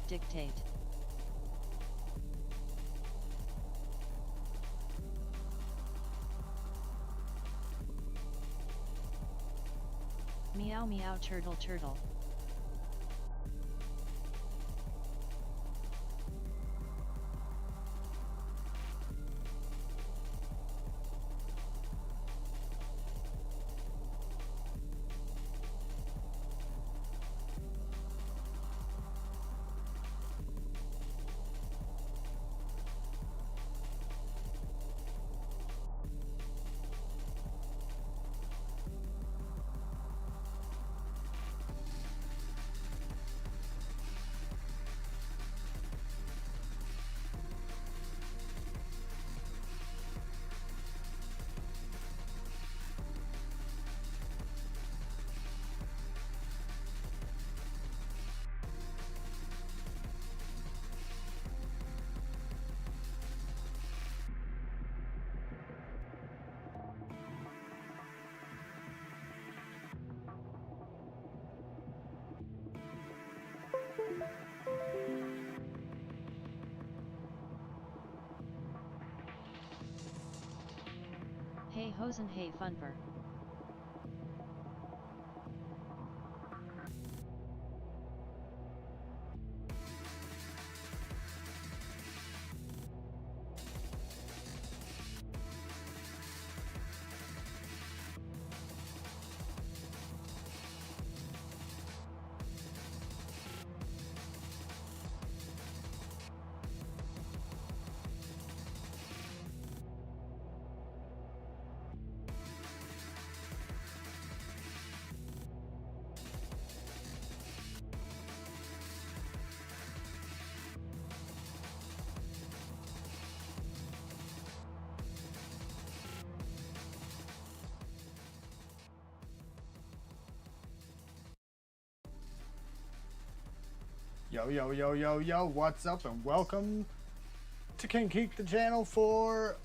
Dictate. Meow meow turtle turtle. Hey hosen hey funver. Yo, yo, yo, yo, yo, what's up and welcome to King.Kieck-The channel for,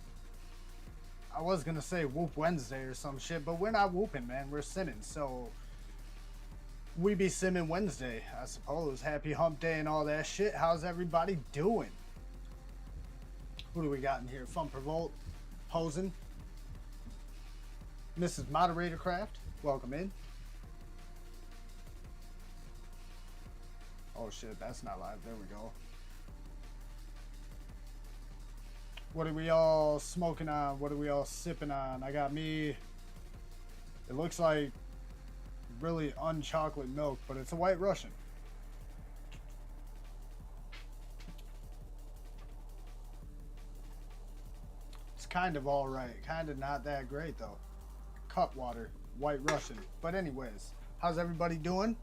I was gonna say Whoop Wednesday or some shit, but we're not whooping, man, we're simming, so we be simming Wednesday, I suppose. Happy hump day and all that shit. How's everybody doing? Who do we got in here? Fun Revolt, Hosen, Mrs. Moderator Craft, welcome in. Oh shit, that's not live. There we go. What are we all smoking on? What are we all sipping on? I got me, it looks like really unchocolate milk, but it's a White Russian. It's kind of all right. Kind of not that great though. Cup water, White Russian. But anyways, how's everybody doing?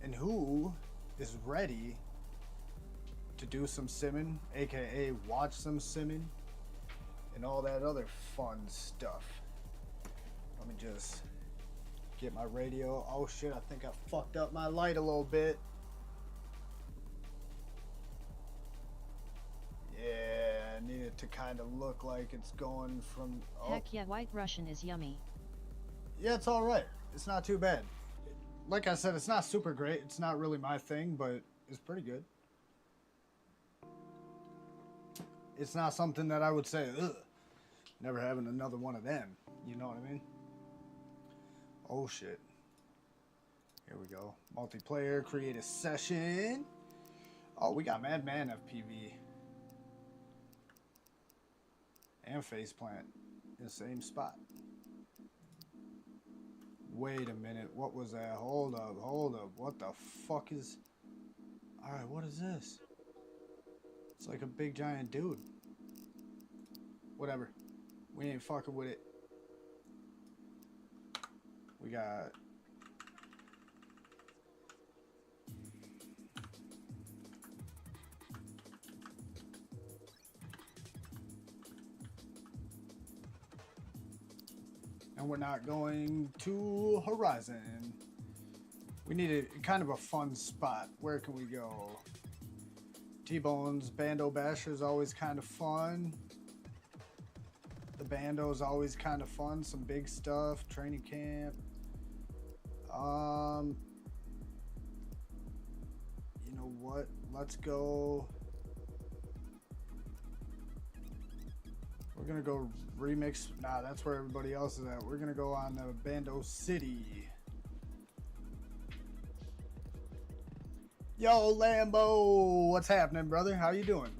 And who is ready to do some simming, aka watch some simming, and all that other fun stuff? Let me just get my radio. Oh shit, I think I fucked up my light a little bit. Yeah, I need it to kind of look like it's going from... Oh. Heck yeah, White Russian is yummy. Yeah, it's alright. It's not too bad. Like I said, it's not super great. It's not really my thing, but it's pretty good. It's not something that I would say, ugh, never having another one of them. You know what I mean? Oh, shit. Here we go. Multiplayer, create a session. Oh, we got Madman FPV. And Faceplant in the same spot. Wait a minute, what was that? Hold up, what the fuck is... Alright, what is this? It's like a big giant dude. Whatever. We ain't fucking with it. We got... And we're not going to Horizon. We need a kind of a fun spot. Where can we go? T-Bone's Bando Basher is always kind of fun. The Bando is always kind of fun. Some big stuff. Training camp. You know what? Let's go. We're gonna go remix. Nah, that's where everybody else is at. We're gonna go on Bando City. Yo, Lambo, what's happening, brother? How you doing?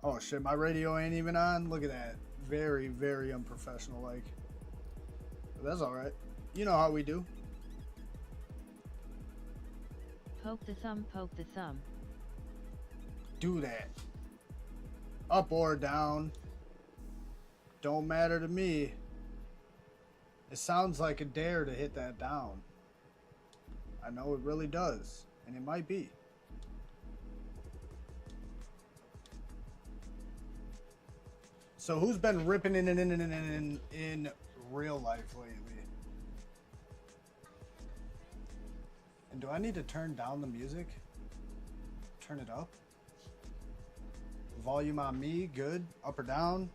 Oh shit, my radio ain't even on. Look at that. Very, very unprofessional like. But that's alright. You know how we do. Poke the thumb, poke the thumb. Do that. Up or down. Don't matter to me. It sounds like a dare to hit that down. I know it really does. And it might be. So who's been ripping in real life lately? And do I need to turn down the music? Turn it up? Volume on me, good. Up or down?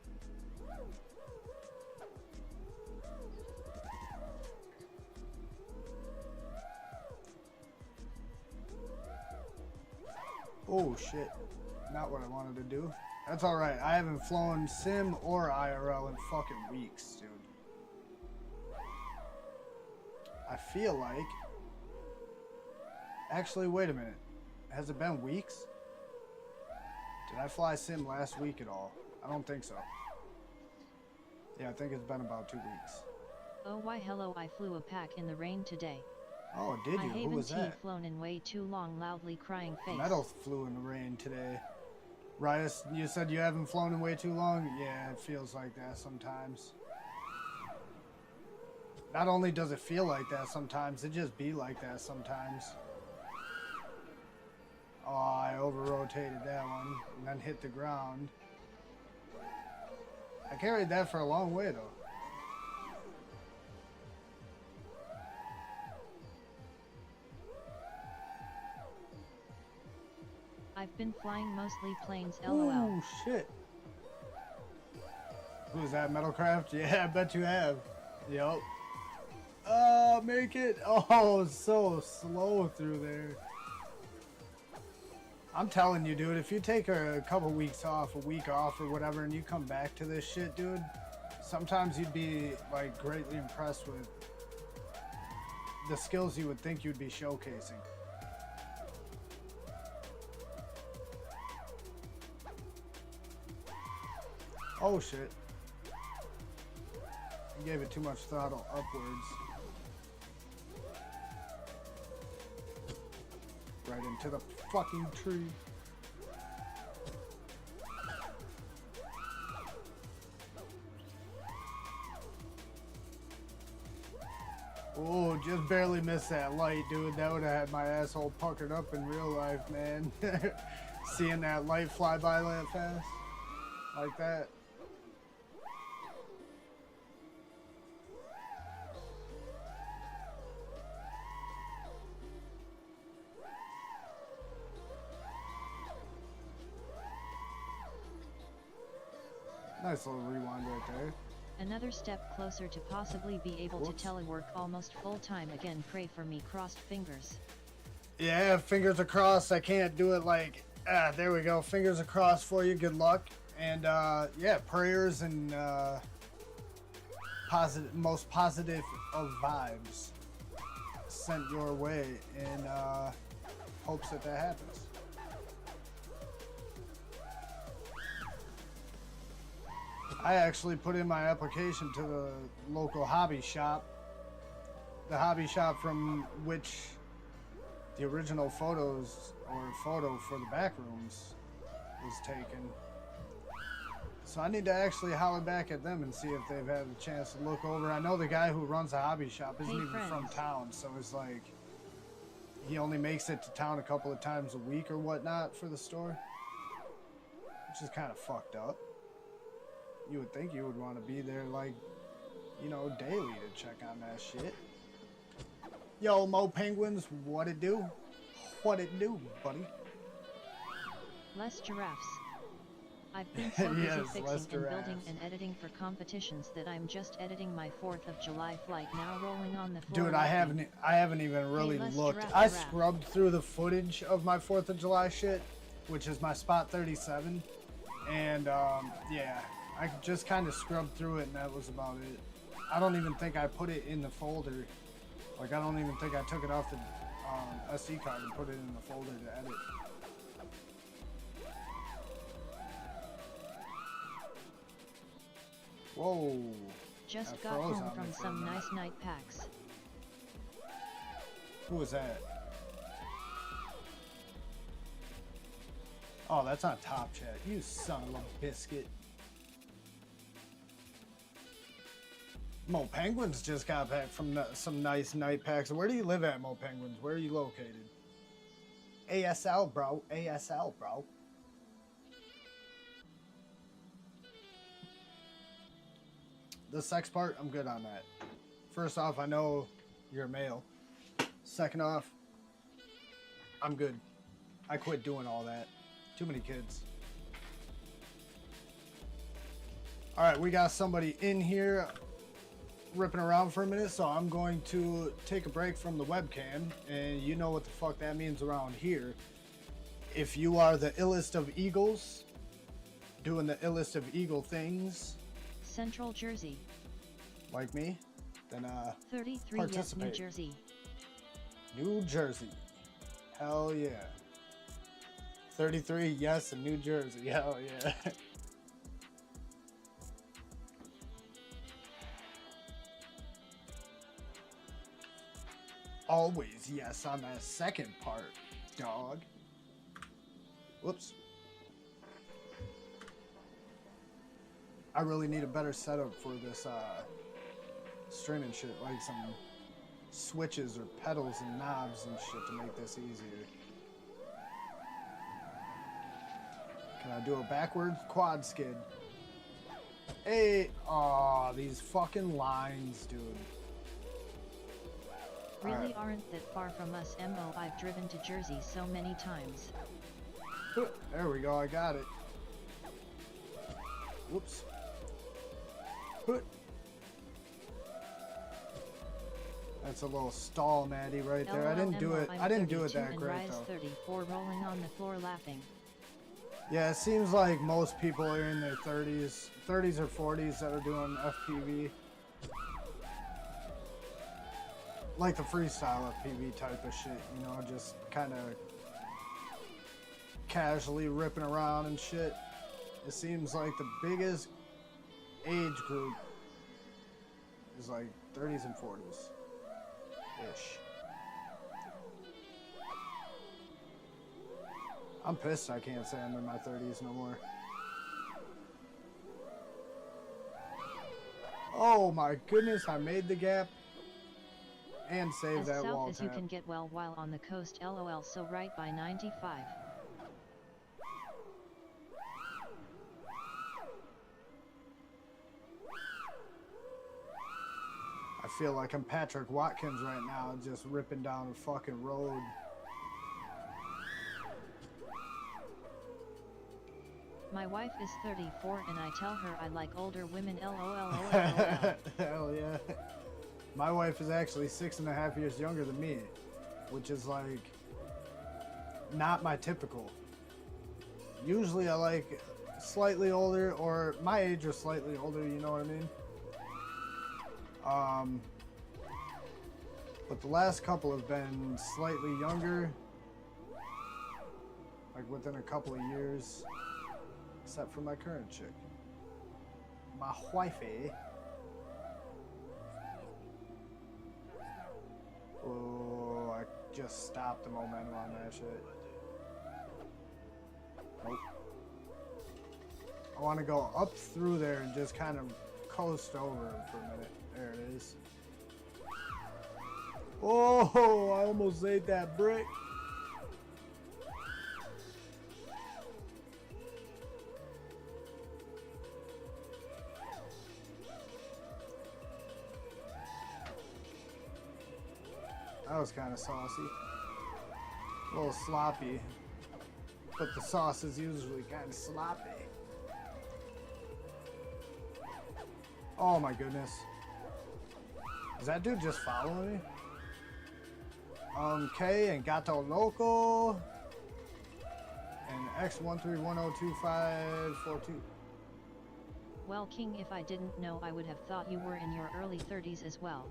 Oh shit. Not what I wanted to do. That's alright. I haven't flown sim or IRL in fucking weeks, dude. I feel like... Actually, wait a minute. Has it been weeks? Did I fly sim last week at all? I don't think so. Yeah, I think it's been about 2 weeks. Oh why hello, I flew a pack in the rain today. Oh, did you? Who was that? Flown in way too long, loudly crying face. Metal flew in the rain today. Rias, you said you haven't flown in way too long? Yeah, it feels like that sometimes. Not only does it feel like that sometimes, it just be like that sometimes. Oh, I over-rotated that one and then hit the ground. I carried that for a long way, though. I've been flying mostly planes, lol. Oh, shit. Who's that, Metalcraft? Yeah, I bet you have. Yup. Make it. Oh, so slow through there. I'm telling you, dude, if you take a couple weeks off, a week off or whatever, and you come back to this shit, dude, sometimes you'd be, like, greatly impressed with the skills you would think you'd be showcasing. Oh, shit. You gave it too much throttle upwards. Right into the fucking tree. Oh, just barely missed that light, dude. That would have had my asshole puckered up in real life, man. Seeing that light fly by that fast. Like that. Nice little rewind right there. Another step closer to possibly be able to telework almost full time again. Pray for me, crossed fingers. Yeah, fingers are crossed. I can't do it like, there we go. Fingers are crossed for you. Good luck. And yeah, prayers and most positive of vibes sent your way in hopes that that happens. I actually put in my application to the local hobby shop. The hobby shop from which the original photos or photo for the back rooms was taken. So I need to actually holler back at them and see if they've had a chance to look over. I know the guy who runs the hobby shop isn't even from town, so it's like he only makes it to town a couple of times a week or whatnot for the store, which is kind of fucked up. You would think you would want to be there, like, you know, daily to check on that shit. Yo, Mo Penguins, what it do? What it do, buddy? Less giraffes. I've been so busy Yes, fixing Lester and building ass. and editing for competitions that I'm just editing my 4th of July flight now, rolling on the floor Dude, laughing. I haven't even really Les looked. giraffe I giraffe. scrubbed through the footage of my 4th of July shit, which is my spot 37. And yeah, I just kind of scrubbed through it and that was about it. I don't even think I put it in the folder. Like, I don't even think I took it off the SD card and put it in the folder to edit. Whoa. Just that got froze home on me from for a some minute. nice night packs. Who was that? Oh, that's on Top Chat. You son of a biscuit. Mo Penguins just got back from some nice night packs. Where do you live at, Mo Penguins? Where are you located? ASL, bro. ASL, bro. The sex part, I'm good on that. First off, I know you're a male. Second off, I'm good. I quit doing all that. Too many kids. Alright, we got somebody in here ripping around for a minute, so I'm going to take a break from the webcam, and you know what the fuck that means around here. If you are the illest of eagles, doing the illest of eagle things, Central Jersey. like me, then 33 yes, New participate. Jersey. New Jersey. Hell yeah. 33 yes in New Jersey. Hell yeah. Always yes on that second part, dog. Whoops. I really need a better setup for this string and shit, like some switches or pedals and knobs and shit to make this easier. Can I do a backwards quad skid? Hey, aw, these fucking lines, dude. Really Alright. aren't that far from us, Mo. I've driven to Jersey so many times. There we go, I got it. Whoops. That's a little stall, Maddie, right there. I didn't do it. I didn't do it that great, though. 34 rolling on the floor laughing. Yeah, it seems like most people are in their 30s or 40s that are doing FPV. Like the freestyle FPV type of shit, you know, just kind of casually ripping around and shit. It seems like the biggest age group is like 30s and 40s ish. I'm pissed I can't say I'm in my 30s no more. Oh my goodness, I made the gap and saved As that south wall as you tap. can get while on the coast, lol, so right by 95. I feel like I'm Patrick Watkins right now, just ripping down a fucking road. My wife is 34 and I tell her I like older women, lol. Hell yeah. My wife is actually 6.5 years younger than me, which is like not my typical. Usually I like slightly older, or my age or slightly older, you know what I mean? But the last couple have been slightly younger, like within a couple of years, except for my current chick. My wifey. Oh, I just stopped the momentum on that shit. Nope. I want to go up through there and just kind of coast over him for a minute. There it is. Oh, I almost ate that brick. That was kind of saucy. A little sloppy. But the sauce is usually kind of sloppy. Oh my goodness. Is that dude just following me? K and Gato Loco. And X13102542. Well, King, if I didn't know, I would have thought you were in your early 30s as well.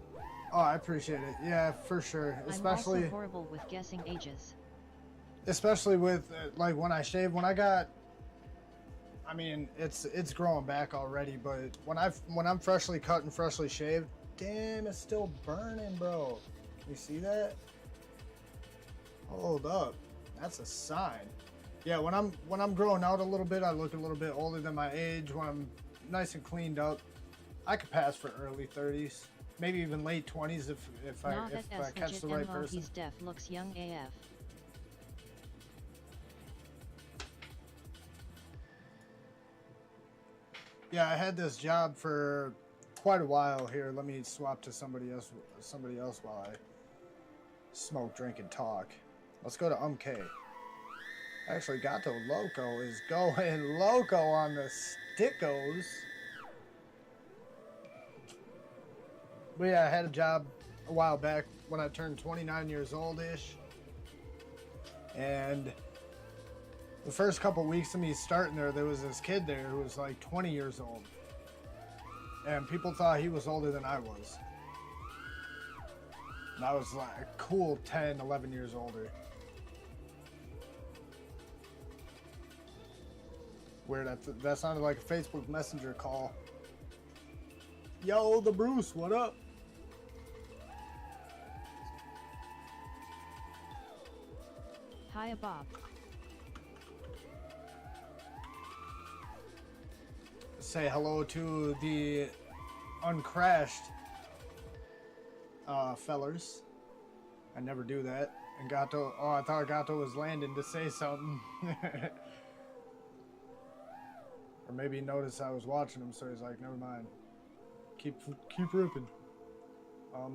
Oh, I appreciate it. Yeah, for sure. Especially, I'm also horrible with guessing ages. Especially with like when I shave. When I got, I mean, it's growing back already. But when I'm freshly cut and freshly shaved, damn, it's still burning, bro. You see that? Hold up, that's a sign. Yeah, when I'm growing out a little bit, I look a little bit older than my age. When I'm nice and cleaned up, I could pass for early 30s, maybe even late 20s if I catch the right person. He's deaf, looks young AF. Yeah, I had this job for quite a while here. Let me swap to somebody else while I smoke, drink, and talk. Let's go to K. Actually, Gato Loco is going loco on the stickos. But yeah, I had a job a while back when I turned 29 years old-ish. And the first couple weeks of me starting there was this kid there who was like 20 years old. And people thought he was older than I was. And I was like a cool 10, 11 years older. Weird, that sounded like a Facebook Messenger call. Yo, the Bruce, what up? Hiya, Bob. Say hello to the uncrashed fellers. I never do that. And Gato, oh, I thought Gato was landing to say something. Or maybe he noticed I was watching him, so he's like, never mind. Keep ripping.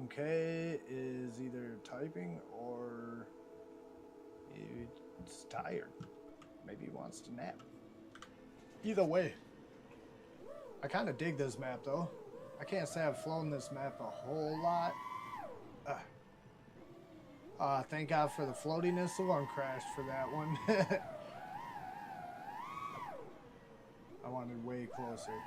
K is either typing or he's tired. Maybe he wants to nap. Either way. I kind of dig this map, though. I can't say I've flown this map a whole lot. Thank God for the floatiness of Uncrashed for that one. I wanted way closer.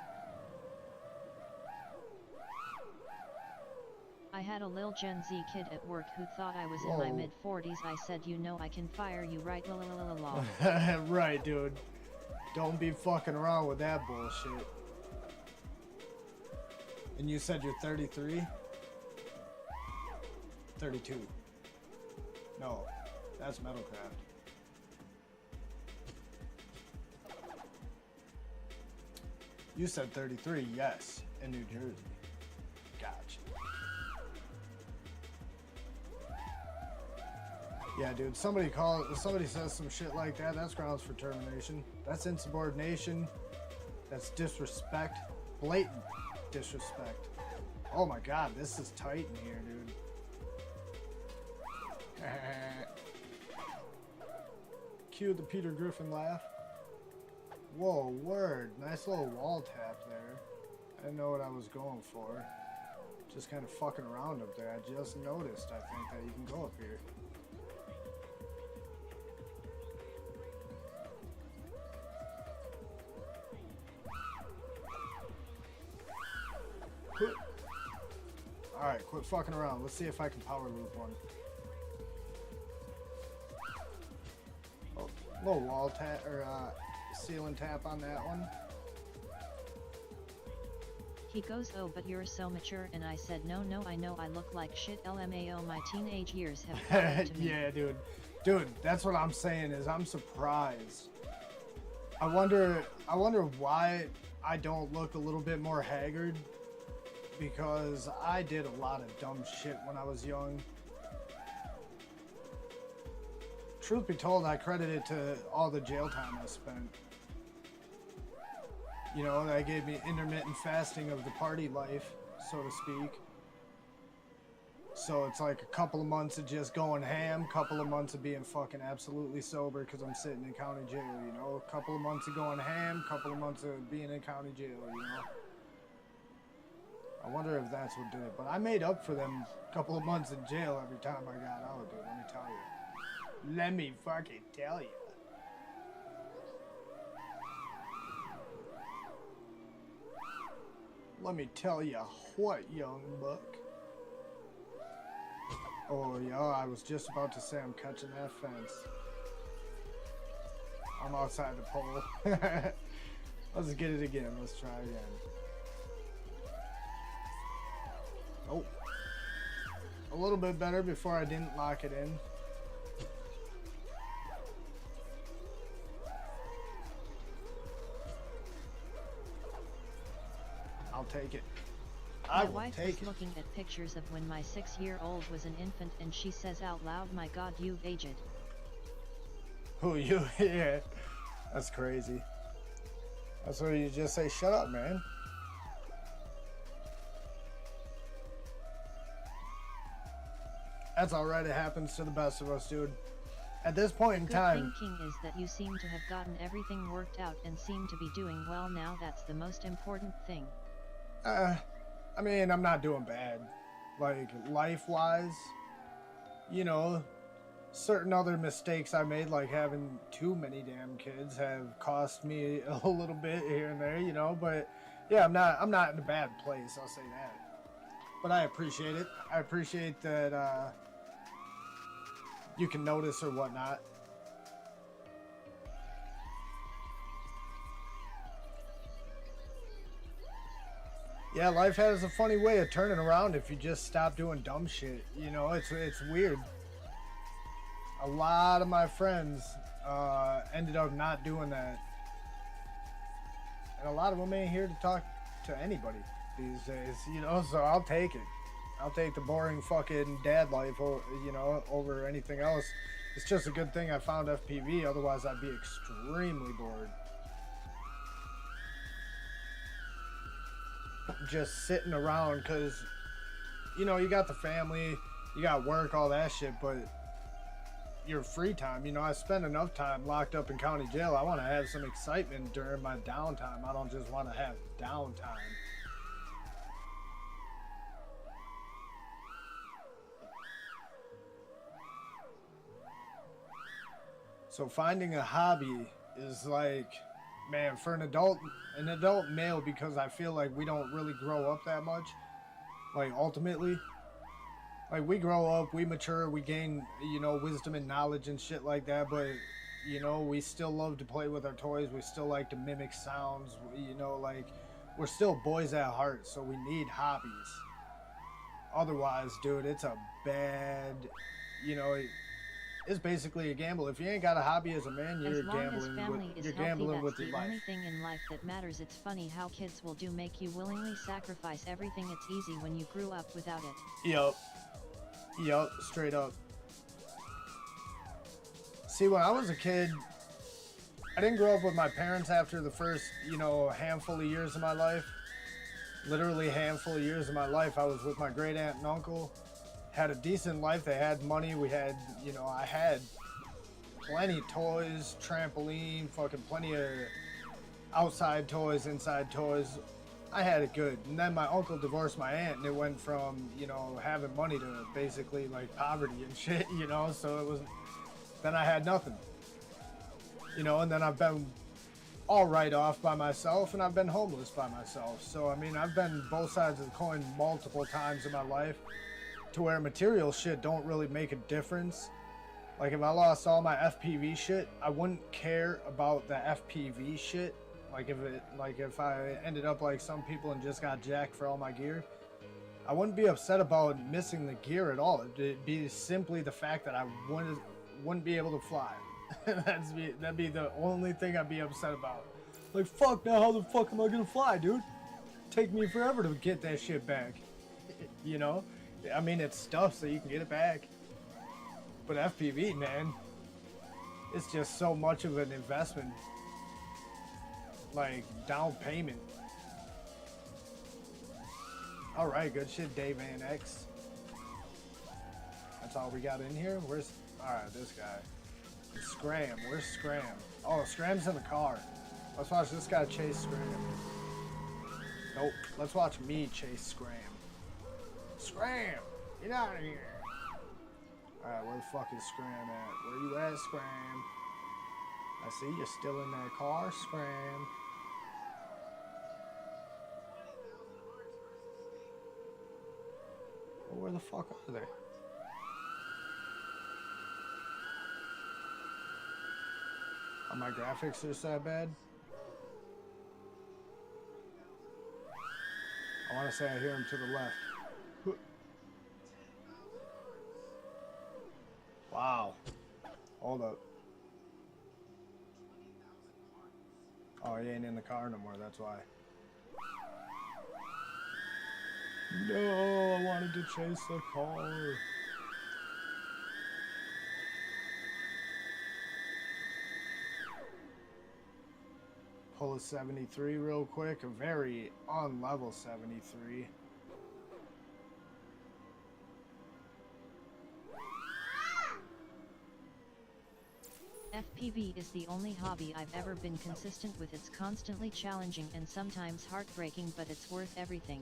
I had a lil Gen Z kid at work who thought I was in my mid-40s. I said, you know I can fire you right, la la la la la. Right, dude. Don't be fucking around with that bullshit. And you said you're 33? 32. No, that's Metalcraft. You said 33, yes, in New Jersey. Gotcha. Yeah, dude, somebody says some shit like that, that's grounds for termination. That's insubordination. That's disrespect. Blatant disrespect. Oh my god, this is tight in here, dude. Cue the Peter Griffin laugh. Whoa, word. Nice little wall tap there. I didn't know what I was going for. Just kind of fucking around up there. I just noticed, I think, that you can go up here. Alright, quit fucking around. Let's see if I can power loop one. Oh, little wall tap, or ceiling tap on that one. He goes, oh, but you're so mature, and I said, no, I know I look like shit, LMAO, my teenage years have caught to me. Yeah, dude. Dude, that's what I'm saying is I'm surprised. I wonder why I don't look a little bit more haggard, because I did a lot of dumb shit when I was young. Truth be told, I credit it to all the jail time I spent. You know, that gave me intermittent fasting of the party life, so to speak. So it's like a couple of months of just going ham, couple of months of being fucking absolutely sober because I'm sitting in county jail, you know? A couple of months of going ham, couple of months of being in county jail, you know? wonder if that's what did it. But I made up for them couple of months in jail every time I got out, dude. Let me tell you. Let me fucking tell you. Let me tell you what, young buck. Oh, yeah, I was just about to say I'm catching that fence. I'm outside the pole. Let's get it again. Let's try again. Oh. A little bit better before I didn't lock it in. I'll take it. My wife was looking at pictures of when my 6-year-old was an infant and she says out loud, "My God, you've aged." Who you? Yeah. That's crazy. That's where you just say, shut up, man. That's alright, it happens to the best of us, dude. At this point in time... The good thing, King, is that you seem to have gotten everything worked out and seem to be doing well now. That's the most important thing. I mean, I'm not doing bad. Like, life-wise, you know, certain other mistakes I made, like having too many damn kids, have cost me a little bit here and there, you know, but yeah, I'm not in a bad place, I'll say that. But I appreciate it. I appreciate that you can notice or whatnot. Yeah, life has a funny way of turning around if you just stop doing dumb shit. You know, it's weird. A lot of my friends ended up not doing that. And a lot of them ain't here to talk to anybody these days, you know, so I'll take it. I'll take the boring fucking dad life, you know, over anything else. It's just a good thing I found FPV, otherwise I'd be extremely bored. Just sitting around, because, you know, you got the family, you got work, all that shit, but your free time, you know, I spend enough time locked up in county jail. I want to have some excitement during my downtime. I don't just want to have downtime. So finding a hobby is like, man, for an adult male, because I feel like we don't really grow up that much. Like, ultimately, like, we grow up, we mature, we gain, you know, wisdom and knowledge and shit like that, but, you know, we still love to play with our toys. We still like to mimic sounds, you know, like, we're still boys at heart, so we need hobbies. Otherwise, dude, it's a bad, you know, it's basically a gamble. If you ain't got a hobby as a man, you're gambling with your life. That's the only thing in life that matters. It's funny how kids will make you willingly sacrifice everything. It's easy when you grew up without it. Yup, straight up. See, when I was a kid, I didn't grow up with my parents after the first, you know, handful of years of my life. Literally a handful of years of my life, I was with my great aunt and uncle. Had a decent life. They had money. We had, you know, I had plenty of toys, trampoline, fucking plenty of outside toys, inside toys. I had it good. And then my uncle divorced my aunt, and it went from, you know, having money to basically like poverty and shit, you know, so it was, then I had nothing, you know, and then I've been all right off by myself, and I've been homeless by myself. So, I mean, I've been both sides of the coin multiple times in my life, to where material shit don't really make a difference. Like, if I lost all my FPV shit, I wouldn't care about the FPV shit. Like, if I ended up like some people and just got jacked for all my gear, I wouldn't be upset about missing the gear at all. It'd be simply the fact that I wouldn't be able to fly. That'd be the only thing I'd be upset about. Like, fuck, now how the fuck am I gonna fly, dude? Take me forever to get that shit back. You know? I mean, it's stuff, so you can get it back. But FPV, man, it's just so much of an investment. Like, down payment. Alright, good shit, Dave and X. That's all we got in here? Where's... Alright, this guy. Scram. Where's Scram? Oh, Scram's in the car. Let's watch this guy chase Scram. Nope. Let's watch me chase Scram. Scram! Get out of here! Alright, where the fuck is Scram at? Where you at, Scram? I see you're still in that car, Scram. Well, where the fuck are they? Are my graphics just that bad? I want to say I hear him to the left. Wow. Hold up. Oh, he ain't in the car no more, that's why. No, I wanted to chase the car. Pull a 73 real quick, a very on-level 73. FPV is the only hobby I've ever been consistent with. It's constantly challenging and sometimes heartbreaking, but it's worth everything.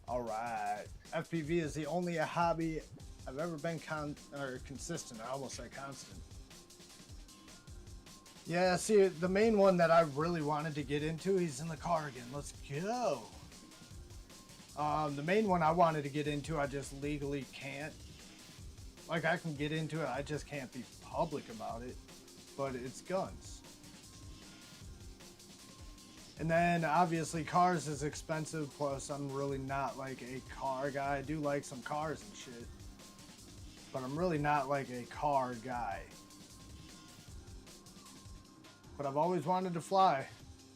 Alright, FPV is the only hobby I've ever been consistent. I almost said constant. Yeah, see, the main one that I really wanted to get into, he's in the car again. Let's go. The main one I wanted to get into, I just legally can't. Like, I can get into it, I just can't be public about it. But it's guns. And then, obviously, cars is expensive, plus I'm really not, like, a car guy. I do like some cars and shit. But I'm really not, like, a car guy. But I've always wanted to fly.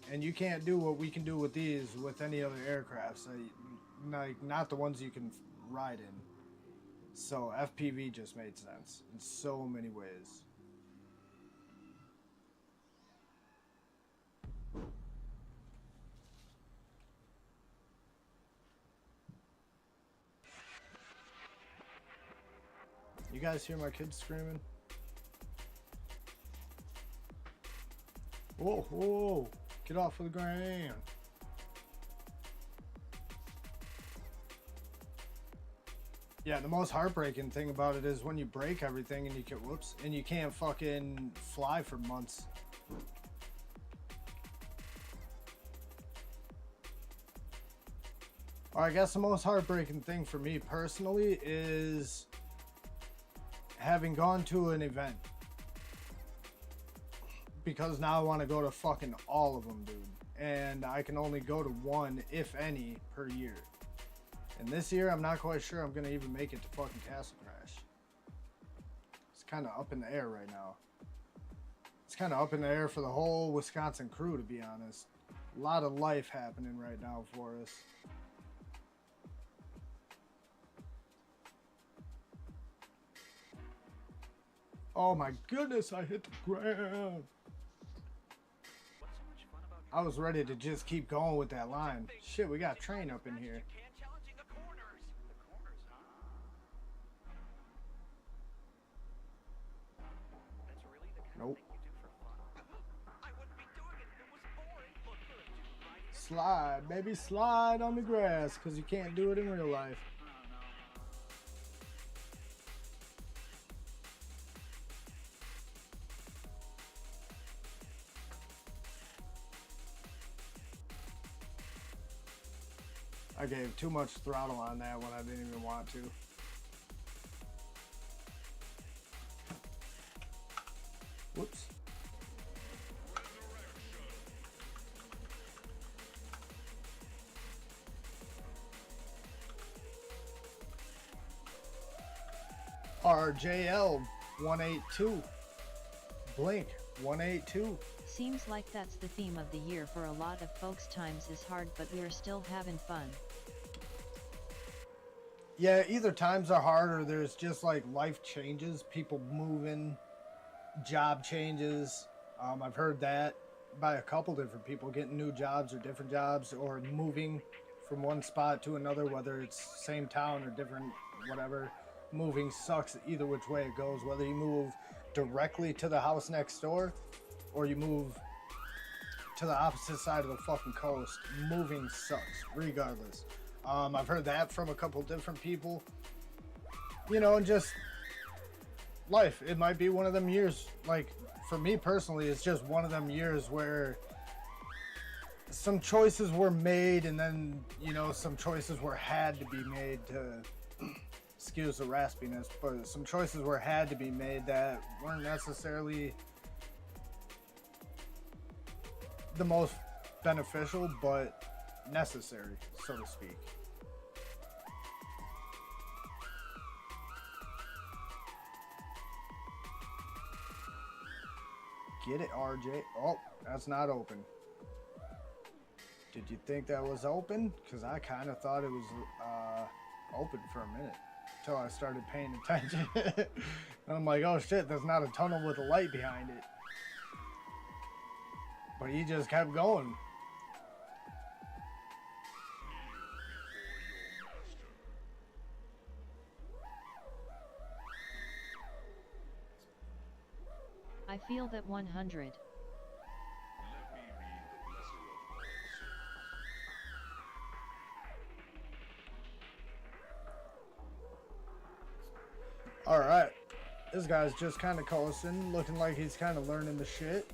And you can't do what we can do with these with any other aircraft. So, like, not the ones you can ride in. So, FPV just made sense in so many ways. You guys hear my kids screaming? Whoa, whoa, get off of the ground. Yeah, the most heartbreaking thing about it is when you break everything and you can, whoops, and you can't fucking fly for months. Or I guess the most heartbreaking thing for me personally is having gone to an event, because now I want to go to fucking all of them, dude, and I can only go to one, if any, per year. And this year I'm not quite sure I'm gonna even make it to fucking Castle Crash. It's kind of up in the air right now. It's kind of up in the air for the whole Wisconsin crew, to be honest. A lot of life happening right now for us. Oh my goodness, I hit the ground. I was ready to just keep going with that line. Shit, we got a train up in here. Nope. Slide, baby, slide on the grass, because you can't do it in real life. I gave too much throttle on that when I didn't even want to. Whoops. RJL 182. Blink 182. Seems like that's the theme of the year for a lot of folks. Times is hard, but we're still having fun. Yeah, either times are hard or there's just like life changes, people moving, job changes. I've heard that by a couple different people getting new jobs or different jobs or moving from one spot to another, whether it's same town or different, whatever. Moving sucks either which way it goes, whether you move directly to the house next door or you move to the opposite side of the fucking coast. Moving sucks, regardless. I've heard that from a couple different people. You know, and just life. It might be one of them years, like, for me personally, it's just one of them years where some choices were made and then, you know, some choices were had to be made to, excuse the raspiness, but some choices were had to be made that weren't necessarily the most beneficial, but necessary, so to speak. Get it, RJ. Oh, that's not open. Did you think that was open? Because I kind of thought it was open for a minute until I started paying attention. And I'm like, oh shit, there's not a tunnel with a light behind it. But he just kept going. I feel that 100. Alright. This guy's just kind of coasting, looking like he's kind of learning the shit.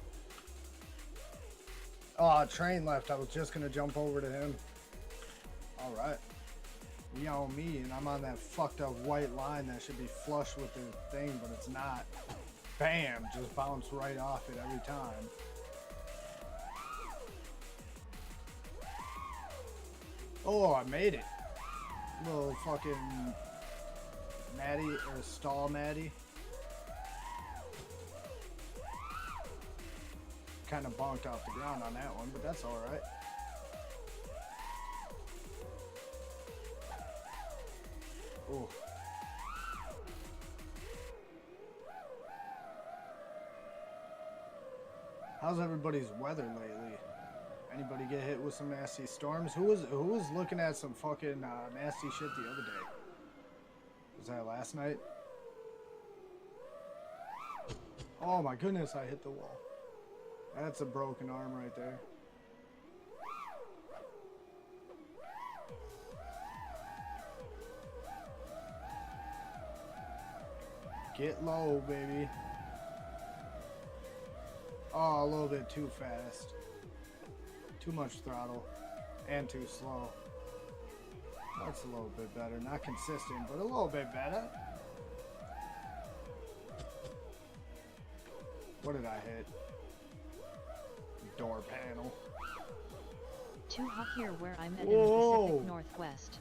Oh, train left. I was just going to jump over to him. Alright. You on me, and I'm on that fucked up white line that should be flush with the thing, but it's not. Bam! Just bounce right off it every time. Oh, I made it. Little fucking Maddie, or stall Maddie. Kind of bonked off the ground on that one, but that's alright. Oh. How's everybody's weather lately? Anybody get hit with some nasty storms? Who was looking at some fucking nasty shit the other day? Was that last night? Oh my goodness, I hit the wall. That's a broken arm right there. Get low, baby. Oh, a little bit too fast. Too much throttle. And too slow. That's a little bit better. Not consistent, but a little bit better. What did I hit? Door panel. Too hot here where I'm at in the Pacific Northwest.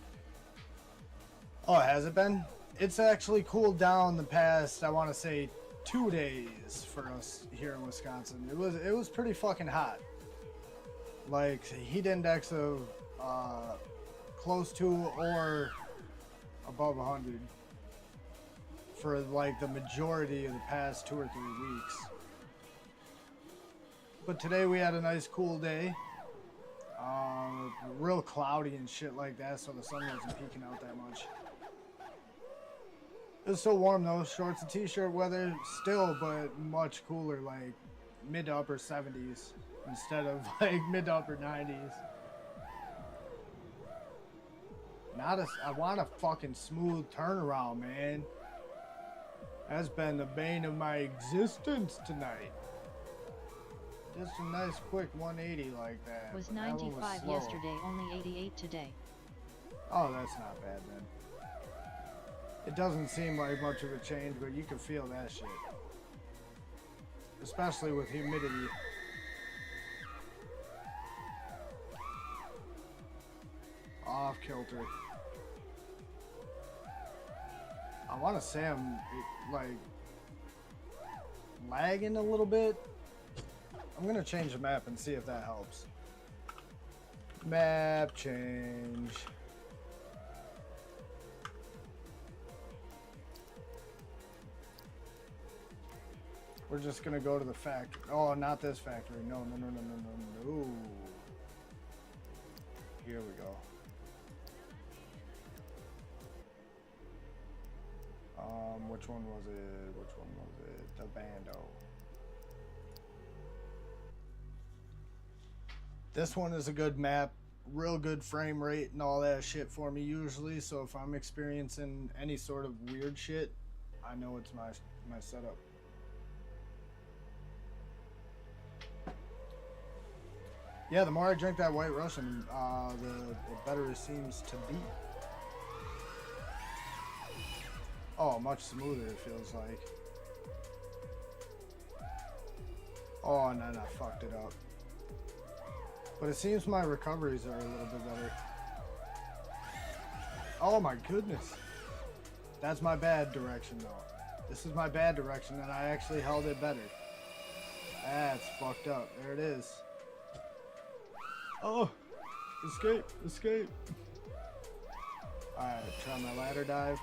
Oh, has it been? It's actually cooled down the past, I want to say, 2 days for us here in Wisconsin. It was pretty fucking hot. Like, heat index of close to or above 100 for like the majority of the past 2 or 3 weeks. But today we had a nice cool day. Real cloudy and shit like that, so the sun wasn't peeking out that much. It was still warm though, shorts and t-shirt weather still, but much cooler, like mid to upper 70s instead of like mid to upper 90s. I want a fucking smooth turnaround, man. That's been the bane of my existence tonight. Just a nice quick 180 like that. Was 95 yesterday, only 88 today. Oh, that's not bad then. It doesn't seem like much of a change, but you can feel that shit. Especially with humidity. Off kilter. I want to say I'm like lagging a little bit. I'm gonna change the map and see if that helps. Map change. We're just gonna go to the factory. Oh, not this factory. No, no, no, no, no, no, no. Here we go. Which one was it? Which one was it? The Bando. This one is a good map. Real good frame rate and all that shit for me usually. So if I'm experiencing any sort of weird shit, I know it's my setup. Yeah, the more I drink that White Russian, the better it seems to be. Oh, much smoother it feels like. Oh, and then I fucked it up. But it seems my recoveries are a little bit better. Oh my goodness. That's my bad direction though. This is my bad direction and I actually held it better. That's fucked up. There it is. Oh, escape, escape. Alright, try my ladder dive.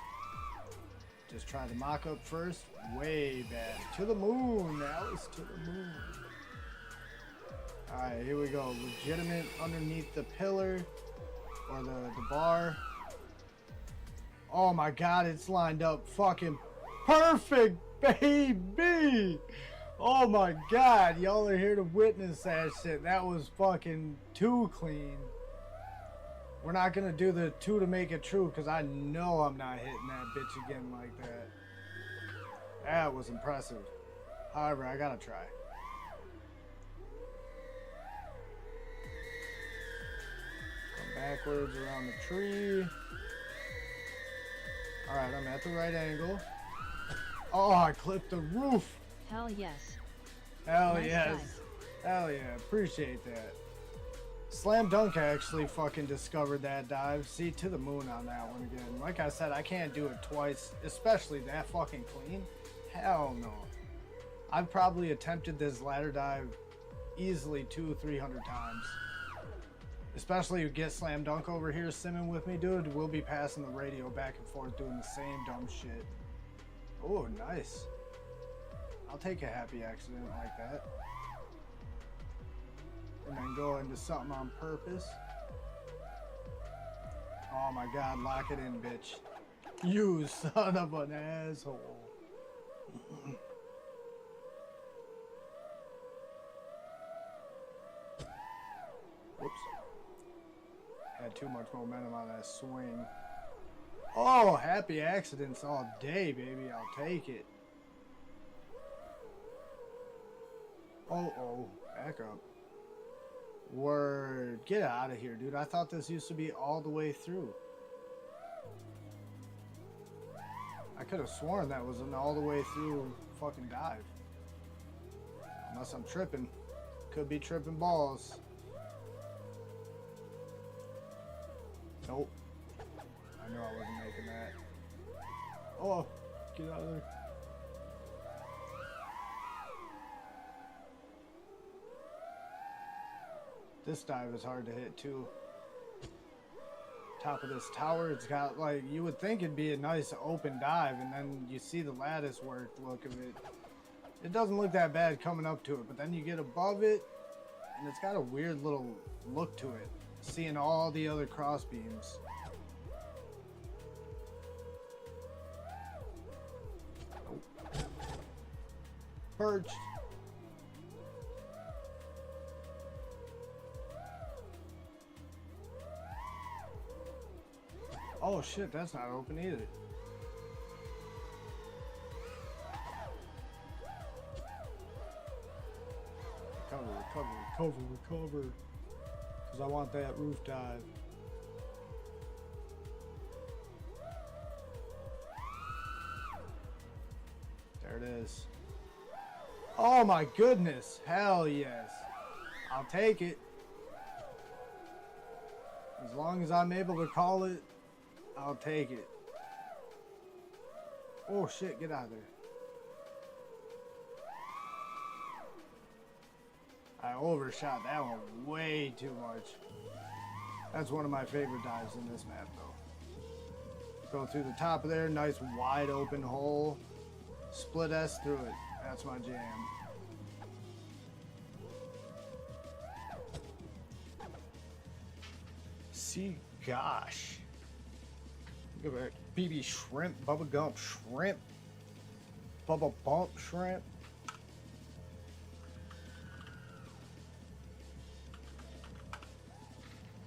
Just try the mock-up first. Way bad. To the moon, Alice, to the moon. Alright, here we go. Legitimate underneath the pillar. Or the bar. Oh my god, it's lined up fucking perfect, baby! Oh my god, y'all are here to witness that shit. That was fucking too clean. We're not gonna do the two to make it true because I know I'm not hitting that bitch again like that. That was impressive. However, I gotta try. Come backwards around the tree. Alright, I'm at the right angle. Oh, I clipped the roof. Hell yes. Hell Nice yes. dive. Hell yeah. Appreciate that. Slam Dunk actually fucking discovered that dive. See, to the moon on that one again. Like I said, I can't do it twice, especially that fucking clean. Hell no. I've probably attempted this ladder dive easily 200-300 times. Especially you get Slam Dunk over here simming with me, dude. We'll be passing the radio back and forth doing the same dumb shit. Oh, nice. I'll take a happy accident like that. And then go into something on purpose. Oh my god, lock it in, bitch. You son of an asshole. Whoops. Had too much momentum on that swing. Oh, happy accidents all day, baby. I'll take it. Oh, back up. Word. Get out of here, dude. I thought this used to be all the way through. I could have sworn that was an all the way through fucking dive. Unless I'm tripping. Could be tripping balls. Nope. I knew I wasn't making that. Oh, get out of there. This dive is hard to hit too. Top of this tower, it's got like, you would think it'd be a nice open dive, and then you see the lattice work look of it. It doesn't look that bad coming up to it, but then you get above it, and it's got a weird little look to it. Seeing all the other cross beams. Nope. Perched. Oh shit, that's not open either. Recover. Because I want that roof dive. There it is. Oh my goodness. Hell yes. I'll take it. As long as I'm able to call it, I'll take it. Oh shit, get out of there. I overshot that one way too much. That's one of my favorite dives in this map though. Go through the top of there, nice wide open hole. Split S through it. That's my jam. See, gosh. Look at that. BB shrimp, Bubba Gump shrimp, Bubba Bump shrimp.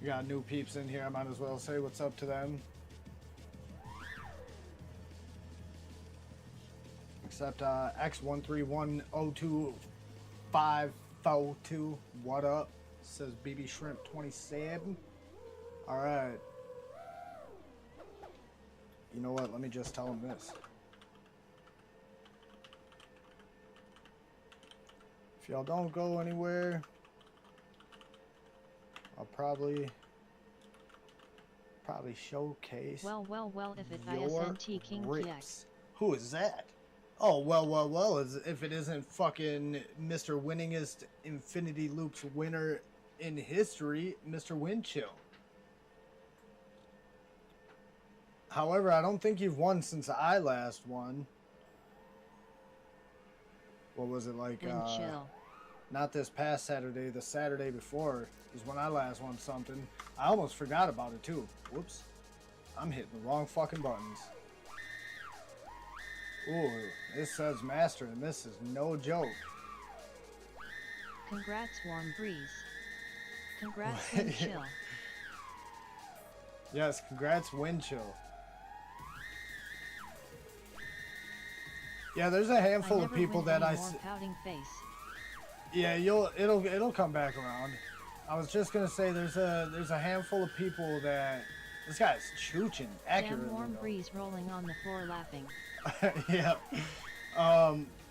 We got new peeps in here. I might as well say what's up to them. Except X13102542. What up? Says BB Shrimp 27. Alright. You know what? Let me just tell him this. If y'all don't go anywhere, I'll probably showcase. Well, if it your isn't King.Kieck. rips. Who is that? Oh, well, as if it isn't fucking Mr. Winningest Infinity Loops winner in history, Mr. Windchill. However, I don't think you've won since I last won. What was it like? Windchill. Not this past Saturday, the Saturday before is when I last won something. I almost forgot about it too. Whoops. I'm hitting the wrong fucking buttons. Ooh, this says master, and this is no joke. Congrats, Warm Breeze. Congrats, Windchill. Yes, congrats, Windchill. Yeah, there's a handful of people that I see. Pouting face. Yeah, it'll come back around. I was just gonna say there's a handful of people that this guy's chooching accurately. Damn, Warm Breeze rolling on the floor laughing. Yeah.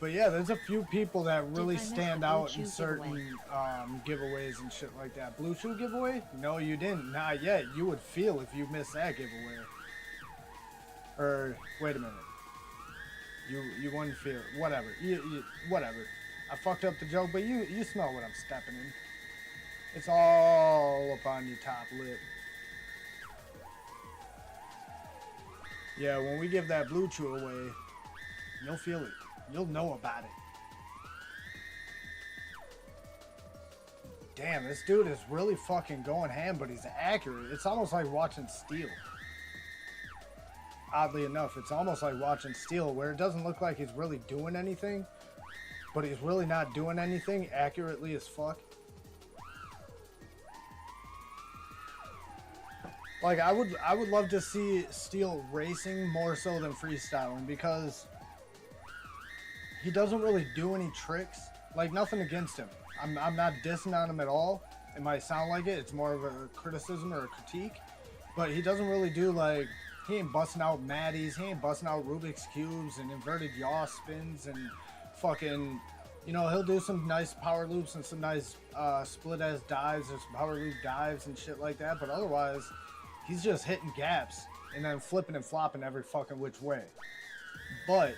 But yeah, there's a few people that really stand out in certain giveaways and shit like that. Blue Chew giveaway? No, you didn't. Not yet. You would feel if you missed that giveaway. Or wait a minute. You wouldn't feel it. Whatever. Whatever. I fucked up the joke, but you smell what I'm stepping in. It's all up on your top lip. Yeah, when we give that Blue Chew away, you'll feel it. You'll know about it. Damn, this dude is really fucking going ham, but he's accurate. It's almost like watching Steel. Oddly enough, it's almost like watching Steel, where it doesn't look like he's really doing anything, but he's really not doing anything accurately as fuck. Like, I would love to see Steel racing more so than freestyling, because he doesn't really do any tricks. Like, nothing against him. I'm not dissing on him at all. It might sound like it. It's more of a criticism or a critique. But he doesn't really do, like, he ain't busting out Maddies. He ain't busting out Rubik's Cubes and inverted yaw spins and fucking, you know, he'll do some nice power loops and some nice split-ass dives or some power loop dives and shit like that. But otherwise, he's just hitting gaps and then flipping and flopping every fucking which way. But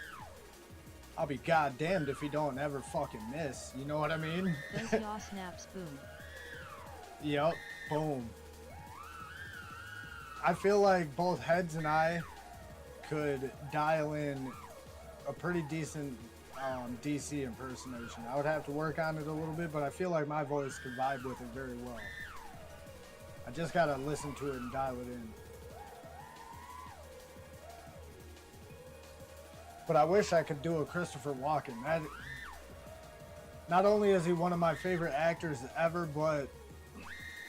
I'll be goddamned if he don't ever fucking miss. You know what I mean? Those yaw snaps, boom. Yep, boom. I feel like both Heads and I could dial in a pretty decent DC impersonation. I would have to work on it a little bit, but I feel like my voice could vibe with it very well. I just gotta listen to it and dial it in. But I wish I could do a Christopher Walken. That, not only is he one of my favorite actors ever, but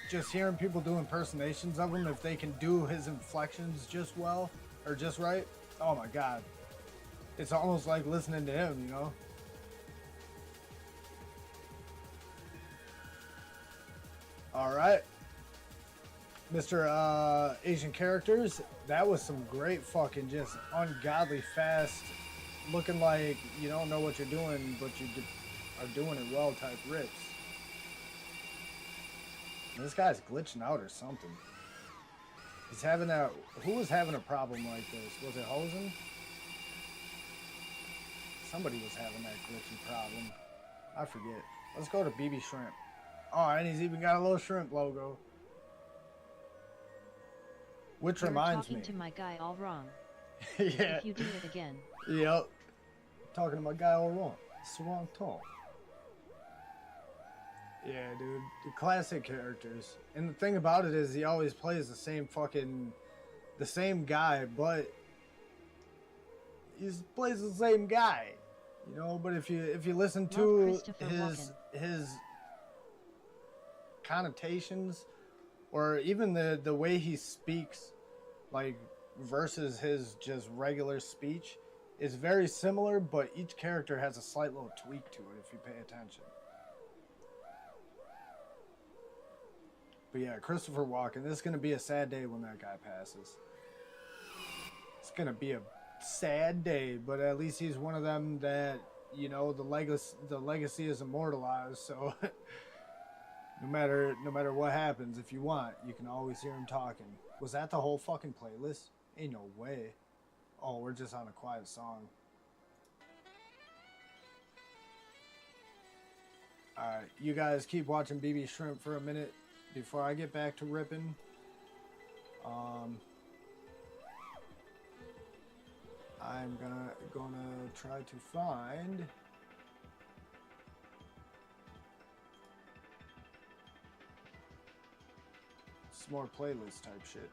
just hearing people do impersonations of him, if they can do his inflections just well, or just right, oh my god. It's almost like listening to him, you know? Alright. Mr. Asian Characters, that was some great fucking just ungodly fast, looking like you don't know what you're doing, but you are doing it well type rips. This guy's glitching out or something. He's having a... Who was having a problem like this? Was it Hosen? Somebody was having that glitchy problem. I forget. Let's go to BB Shrimp. Oh, and he's even got a little shrimp logo. Which reminds me. Talking to my guy all wrong. Yeah. If you do it again. Yep. Talking to my guy all wrong. Swang Tong. Yeah, dude, the classic characters. And the thing about it is, he always plays the same guy, but he plays the same guy, you know. But if you listen to his connotations, or even the way he speaks, like versus his just regular speech, is very similar. But each character has a slight little tweak to it if you pay attention. But yeah, Christopher Walken, this is going to be a sad day when that guy passes. It's going to be a sad day, but at least he's one of them that, you know, the legacy is immortalized, so no matter what happens, if you want, you can always hear him talking. Was that the whole fucking playlist? Ain't no way. Oh, we're just on a quiet song. Alright, you guys keep watching BB Shrimp for a minute before I get back to ripping. I'm gonna try to find some more playlist type shit.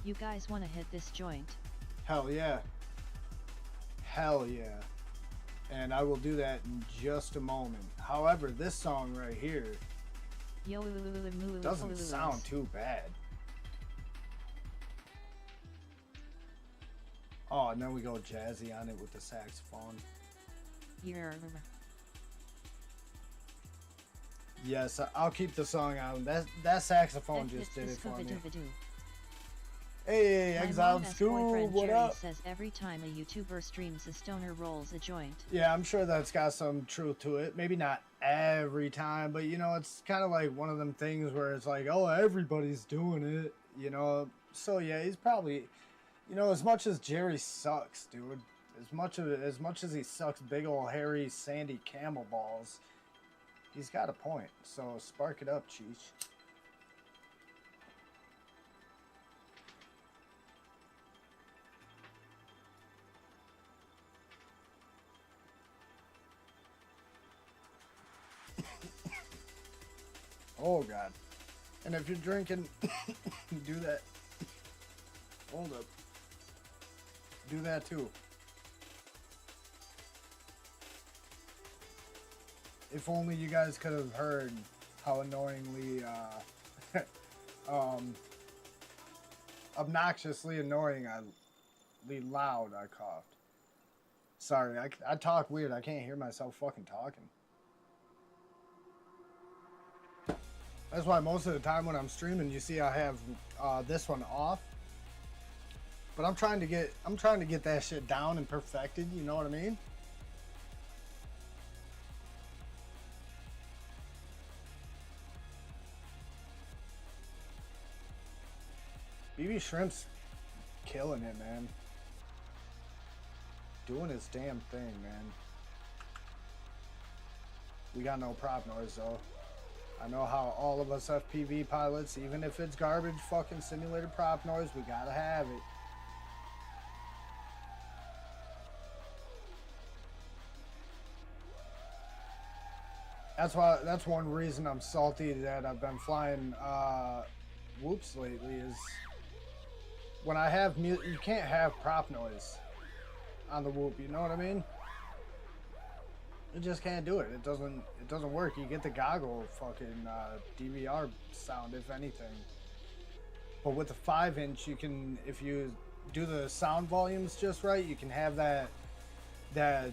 You guys wanna hit this joint? Hell yeah. Hell yeah. And I will do that in just a moment. However, this song right here doesn't sound too bad. Oh, and then we go jazzy on it with the saxophone. Yeah. Yes, I'll keep the song on. That saxophone just did it for me. Hey, Exiled School, what up? Says every time a YouTuber streams, a stoner rolls a joint. Yeah, I'm sure that's got some truth to it. Maybe not every time, but you know, it's kind of like one of them things where it's like, oh, everybody's doing it, you know. So yeah, he's probably, you know, as much as Jerry sucks, dude, as much as he sucks big old hairy sandy camel balls, he's got a point. So spark it up, Cheech. Oh God. And if you're drinking, do that. Hold up. Do that too. If only you guys could have heard how annoyingly, obnoxiously annoyingly loud I coughed. Sorry, I talk weird. I can't hear myself fucking talking. That's why most of the time when I'm streaming, you see I have this one off. But I'm trying to get that shit down and perfected. You know what I mean? BB Shrimp's killing it, man. Doing his damn thing, man. We got no prop noise though. I know how all of us FPV pilots, even if it's garbage fucking simulated prop noise, we gotta have it. That's one reason I'm salty that I've been flying whoops lately is when I have you can't have prop noise on the whoop, you know what I mean? You just can't do it. It doesn't work. You get the goggle fucking DVR sound, if anything. But with the 5-inch, you can, if you do the sound volumes just right, you can have that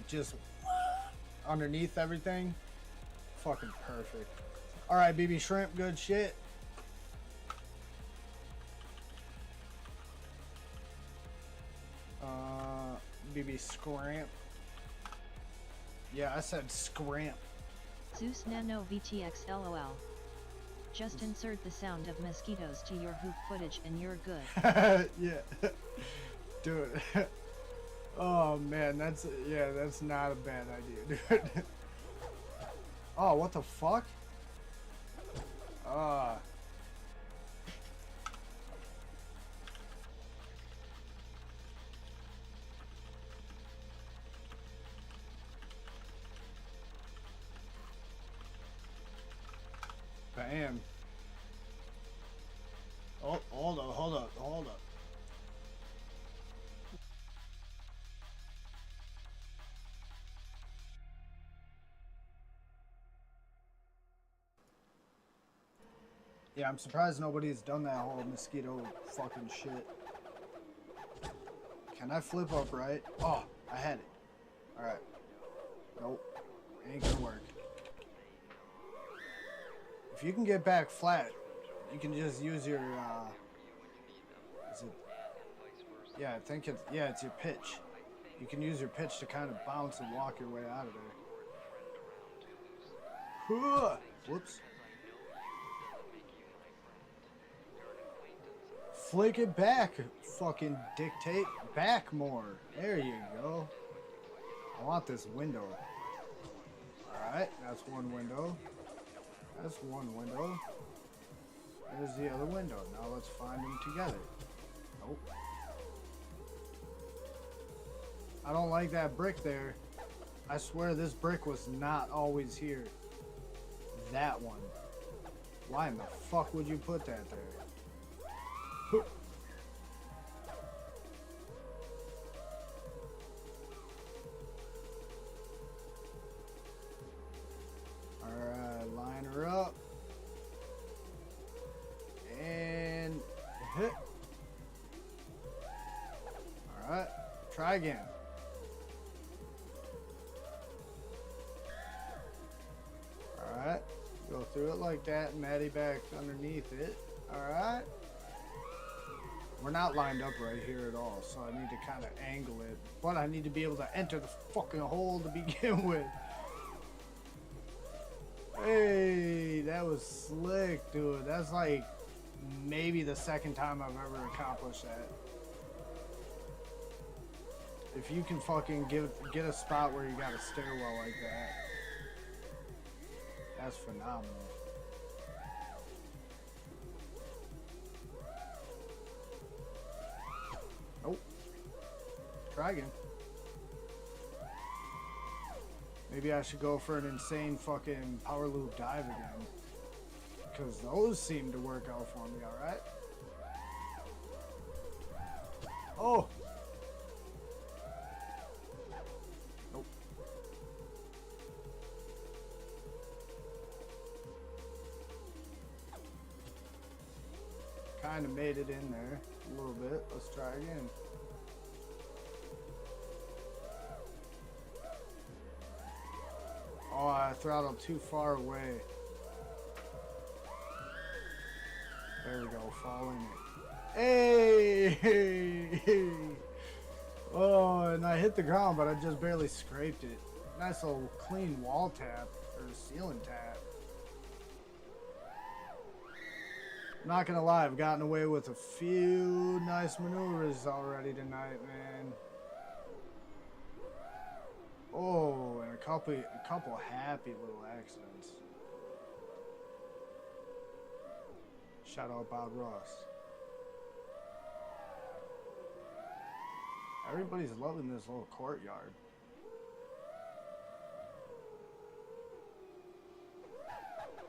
just underneath everything. Fucking perfect. All right, BB Shrimp, good shit. BB Scramp. Yeah, I said scramp. Zeus Nano VTX LOL. Just insert the sound of mosquitoes to your hoop footage and you're good. Yeah. Do it. Oh man, that's not a bad idea, dude. Oh, what the fuck? Ah. Bam. Oh, hold up, hold up, hold up. Yeah, I'm surprised nobody's done that whole mosquito fucking shit. Can I flip up right? Oh, I had it. Alright. Nope. Ain't gonna work. If you can get back flat, you can just use your, is it? Yeah, I think it's, yeah, it's your pitch. You can use your pitch to kind of bounce and walk your way out of there. Whoops. Flick it back, fucking dictate back more. There you go. I want this window. Alright, that's one window. That's one window. There's the other window. Now let's find them together. Nope. I don't like that brick there. I swear this brick was not always here. That one. Why in the fuck would you put that there? Alright, line her up. And hit. Alright, try again. Alright, go through it like that and Maddie back underneath it. Alright. We're not lined up right here at all, so I need to kind of angle it. But I need to be able to enter the fucking hole to begin with. Hey, that was slick, dude. That's like maybe the second time I've ever accomplished that. If you can fucking get a spot where you got a stairwell like that, that's phenomenal. Nope. Try again. Maybe I should go for an insane fucking power loop dive again. Because those seem to work out for me, alright? Oh! Nope. Kind of made it in there a little bit. Let's try again. Oh, I throttled too far away. There we go, fall in it. Hey! Oh, and I hit the ground, but I just barely scraped it. Nice little clean wall tap, or ceiling tap. Not gonna lie, I've gotten away with a few nice maneuvers already tonight, man. Oh, and a couple happy little accidents. Shout out Bob Ross. Everybody's loving this little courtyard.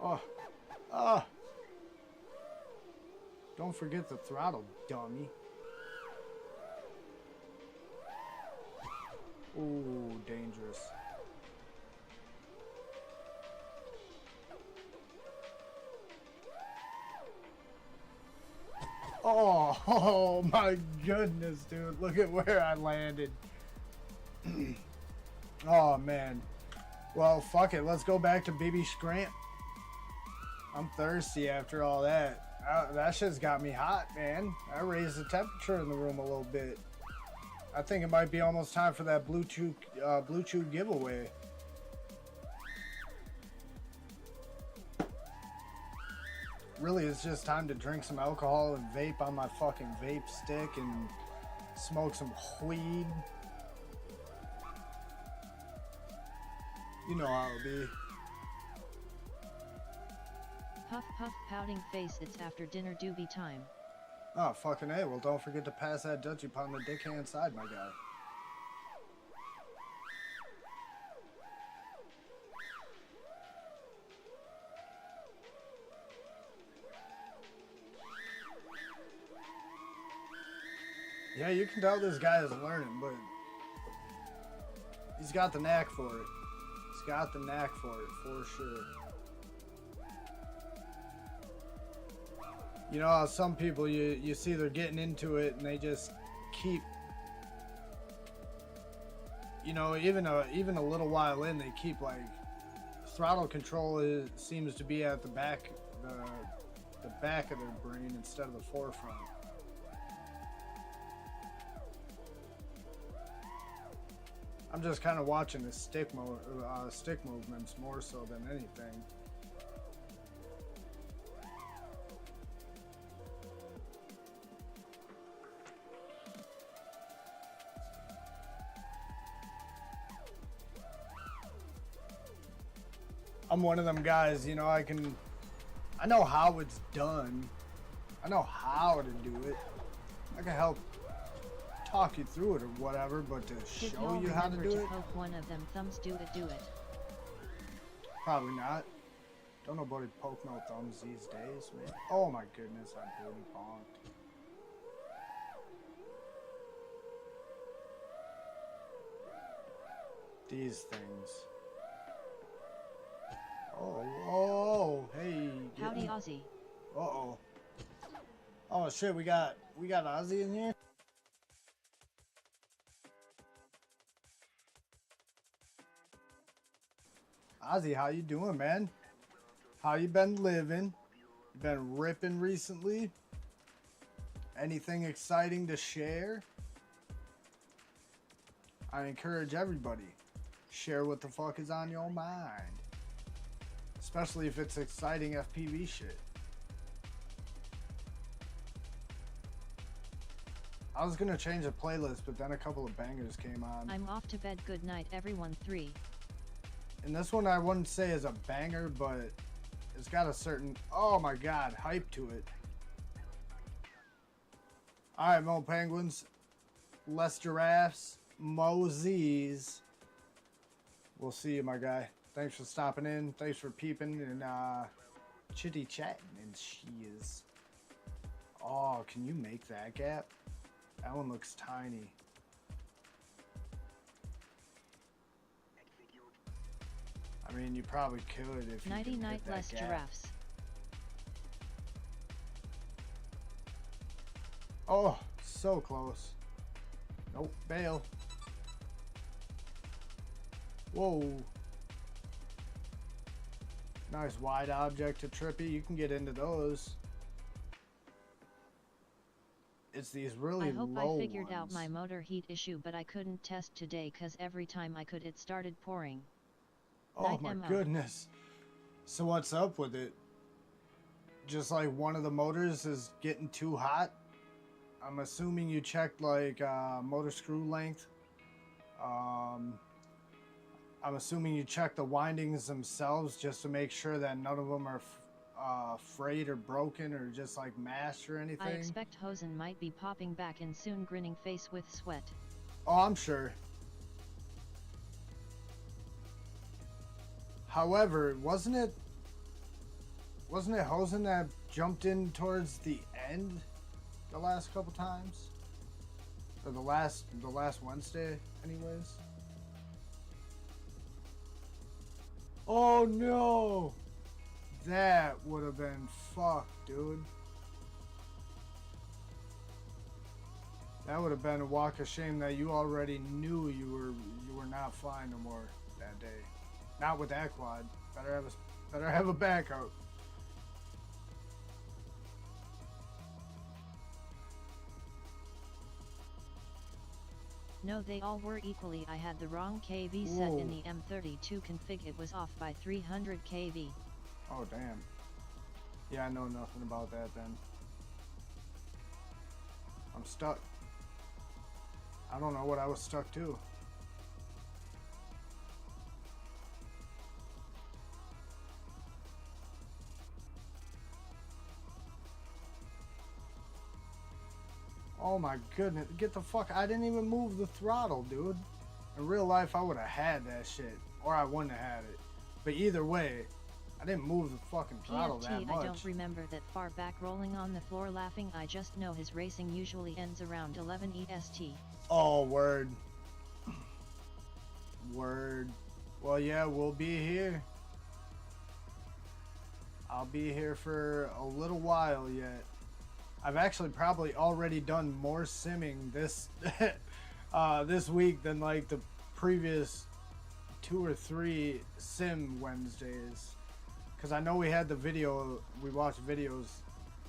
Oh, ah! Don't forget the throttle, dummy. Ooh, dangerous. Oh my goodness, dude. Look at where I landed. Oh, man. Well, fuck it. Let's go back to BB Scramp. I'm thirsty after all that. That shit's got me hot, man. I raised the temperature in the room a little bit. I think it might be almost time for that Blue Chew giveaway. Really, it's just time to drink some alcohol and vape on my fucking vape stick and smoke some weed. You know how it'll be. Puff puff pouting face, it's after dinner doobie time. Oh, fucking A. Well, don't forget to pass that Dutchie upon the dickhand side, my guy. Yeah, you can tell this guy is learning, but he's got the knack for it. He's got the knack for it, for sure. You know how some people, you see they're getting into it and they just keep, you know, even a little while in, they keep like, throttle control seems to be at the back of their brain instead of the forefront. I'm just kind of watching the stick movements more so than anything. I'm one of them guys, you know, I know how it's done. I know how to do it. I can help talk you through it or whatever, but to show you how to do it, hope one of them thumbs do it. Probably not. Don't nobody poke no thumbs these days, man. Oh my goodness, I'm booty bonked. These things. Oh, hey. Howdy, Aussie. Uh-oh. Oh shit, we got Ozzy in here? Ozzy, how you doing, man? How you been living? You been ripping recently? Anything exciting to share? I encourage everybody, share what the fuck is on your mind. Especially if it's exciting FPV shit. I was gonna change the playlist, but then a couple of bangers came on. I'm off to bed, good night everyone 3. And this one I wouldn't say is a banger, but it's got a certain, oh my god, hype to it. Alright, Mo Penguins, less giraffes, Mo Z's. We'll see you, my guy. Thanks for stopping in. Thanks for peeping and chitty chatting and shiz. Oh, can you make that gap? That one looks tiny. I mean, you probably could if you Nighty could night, hit that less gap. giraffes. Oh, so close. Nope, bail. Whoa. Nice wide object to trippy. You can get into those. It's these really low I hope I figured out ones. my motor heat issue, but I couldn't test today cause every time I could it started pouring. Oh Night my MO. goodness. So what's up with it? Just like one of the motors is getting too hot? I'm assuming you checked like motor screw length. I'm assuming you checked the windings themselves just to make sure that none of them are frayed or broken or just like mashed or anything. I expect Hosen might be popping back in soon, grinning face with sweat. Oh, I'm sure. However, wasn't it Hosen that jumped in towards the end the last couple times? Or the last Wednesday anyways? Oh no! That would have been fucked, dude. That would have been a walk of shame that you already knew you were not flying no more that day. Not with that quad. Better have a backup. No, they all were equally. I had the wrong kV set in the M32 config. It was off by 300 kV. Oh damn. Yeah, I know nothing about that then. I'm stuck. I don't know what I was stuck to. Oh my goodness. Get the fuck. I didn't even move the throttle, dude. In real life, I would have had that shit. Or I wouldn't have had it. But either way, I didn't move the fucking throttle that PFT, much. I don't remember that far back rolling on the floor laughing. I just know his racing usually ends around 11 EST. Oh, word. Word. Well, yeah, we'll be here. I'll be here for a little while yet. I've actually probably already done more simming this this week than like the previous 2 or 3 sim Wednesdays. Because I know we had the video, we watched videos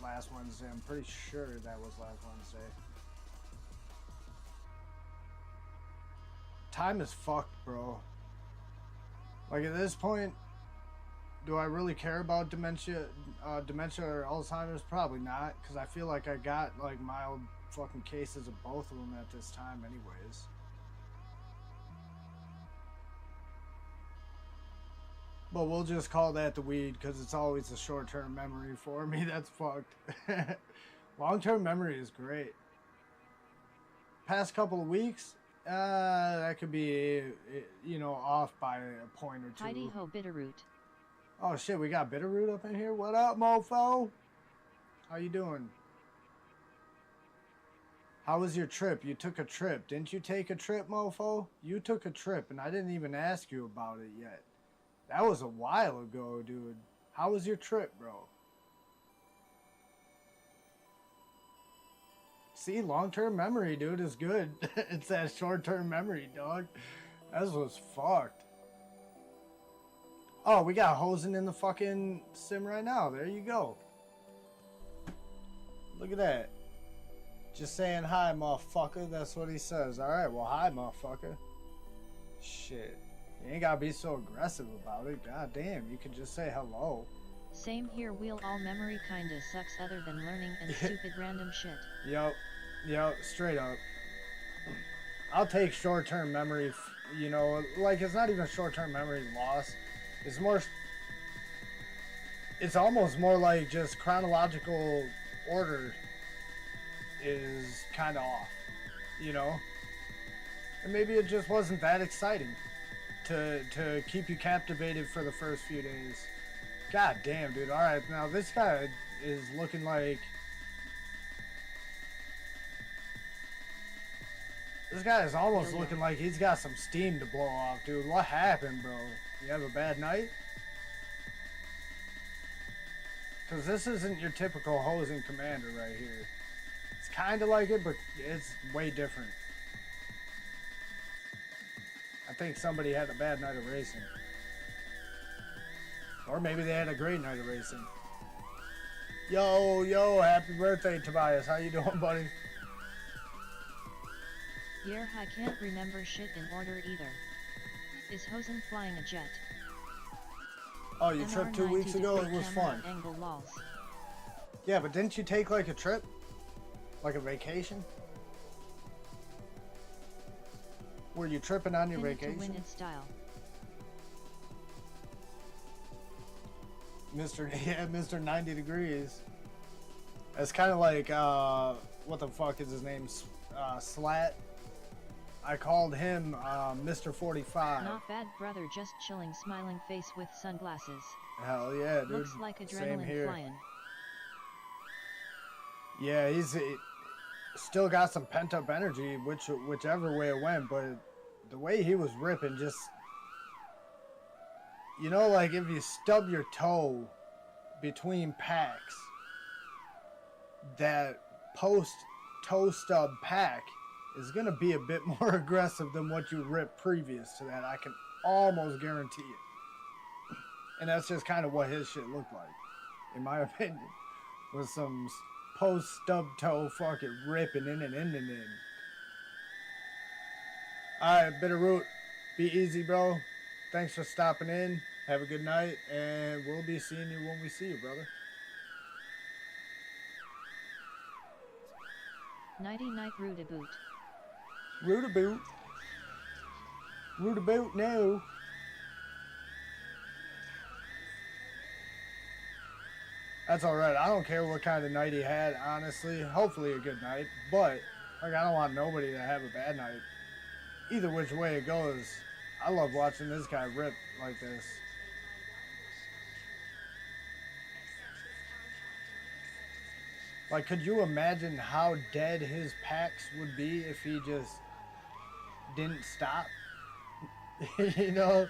last Wednesday. I'm pretty sure that was last Wednesday. Time is fucked, bro. Like at this point, do I really care about dementia or Alzheimer's? Probably not, because I feel like I got like mild fucking cases of both of them at this time anyways. But we'll just call that the weed, because it's always a short-term memory for me. That's fucked. Long-term memory is great. Past couple of weeks, that could be, you know, off by a point or two. Heidi ho Bitterroot. Oh shit, we got Bitterroot up in here? What up, mofo? How you doing? How was your trip? You took a trip. Didn't you take a trip, mofo? You took a trip, and I didn't even ask you about it yet. That was a while ago, dude. How was your trip, bro? See, long-term memory, dude, is good. It's that short-term memory, dog. That was fucked. Oh, we got Hosen in the fucking sim right now. There you go. Look at that. Just saying hi, motherfucker. That's what he says. Alright, well, hi, motherfucker. Shit. You ain't gotta be so aggressive about it. God damn, you can just say hello. Same here, wheel all memory kinda sucks other than learning and stupid random shit. Yep, straight up. I'll take short-term memory, you know, like it's not even short-term memory loss. It's more, it's almost more like just chronological order is kind of off, you know? And maybe it just wasn't that exciting to keep you captivated for the first few days. God damn, dude. Alright, now this guy is looking like... This guy is almost looking like he's got some steam to blow off, dude. What happened, bro? You have a bad night? Because this isn't your typical Hosen Commander right here. It's kind of like it, but it's way different. I think somebody had a bad night of racing. Or maybe they had a great night of racing. Yo, happy birthday, Tobias. How you doing, buddy? Yeah, I can't remember shit in order either. Is Hosen flying a jet? Oh, you tripped 2 weeks ago? It was fun. Angle lols. Yeah, but didn't you take like a trip? Like a vacation? Were you tripping on your vacation? To win in style. Mr. 90 Degrees. It's kind of like, what the fuck is his name? Slat. I called him Mr. 45. Not bad, brother. Just chilling, smiling face with sunglasses. Hell yeah, dude. Looks like adrenaline Same here. flying. Yeah, he's still got some pent up energy, whichever way it went. But the way he was ripping, just, you know, like if you stub your toe between packs, that post toe stub pack is going to be a bit more aggressive than what you ripped previous to that. I can almost guarantee it. And that's just kind of what his shit looked like, in my opinion. With some post stub toe fucking ripping in and in and in. Alright, Bitterroot, be easy, bro. Thanks for stopping in. Have a good night, and we'll be seeing you when we see you, brother. Nighty night, Rootaboot. Rootaboot. Rootaboot, no. That's alright. I don't care what kind of night he had, honestly. Hopefully a good night. But, like, I don't want nobody to have a bad night. Either which way it goes, I love watching this guy rip like this. Like, could you imagine how dead his packs would be if he just didn't stop? You know?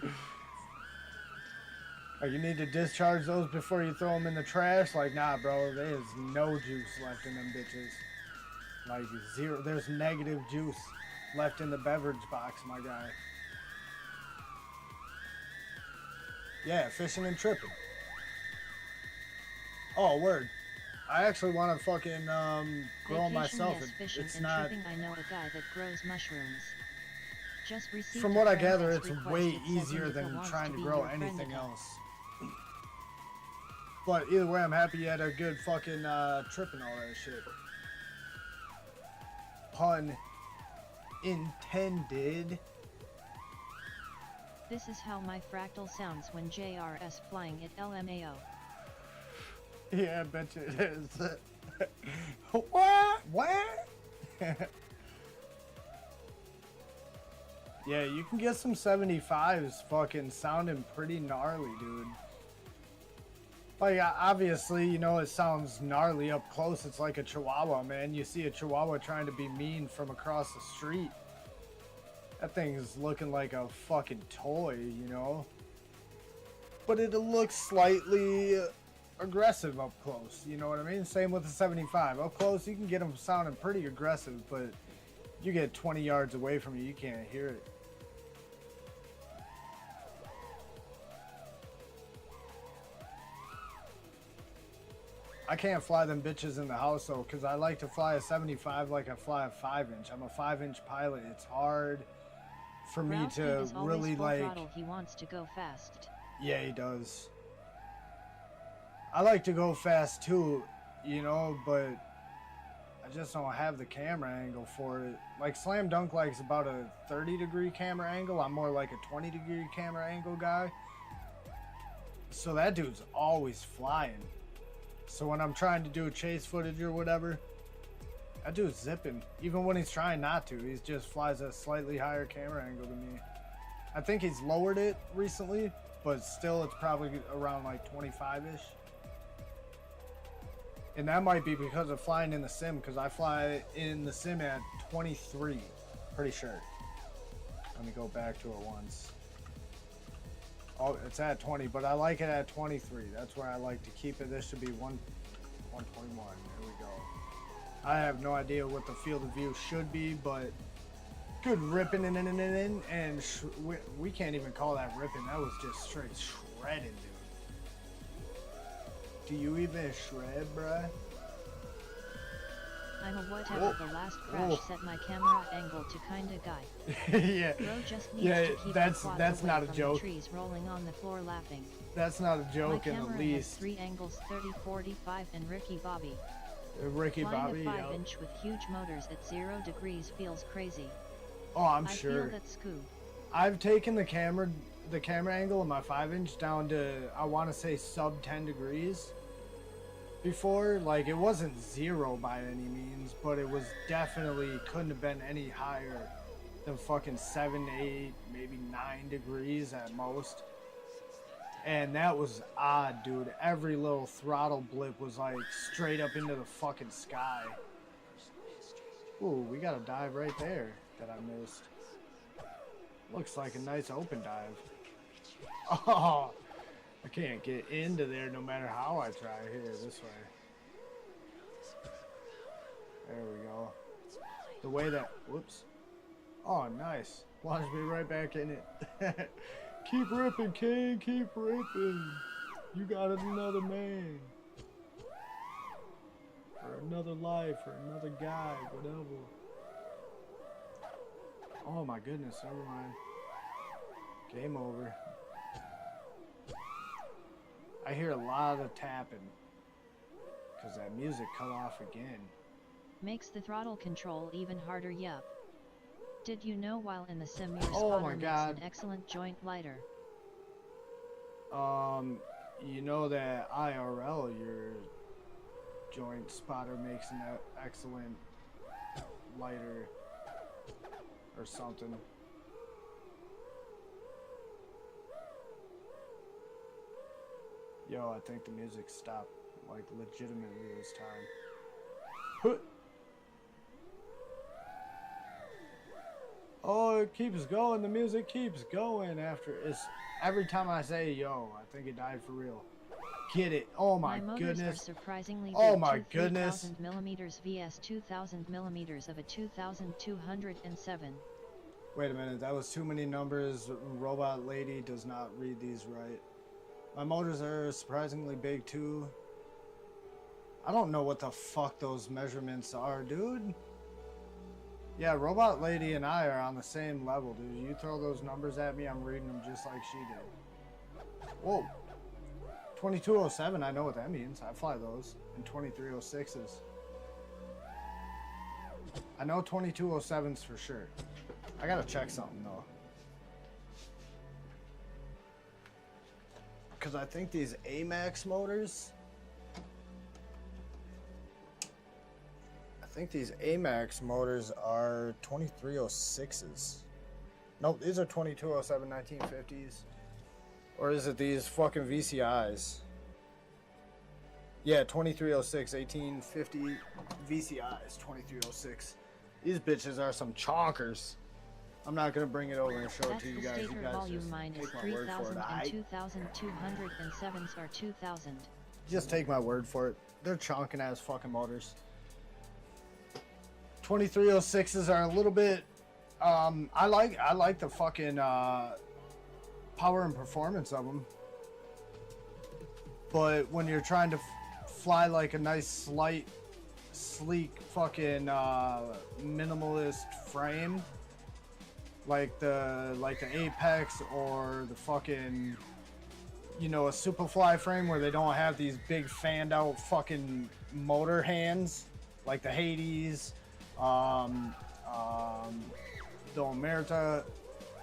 Like, you need to discharge those before you throw them in the trash? Like, nah, bro, there's no juice left in them bitches. Like, zero. There's negative juice left in the beverage box, my guy. Yeah, fishing and tripping. Oh, word. I actually want to fucking grow them myself. Yes, fishing It's and not. tripping. I know a guy that grows mushrooms. Just received From a what I friend gather, has it's requested, way says easier Indica than wants trying to to be grow your anything friendica. else. But either way, I'm happy you had a good fucking trip and all that shit. Pun intended. This is how my fractal sounds when JRS flying at LMAO. Yeah, I bet you it is. What? What? Yeah, you can get some 75s fucking sounding pretty gnarly, dude. Like, obviously, you know, it sounds gnarly up close. It's like a chihuahua, man. You see a chihuahua trying to be mean from across the street. That thing is looking like a fucking toy, you know? But it looks slightly aggressive up close, you know what I mean? Same with the 75. Up close, you can get them sounding pretty aggressive, but you get 20 yards away from you can't hear it. I can't fly them bitches in the house though, because I like to fly a 75 like I fly a 5-inch. I'm a 5-inch pilot. It's hard for me Ralph to is always really full like. throttle. He wants to go fast. Yeah, he does. I like to go fast too, you know, but I just don't have the camera angle for it. Like Slam Dunk likes about a 30-degree camera angle. I'm more like a 20-degree camera angle guy. So that dude's always flying. So when I'm trying to do chase footage or whatever, that dude's zipping. Even when he's trying not to, he just flies a slightly higher camera angle than me. I think he's lowered it recently, but still it's probably around like 25-ish. And that might be because of flying in the sim, because I fly in the sim at 23, pretty sure. Let me go back to it once. Oh, it's at 20, but I like it at 23. That's where I like to keep it. This should be 121. There we go. I have no idea what the field of view should be, but good ripping in, and we can't even call that ripping. That was just straight shredding, dude. Do you even shred, bruh? I'm a whatever. The last crash set my camera angle to kinda guy. Yeah. Bro just needs to keep that's the not away a from joke. The trees rolling on the floor laughing. That's not a joke my in the camera least. has 3 angles, 30, 45, and Ricky Bobby. Ricky Flying Bobby. a 5-inch with huge motors at 0 degrees feels crazy. Oh, I'm I sure. feel that scoo. I've taken the camera angle of my 5-inch down to, I want to say, sub 10 degrees before. Like, it wasn't 0 by any means, but it was definitely couldn't have been any higher than fucking 7, 8, maybe 9 degrees at most. And that was odd, dude. Every little throttle blip was like straight up into the fucking sky. Ooh, we got a dive right there that I missed. Looks like a nice open dive. Oh, I can't get into there no matter how I try. Here, this way. There we go. The way that, whoops. Oh, nice. Launched me right back in it. Keep ripping, King. Keep ripping. You got another man. Or another life, or another guy, whatever. Oh my goodness, never mind. Game over. I hear a lot of tapping. Because that music cut off again. Makes the throttle control even harder. Yup. Did you know while in the sim your Oh spotter my makes God. an excellent joint lighter? You know that IRL, your joint spotter makes an excellent lighter or something. Yo, I think the music stopped, like, legitimately this time. Oh, it keeps going. The music keeps going after it's every time I say yo, I think it died for real. Get it? Oh my motors goodness! are surprisingly big. Oh my goodness! 3000 millimeters vs 2000 millimeters of a 2207. Wait a minute, that was too many numbers. Robot lady does not read these right. My motors are surprisingly big too. I don't know what the fuck those measurements are, dude. Yeah, Robot Lady and I are on the same level, dude. You throw those numbers at me, I'm reading them just like she did. Whoa. 2207, I know what that means. I fly those. And 2306s. I know 2207s for sure. I gotta check something, though. Because I think these AMAX motors... I think these AMAX motors are 2306s. Nope, these are 2207 1950s. Or is it these fucking VCIs? Yeah, 2306 1850 VCIs, 2306. These bitches are some chonkers. I'm not gonna bring it over and show it to you guys. You guys volume just mine is take my word for 3000 it. and 2207s are 2000. Just take my word for it. They're chonking ass fucking motors. 2306s are a little bit I like the fucking power and performance of them, but when you're trying to fly like a nice slight sleek fucking minimalist frame like the Apex or the fucking, you know, a Superfly frame where they don't have these big fanned out fucking motor hands like the Hades, the Omerta,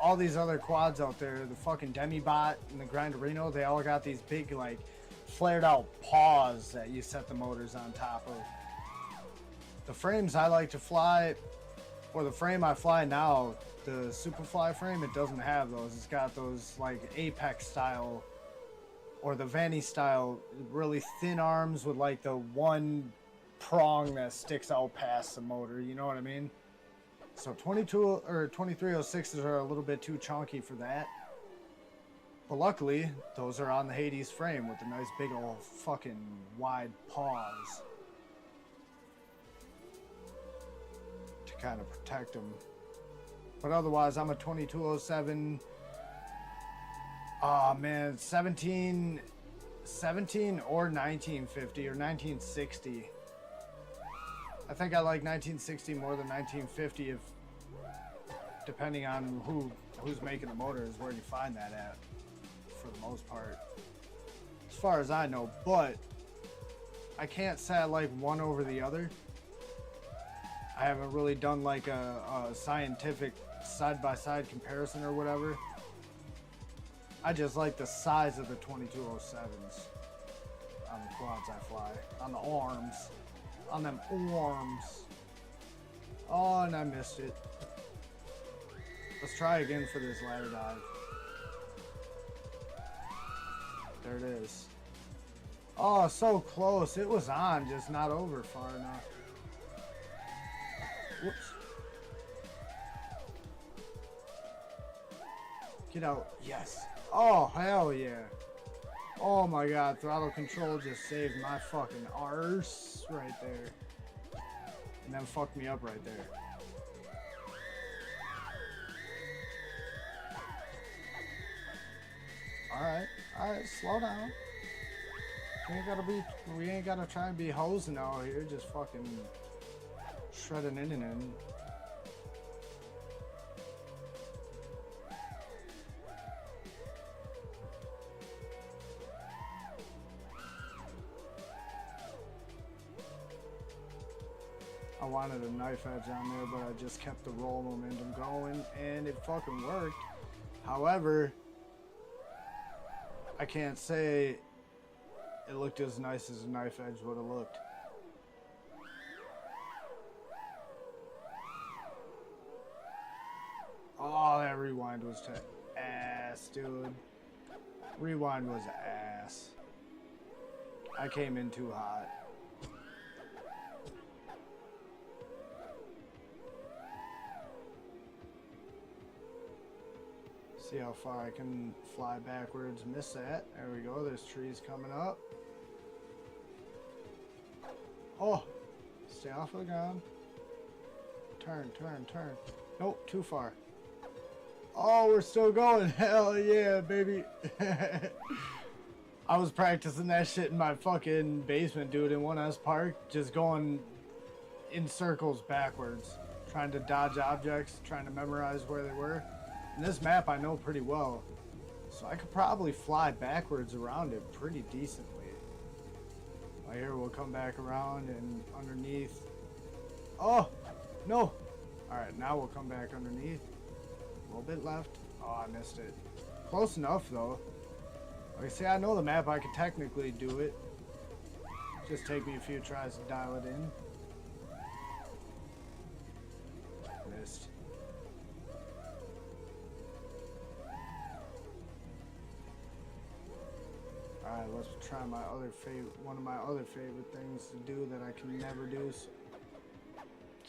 all these other quads out there, the fucking Demibot and the Grinderino, they all got these big, like, flared out paws that you set the motors on top of. The frames I like to fly, or the frame I fly now, the Superfly frame, it doesn't have those. It's got those, like, Apex style, or the Vanny style, really thin arms with, like, the one prong that sticks out past the motor, you know what I mean? So 22 or 2306s are a little bit too chunky for that. But luckily, those are on the Hades frame with the nice big old fucking wide paws to kind of protect them. But otherwise, I'm a 2207. Oh man, 17 or 1950 or 1960. I think I like 1960 more than 1950, if depending on who's making the motor is where you find that at, for the most part, as far as I know. But I can't say I like one over the other. I haven't really done like a scientific side-by-side comparison or whatever. I just like the size of the 2207s on the quads I fly, on the arms. On them arms. Oh, and I missed it. Let's try again for this ladder dive. There it is. Oh, so close. It was on, just not over far enough. Whoops. Get out. Yes. Oh, hell yeah. Oh my god, throttle control just saved my fucking arse right there. And then fucked me up right there. Alright, slow down. We ain't gotta try and be hosing out here, just fucking shredding in and in. I wanted a knife edge on there, but I just kept the roll momentum going, and it fucking worked. However, I can't say it looked as nice as a knife edge would have looked. Oh, that rewind was ass, dude. Rewind was ass. I came in too hot. See how far I can fly backwards. Miss that. There we go. There's trees coming up. Oh, stay off of the ground. Turn, turn, turn. Nope, too far. Oh, we're still going. Hell yeah, baby. I was practicing that shit in my fucking basement, dude, in 1S Park. Just going in circles backwards. Trying to dodge objects, trying to memorize where they were. And this map I know pretty well. So I could probably fly backwards around it pretty decently. Right here we'll come back around and underneath. Oh, no. Alright, now we'll come back underneath. A little bit left. Oh, I missed it. Close enough, though. Like I say, I know the map. I could technically do it. Just take me a few tries to dial it in. Missed. Alright, let's try my other one of my other favorite things to do that I can never do,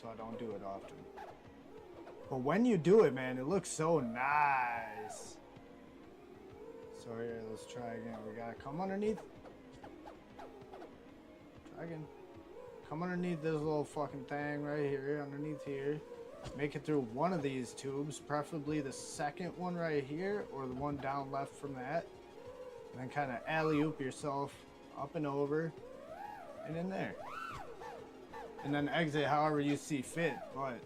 so I don't do it often. But when you do it, man, it looks so nice. So here, let's try again. We gotta come underneath. Try again. Come underneath this little fucking thing right here, underneath here. Make it through one of these tubes, preferably the second one right here, or the one down left from that. And then kind of alley-oop yourself up and over, and in there. And then exit however you see fit, but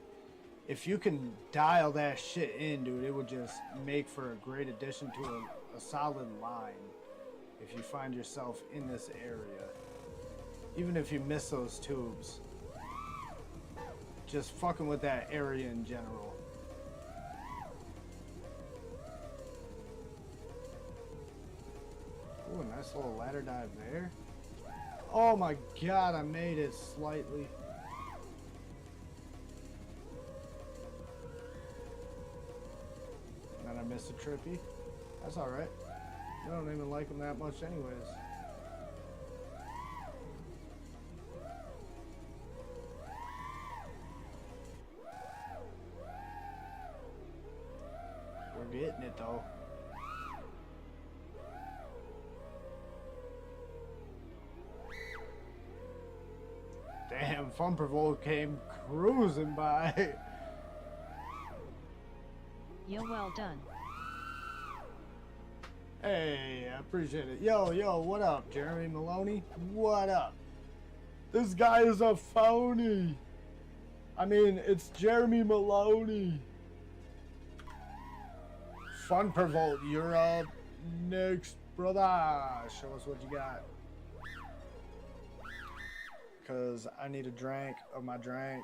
if you can dial that shit in, dude, it would just make for a great addition to a solid line if you find yourself in this area. Even if you miss those tubes. Just fucking with that area in general. Ooh, a nice little ladder dive there. Oh my god, I made it slightly. And I missed a trippy. That's alright. I don't even like them that much anyways. We're getting it though. Damn, Fun Provoke came cruising by. Yo, well done. Hey, I appreciate it. Yo, what up, Jeremy Maloney? What up? This guy is a phony. I mean, it's Jeremy Maloney. Fun Provoke, you're up next, brother. Show us what you got. Because I need a drink of my drink.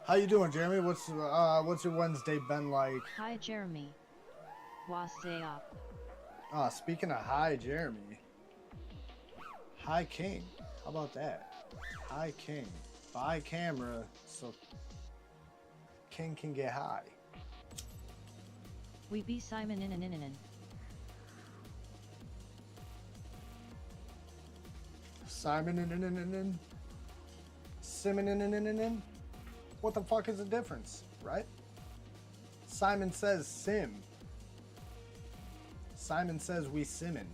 How you doing, Jeremy? What's your Wednesday been like? Hi, Jeremy. What's up? Speaking of hi, Jeremy. Hi, King. How about that? Hi, King. Buy camera so King can get high. We be Simon in. Simon in. Simon in. What the fuck is the difference, right? Simon says sim. Simon says we simmin.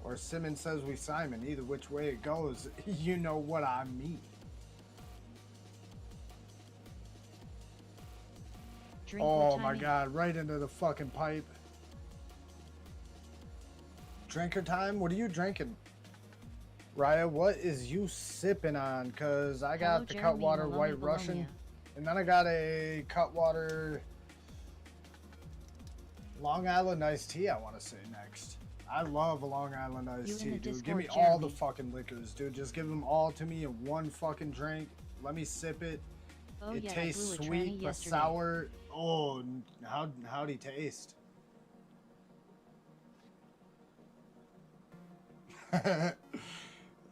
Or Simon says we Simon. Either which way it goes, you know what I mean. Drink oh my god, right into the fucking pipe. Drinker time? What are you drinking? Raya, what is you sipping on? Cause I got the Jeremy, Cutwater Maloney, White Bologna. Russian. And then I got a Cutwater Long Island iced tea I want to say next. I love a Long Island iced tea, dude. Discord, Give me Jeremy. all the fucking liquors, dude. Just give them all to me in one fucking drink. Let me sip it. Oh It yeah, I tastes blew a sweet tranny but yesterday. sour. Oh, how'd he taste?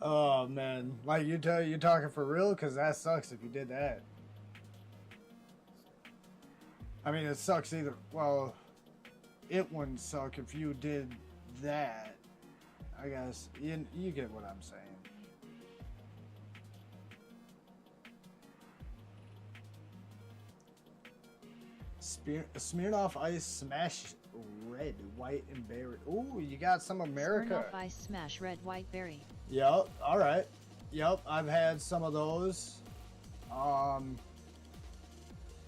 Oh man, like you talking for real? Cause that sucks if you did that. I mean, it sucks either. Well, it wouldn't suck if you did that. I guess you get what I'm saying. Smirnoff Ice Smash Red, White, and Berry. Ooh, you got some America. Smirnoff Ice Smash Red White Berry. Yep. All right. Yep. I've had some of those.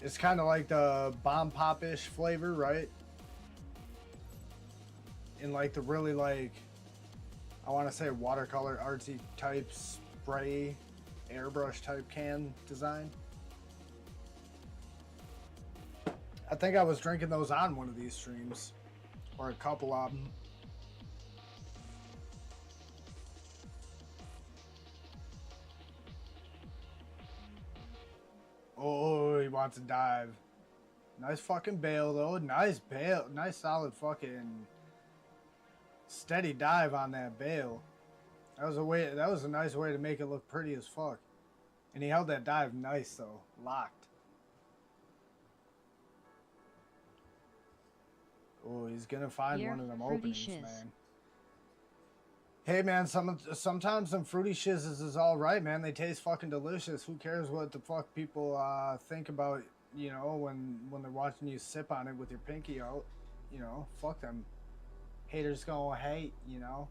It's kind of like the bomb pop-ish flavor, right? In like the really like, I want to say watercolor artsy type spray, airbrush type can design. I think I was drinking those on one of these streams, or a couple of them. Oh, he wants to dive. Nice fucking bail though. Nice bail. Nice solid fucking steady dive on that bail. That was a nice way to make it look pretty as fuck. And he held that dive nice though. Locked. Oh, he's gonna find one of them openings, shiz. man. Hey man, sometimes some fruity shizzes is all right, man. They taste fucking delicious. Who cares what the fuck people think about, you know, when they're watching you sip on it with your pinky out, you know? Fuck them. Haters gonna hate, you know.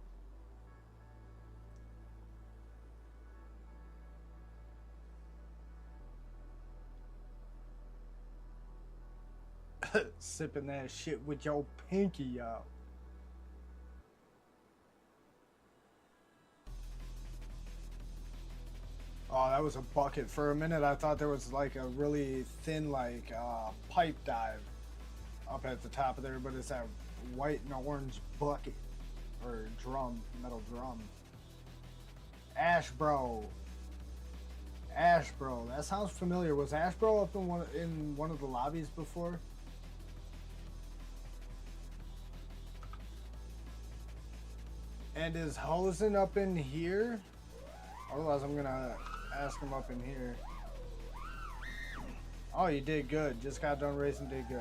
Sipping that shit with your pinky out. Oh, that was a bucket. For a minute, I thought there was like a really thin, like, pipe dive up at the top of there, but it's that white and orange bucket or drum, metal drum. Ash Bro. Ash Bro. That sounds familiar. Was Ash Bro up in one of the lobbies before? And is Hosen up in here? Otherwise, I'm gonna ask him up in here. Oh, you did good. Just got done racing, did good.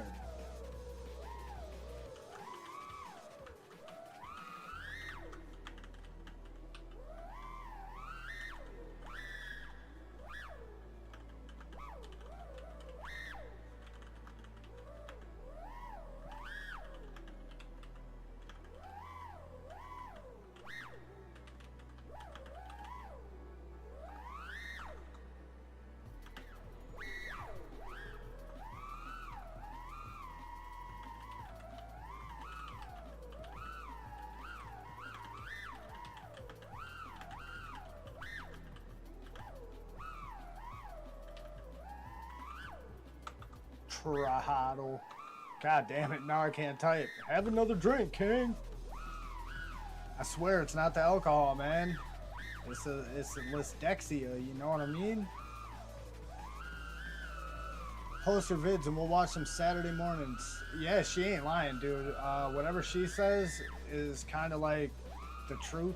Trajado. God damn it, now I can't type. Have another drink, King. I swear it's not the alcohol, man. It's the Lisdexia, you know what I mean? Post her vids and we'll watch them Saturday mornings. Yeah, she ain't lying, dude. Whatever she says is kind of like the truth.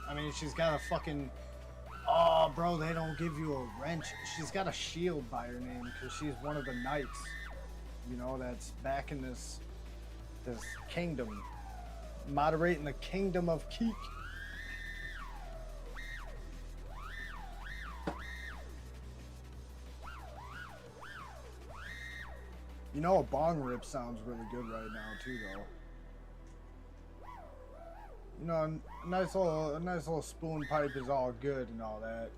I mean, she's got a fucking... Oh, bro, they don't give you a wrench. She's got a shield by her name because she's one of the knights, you know, that's back in this kingdom, moderating the kingdom of Keek. You know, a bong rip sounds really good right now too, though. You know, a nice little spoon pipe is all good and all that.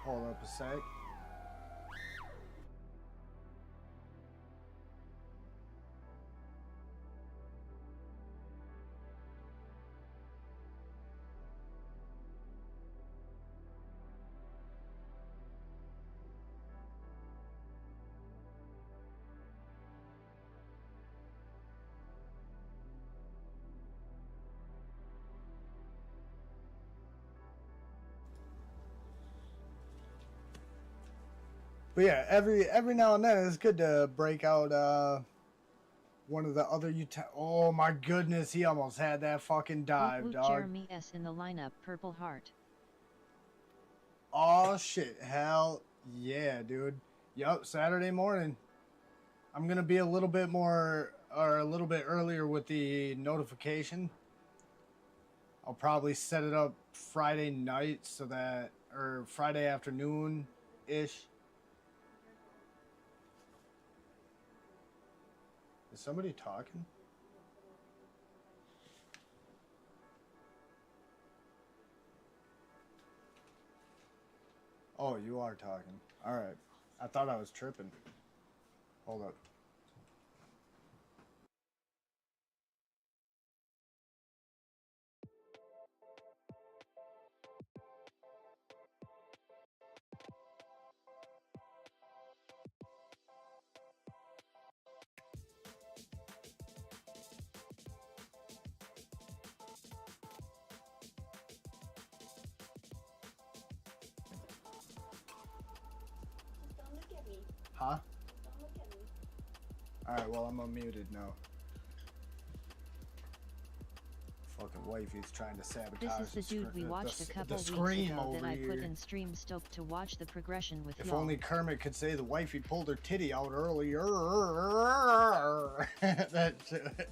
Hold up a sec. But yeah, every now and then it's good to break out one of the other oh my goodness, he almost had that fucking dive, Whoop, dog. Jeremy S in the lineup, Purple Heart. Oh shit, hell yeah, dude. Yup, Saturday morning. I'm gonna be a little bit more or a little bit earlier with the notification. I'll probably set it up Friday night so that, or Friday afternoon ish. Is somebody talking? Oh, you are talking. All right. I thought I was tripping. Hold up. Don't look at me. Huh? Don't look at me. All right, well, I'm unmuted now. Fucking wifey's trying to sabotage. This is the dude we watched a couple weeks ago that I put in stream stoked to watch the progression with If y'all. only Kermit could say the wifey pulled her titty out earlier. That shit.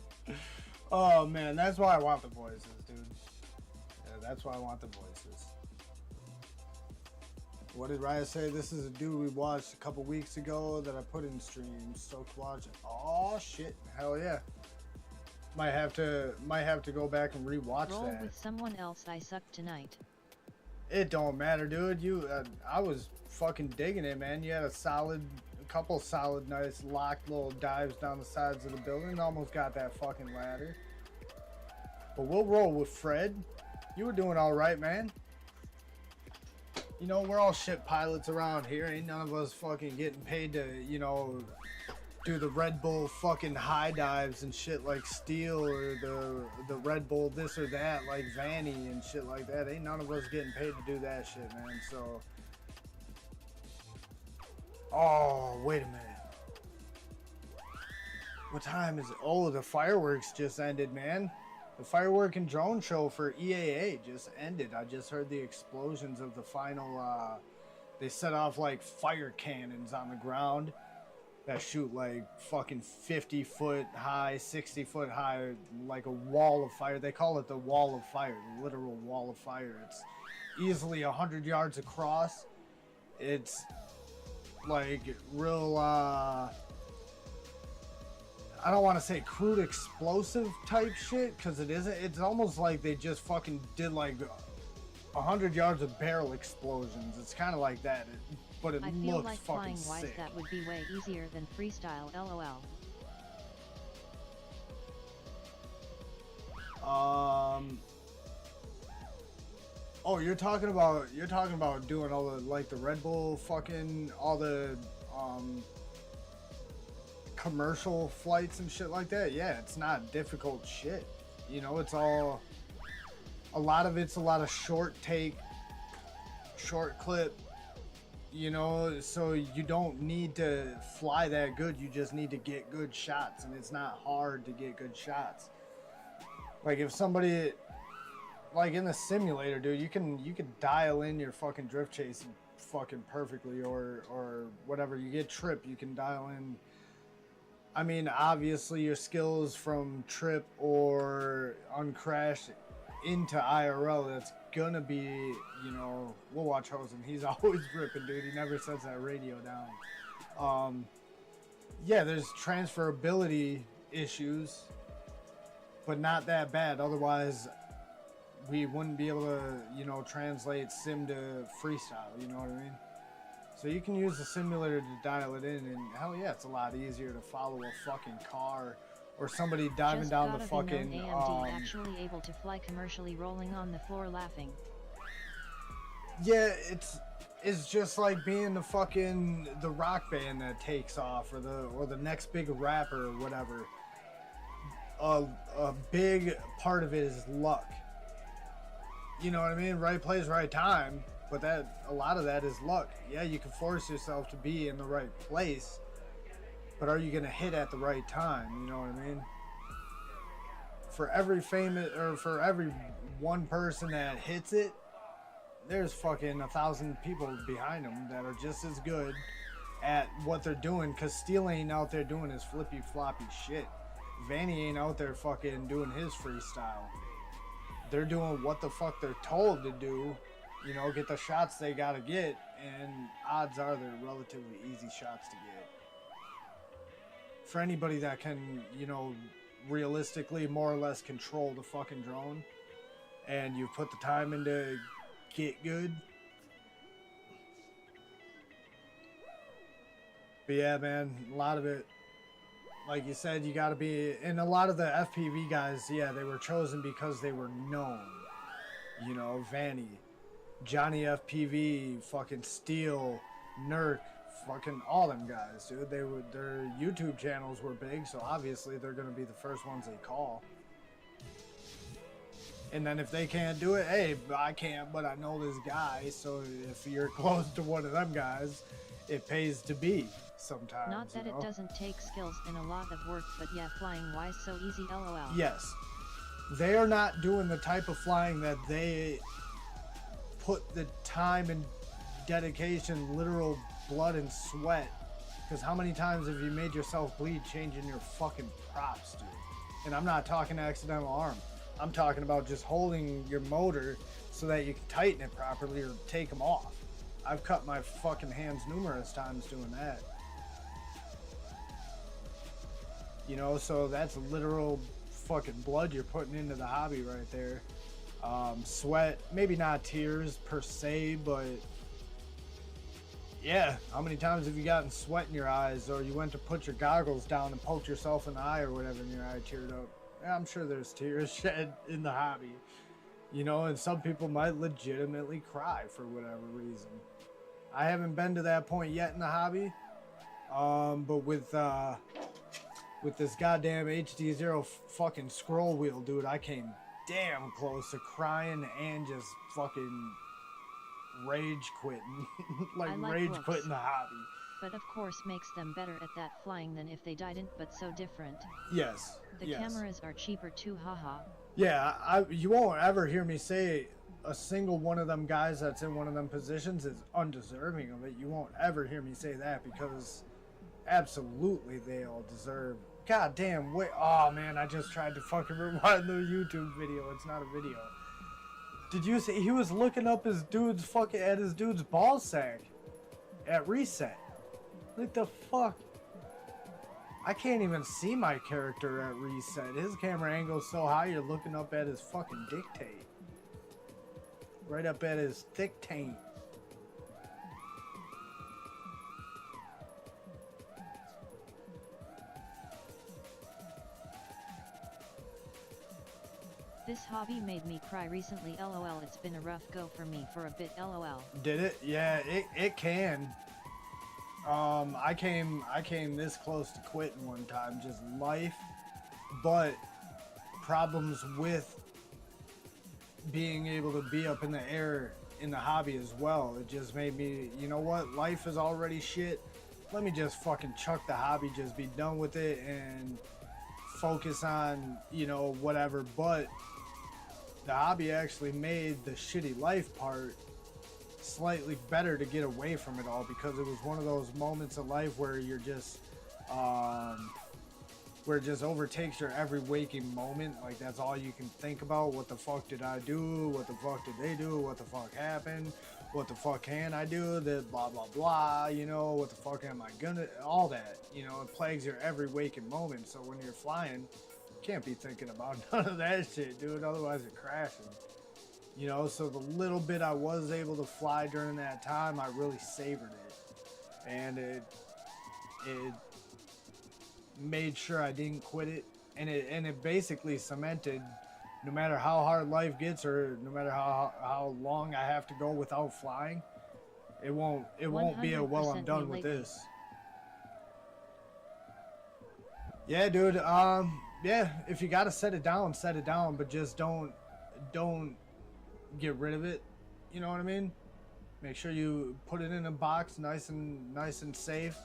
Oh man, that's why I want the voices, dude. Yeah, that's why I want the voices. What did Raya say? This is a dude we watched a couple weeks ago that I put in stream. Stoked to watch it. Oh shit, hell yeah. Might have to go back and rewatch Roll that. with someone else. I suck tonight. It don't matter, dude. I was fucking digging it, man. You had a couple solid, nice locked little dives down the sides of the building. Almost got that fucking ladder. But we'll roll with Fred. You were doing all right, man. You know, we're all shit pilots around here. Ain't none of us fucking getting paid to, you know, do the Red Bull fucking high dives and shit like Steel, or the Red Bull this or that like Vanny and shit like that. Ain't none of us getting paid to do that shit, man. So, oh, wait a minute. What time is it? Oh, the fireworks just ended, man. The firework and drone show for EAA just ended. I just heard the explosions of the final, they set off like fire cannons on the ground that shoot like fucking 50-foot high, 60-foot high, like a wall of fire. They call it the wall of fire, the literal wall of fire. It's easily 100 yards across. It's like real, I don't want to say crude explosive type shit, because it isn't. It's almost like they just fucking did like 100 yards of barrel explosions. It's kind of like that. But it I feel looks like fucking flying wise sick. that would be way easier than freestyle, lol. Oh, you're talking about doing all the like the Red Bull fucking all the commercial flights and shit like that. Yeah, it's not difficult shit. You know, it's all a lot of short take, short clip. You know, so you don't need to fly that good. You just need to get good shots, and it's not hard to get good shots. Like if somebody, like in the simulator, dude, you can dial in your fucking drift chase fucking perfectly, or whatever. You get trip, you can dial in. I mean, obviously your skills from trip or uncrash into IRL, that's gonna be, you know, we'll watch Hosen. He's always ripping, dude. He never sets that radio down. Yeah, there's transferability issues, but not that bad. Otherwise, we wouldn't be able to, you know, translate sim to freestyle. You know what I mean? So you can use the simulator to dial it in, and hell yeah, it's a lot easier to follow a fuc's car or somebody diving Just down got the a fucking. AMD actually able to fly commercially, rolling on the floor laughing. Yeah, it's just like being the rock band that takes off, or the next big rapper or whatever. A big part of it is luck. You know what I mean? Right place, right time. but that a lot of that is luck. Yeah, you can force yourself to be in the right place, but are you gonna hit at the right time? You know what I mean? For every famous, or for every one person that hits it, there's fucking 1,000 people behind them that are just as good at what they're doing, because Steel ain't out there doing his flippy floppy shit. Vanny ain't out there fucking doing his freestyle. They're doing what the fuck they're told to do, you know, get the shots they gotta get, and odds are they're relatively easy shots to get. For anybody that can, you know, realistically more or less control the fucking drone, and you put the time into get good. But yeah, man, a lot of it, like you said, you gotta be, and a lot of the FPV guys, yeah, they were chosen because they were known. You know, Vanny, Johnny FPV, fucking Steel, Nurk, fucking all them guys, dude. They would, their YouTube channels were big, so obviously they're gonna be the first ones they call. And then if they can't do it, hey, I can't, but I know this guy, so if you're close to one of them guys, it pays to be sometimes. Not that you know? it doesn't take skills and a lot of work, but yeah, flying wise so easy lol. Yes. They are not doing the type of flying that they put the time and dedication, literal blood and sweat. Because how many times have you made yourself bleed changing your fucking props, dude? And I'm not talking accidental arm. I'm talking about just holding your motor so that you can tighten it properly or take them off. I've cut my fucking hands numerous times doing that. You know, so that's literal fucking blood you're putting into the hobby right there. Sweat, maybe not tears per se, but yeah, how many times have you gotten sweat in your eyes, or you went to put your goggles down and poked yourself in the eye or whatever and your eye teared up? Yeah, I'm sure there's tears shed in the hobby, you know, and some people might legitimately cry for whatever reason. I haven't been to that point yet in the hobby, but with this goddamn HD0 fucking scroll wheel, dude, I came damn close to crying and just fucking rage quitting. like rage looks, quitting the hobby. But of course makes them better at that flying than if they didn't, but so different. Yes. The cameras are cheaper too, haha. Yeah, you won't ever hear me say a single one of them guys that's in one of them positions is undeserving of it. You won't ever hear me say that, because absolutely they all deserve. God damn, wait. Oh man, I just tried to fucking rewind the YouTube video. It's not a video. Did you see he was looking up his dude's fucking at his dude's ball sack at reset? Like the fuck? I can't even see my character at reset. His camera angle's so high you're looking up at his fucking dictate. Right up at his thick taint. This hobby made me cry recently lol. It's been a rough go for me for a bit lol. Did it? Yeah, it can. I came this close to quitting one time, just life, but problems with being able to be up in the air in the hobby as well. It just made me, you know what, life is already shit. Let me just fucking chuck the hobby, just be done with it and focus on, you know, whatever. But the hobby actually made the shitty life part slightly better to get away from it all, because it was one of those moments of life where you're just where it just overtakes your every waking moment. Like that's all you can think about. What the fuck did I do? What the fuck did they do? What the fuck happened? What the fuck can I do? The blah blah blah, you know, what the fuck am I gonna, all that, you know, it plagues your every waking moment. So when you're flying, you can't be thinking about none of that shit, dude, otherwise you're crashing. You know, so the little bit I was able to fly during that time, I really savored it. And it made sure I didn't quit it. And it basically cemented, no matter how hard life gets or no matter how long I have to go without flying, it won't be a well, I'm done with this. Yeah, dude, yeah, if you gotta set it down, but just don't get rid of it. You know what I mean? Make sure you put it in a box, nice and safe.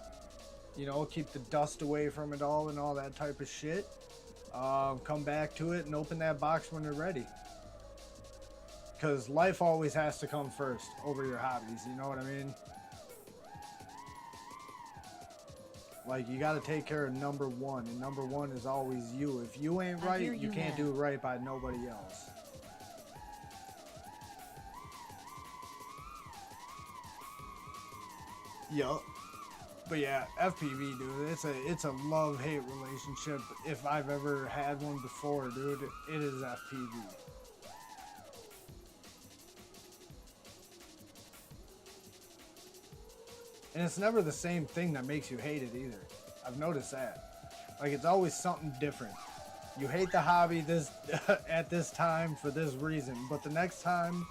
You know, keep the dust away from it all and all that type of shit. Come back to it and open that box when you're ready. Because life always has to come first over your hobbies, you know what I mean? Like, you gotta take care of number one, and number one is always you. If you ain't right, you can't do right by nobody else. Yup. But yeah, FPV, dude, it's a love-hate relationship. If I've ever had one before, dude, it is FPV. And it's never the same thing that makes you hate it either. I've noticed that. Like, it's always something different. You hate the hobby this at this time for this reason, but the next time,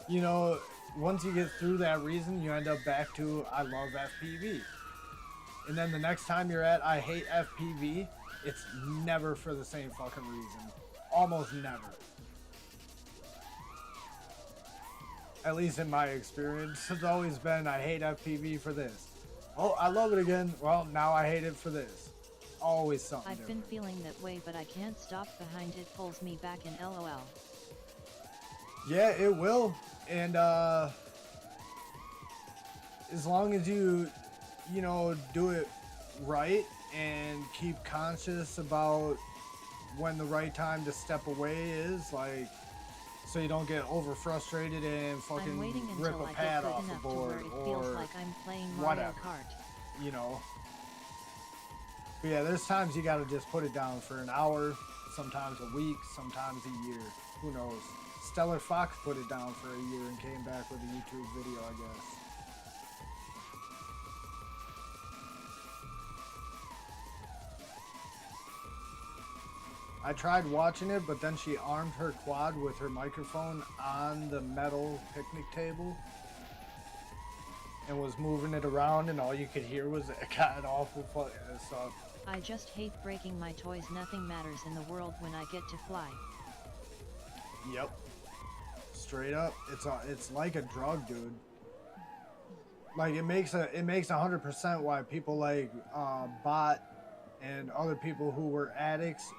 you know, once you get through that reason, you end up back to I love FPV. And then the next time you're at I hate FPV, it's never for the same fucking reason. Almost never. At least in my experience, it's always been I hate FPV for this. Oh, I love it again. Well, now I hate it for this. Always something I've different. been feeling that way, but I can't stop. Behind it pulls me back in LOL. Yeah, it will. And as long as you know, do it right and keep conscious about when the right time to step away is, like, so you don't get over frustrated and I'm fucking waiting rip until a I pad get good off the enough to where board it feels or like I'm playing Mario whatever, Kart. you know. But yeah, there's times you gotta just put it down for an hour, sometimes a week, sometimes a year. Who knows? Stellar Fox put it down for a year and came back with a YouTube video, I guess. I tried watching it, but then she armed her quad with her microphone on the metal picnic table and was moving it around, and all you could hear was it got awful fucking stuff. I just hate breaking my toys. Nothing matters in the world when I get to fly. Yep. Straight up, it's like a drug, dude. Like, it makes 100% why people like Bot and other people who were addicts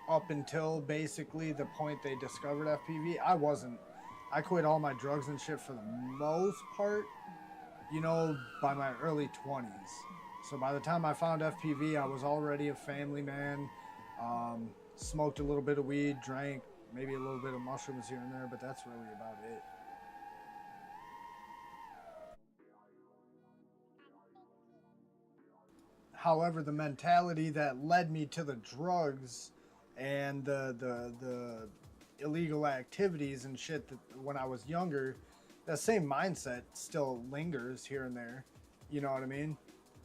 up until basically the point they discovered FPV. I wasn't. I quit all my drugs and shit for the most part, you know, by my early 20s. So by the time I found FPV, I was already a family man. Smoked a little bit of weed, drank maybe a little bit of mushrooms here and there, but that's really about it. However, the mentality that led me to the drugs and the illegal activities and shit that when I was younger, that same mindset still lingers here and there. You know what I mean?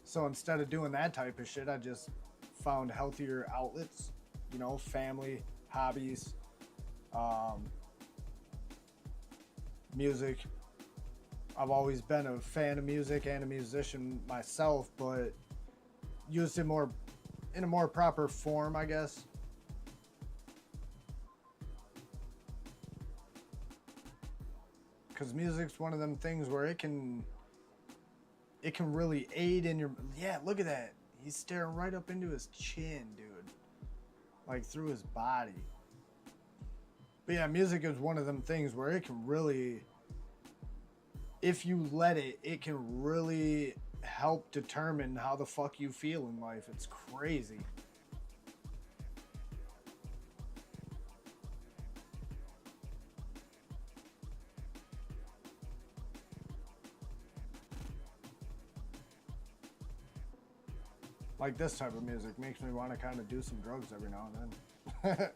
So instead of doing that type of shit, I just found healthier outlets, you know, family, hobbies, music. I've always been a fan of music and a musician myself, but used it more in a more proper form, I guess. Because music's one of them things where it can really aid in your, yeah, look at that. He's staring right up into his chin, dude. Like through his body. But yeah, music is one of them things where it can really, if you let it, it can really help determine how the fuck you feel in life. It's crazy. Like this type of music makes me want to kind of do some drugs every now and then.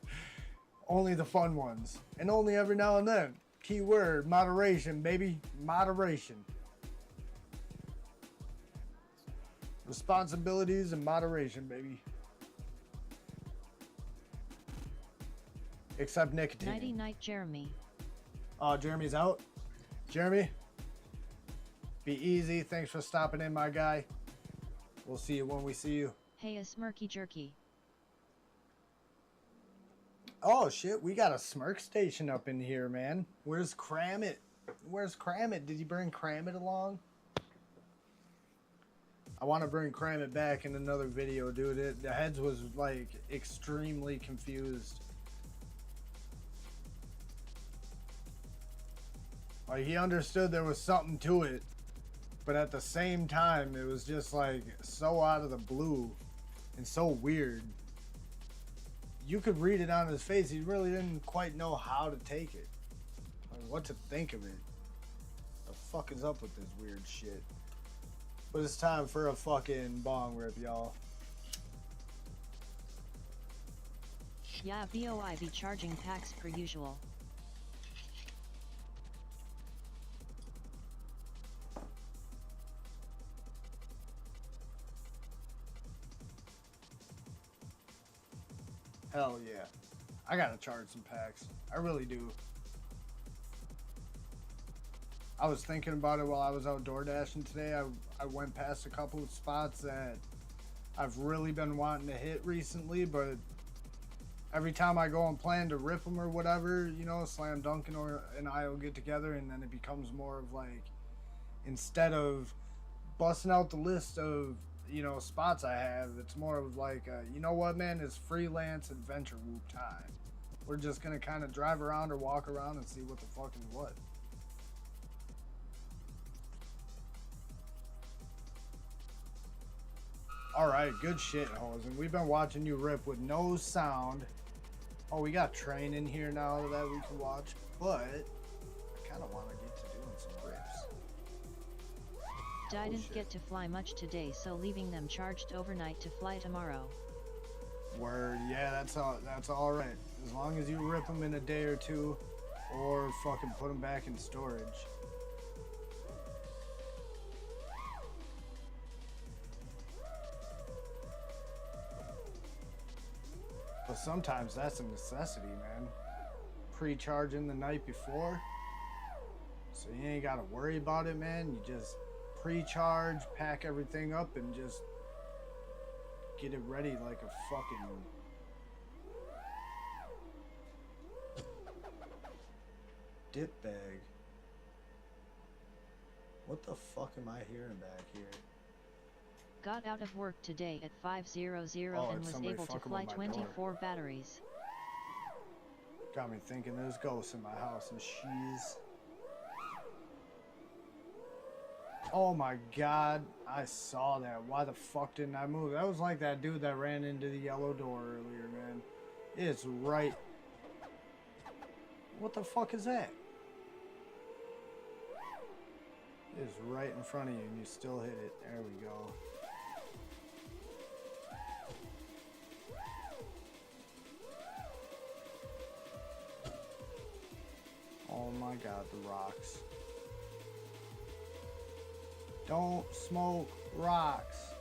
Only the fun ones. And only every now and then. Key word, moderation, baby. Moderation. Responsibilities and moderation, baby. Except nicotine. Nighty night, Jeremy. Oh, Jeremy's out. Jeremy, be easy. Thanks for stopping in, my guy. We'll see you when we see you. Hey, a smirky jerky. Oh shit, we got a smirk station up in here, man. Where's Cram It? Where's Kramit? Did you bring Kramit along? I want to bring Kramit back in another video, dude. The heads was like extremely confused. Like he understood there was something to it, but at the same time it was just like so out of the blue and so weird. You could read it on his face. He really didn't quite know how to take it, like what to think of it. The fuck is up with this weird shit? But it's time for a fucking bong rip, y'all. Yeah, BOI be charging packs per usual. Hell yeah. I gotta charge some packs. I really do. I was thinking about it while I was out door dashing today. I went past a couple of spots that I've really been wanting to hit recently, but every time I go and plan to rip them or whatever, you know, Slam Duncan and I will get together, and then it becomes more of like, instead of busting out the list of, you know, spots I have, it's more of like, you know what, man, it's freelance adventure whoop time. We're just gonna kind of drive around or walk around and see what the fuck is what. Alright, good shit, Hosen. We've been watching you rip with no sound. Oh, we got train in here now that we can watch, but I kind of want to get to doing some rips. Didn't get to fly much today, so leaving them charged overnight to fly tomorrow. Word, yeah, that's all right. As long as you rip them in a day or two, or fucking put them back in storage. But sometimes that's a necessity, man. Pre-charging the night before, so you ain't gotta worry about it, man. You just pre-charge, pack everything up, and just get it ready like a fucking dip bag. What the fuck am I hearing back here? Got out of work today at 5:00 Oh, and it's was somebody able to fucking fly with my 24 batteries. Got me thinking there's ghosts in my house and she's... Oh my god, I saw that. Why the fuck didn't I move? That was like that dude that ran into the yellow door earlier, man. It's right... What the fuck is that? It's right in front of you and you still hit it. There we go. Oh my god, the rocks. Don't smoke rocks.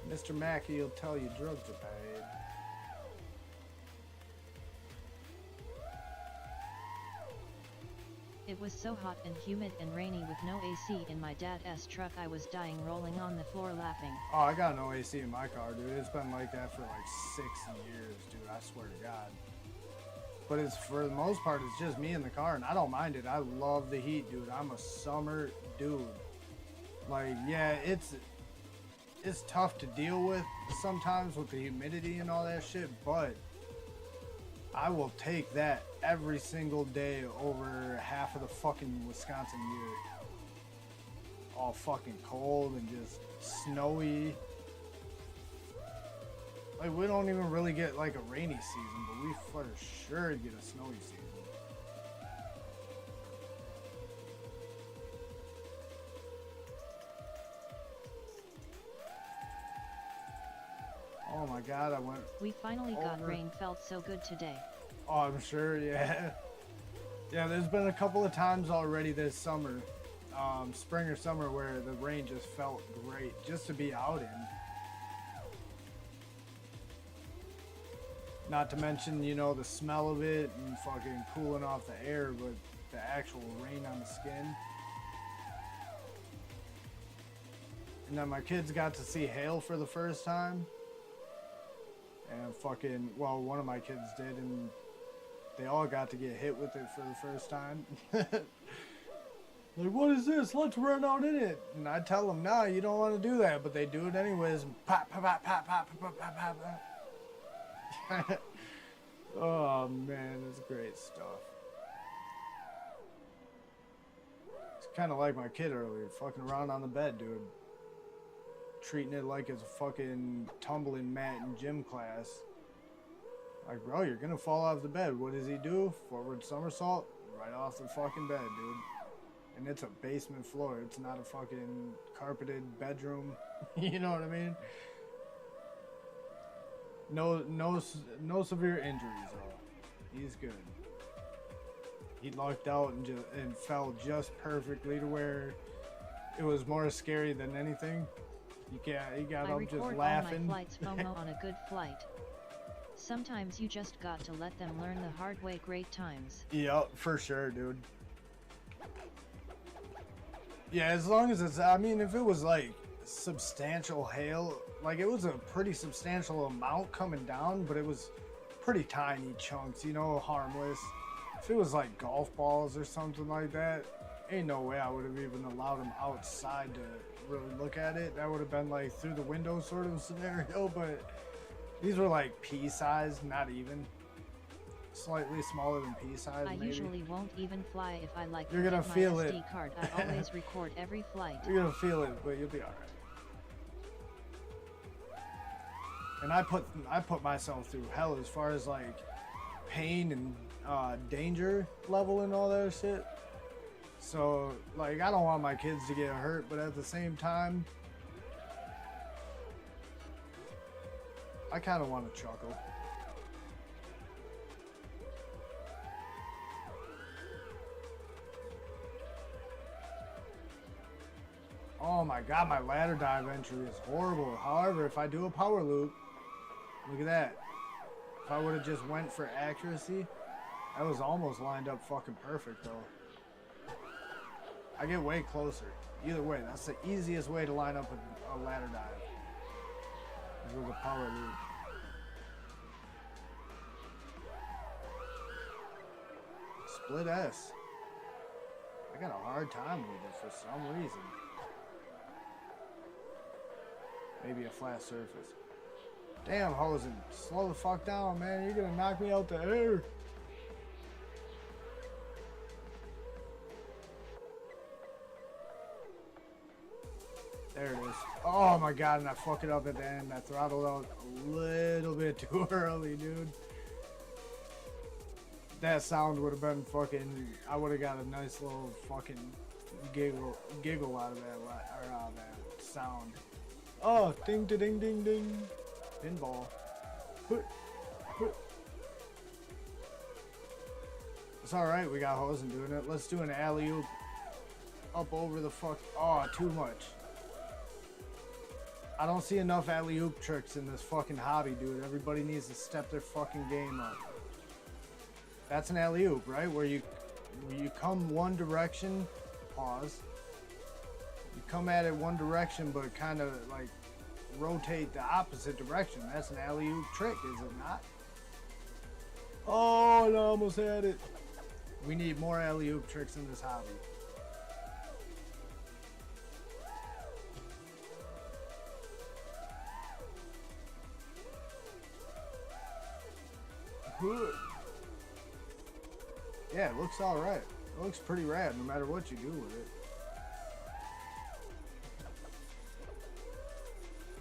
Mr. Mackey will tell you drugs are paid. It was so hot and humid and rainy with no AC in my dad's truck, I was dying rolling on the floor laughing. Oh, I got no AC in my car, dude. It's been like that for like 6 years, dude. I swear to God. But it's, for the most part, it's just me in the car, and I don't mind it. I love the heat, dude. I'm a summer dude. Like, yeah, it's tough to deal with sometimes with the humidity and all that shit, but I will take that every single day over half of the fucking Wisconsin year. All fucking cold and just snowy. Like, we don't even really get like a rainy season, but we for sure get a snowy season. Oh my god, I went... We finally got over. rain, felt so good today. Oh, I'm sure, yeah. Yeah, there's been a couple of times already this summer, spring or summer, where the rain just felt great just to be out in. Not to mention, you know, the smell of it and fucking cooling off the air, but the actual rain on the skin. And then my kids got to see hail for the first time. And fucking, well, one of my kids did, and They all got to get hit with it for the first time. Like, what is this? Let's run out in it. And I tell them, no, you don't want to do that. But they do it anyways. And pop, pop, pop, pop, pop, pop, pop, pop, pop. Oh, man, that's great stuff. It's kind of like my kid earlier, fucking around on the bed, dude. Treating it like it's a fucking tumbling mat in gym class. Like, bro, you're gonna fall off the bed. What does he do? Forward somersault? Right off the fucking bed, dude. And it's a basement floor. It's not a fucking carpeted bedroom. You know what I mean? No severe injuries, though. He's good. He lucked out and fell just perfectly to where it was more scary than anything. He got up just laughing. I record all my flights FOMO on a good flight. Sometimes you just got to let them learn the hard way. Great times. Yep, for sure, dude. Yeah, as long as it's, I mean, if it was like substantial hail, like it was a pretty substantial amount coming down, but it was pretty tiny chunks, you know, harmless. If it was like golf balls or something like that, ain't no way I would have even allowed them outside to really look at it. That would have been like through the window sort of scenario, but these were like pea size, not even. Slightly smaller than pea size, I maybe. usually won't even fly if I like You're gonna feel my it. SD card. I always record every flight. You're gonna feel it, but you'll be alright. And I put myself through hell as far as like pain and danger level and all that shit. So like I don't want my kids to get hurt, but at the same time, I kind of want to chuckle. Oh my god, my ladder dive entry is horrible. However, if I do a power loop, look at that. If I would have just went for accuracy, that was almost lined up fucking perfect though. I get way closer. Either way, that's the easiest way to line up a ladder dive. Is with a power loop. Split S. I got a hard time with it for some reason. Maybe a flat surface. Damn, Hosen, slow the fuck down, man. You're gonna knock me out the air. There it is. Oh my god, and I fuck it up at the end. I throttled out a little bit too early, dude. That sound would have been fucking. I would have got a nice little fucking giggle out of that sound. Oh, ding, ding, ding, ding, ding. Pinball. It's alright, we got Hosen doing it. Let's do an alley-oop up over the fuck. Oh, too much. I don't see enough alley-oop tricks in this fucking hobby, dude. Everybody needs to step their fucking game up. That's an alley-oop, right? Where you come one direction, pause. You come at it one direction, but kind of like rotate the opposite direction. That's an alley-oop trick, is it not? Oh, I almost had it. We need more alley-oop tricks in this hobby. Good. Yeah, it looks alright. It looks pretty rad no matter what you do with it.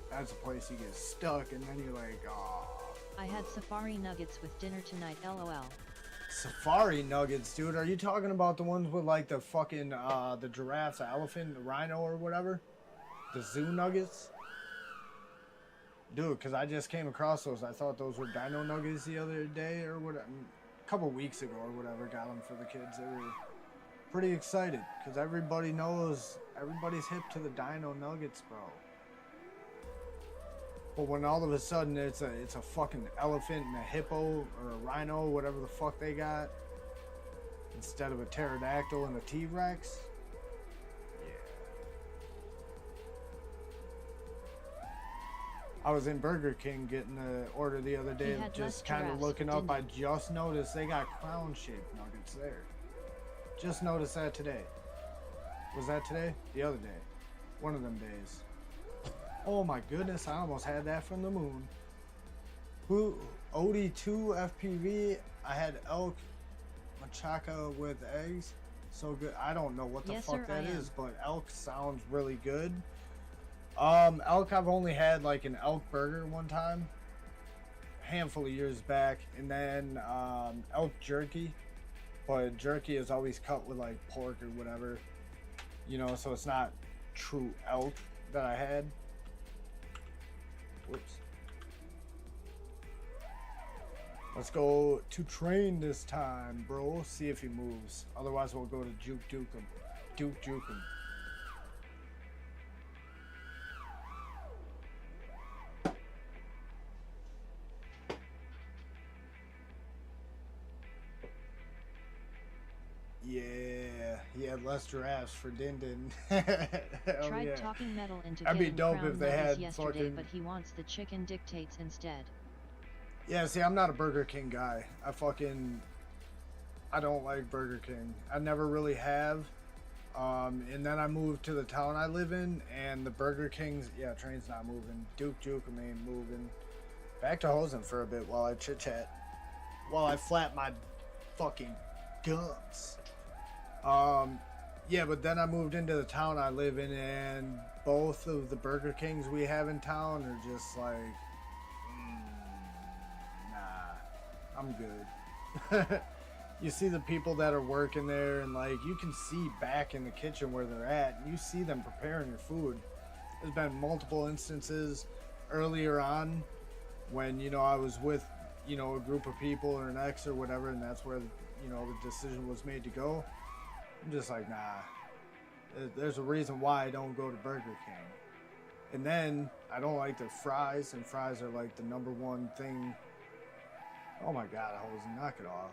That's a place you get stuck and then you're like, oh. I had safari nuggets with dinner tonight, LOL. Safari nuggets, dude. Are you talking about the ones with like the fucking, the giraffes, the elephant, the rhino or whatever? The zoo nuggets? Dude, because I just came across those. I thought those were dino nuggets the other day or whatever. A couple weeks ago or whatever. Got them for the kids. They were pretty excited because everybody knows, everybody's hip to the dino nuggets, bro. But when all of a sudden it's a fucking elephant and a hippo or a rhino, whatever the fuck they got, instead of a pterodactyl and a T-Rex, yeah. I was in Burger King getting the order the other day, had just less kind of giraffes, looking up. didn't I just noticed they got crown-shaped nuggets there. Just noticed that today. Was that today? The other day. One of them days. Oh my goodness, I almost had that from the moon. Who? OD2 FPV. I had elk machaca with eggs. So good. I don't know what the Yes, fuck sir, that I am. is, but elk sounds really good. Elk, I've only had like an elk burger one time, a handful of years back, and then elk jerky. But jerky is always cut with like pork or whatever, you know, so it's not true elk that I had. Whoops. Let's go to train this time, bro. See if he moves. Otherwise, we'll go to juke him. Juke him. Yeah, he had less giraffes for Din Din. Hell Tried yeah. talking metal into That'd be getting dope crown if they nuggets had yesterday, fucking- but he wants the chicken dictates instead. Yeah, see, I'm not a Burger King guy. I don't like Burger King. I never really have. And then I moved to the town I live in, and the Burger King's, yeah, train's not moving. Juke ain't moving. Back to Hosen for a bit while I chit chat. While I flap my fucking gums. Yeah, but then I moved into the town I live in, and both of the Burger Kings we have in town are just like, nah, I'm good. You see the people that are working there, and like you can see back in the kitchen where they're at, and you see them preparing your food. There's been multiple instances earlier on when, you know, I was with, you know, a group of people or an ex or whatever, and that's where, you know, the decision was made to go. I'm just like, nah, there's a reason why I don't go to Burger King. And then I don't like their fries, and fries are like the number one thing. Oh my God, Hosen, knock it off.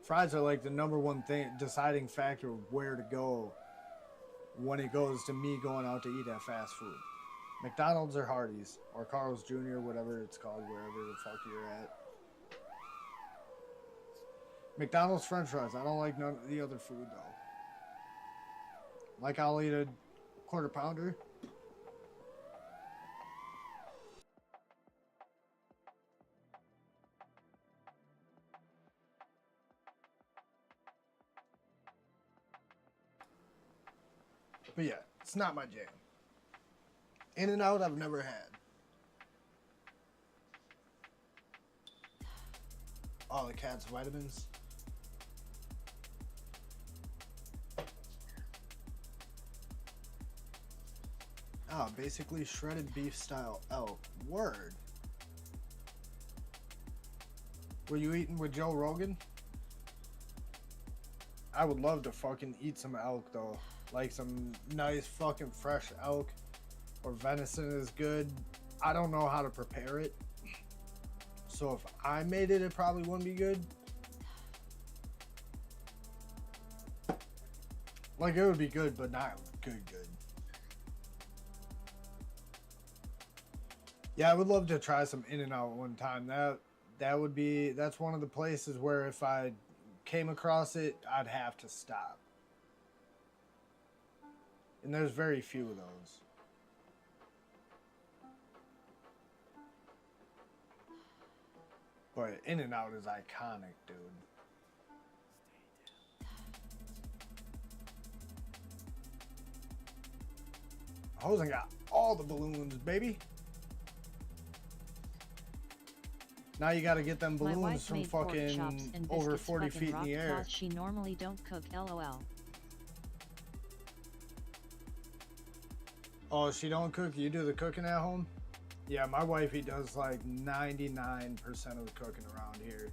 Fries are like the number one thing, deciding factor of where to go when it goes to me going out to eat at fast food. McDonald's or Hardee's or Carl's Jr., whatever it's called, wherever the fuck you're at. McDonald's French fries. I don't like none of the other food though. Like, I'll eat a quarter pounder. But yeah, it's not my jam. In-N-Out I've never had. Oh, the cat's vitamins. Oh, basically shredded beef style elk. Word. Were you eating with Joe Rogan? I would love to fucking eat some elk though. Like some nice fucking fresh elk. Or venison is good. I don't know how to prepare it. So if I made it, it probably wouldn't be good. Like, it would be good, but not good. Yeah, I would love to try some In-N-Out one time. That's one of the places where if I came across it, I'd have to stop. And there's very few of those. But In-N-Out is iconic, dude. Hosen got all the balloons, baby. Now you gotta get them My balloons wife from made pork chops fucking and over biscuits 40 fucking feet in rock the air. cause she normally don't cook, lol. Oh, she don't cook? You do the cooking at home? Yeah, my wifey does like 99% of the cooking around here.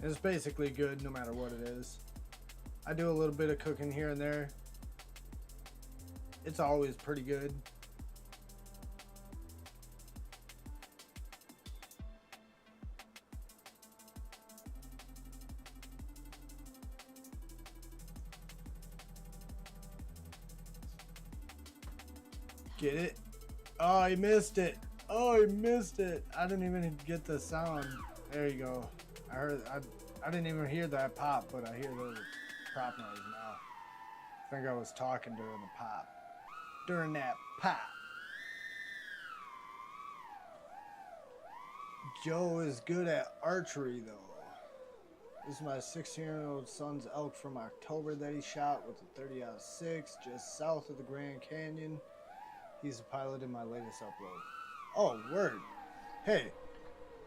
It's basically good no matter what it is. I do a little bit of cooking here and there. It's always pretty good. Get it? Oh, he missed it. Oh, he missed it. I didn't even get the sound. There you go. I didn't even hear that pop, but I hear the prop noise now. I think I was talking during the pop. During that pop. Joe is good at archery, though. This is my 16-year-old son's elk from October that he shot with a 30-06 just south of the Grand Canyon. He's the pilot in my latest upload. Oh, word. Hey,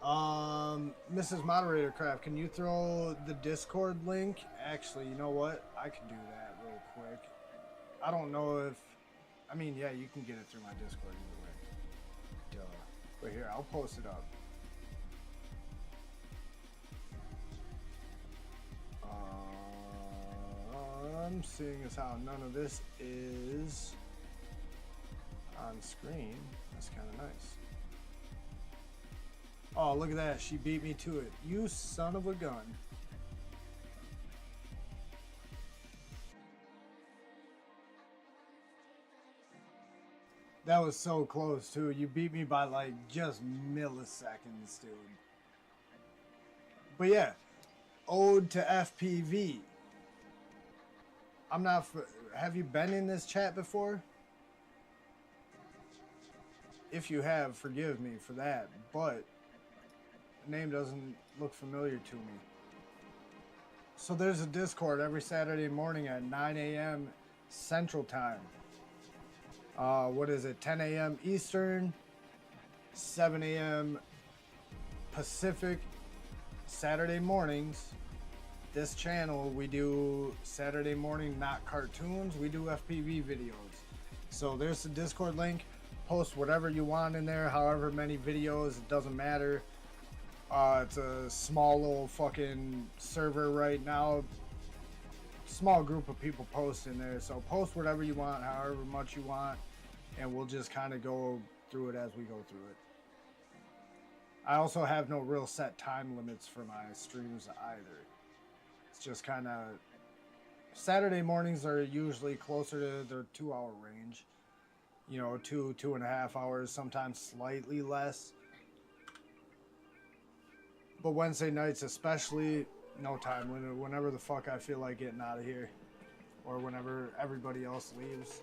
Mrs. Moderator Craft, can you throw the Discord link? Actually, you know what? I can do that real quick. I don't know if... I mean, yeah, you can get it through my Discord either way. Duh. But here, I'll post it up. Seeing as how none of this is on screen, that's kind of nice. Oh, look at that. She beat me to it. You son of a gun. That was so close, too. You beat me by, like, just milliseconds, dude. But yeah, Ode to FPV. I'm not... Have you been in this chat before? If you have, forgive me for that, but the name doesn't look familiar to me. So there's a Discord every Saturday morning at 9 a.m. Central Time. What is it? 10 a.m. Eastern, 7 a.m. Pacific, Saturday mornings. This channel, we do Saturday morning, not cartoons. We do FPV videos. So there's the Discord link. Post whatever you want in there, however many videos, it doesn't matter. It's a small little fucking server right now. Small group of people post in there. So post whatever you want, however much you want, and we'll just kind of go through it as we go through it. I also have no real set time limits for my streams either. It's just kind of... Saturday mornings are usually closer to their 2-hour range. You know, 2.5 hours, sometimes slightly less. But Wednesday nights especially, no time limit. Whenever the fuck I feel like getting out of here. Or whenever everybody else leaves.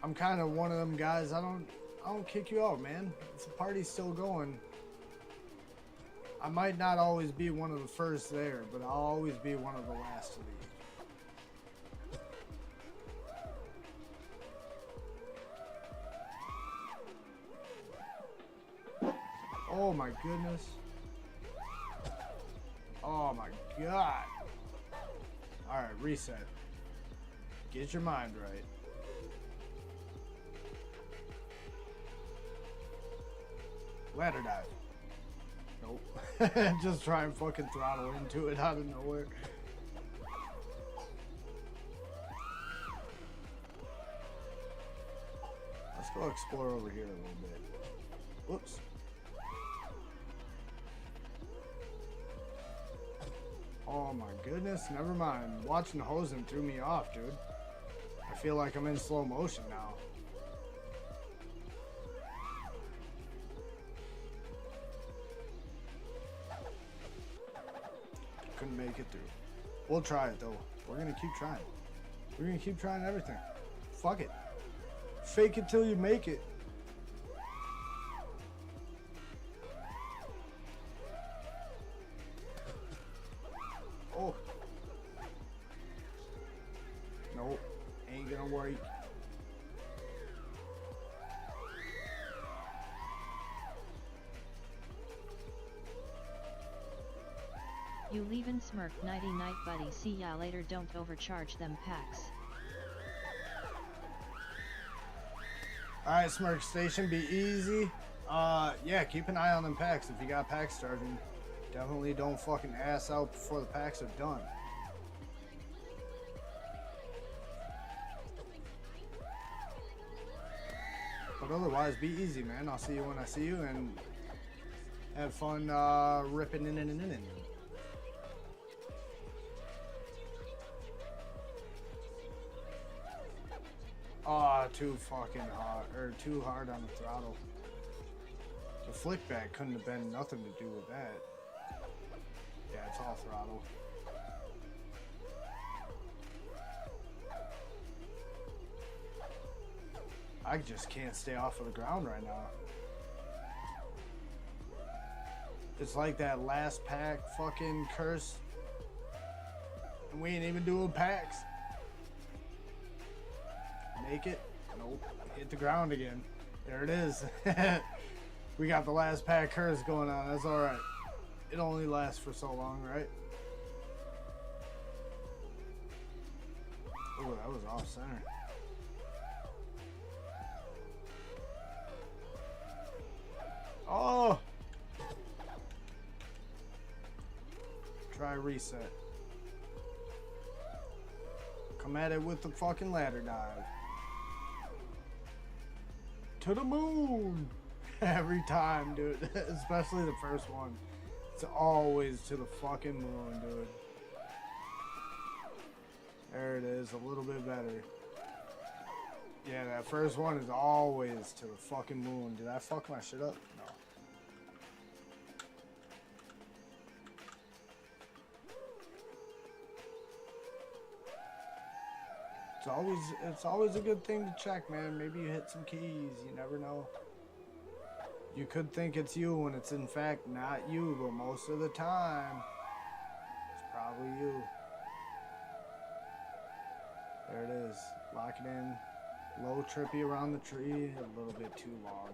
I'm kind of one of them guys, I don't kick you out, man. If the party's still going... I might not always be one of the first there, but I'll always be one of the last to leave. Oh my goodness. Oh my god. Alright, reset. Get your mind right. Ladder dive. Nope. Just try and fucking throttle into it out of nowhere. Let's go explore over here a little bit. Whoops. Oh my goodness, never mind. Watching Hosen threw me off, dude. I feel like I'm in slow motion now. Couldn't make it through. We'll try it though. We're gonna keep trying. We're gonna keep trying everything. Fuck it. Fake it till you make it. Oh. Nope. Ain't gonna work. You leavin' smirk nighty night buddy, see ya later, don't overcharge them packs. Alright, Smirk Station, be easy. Yeah, keep an eye on them packs if you got packs starting. Definitely don't fucking ass out before the packs are done. But otherwise, be easy, man. I'll see you when I see you, and have fun ripping in. Oh, too fucking hard, or too hard on the throttle. The flick back couldn't have been nothing to do with that. Yeah, it's all throttle. I just can't stay off of the ground right now. It's like that last pack fucking curse. And we ain't even doing packs. Make it. Nope. Hit the ground again. There it is. We got the last pack curse going on. That's alright. It only lasts for so long, right? Oh, that was off center. Oh! Try reset. Come at it with the fucking ladder dive. To the moon! Every time, dude. Especially the first one. It's always to the fucking moon, dude. There it is, a little bit better. Yeah, that first one is always to the fucking moon. Did I fuck my shit up? No. It's always a good thing to check, man. Maybe you hit some keys, you never know. You could think it's you when it's in fact not you, but most of the time, it's probably you. There it is. Lock it in. Low trippy around the tree, a little bit too long.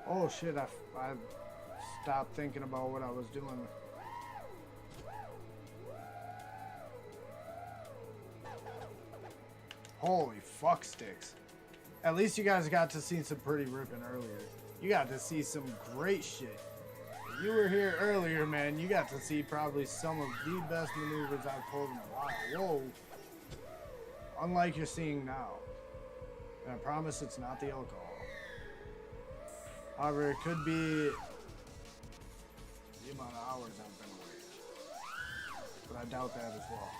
Oh shit, I stopped thinking about what I was doing. Holy fuck sticks. At least you guys got to see some pretty ripping earlier. You got to see some great shit. If you were here earlier, man, you got to see probably some of the best maneuvers I've pulled in a while. Whoa. Unlike you're seeing now. And I promise it's not the alcohol. However, it could be the amount of hours I've been awake. But I doubt that as well.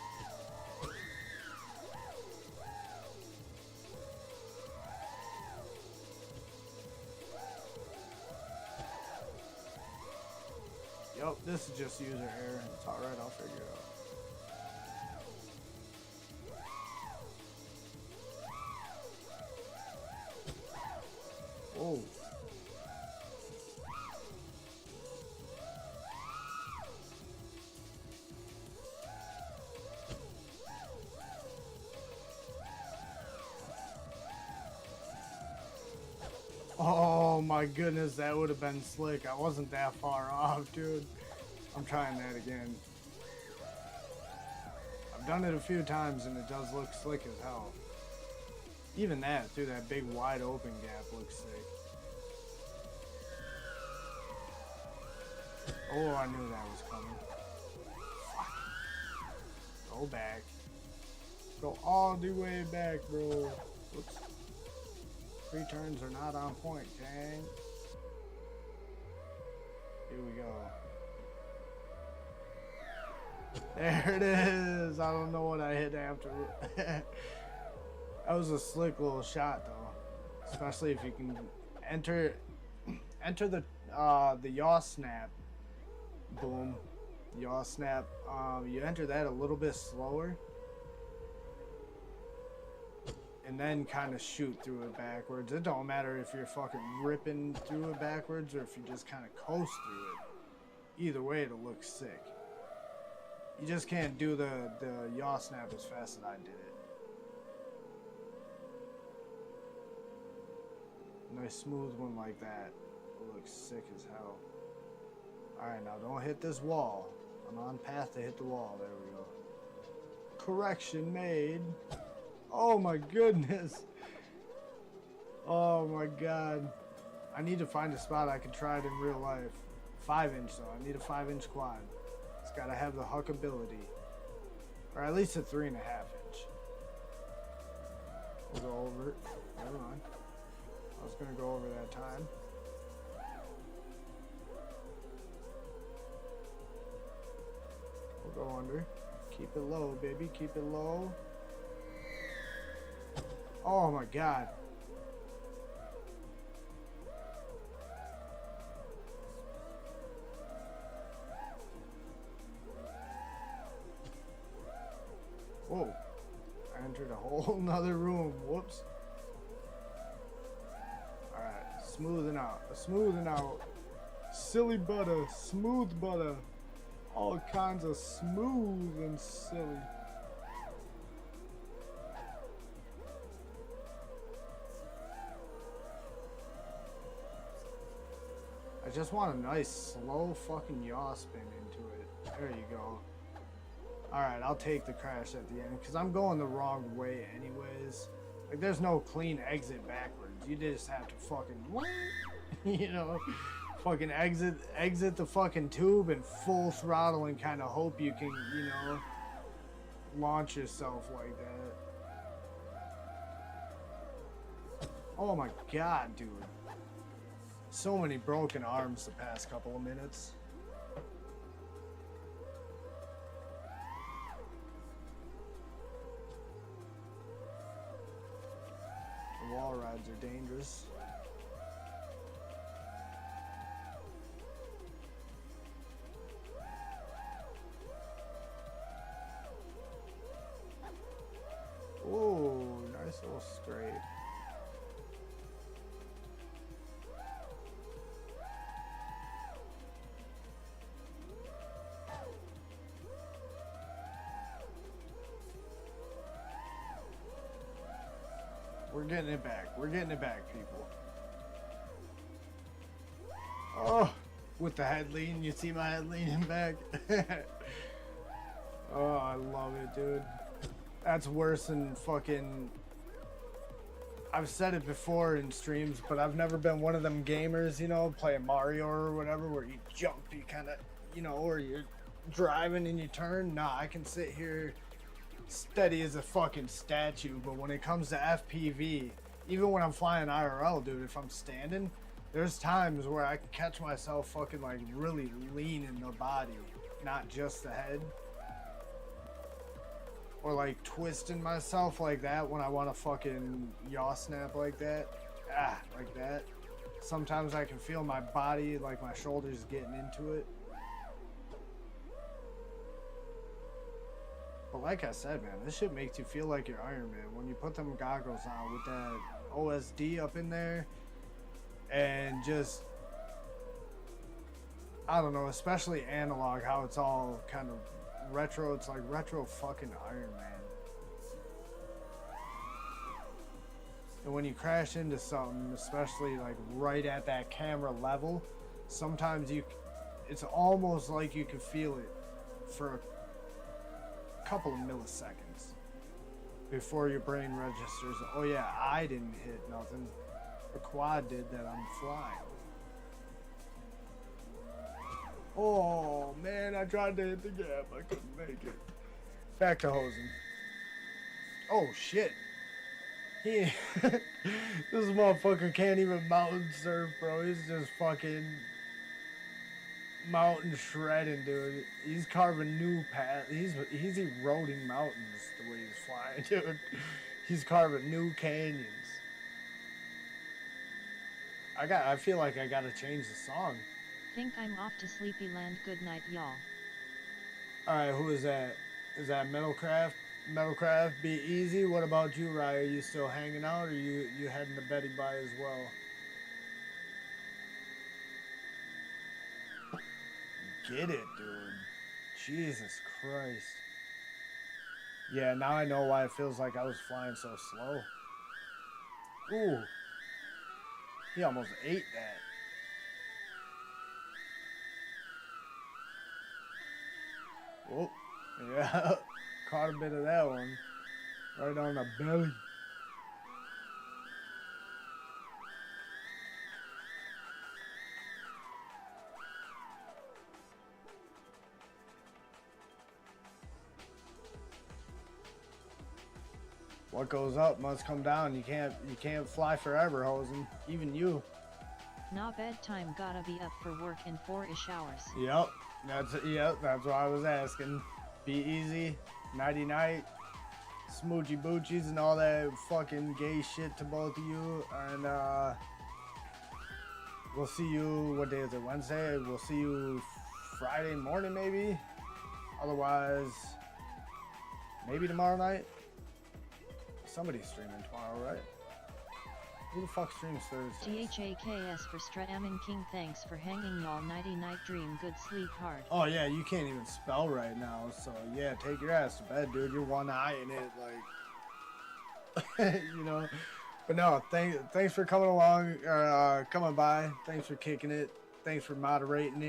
Yup, this is just user error. It's alright, I'll figure it out. Whoa. Oh my goodness, that would have been slick. I wasn't that far off, dude. I'm trying that again. I've done it a few times and it does look slick as hell. Even that, through that big wide open gap, looks sick. Oh, I knew that was coming. Fuck. Go back. Go all the way back, bro. Whoops. Free turns are not on point, dang. Here we go. There it is. I don't know what I hit after. That was a slick little shot, though. Especially if you can enter the yaw snap. Boom. Yaw snap. You enter that a little bit slower. And then kind of shoot through it backwards. It don't matter if you're fucking ripping through it backwards or if you just kind of coast through it. Either way, it'll look sick. You just can't do the yaw snap as fast as I did it. Nice smooth one like that. It looks sick as hell. Alright, now don't hit this wall. I'm on path to hit the wall. There we go. Correction made. Oh my goodness. Oh my god. I need to find a spot I can try it in real life. 5-inch though. I need a 5-inch quad. It's gotta have the huckability. Or at least a 3.5-inch. We'll go over it. Never mind. I was gonna go over that time. We'll go under. Keep it low, baby. Keep it low. Oh my god. Whoa. I entered a whole nother room. Whoops. Alright. Smoothing out. Smoothing out. Silly butter. Smooth butter. All kinds of smooth and silly. I just want a nice slow fucking yaw spin into it. There you go. Alright, I'll take the crash at the end because I'm going the wrong way anyways. Like there's no clean exit backwards. You just have to fucking you know, fucking exit the fucking tube and full throttle and kind of hope you can, you know, launch yourself like that. Oh my god, dude. So many broken arms the past couple of minutes. The wall rides are dangerous. Ooh, nice little straight. We're getting it back. We're getting it back, people. Oh, with the head lean. You see my head leaning back? Oh, I love it, dude. That's worse than fucking... I've said it before in streams, but I've never been one of them gamers, you know, playing Mario or whatever, where you jump, you kind of, you know, or you're driving and you turn. Nah, I can sit here steady as a fucking statue, but when it comes to FPV, even when I'm flying IRL, dude, if I'm standing, there's times where I can catch myself fucking like really leaning the body, not just the head. Or like twisting myself like that when I want to fucking yaw snap like that. Ah, like that. Sometimes I can feel my body, like my shoulders getting into it. But like I said, man, this shit makes you feel like you're Iron Man. When you put them goggles on with that OSD up in there and just, I don't know, especially analog, how it's all kind of retro. It's like retro fucking Iron Man. And when you crash into something, especially like right at that camera level, sometimes it's almost like you can feel it for a couple of milliseconds before your brain registers, oh yeah, I didn't hit nothing. The quad did that I'm flying. Oh man, I tried to hit the gap. I couldn't make it. Back to hosing. Oh shit. He this motherfucker can't even mountain surf, bro. He's just fucking mountain shredding, dude. He's carving new paths. He's eroding mountains the way he's flying, dude. He's carving new canyons. I feel like I gotta change the song. Think I'm off to sleepy land. Good night, y'all. Alright, who is that? Is that Metalcraft? Metalcraft, be easy. What about you, Rye? Are you still hanging out, or you heading to Betty Bye as well? Get it, dude. Jesus Christ. Yeah, now I know why it feels like I was flying so slow. Ooh. He almost ate that. Whoop. Yeah. Caught a bit of that one. Right on the belly. What goes up must come down. You can't fly forever, Hosen. Even you. Nah, bedtime, gotta be up for work in 4-ish hours. Yep. That's what I was asking. Be easy. Nighty night. Smoochy boochies and all that fucking gay shit to both of you. And we'll see you, what day is it? Wednesday? We'll see you Friday morning maybe. Otherwise, maybe tomorrow night. Somebody's streaming tomorrow, right? Who the fuck streams Thursdays? THAKS for Stratamin King, thanks for hanging y'all. Nighty night, dream good, sleep hard. Oh yeah, you can't even spell right now, so yeah, take your ass to bed, dude. You're one eye in it, like, you know. But no, thanks for coming along, coming by. Thanks for kicking it. Thanks for moderating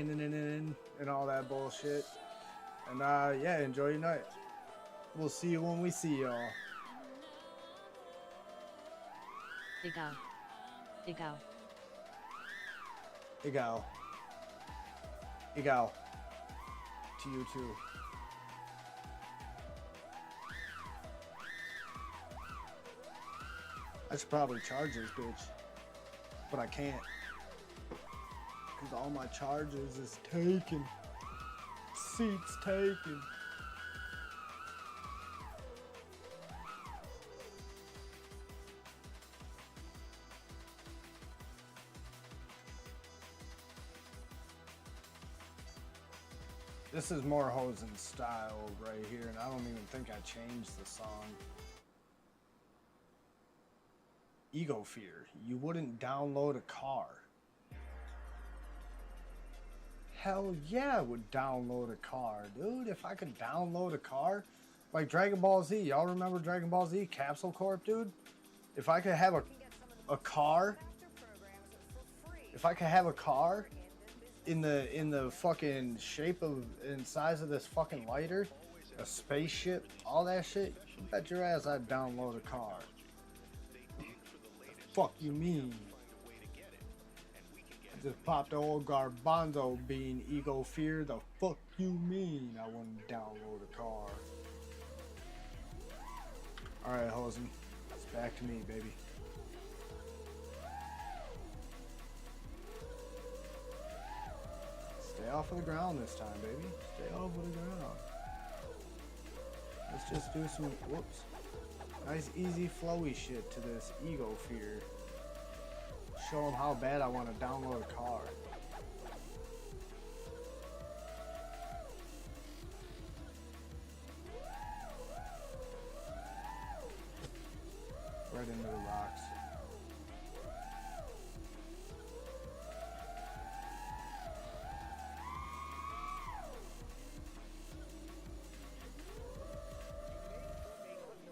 and all that bullshit. And yeah, enjoy your night. We'll see you when we see y'all. Ikaw. Ikaw. Ikaw. Ikaw. To you too. I should probably charge this bitch, but I can't, because all my chargers is taken. Seats taken. This is more Hosen style right here, and I don't even think I changed the song. Ego fear. You wouldn't download a car. Hell yeah, I would download a car, dude. If I could download a car, like Dragon Ball Z. Y'all remember Dragon Ball Z? Capsule Corp, dude? If I could have a car, if I could have a car in the fucking shape of and size of this fucking lighter, a spaceship, all that shit, you bet your ass I'd download a car. Fuck you mean? I just popped the old garbanzo bean, ego fear. The fuck you mean I wouldn't download a car? Alright, Hosen. It's back to me, baby. Stay off of the ground this time, baby. Stay off of the ground. Let's just do some, whoops. Nice, easy, flowy shit to this ego fear. Show them how bad I want to download a car. Right into the rocks.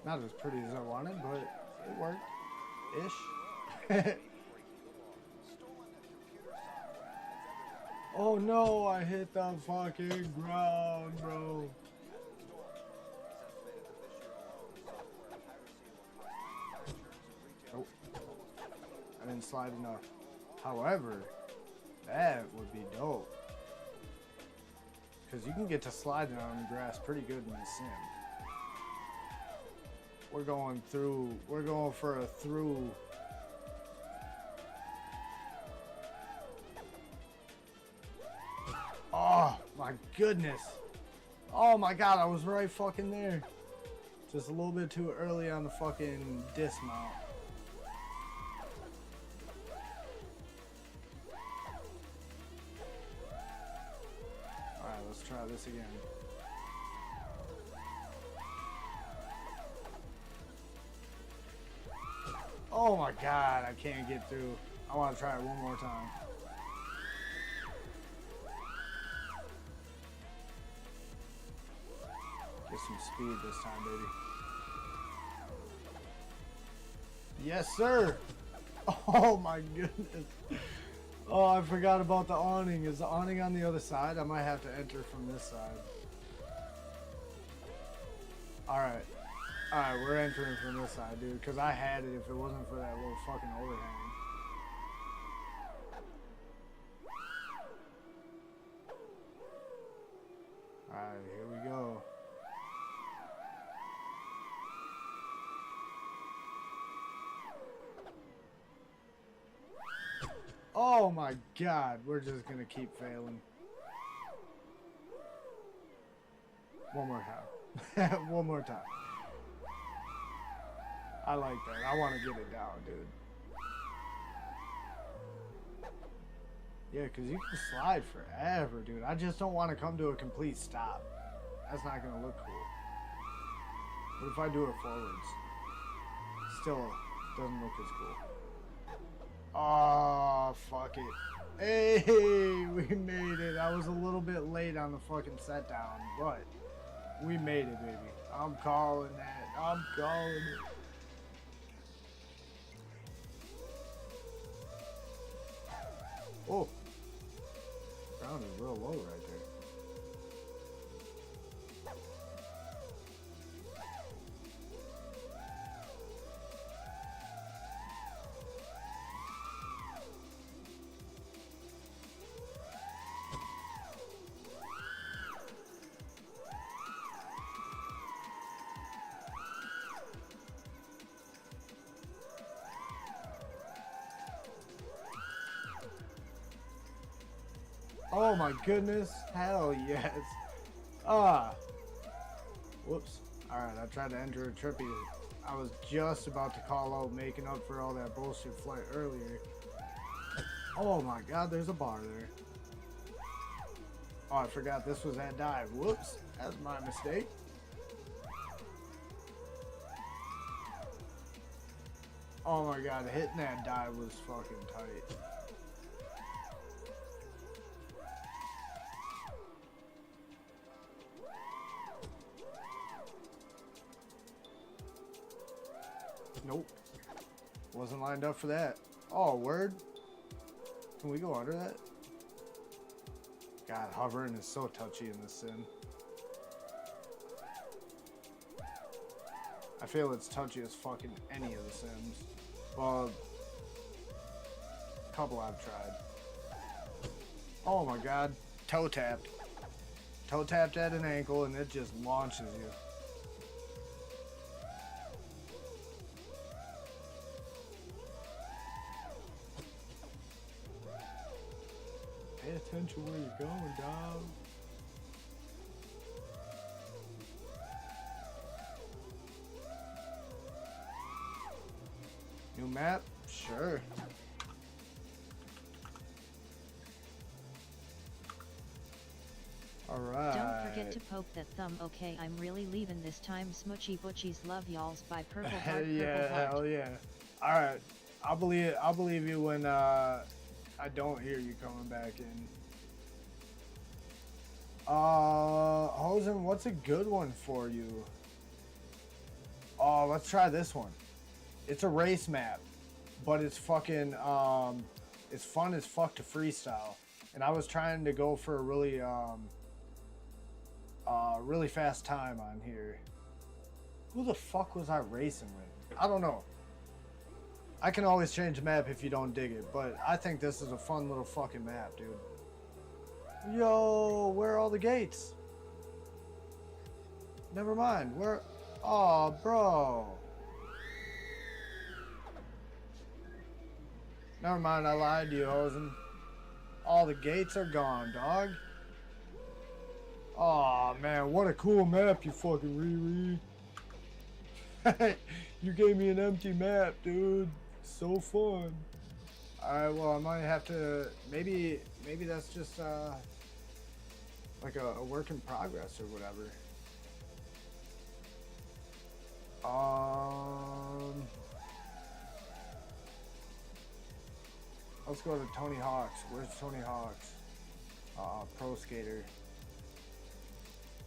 Not as pretty as I wanted, but it worked. Ish. Oh no, I hit the fucking ground, bro. Nope. I didn't slide enough. However, that would be dope. Because you can get to sliding on the grass pretty good in the sim. We're going for a through. Oh my goodness. Oh my god, I was right fucking there. Just a little bit too early on the fucking dismount. Alright, let's try this again. Oh my god, I can't get through. I want to try it one more time. Get some speed this time, baby. Yes, sir. Oh my goodness. Oh, I forgot about the awning. Is the awning on the other side? I might have to enter from this side. Alright. Alright, we're entering from this side, dude. Because I had it if it wasn't for that little fucking overhang. Alright, here we go. Oh my god, we're just gonna keep failing. One more time. One more time. I like that. I want to get it down, dude. Yeah, because you can slide forever, dude. I just don't want to come to a complete stop. That's not going to look cool. What if I do it forwards? Still doesn't look as cool. Oh, fuck it. Hey, we made it. I was a little bit late on the fucking set down, but we made it, baby. I'm calling that. I'm calling it. Oh, ground is real low right there. Oh my goodness. Hell yes. Ah. Whoops. Alright, I tried to enter a trippy. I was just about to call out making up for all that bullshit flight earlier. Oh my god, there's a bar there. Oh, I forgot this was that dive. Whoops. That's my mistake. Oh my god, hitting that dive was fucking tight. Nope. Wasn't lined up for that. Oh, word. Can we go under that? God, hovering is so touchy in this sim. I feel it's touchy as fucking any of the sims. Well, a couple I've tried. Oh my god. Toe tapped. Toe tapped at an ankle and it just launches you. Pay attention where you're going, dog. New map? Sure. Alright. Don't forget to poke that thumb. Okay, I'm really leaving this time. Smoochy butchies, love y'alls by Purple Heart. Yeah, Purple Heart. hell yeah. Alright. I'll believe you when I don't hear you coming back in. Hosen, what's a good one for you? Oh, let's try this one. It's a race map, but it's fucking it's fun as fuck to freestyle. And I was trying to go for a really really fast time on here. Who the fuck was I racing with? I don't know. I can always change the map if you don't dig it, but I think this is a fun little fucking map, dude. Yo, where are all the gates? Never mind. Where? Oh, bro. Never mind, I lied to you, Hosen. All the gates are gone, dog. Oh man, what a cool map, you fucking Riri. You gave me an empty map, dude. So fun. Alright, well I might have to maybe that's just like a work in progress or whatever. Let's go to Tony Hawk's. Where's Tony Hawk's? Pro skater.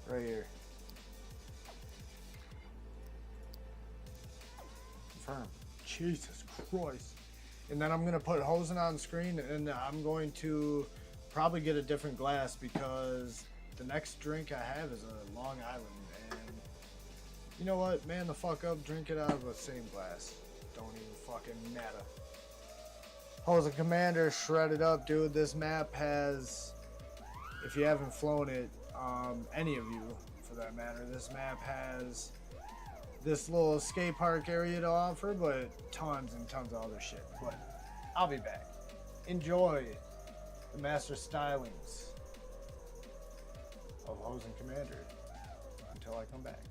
Right here. Confirm. Jesus Christ. And then I'm going to put Hosen on screen and I'm going to probably get a different glass because the next drink I have is a Long Island. And you know what? Man the fuck up. Drink it out of the same glass. Don't even fucking matter. Hosen Commander shredded up, dude. This map has, if you haven't flown it, any of you for that matter, this map has this little skate park area to offer, but tons and tons of other shit. But I'll be back. enjoy the master stylings of Hosen Commander until I come back.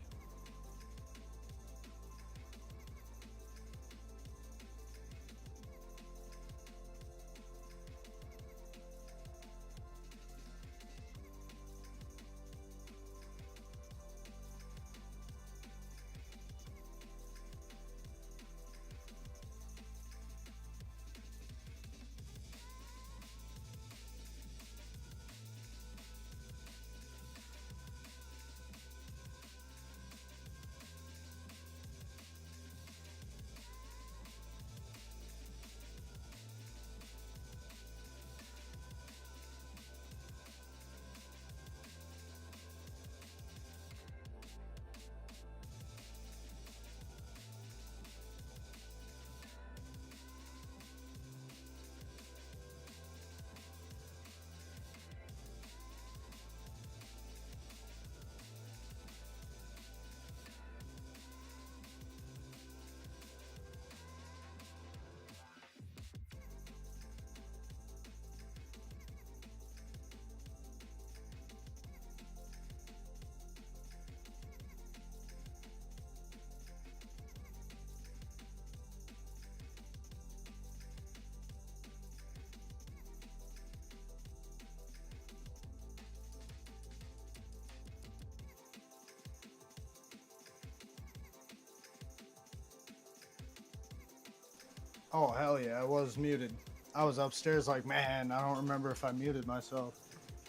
Oh, hell yeah, I was muted. I was upstairs like, man, I don't remember if I muted myself.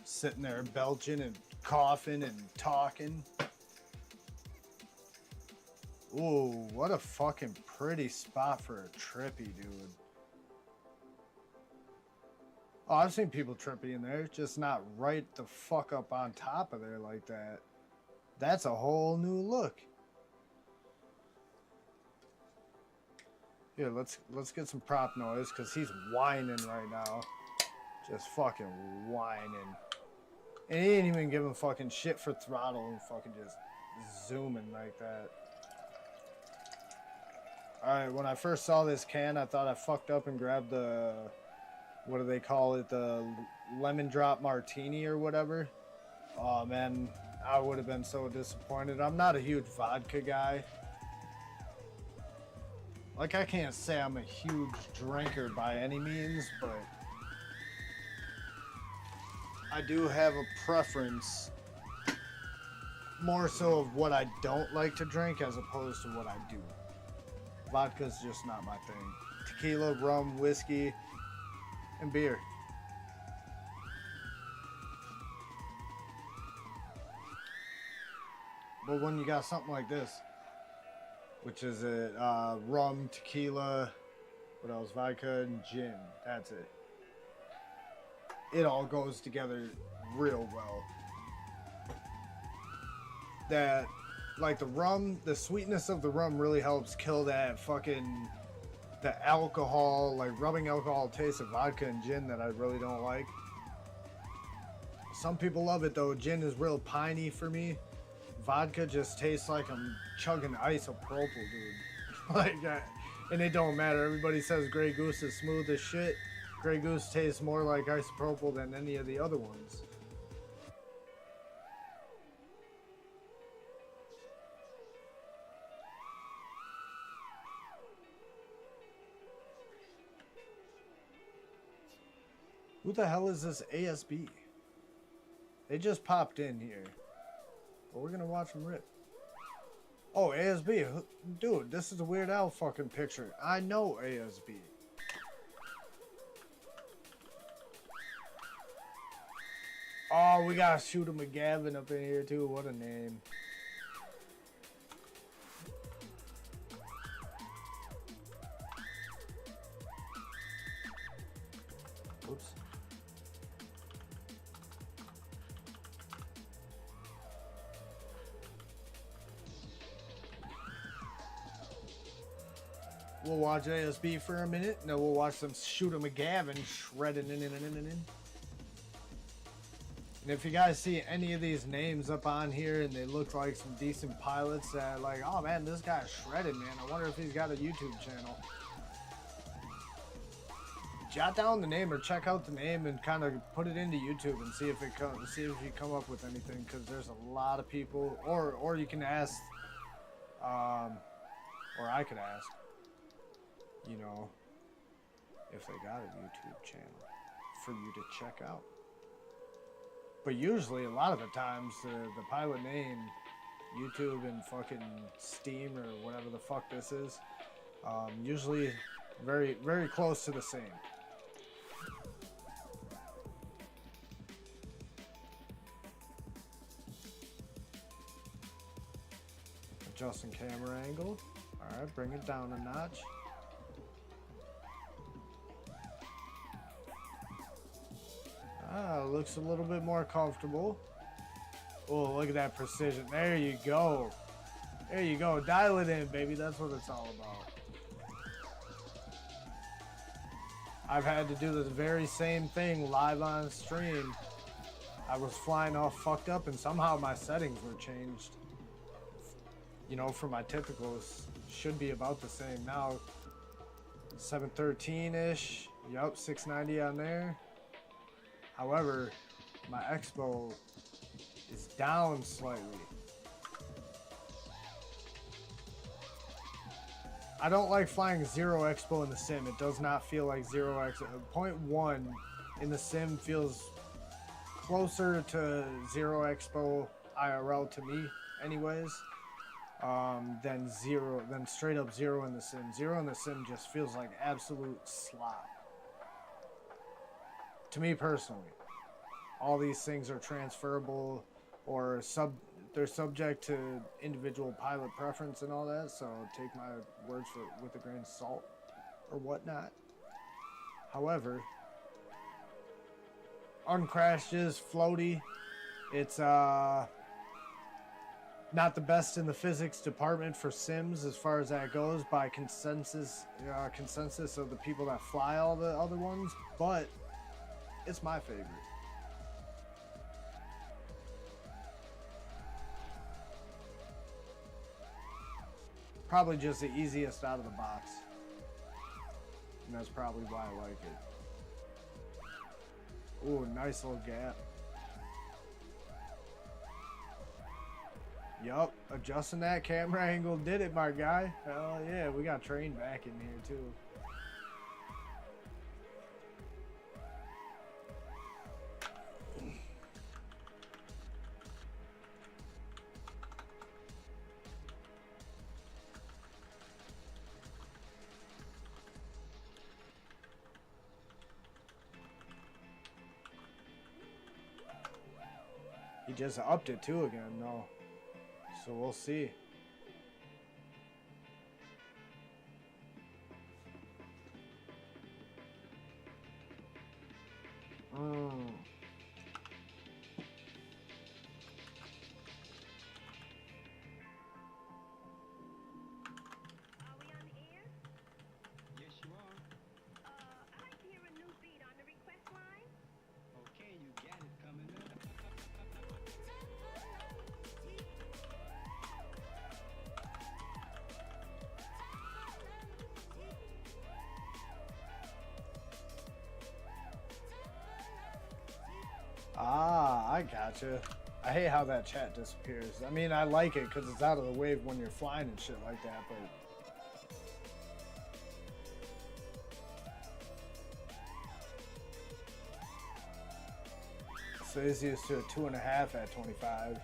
Sitting there belching and coughing and talking. Ooh, what a fucking pretty spot for a trippy, dude. Oh, I've seen people trippy in there, just not right the fuck up on top of there like that. That's a whole new look. Here, let's get some prop noise, because he's whining right now. Just fucking whining. And he ain't even giving fucking shit for throttle and fucking just zooming like that. Alright, when I first saw this can, I thought I fucked up and grabbed the... What do they call it? The lemon drop martini or whatever. Oh, man, I would have been so disappointed. I'm not a huge vodka guy. Like, I can't say I'm a huge drinker by any means, but I do have a preference more so of what I don't like to drink as opposed to what I do. Vodka's just not my thing. Tequila, rum, whiskey, and beer. But when you got something like this, which is it, rum, tequila, what else, vodka, and gin. That's it. It all goes together real well. That, like the rum, the sweetness of the rum really helps kill that fucking, the alcohol, like rubbing alcohol taste of vodka and gin that I really don't like. Some people love it though. Gin is real piney for me. Vodka just tastes like I'm chugging isopropyl, dude. Like, and it don't matter. Everybody says Grey Goose is smooth as shit. Grey Goose tastes more like isopropyl than any of the other ones. Who the hell is this ASB? They just popped in here. But we're gonna watch them rip. Oh, ASB. Dude, this is a Weird Al fucking picture. I know ASB. Oh, we got Shooter McGavin up in here too. What a name. Oops. We'll watch ASB for a minute, and then we'll watch some Shooter McGavin shredding in. And if you guys see any of these names up on here and they look like some decent pilots that like, oh man, this guy's shredded, man. I wonder if he's got a YouTube channel. jot down the name or check out the name and kind of put it into YouTube and see if you come up with anything, because there's a lot of people, or you can ask, or I could ask, you know, if they got a YouTube channel for you to check out. But usually, a lot of the times, the pilot name, YouTube and fucking Steam or whatever the fuck this is, usually very, very close to the same. Adjusting camera angle. Alright, bring it down a notch. Ah, looks a little bit more comfortable. Oh, look at that precision. There you go. There you go. Dial it in, baby. That's what it's all about. I've had to do the very same thing live on stream. I was flying all fucked up and somehow my settings were changed. You know, for my typicals, should be about the same now. 713-ish. Yup, 690 on there. However, my expo is down slightly. I don't like flying 0 expo in the sim. It does not feel like 0 expo. 0.1 in the sim feels closer to 0 expo IRL to me anyways, than straight up 0 in the sim. 0 in the sim just feels like absolute slop. To me personally. All these things are transferable or they're subject to individual pilot preference and all that, so take my words with a grain of salt or whatnot. However, Uncrashed is floaty. It's not the best in the physics department for sims as far as that goes by consensus of the people that fly all the other ones, but it's my favorite. Probably just the easiest out of the box. And that's probably why I like it. Ooh, nice little gap. Yup, adjusting that camera angle did it, my guy. Hell yeah, we got train back in here too. He just upped it too again, no. So we'll see. Ah, I gotcha. I hate how that chat disappears. I mean, I like it because it's out of the way when you're flying and shit like that, but... So he's used to a 2.5 at 25.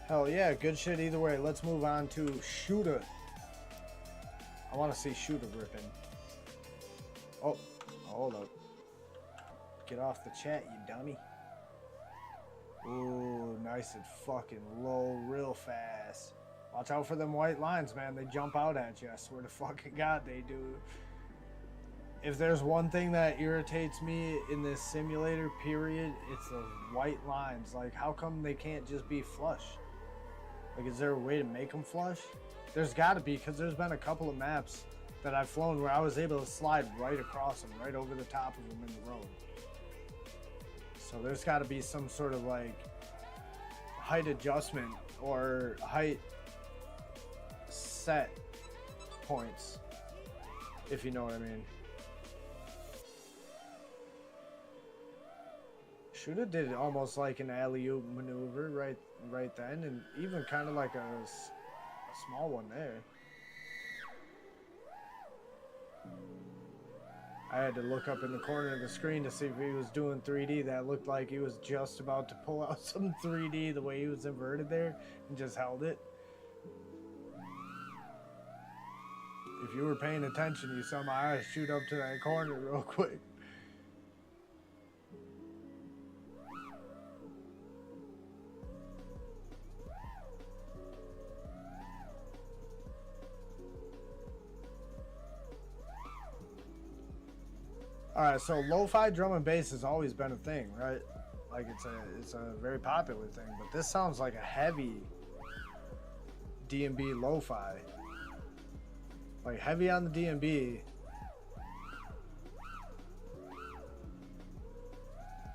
Hell yeah, good shit either way. Let's move on to Shooter. I want to see Shooter ripping. Oh, hold up. Get off the chat, you dummy. Ooh, nice and fucking low, real fast. Watch out for them white lines, man. They jump out at you. I swear to fucking God, they do. If there's one thing that irritates me in this simulator, period, it's those white lines. Like, how come they can't just be flush? Like, is there a way to make them flush? There's gotta be, because there's been a couple of maps that I've flown where I was able to slide right across them, right over the top of them in the road. So there's got to be some sort of like height adjustment or height set points If you know what I mean. Shoulda did almost like an alley-oop maneuver right then, and even kind of like a small one there. I had to look up in the corner of the screen to see if he was doing 3D. That looked like he was just about to pull out some 3D the way he was inverted there and just held it. If you were paying attention, you saw my eyes shoot up to that corner real quick. Alright, so lo-fi drum and bass has always been a thing, right? Like it's a very popular thing, but this sounds like a heavy D&B lo-fi. Like heavy on the D&B.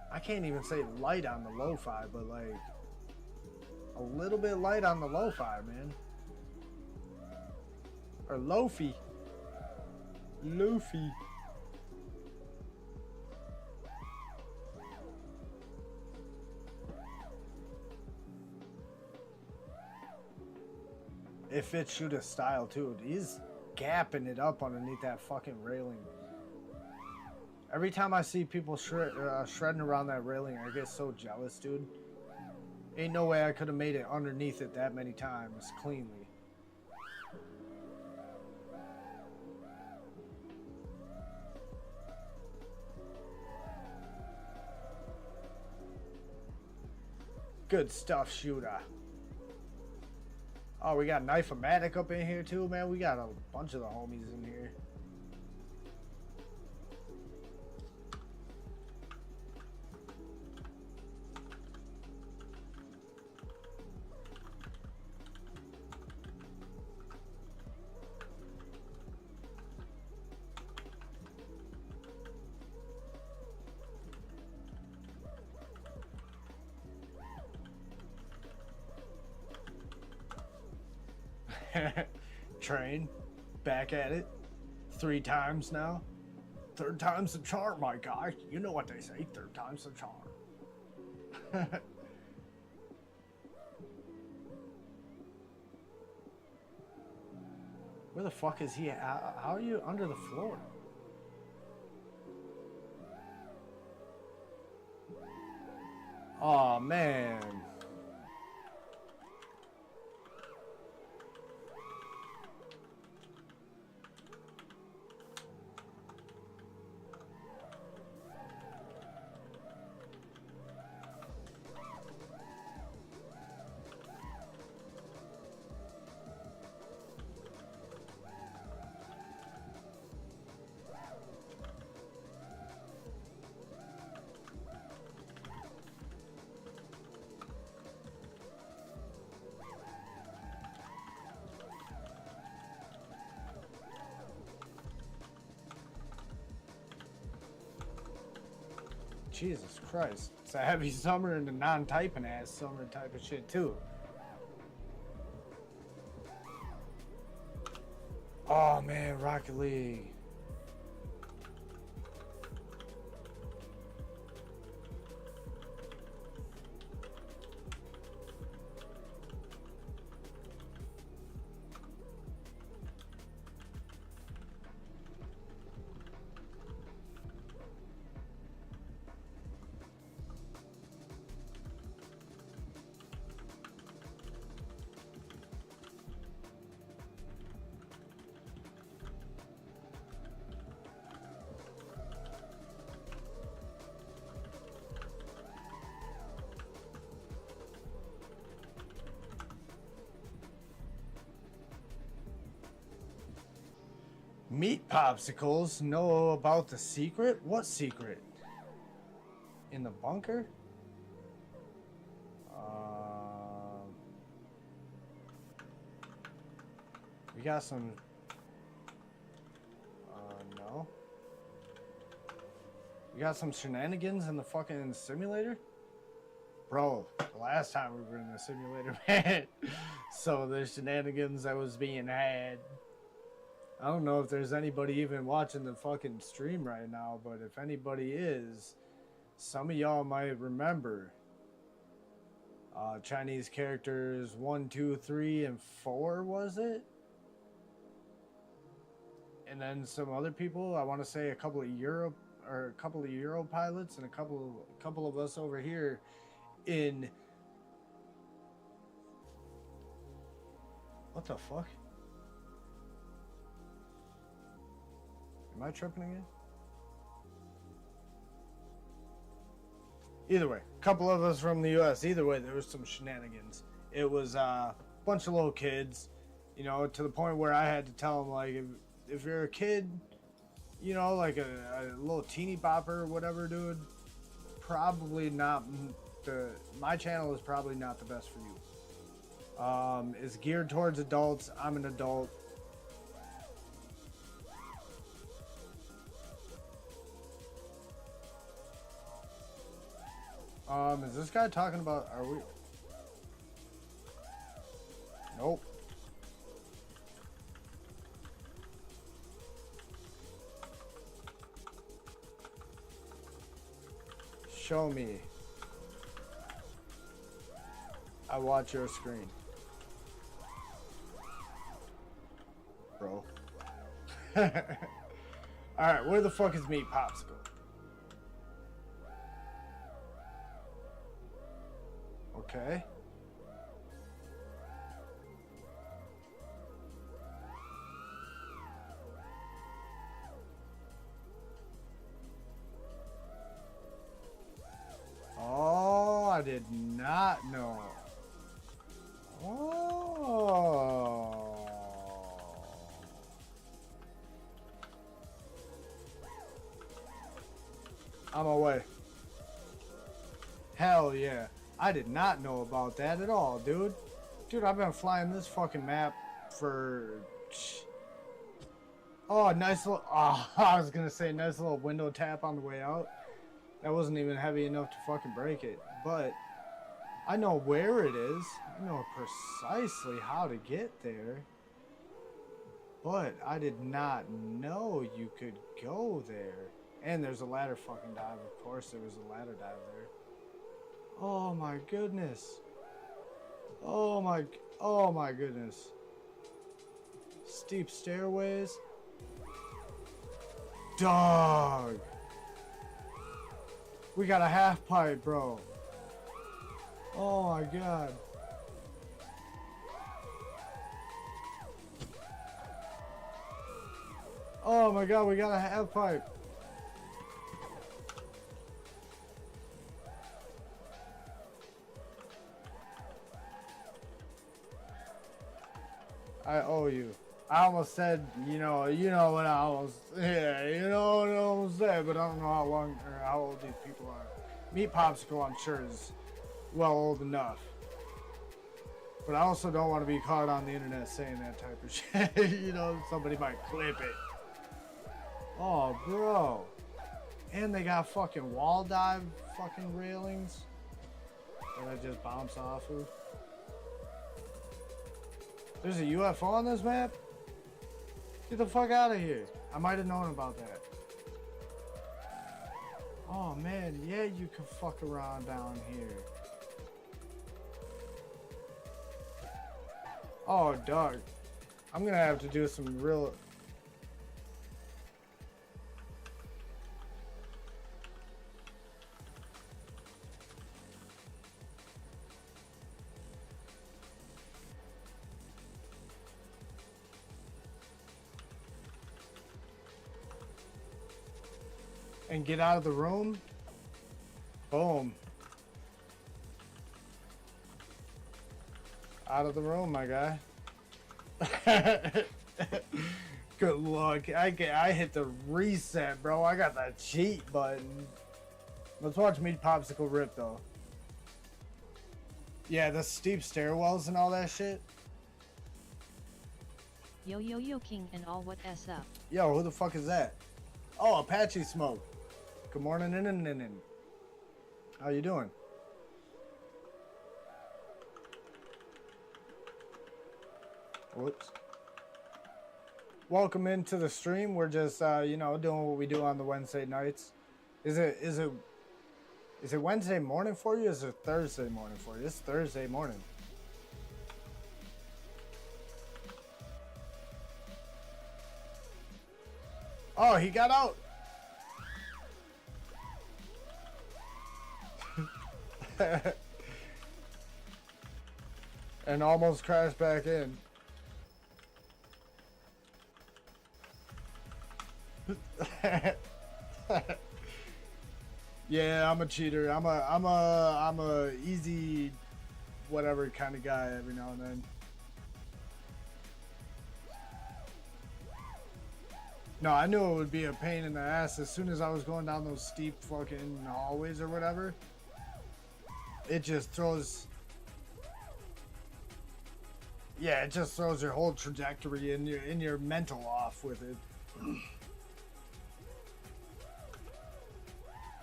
I can't even say light on the lo-fi, but like a little bit light on the lo-fi, man. Or lo-fi. Lo-fi. It fits Shoota's style too. He's gapping it up underneath that fucking railing. Every time I see people shredding around that railing, I get so jealous, dude. Ain't no way I could have made it underneath it that many times cleanly. Good stuff, Shooter. Oh, we got Knife-O-Matic up in here too, man. We got a bunch of the homies in here. Train, back at it 3 times now. 3rd time's the charm, my guy. You know what they say, 3rd time's the charm. Where the fuck is he at? How are you under the floor? Oh man. Jesus Christ. It's a heavy summer and a non-typing ass summer type of shit too. Oh man, Rocket League. Meat popsicles know about the secret? What secret? In the bunker? We got some... no. We got some shenanigans in the fucking simulator? Bro, the last time we were in the simulator, man. So the shenanigans that was being had. I don't know if there's anybody even watching the fucking stream right now, but if anybody is, some of y'all might remember Chinese characters 1, 2, 3, and 4, was it? And then some other people. I want to say a couple of Euro pilots and a couple of us over here in. What the fuck? Am I tripping again? Either way, a couple of us from the U.S. Either way, there was some shenanigans. It was a bunch of little kids, you know, to the point where I had to tell them, like, if you're a kid, you know, like a little teeny bopper or whatever, dude, probably not my channel is probably not the best for you. It's geared towards adults. I'm an adult. Is this guy talking about, are we? Nope. Show me. I watch your screen. Bro. Alright, where the fuck is Meat Popsicle? Okay. Oh, I did not know. Oh. I'm away. Hell yeah. I did not know about that at all, dude. Dude, I've been flying this fucking map for... Oh, nice little... Oh, I was gonna say nice little window tap on the way out. That wasn't even heavy enough to fucking break it. But I know where it is. I know precisely how to get there. But I did not know you could go there. And there's a ladder fucking dive. Of course there was a ladder dive there. Oh my goodness. Oh my goodness. Steep stairways. Dog. We got a half pipe, bro. Oh my god. Oh my god, we got a half pipe. I owe you. I almost said, you know what I almost, yeah, you know what I almost said, but I don't know how long or how old these people are. Meat Popsicle, I'm sure, is well old enough. But I also don't want to be caught on the internet saying that type of shit. You know, somebody might clip it. Oh, bro. And they got fucking wall dive fucking railings that I just bounce off of. There's a UFO on this map? Get the fuck out of here. I might have known about that. Oh man, yeah, you can fuck around down here. Oh, dog. I'm gonna have to do some real... And get out of the room. Boom. Out of the room, my guy. Good luck. I hit the reset, bro. I got the cheat button. Let's watch Meat Popsicle rip, though. Yeah, the steep stairwells and all that shit. Yo yo yo King and all, what s up? Yo, who the fuck is that? Oh, Apache Smoke. Good morning, in. How you doing? Whoops. welcome into the stream. We're just you know, doing what we do on the Wednesday nights. Is it Wednesday morning for you? Or is it Thursday morning for you? It's Thursday morning. Oh, he got out. And almost crashed back in. Yeah, I'm a cheater. I'm a easy whatever kind of guy every now and then. No, I knew it would be a pain in the ass as soon as I was going down those steep fucking hallways or whatever. It just throws... Yeah, it just throws your whole trajectory and your mental off with it.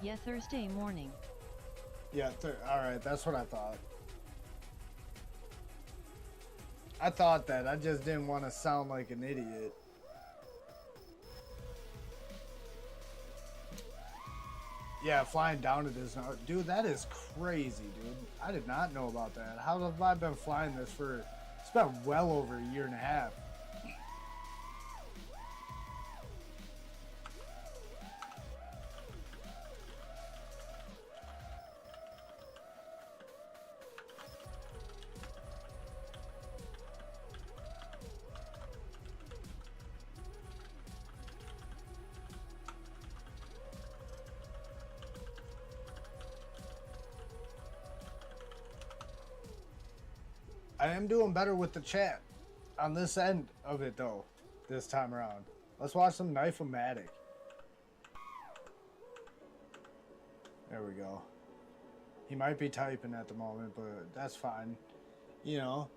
Yeah, Thursday morning. Yeah, alright, that's what I thought. I thought that. I just didn't want to sound like an idiot. Yeah, flying down it is not... Dude, that is crazy, dude. I did not know about that. How have I been flying this for... It's been well over a year and a half. I am doing better with the chat on this end of it, though, this time around. Let's watch some Knife-O-Matic. There we go. He might be typing at the moment, but that's fine. You know.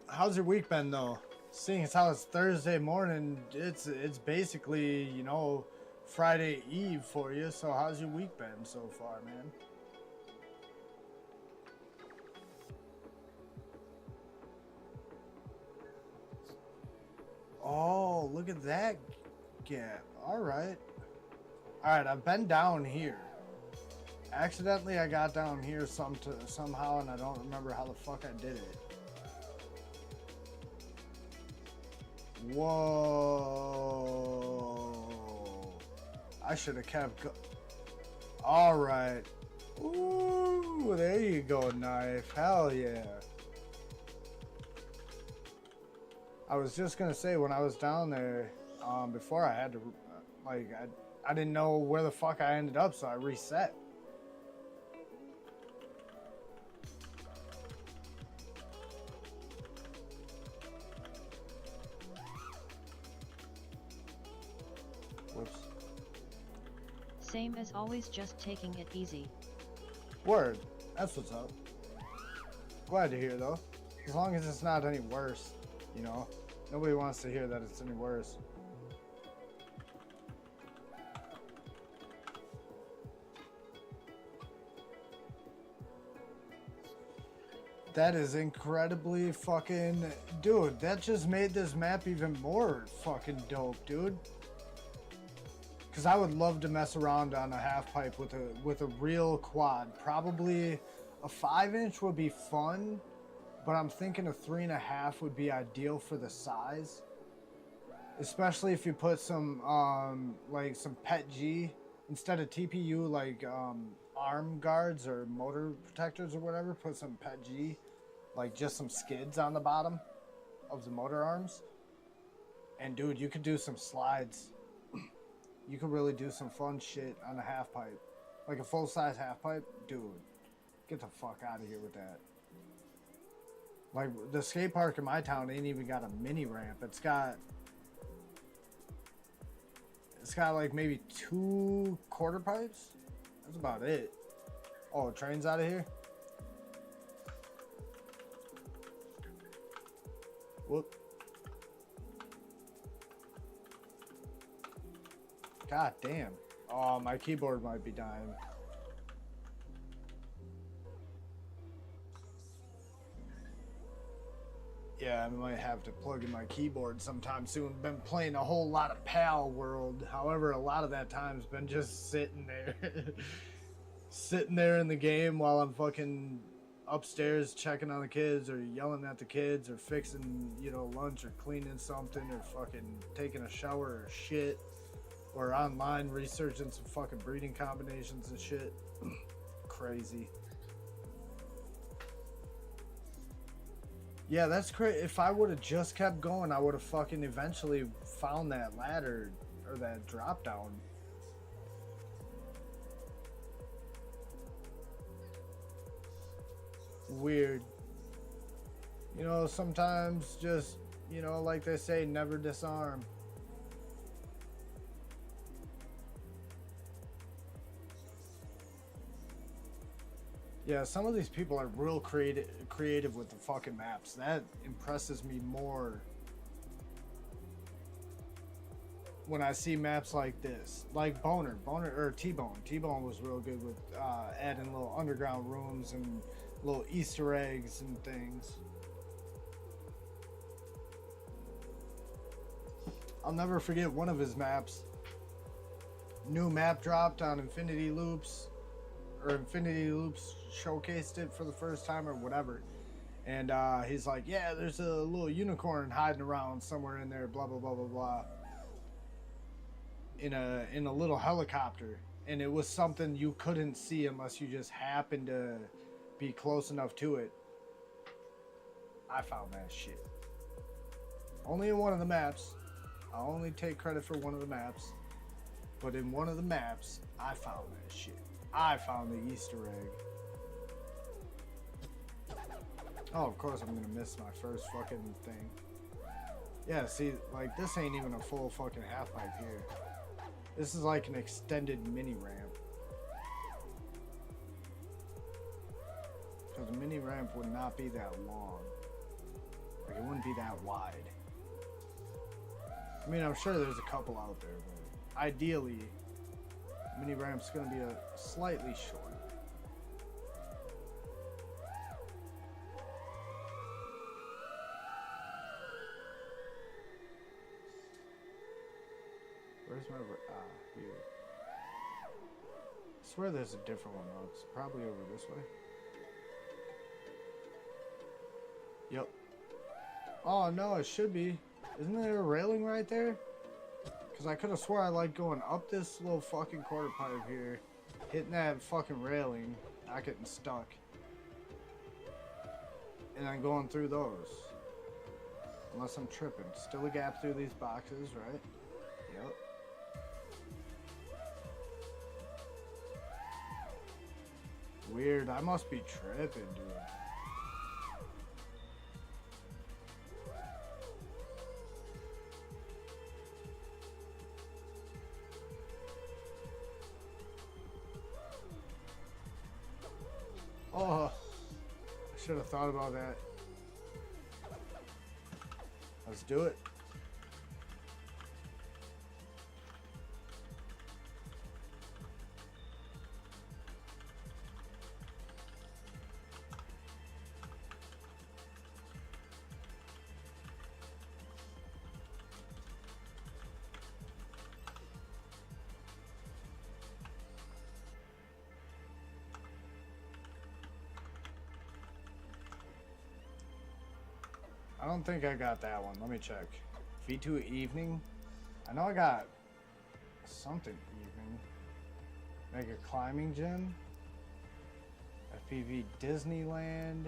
How's your week been, though? Seeing as how it's Thursday morning, it's basically, you know, Friday Eve for you. So how's your week been so far, man? Oh, look at that gap. Alright. Alright, I've been down here. Accidentally, I got down here somehow, and I don't remember how the fuck I did it. Whoa. I should have kept Alright. Ooh, there you go, Knife. Hell yeah. I was just gonna say, when I was down there, before I had to, like, I didn't know where the fuck I ended up, so I reset. Whoops. Same as always, just taking it easy. Word. That's what's up. Glad to hear, though. As long as it's not any worse, you know? Nobody wants to hear that it's any worse. That is incredibly fucking... Dude, that just made this map even more fucking dope, dude. Because I would love to mess around on a half pipe with a real quad. Probably a 5-inch would be fun, but I'm thinking a 3.5 would be ideal for the size. Especially if you put some like some PET G instead of TPU, like arm guards or motor protectors or whatever. Put some PET G, like just some skids on the bottom of the motor arms. And dude, you could do some slides. You could really do some fun shit on a half pipe. Like a full-size half pipe. Dude, get the fuck out of here with that. Like, the skate park in my town ain't even got a mini ramp. It's got like maybe 2 quarter pipes. That's about it. Oh, train's out of here? Whoop. God damn. Oh, my keyboard might be dying. Yeah, I might have to plug in my keyboard sometime soon. Been playing a whole lot of Pal World. However, a lot of that time's been just sitting there. Sitting there in the game while I'm fucking upstairs checking on the kids or yelling at the kids or fixing, you know, lunch or cleaning something or fucking taking a shower or shit. Or online researching some fucking breeding combinations and shit. Crazy. Yeah, that's crazy. If I would have just kept going, I would have fucking eventually found that ladder or that drop down. Weird. You know, sometimes just, you know, like they say, never disarm. Yeah, some of these people are real creative with the fucking maps. That impresses me more when I see maps like this. Like Boner or T-Bone. T-Bone was real good with adding little underground rooms and little Easter eggs and things. I'll never forget one of his maps. New map dropped on Infinity Loops. Or Infinity Loops showcased it for the first time or whatever. And he's like, yeah, there's a little unicorn hiding around somewhere in there, blah, blah, blah, blah, blah. In a little helicopter. And it was something you couldn't see unless you just happened to be close enough to it. I found that shit. Only in one of the maps. I'll only take credit for one of the maps. But in one of the maps, I found that shit. I found the Easter egg. Oh, of course I'm gonna miss my first fucking thing. Yeah, see, like, this ain't even a full fucking half-pipe here. This is like an extended mini ramp. Because a mini ramp would not be that long. Like, it wouldn't be that wide. I mean, I'm sure there's a couple out there, but ideally, mini ramp's gonna be a slightly short. Where's my here? I swear there's a different one though. It's probably over this way. Yep. Oh no, it should be. Isn't there a railing right there? Because I could have swore I like going up this little fucking quarter pipe here, hitting that fucking railing, not getting stuck, and then going through those. Unless I'm tripping. Still a gap through these boxes, right? Yep. Weird. I must be tripping, dude. Oh, I should have thought about that. Let's do it. I don't think I got that one. Let me check. V2 evening. I know I got something evening. Mega climbing gym. FPV Disneyland.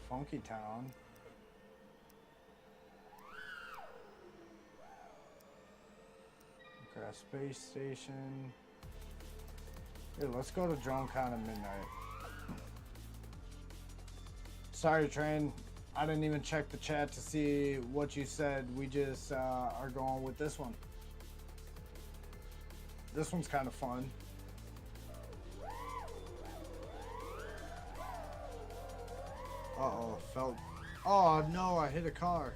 Funky Town. Grass Space Station. Here, let's go to DroneCon at midnight. Sorry, Train. I didn't even check the chat to see what you said. We just are going with this one. This one's kind of fun. Uh-oh, felt... Oh, no, I hit a car.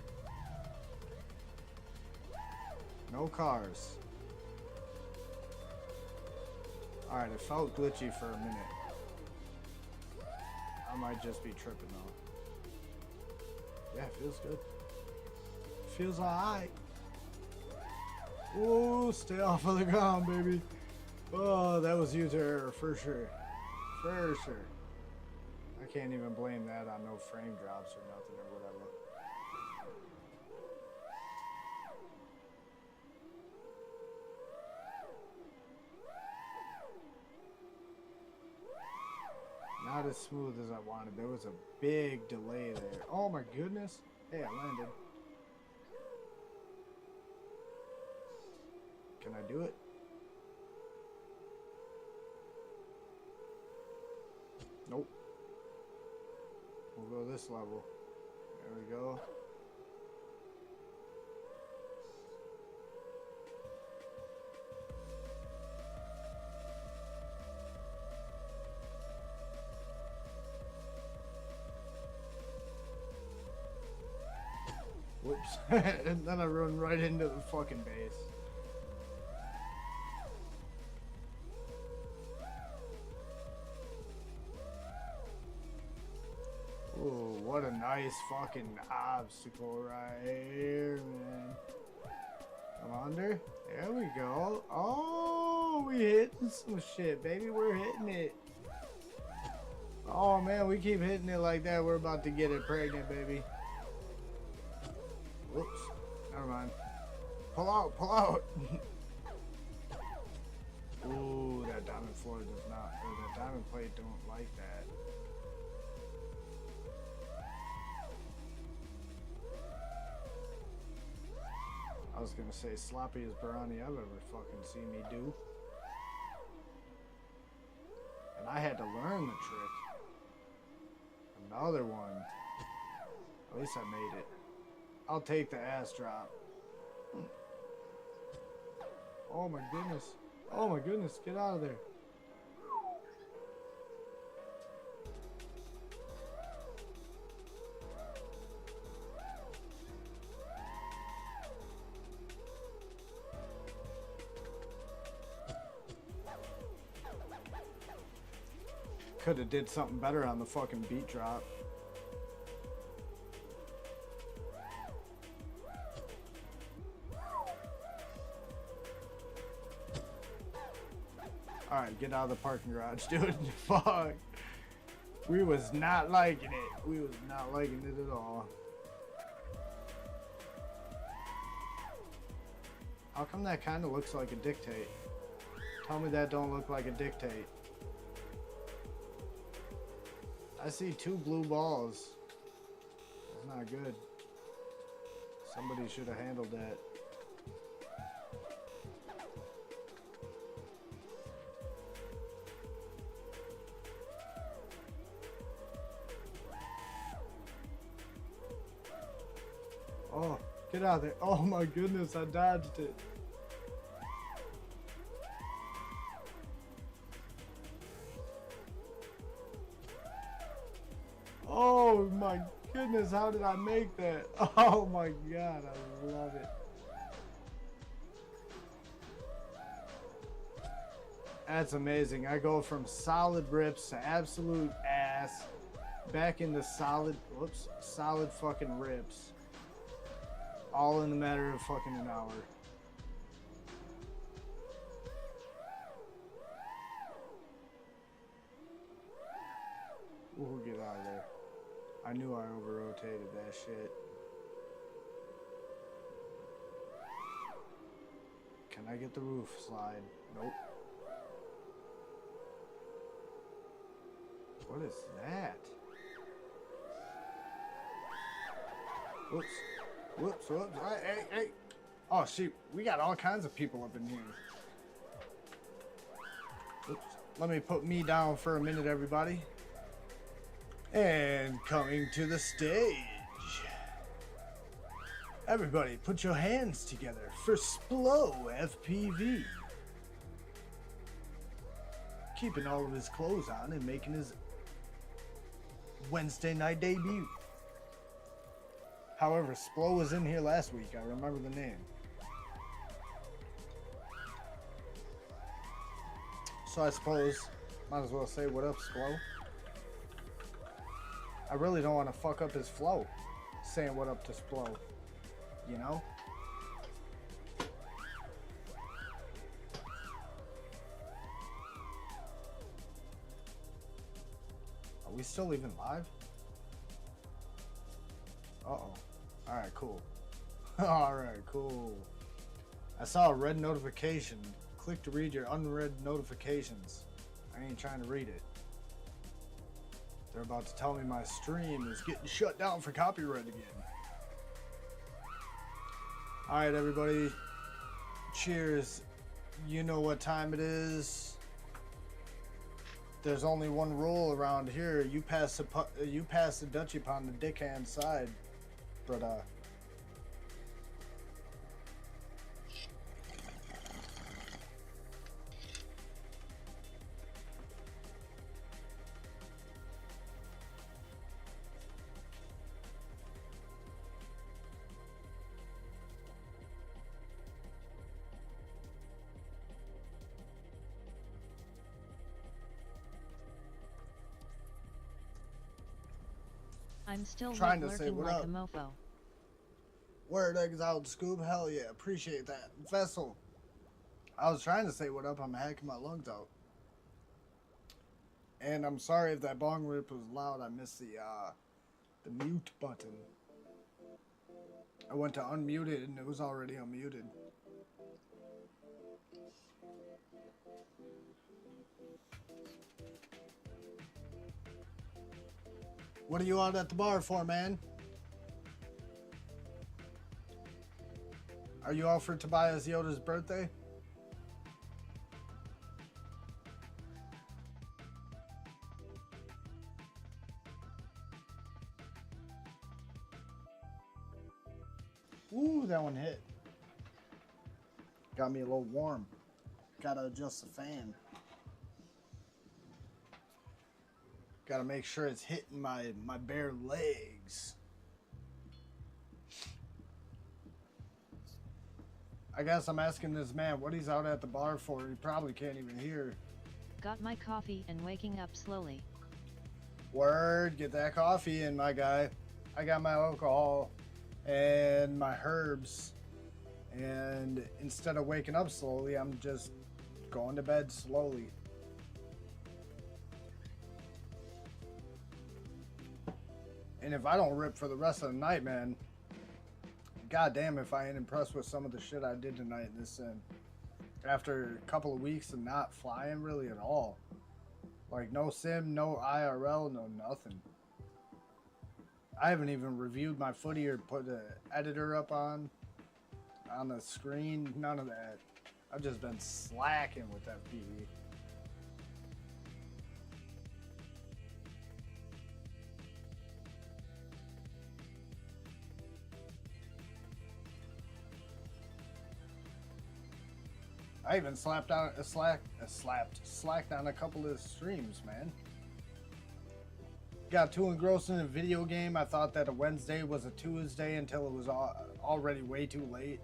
No cars. Alright, it felt glitchy for a minute. I might just be tripping though. Yeah, it feels good. Feels alright. Ooh, stay off of the ground, baby. Oh, that was user error for sure. For sure. I can't even blame that on no frame drops or nothing or whatever. Not as smooth as I wanted. There was a big delay there. Oh my goodness. Hey, I landed. Can I do it? Nope. We'll go this level. There we go. Whoops. And then I run right into the fucking base. Ooh, what a nice fucking obstacle right here, man. Come under. There we go. Oh, we hitting some shit, baby. We're hitting it. Oh, man, we keep hitting it like that. We're about to get it pregnant, baby. Whoops. Never mind. Pull out, pull out. Ooh, that diamond floor does not, or that diamond plate don't like that. I was gonna say sloppiest brownie I've ever fucking seen me do. And I had to learn the trick. Another one. At least I made it. I'll take the ass drop. Oh my goodness. Oh my goodness, get out of there. Could have did something better on the fucking beat drop. Alright, get out of the parking garage, dude. Fuck. We was not liking it. We was not liking it at all. How come that kind of looks like a dictate? Tell me that don't look like a dictate. I see 2 blue balls. That's not good. Somebody should have handled that. Oh, get out of there. Oh my goodness, I dodged it. Oh my goodness, how did I make that? Oh my god, I love it. That's amazing. I go from solid rips to absolute ass back into solid, whoops, solid fucking rips. All in a matter of fucking an hour. We'll get out of there. I knew I over-rotated that shit. Can I get the roof slide? Nope. What is that? Whoops. Whoops, whoops. Hey. Oh, shit. We got all kinds of people up in here. Oops. Let me put me down for a minute, everybody. And coming to the stage. Everybody, put your hands together for Splo FPV. Keeping all of his clothes on and making his Wednesday night debut. However, Splo was in here last week. I remember the name. So I suppose might as well say what up, Splo. I really don't want to fuck up his flow, saying what up to Splo, you know? Are we still even live? Uh-oh. Alright, cool. Alright, cool. I saw a red notification. Click to read your unread notifications. I ain't trying to read it. They're about to tell me my stream is getting shut down for copyright again. Alright, everybody. Cheers. You know what time it is. There's only one rule around here. You pass the Dutchie upon the dickhand side, but I'm still trying to say lurking what like up. a mofo. Word eggs out, Scoob. Hell yeah, appreciate that. Vessel. I was trying to say what up. I'm hacking my lungs out. And I'm sorry if that bong rip was loud. I missed the mute button. I went to unmute it and it was already unmuted. What are you out at the bar for, man? Are you out for Tobias Yoda's birthday? Ooh, that one hit. Got me a little warm. Gotta adjust the fan. Gotta make sure it's hitting my bare legs. I guess I'm asking this man what he's out at the bar for. He probably can't even hear. Got my coffee and waking up slowly. Word, get that coffee in, my guy. I got my alcohol and my herbs. And instead of waking up slowly, I'm just going to bed slowly. And if I don't rip for the rest of the night, man, goddamn if I ain't impressed with some of the shit I did tonight in this sim. After a couple of weeks of not flying really at all. Like no sim, no IRL, no nothing. I haven't even reviewed my footy or put an editor up on the screen. None of that. I've just been slacking with FPV. I even slacked on a couple of streams, man. Got too engrossed in a video game. I thought that a Wednesday was a Tuesday until it was already way too late.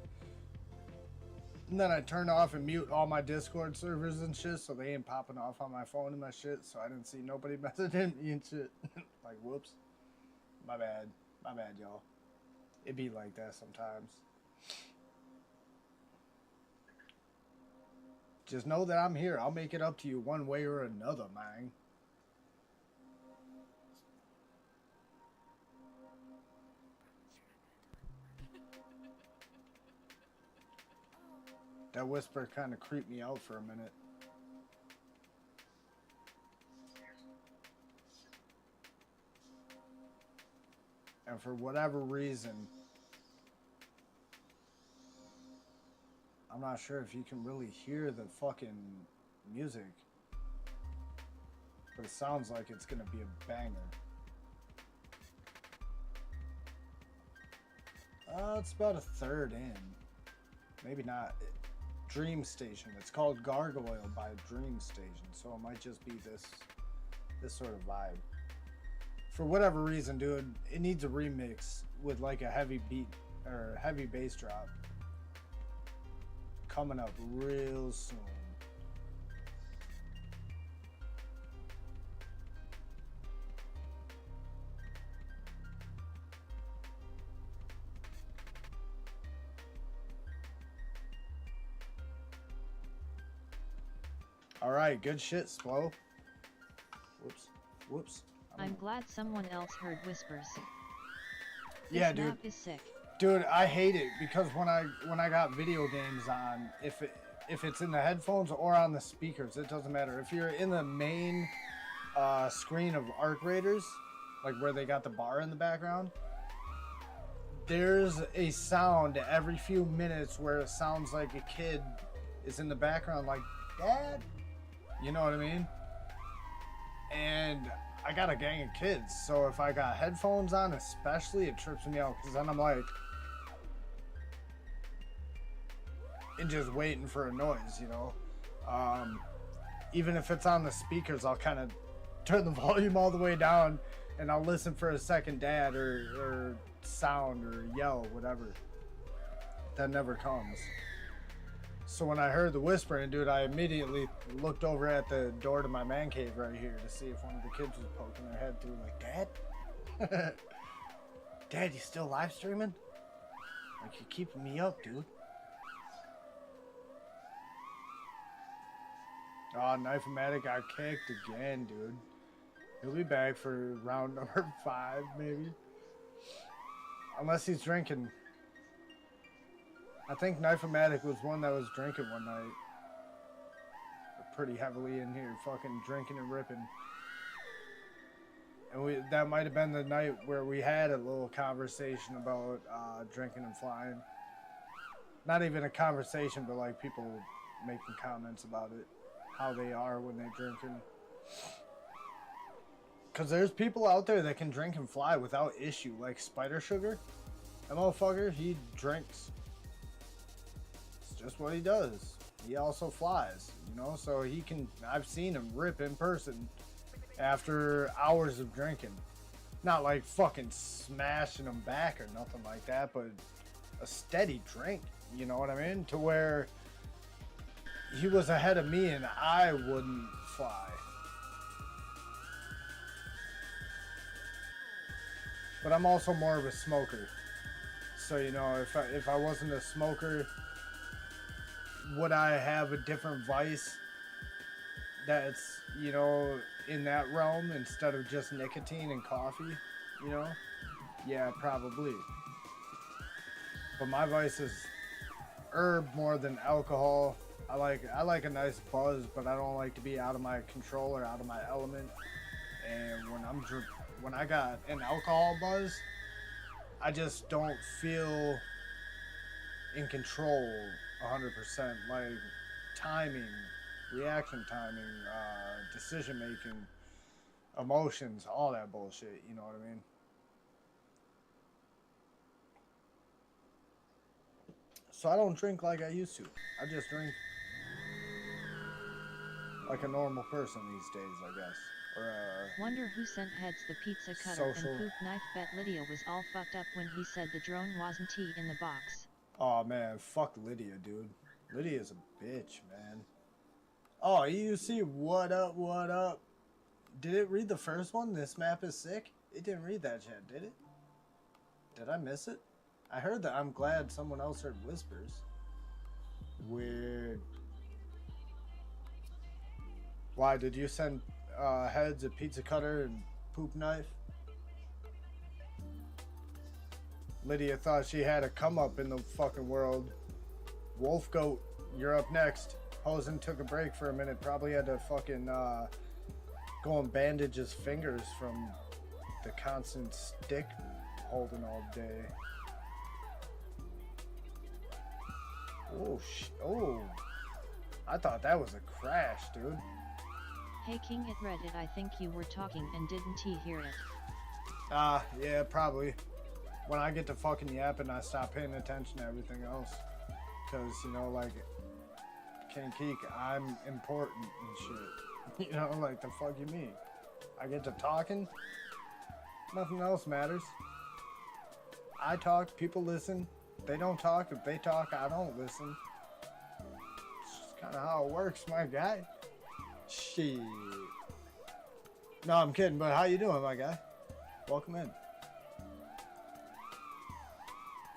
And then I turned off and mute all my Discord servers and shit, so they ain't popping off on my phone and my shit, so I didn't see nobody messaging me and shit. Like, whoops. My bad, y'all. It be like that sometimes. Just know that I'm here. I'll make it up to you one way or another, man. That whisper kind of creeped me out for a minute. And for whatever reason, I'm not sure if you can really hear the fucking music, but it sounds like it's gonna be a banger. It's about a third in. Maybe not. Dream Station. It's called Gargoyle by Dream Station, so it might just be this sort of vibe. For whatever reason, dude, it needs a remix with like a heavy beat or heavy bass drop. Coming up real soon. All right, good shit, Splo. Whoops, whoops. I'm glad someone else heard whispers. Yeah, This dude. map is sick. Dude, I hate it because when I got video games on, if it's in the headphones or on the speakers, it doesn't matter. If you're in the main screen of Arc Raiders, like where they got the bar in the background, there's a sound every few minutes where it sounds like a kid is in the background, like, Dad? You know what I mean? And I got a gang of kids, so if I got headphones on, especially, it trips me out, because then I'm like, and just waiting for a noise, you know? Even if it's on the speakers, I'll kind of turn the volume all the way down, and I'll listen for a second dad or sound or yell, whatever. That never comes. So when I heard the whispering, dude, I immediately looked over at the door to my man cave right here to see if one of the kids was poking their head through, like, Dad? Dad, you still live streaming? Like, you're keeping me up, dude. Oh, Knife-O-Matic got kicked again, dude. He'll be back for round number 5, maybe. Unless he's drinking. I think Knife-O-Matic was one that was drinking one night. Pretty heavily in here, fucking drinking and ripping. And that might have been the night where we had a little conversation about drinking and flying. Not even a conversation, but like people making comments about it. How they are when they're drinking. Because there's people out there that can drink and fly without issue, like Spider Sugar. That motherfucker, he drinks. It's just what he does. He also flies, you know, so he can, I've seen him rip in person after hours of drinking. Not like fucking smashing them back or nothing like that, but a steady drink, you know what I mean? To where he was ahead of me and I wouldn't fly. But I'm also more of a smoker. So, you know, if I wasn't a smoker, would I have a different vice that's, you know, in that realm instead of just nicotine and coffee, you know? Yeah, probably. But my vice is herb more than alcohol. I like a nice buzz, but I don't like to be out of my control or out of my element. And when I got an alcohol buzz, I just don't feel in control 100%. Like timing, reaction timing, decision making, emotions, all that bullshit. You know what I mean? So I don't drink like I used to. I just drink like a normal person these days, I guess. Or Wonder who sent Heads the pizza cutter social. and poop knife. Bet Lydia was all fucked up when he said the drone wasn't tea in the box. Oh man, fuck Lydia, dude. Lydia's a bitch, man. Oh, you see, what up, what up? Did it read the first one? This map is sick? It didn't read that yet, did it? Did I miss it? I heard that. I'm glad someone else heard whispers. Weird. Why, did you send Heads a pizza cutter and poop knife? Lydia thought she had a come up in the fucking world. Wolf Goat, you're up next. Hosen took a break for a minute. Probably had to fucking go and bandage his fingers from the constant stick holding all day. Oh, I thought that was a crash, dude. Hey King, it read it. I think you were talking and didn't he hear it? Yeah, probably. When I get to fucking yapping, I stop paying attention to everything else. Because, you know, like, King.Kieck, I'm important and shit. You know, like, the fuck you mean? I get to talking, nothing else matters. I talk, people listen. They don't talk. If they talk, I don't listen. It's just kind of how it works, my guy. Shit. No, I'm kidding, but how you doing, my guy? Welcome in.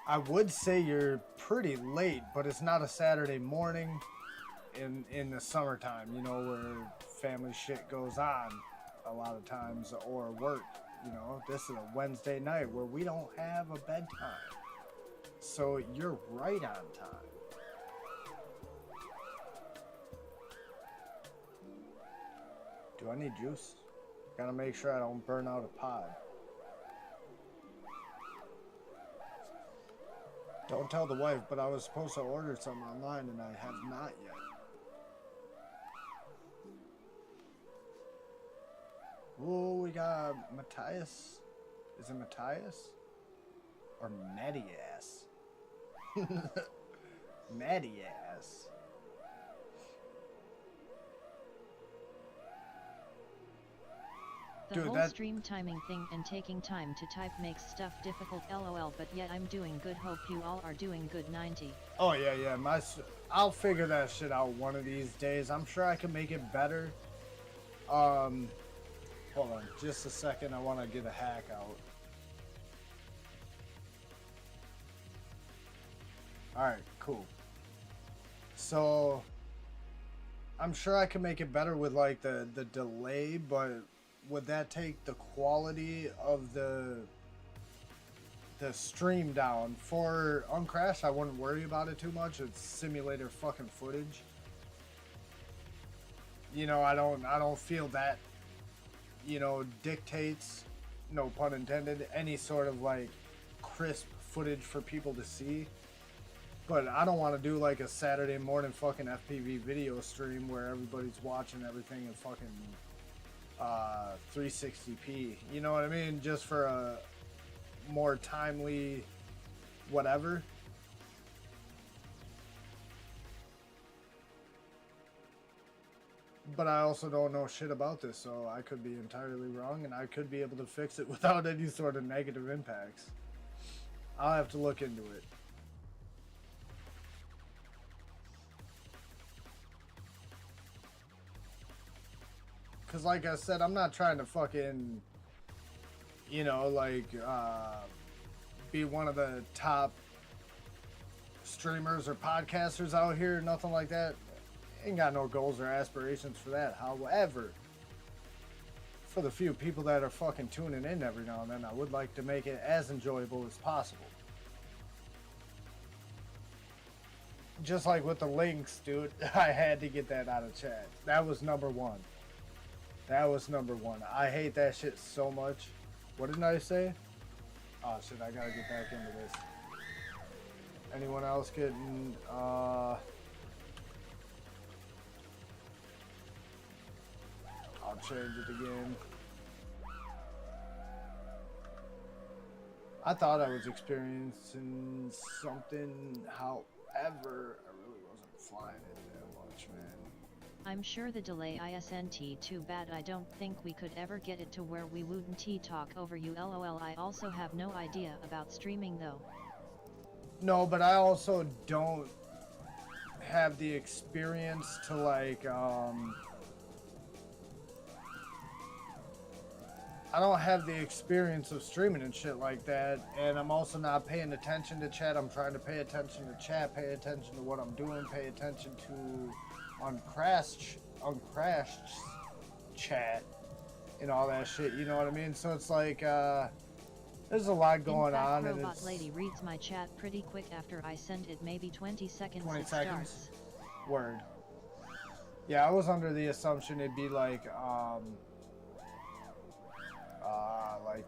I would say you're pretty late, but it's not a Saturday morning, in the summertime, you know, where family shit goes on a lot of times, or work. You know, this is a Wednesday night where we don't have a bedtime, so you're right on time. Do I need juice? Gotta make sure I don't burn out a pod. Don't tell the wife, but I was supposed to order something online and I have not yet. Oh, we got Matthias. Is it Matthias? Or Mattias? Mattias. The Dude, whole that- stream timing thing and taking time to type makes stuff difficult, lol, but yet I'm doing good. Hope you all are doing good. 90. Oh yeah. I'll figure that shit out one of these days. I'm sure I can make it better. Hold on just a second. I want to get a hack out. Alright, cool. So I'm sure I can make it better with like the delay, but would that take the quality of the stream down? For Uncrash, I wouldn't worry about it too much. It's simulator fucking footage. You know, I don't feel that, you know, dictates, no pun intended, any sort of like crisp footage for people to see. But I don't want to do like a Saturday morning fucking FPV video stream where everybody's watching everything in fucking 360p. You know what I mean? Just for a more timely whatever. But I also don't know shit about this, so I could be entirely wrong and I could be able to fix it without any sort of negative impacts. I'll have to look into it. Because like I said, I'm not trying to fucking, you know, like, be one of the top streamers or podcasters out here, nothing like that. Ain't got no goals or aspirations for that. However, for the few people that are fucking tuning in every now and then, I would like to make it as enjoyable as possible. Just like with the links, dude, I had to get that out of chat. That was number one. That was number one. I hate that shit so much. What did I say? Oh shit, I gotta get back into this. Anyone else getting, I'll change it again. I thought I was experiencing something, however, I really wasn't flying it that much, man. I'm sure the delay isn't too bad. I don't think we could ever get it to where we wouldn't talk over you, lol. I also have no idea about streaming though. No, but I also don't have the experience to like, I don't have the experience of streaming and shit like that, and I'm also not paying attention to chat. I'm trying to pay attention to chat, pay attention to what I'm doing, pay attention to uncrashed chat and all that shit, you know what I mean? So it's like, there's a lot going In fact, on, and Robot it's Lady reads my chat pretty quick after I send it, maybe 20 seconds 20 it seconds? starts. Word. Yeah, I was under the assumption it'd be like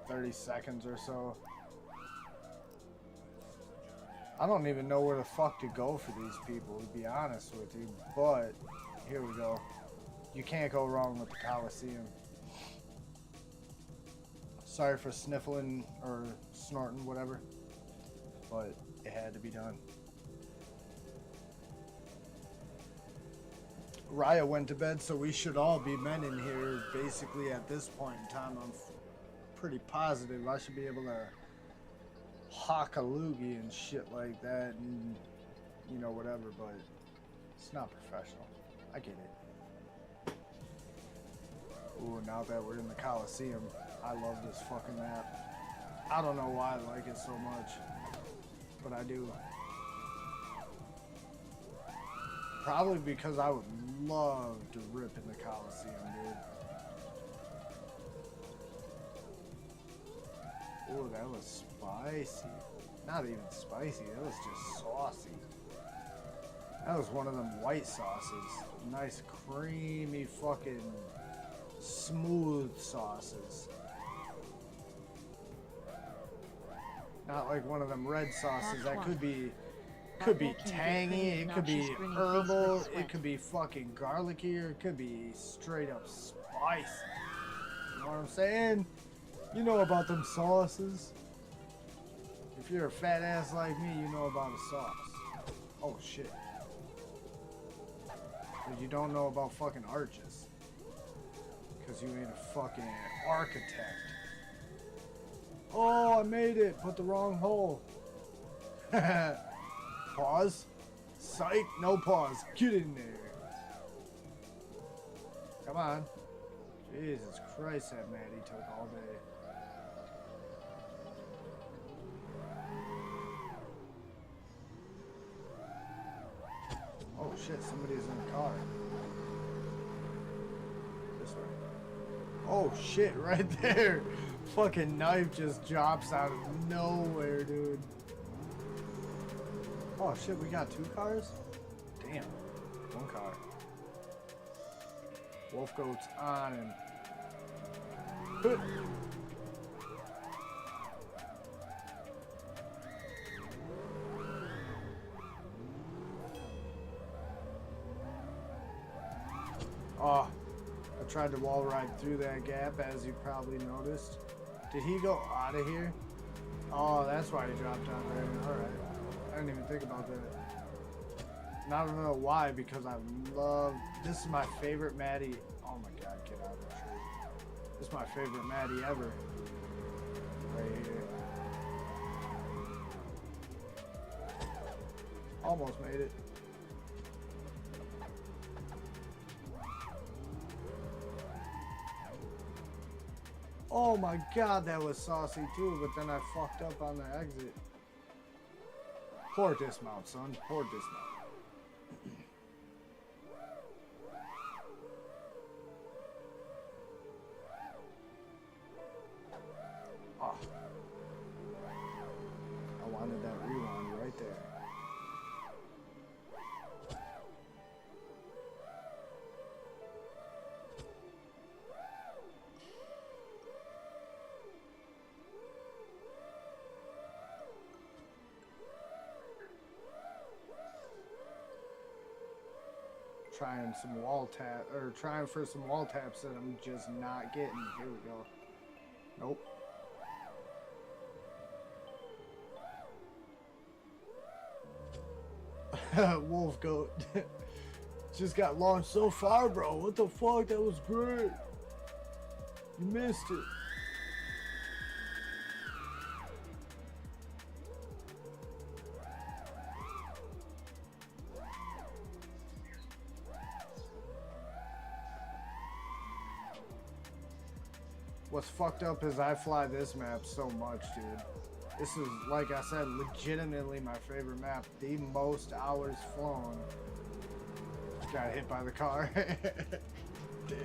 30 seconds or so. I don't even know where the fuck to go for these people, to be honest with you, but here we go. You can't go wrong with the Coliseum. Sorry for sniffling or snorting, whatever, but it had to be done. Raya went to bed, so we should all be men in here basically at this point in time. I'm pretty positive I should be able to hawk a loogie and shit like that and, you know, whatever, but it's not professional. I get it. Ooh, now that we're in the Coliseum, I love this fucking map. I don't know why I like it so much, but I do. Probably because I would love to rip in the Coliseum, dude. Oh, that was spicy. Not even spicy, that was just saucy. That was one of them white sauces. Nice creamy fucking smooth sauces. Not like one of them red sauces that could be tangy, it could be herbal, it could be fucking garlicky, or it could be straight up spicy. You know what I'm saying? You know about them sauces. If you're a fat ass like me, you know about a sauce. Oh shit. But you don't know about fucking arches. Because you ain't a fucking architect. Oh, I made it. Put the wrong hole. Pause. Psych. No pause. Get in there. Come on. Jesus Christ, that Maddie took all day. Oh shit, somebody's in the car. This way. Oh shit, right there. Fucking knife just drops out of nowhere, dude. Oh shit, we got 2 cars? Damn. 1 car. Wolf goat's on him. Oh, I tried to wall ride through that gap, as you probably noticed. Did he go out of here? Oh, that's why he dropped down there. Alright. I didn't even think about that. And I don't know why, because I love... This is my favorite Maddie. Oh my god, get out of the tree. This is my favorite Maddie ever. Right here. Almost made it. Oh my god, that was saucy too, but then I fucked up on the exit. Poor dismount, son. Poor dismount. Oh. I wanted that rewind right there. Trying some wall tap, or trying for some wall taps that I'm just not getting. Here we go. Nope. Wolf goat. Just got launched so far, bro. What the fuck? That was great. You missed it. What's fucked up is I fly this map so much, dude. This is, like I said, legitimately my favorite map. The most hours flown. Got hit by the car. Damn.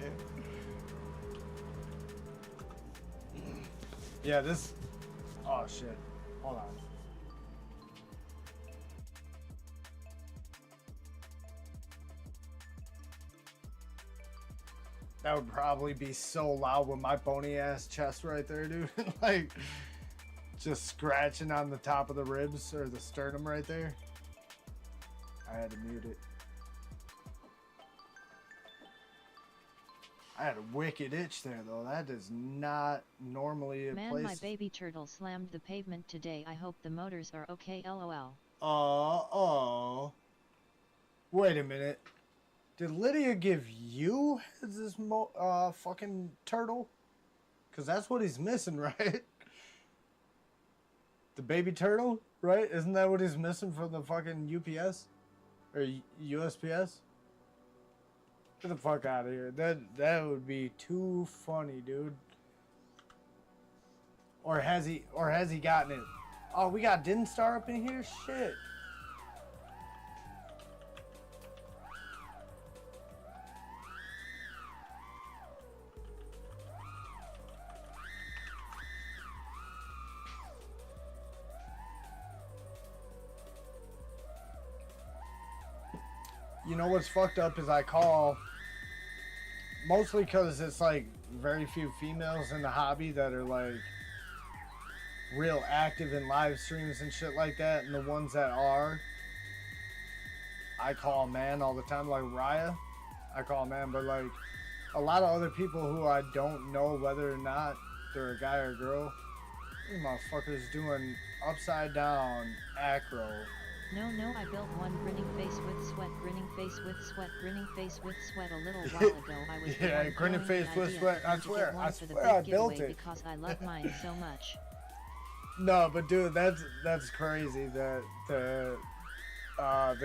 Yeah, this... Oh, shit. Hold on. That would probably be so loud with my bony ass chest right there, dude. Like, just scratching on the top of the ribs or the sternum right there. I had to mute it. I had a wicked itch there, though. That is not normally a place. Man, my baby turtle slammed the pavement today. I hope the motors are okay, lol. Oh. Wait a minute. Did Lydia give you this fucking turtle? Because that's what he's missing, right? The baby turtle, right? Isn't that what he's missing from the fucking UPS? Or USPS? Get the fuck out of here. That would be too funny, dude. Or has he gotten it? Oh, we got Dinstar up in here? Shit. you know what's fucked up is I call, mostly because it's like very few females in the hobby that are like real active in live streams and shit like that, and the ones that are, I call man all the time. Like Raya, I call man, but like a lot of other people who I don't know whether or not they're a guy or a girl, these motherfuckers doing upside down acro. No, I built one grinning face with sweat, grinning face with sweat, grinning face with sweat a little while ago. I was the Yeah, one grinning throwing face the with idea sweat. I to get swear, one I for the swear big I built giveaway it. because I love mine so much. No, but dude, that's crazy that the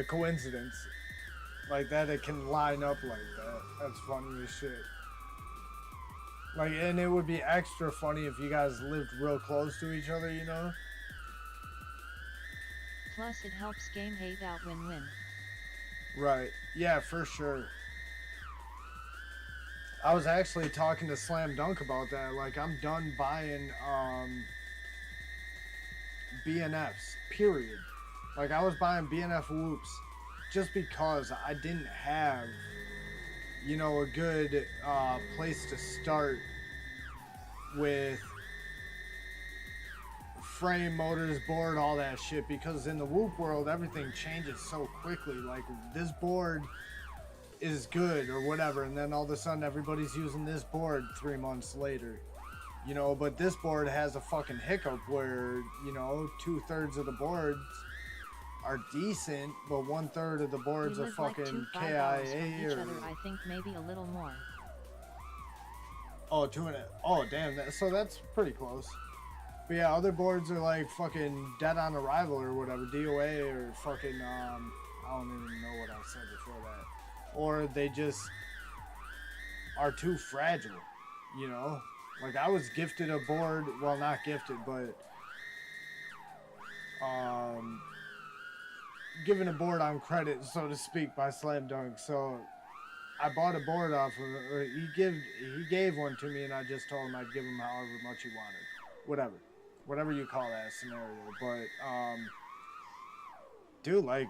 coincidence like that, it can line up like that. That's funny as shit. Like, and it would be extra funny if you guys lived real close to each other, you know? Plus it helps game hate out win-win. Right. Yeah, for sure. I was actually talking to Slam Dunk about that. Like, I'm done buying BNFs, period. Like, I was buying BNF whoops just because I didn't have, you know, a good place to start with frame, motors, board, all that shit, because in the whoop world everything changes so quickly. Like, this board is good or whatever, and then all of a sudden everybody's using this board 3 months later, you know. But this board has a fucking hiccup where, you know, 2/3 of the boards are decent, but 1/3 of the boards We are live like fucking 2 5 hours from KIA each or other, I think maybe a little more. oh, 2.5. Oh damn, so that's pretty close. But yeah, other boards are like fucking dead on arrival or whatever, DOA or fucking I don't even know what I said before that. Or they just are too fragile, you know? Like, I was gifted a board, well, not gifted, but given a board on credit, so to speak, by Slam Dunk. So I bought a board off of him, or he gave one to me, and I just told him I'd give him however much he wanted. Whatever you call that scenario. But dude, like,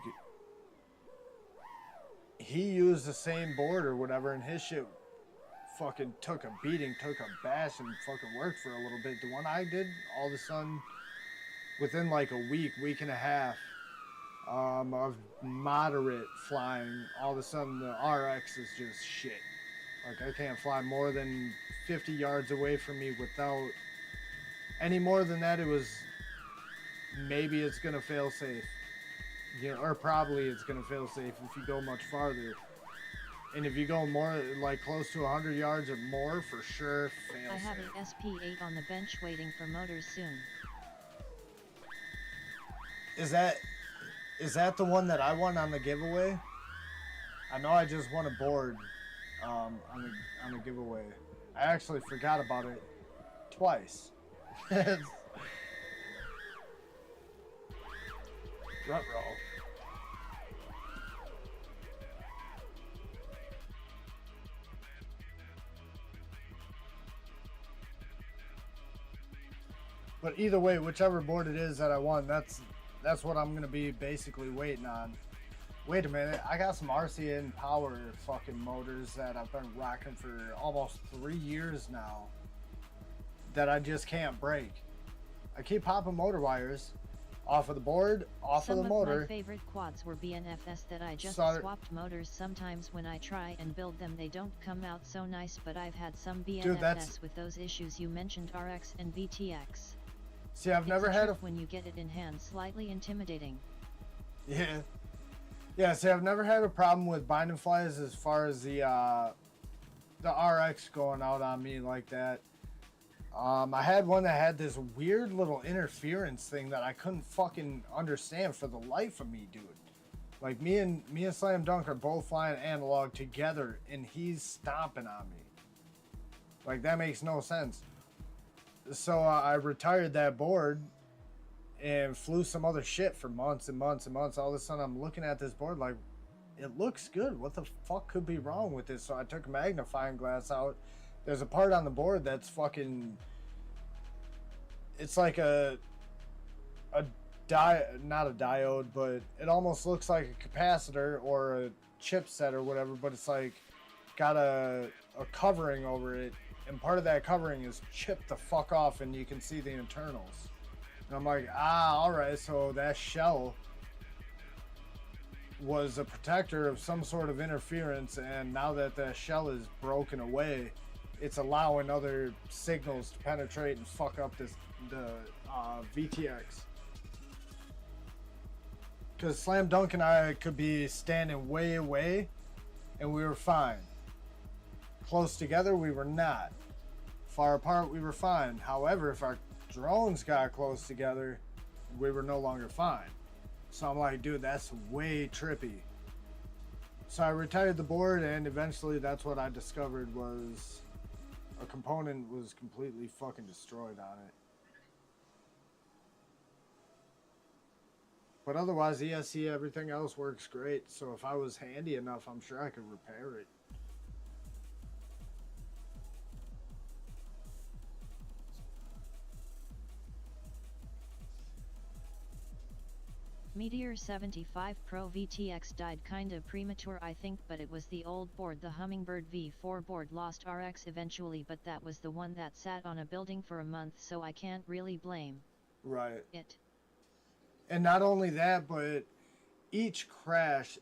he used the same board or whatever, and his shit fucking took a beating, took a bash, and fucking worked for a little bit. The one I did, all of a sudden, within like a week and a half of moderate flying, all of a sudden the RX is just shit. Like, I can't fly more than 50 yards away from me without any more than that. It was maybe it's gonna fail safe, you know, or probably it's gonna fail safe if you go much farther. And if you go more, like close to 100 yards or more, for sure, fail I have safe. a SP8 on the bench waiting for motors soon. Is that the one that I won on the giveaway? I know I just won a board on the giveaway. I actually forgot about it twice. Rut roll. But either way, whichever board it is that I won, that's what I'm gonna be basically waiting on. Wait a minute, I got some RCN power fucking motors that I've been rocking for almost 3 years now that I just can't break. I keep popping motor wires off of the board, off of the motor. Some of my favorite quads were BNFS that I just swapped motors. Sometimes when I try and build them they don't come out so nice, but I've had some BNFS with those issues you mentioned, RX and VTX. See, I've never had a... when you get it in hand, slightly intimidating. Yeah, see, I've never had a problem with binding flies as far as the RX going out on me like that. I had one that had this weird little interference thing that I couldn't fucking understand for the life of me, dude. Like, me and Slam Dunk are both flying analog together, and he's stomping on me. Like, that makes no sense. So I retired that board and flew some other shit for months and months and months. All of a sudden, I'm looking at this board like, it looks good. What the fuck could be wrong with this? So I took a magnifying glass out. There's a part on the board that's fucking... It's like not a diode, but it almost looks like a capacitor or chipset or whatever, but it's like got a covering over it, and part of that covering is chipped the fuck off, and you can see the internals. And I'm like, all right, so that shell was a protector of some sort of interference, and now that the shell is broken away, it's allowing other signals to penetrate and fuck up the VTX. Because Slam Dunk and I could be standing way away, and we were fine. Close together, we were not. Far apart, we were fine. However, if our drones got close together, we were no longer fine. So I'm like, dude, that's way trippy. So I retired the board, and eventually that's what I discovered was a component was completely fucking destroyed on it. But otherwise, ESC, everything else works great. So if I was handy enough, I'm sure I could repair it. Meteor 75 Pro VTX died kinda premature I think, but it was the old board. The Hummingbird V4 board lost RX eventually, but that was the one that sat on a building for a month, so I can't really blame it. And not only that, but each crash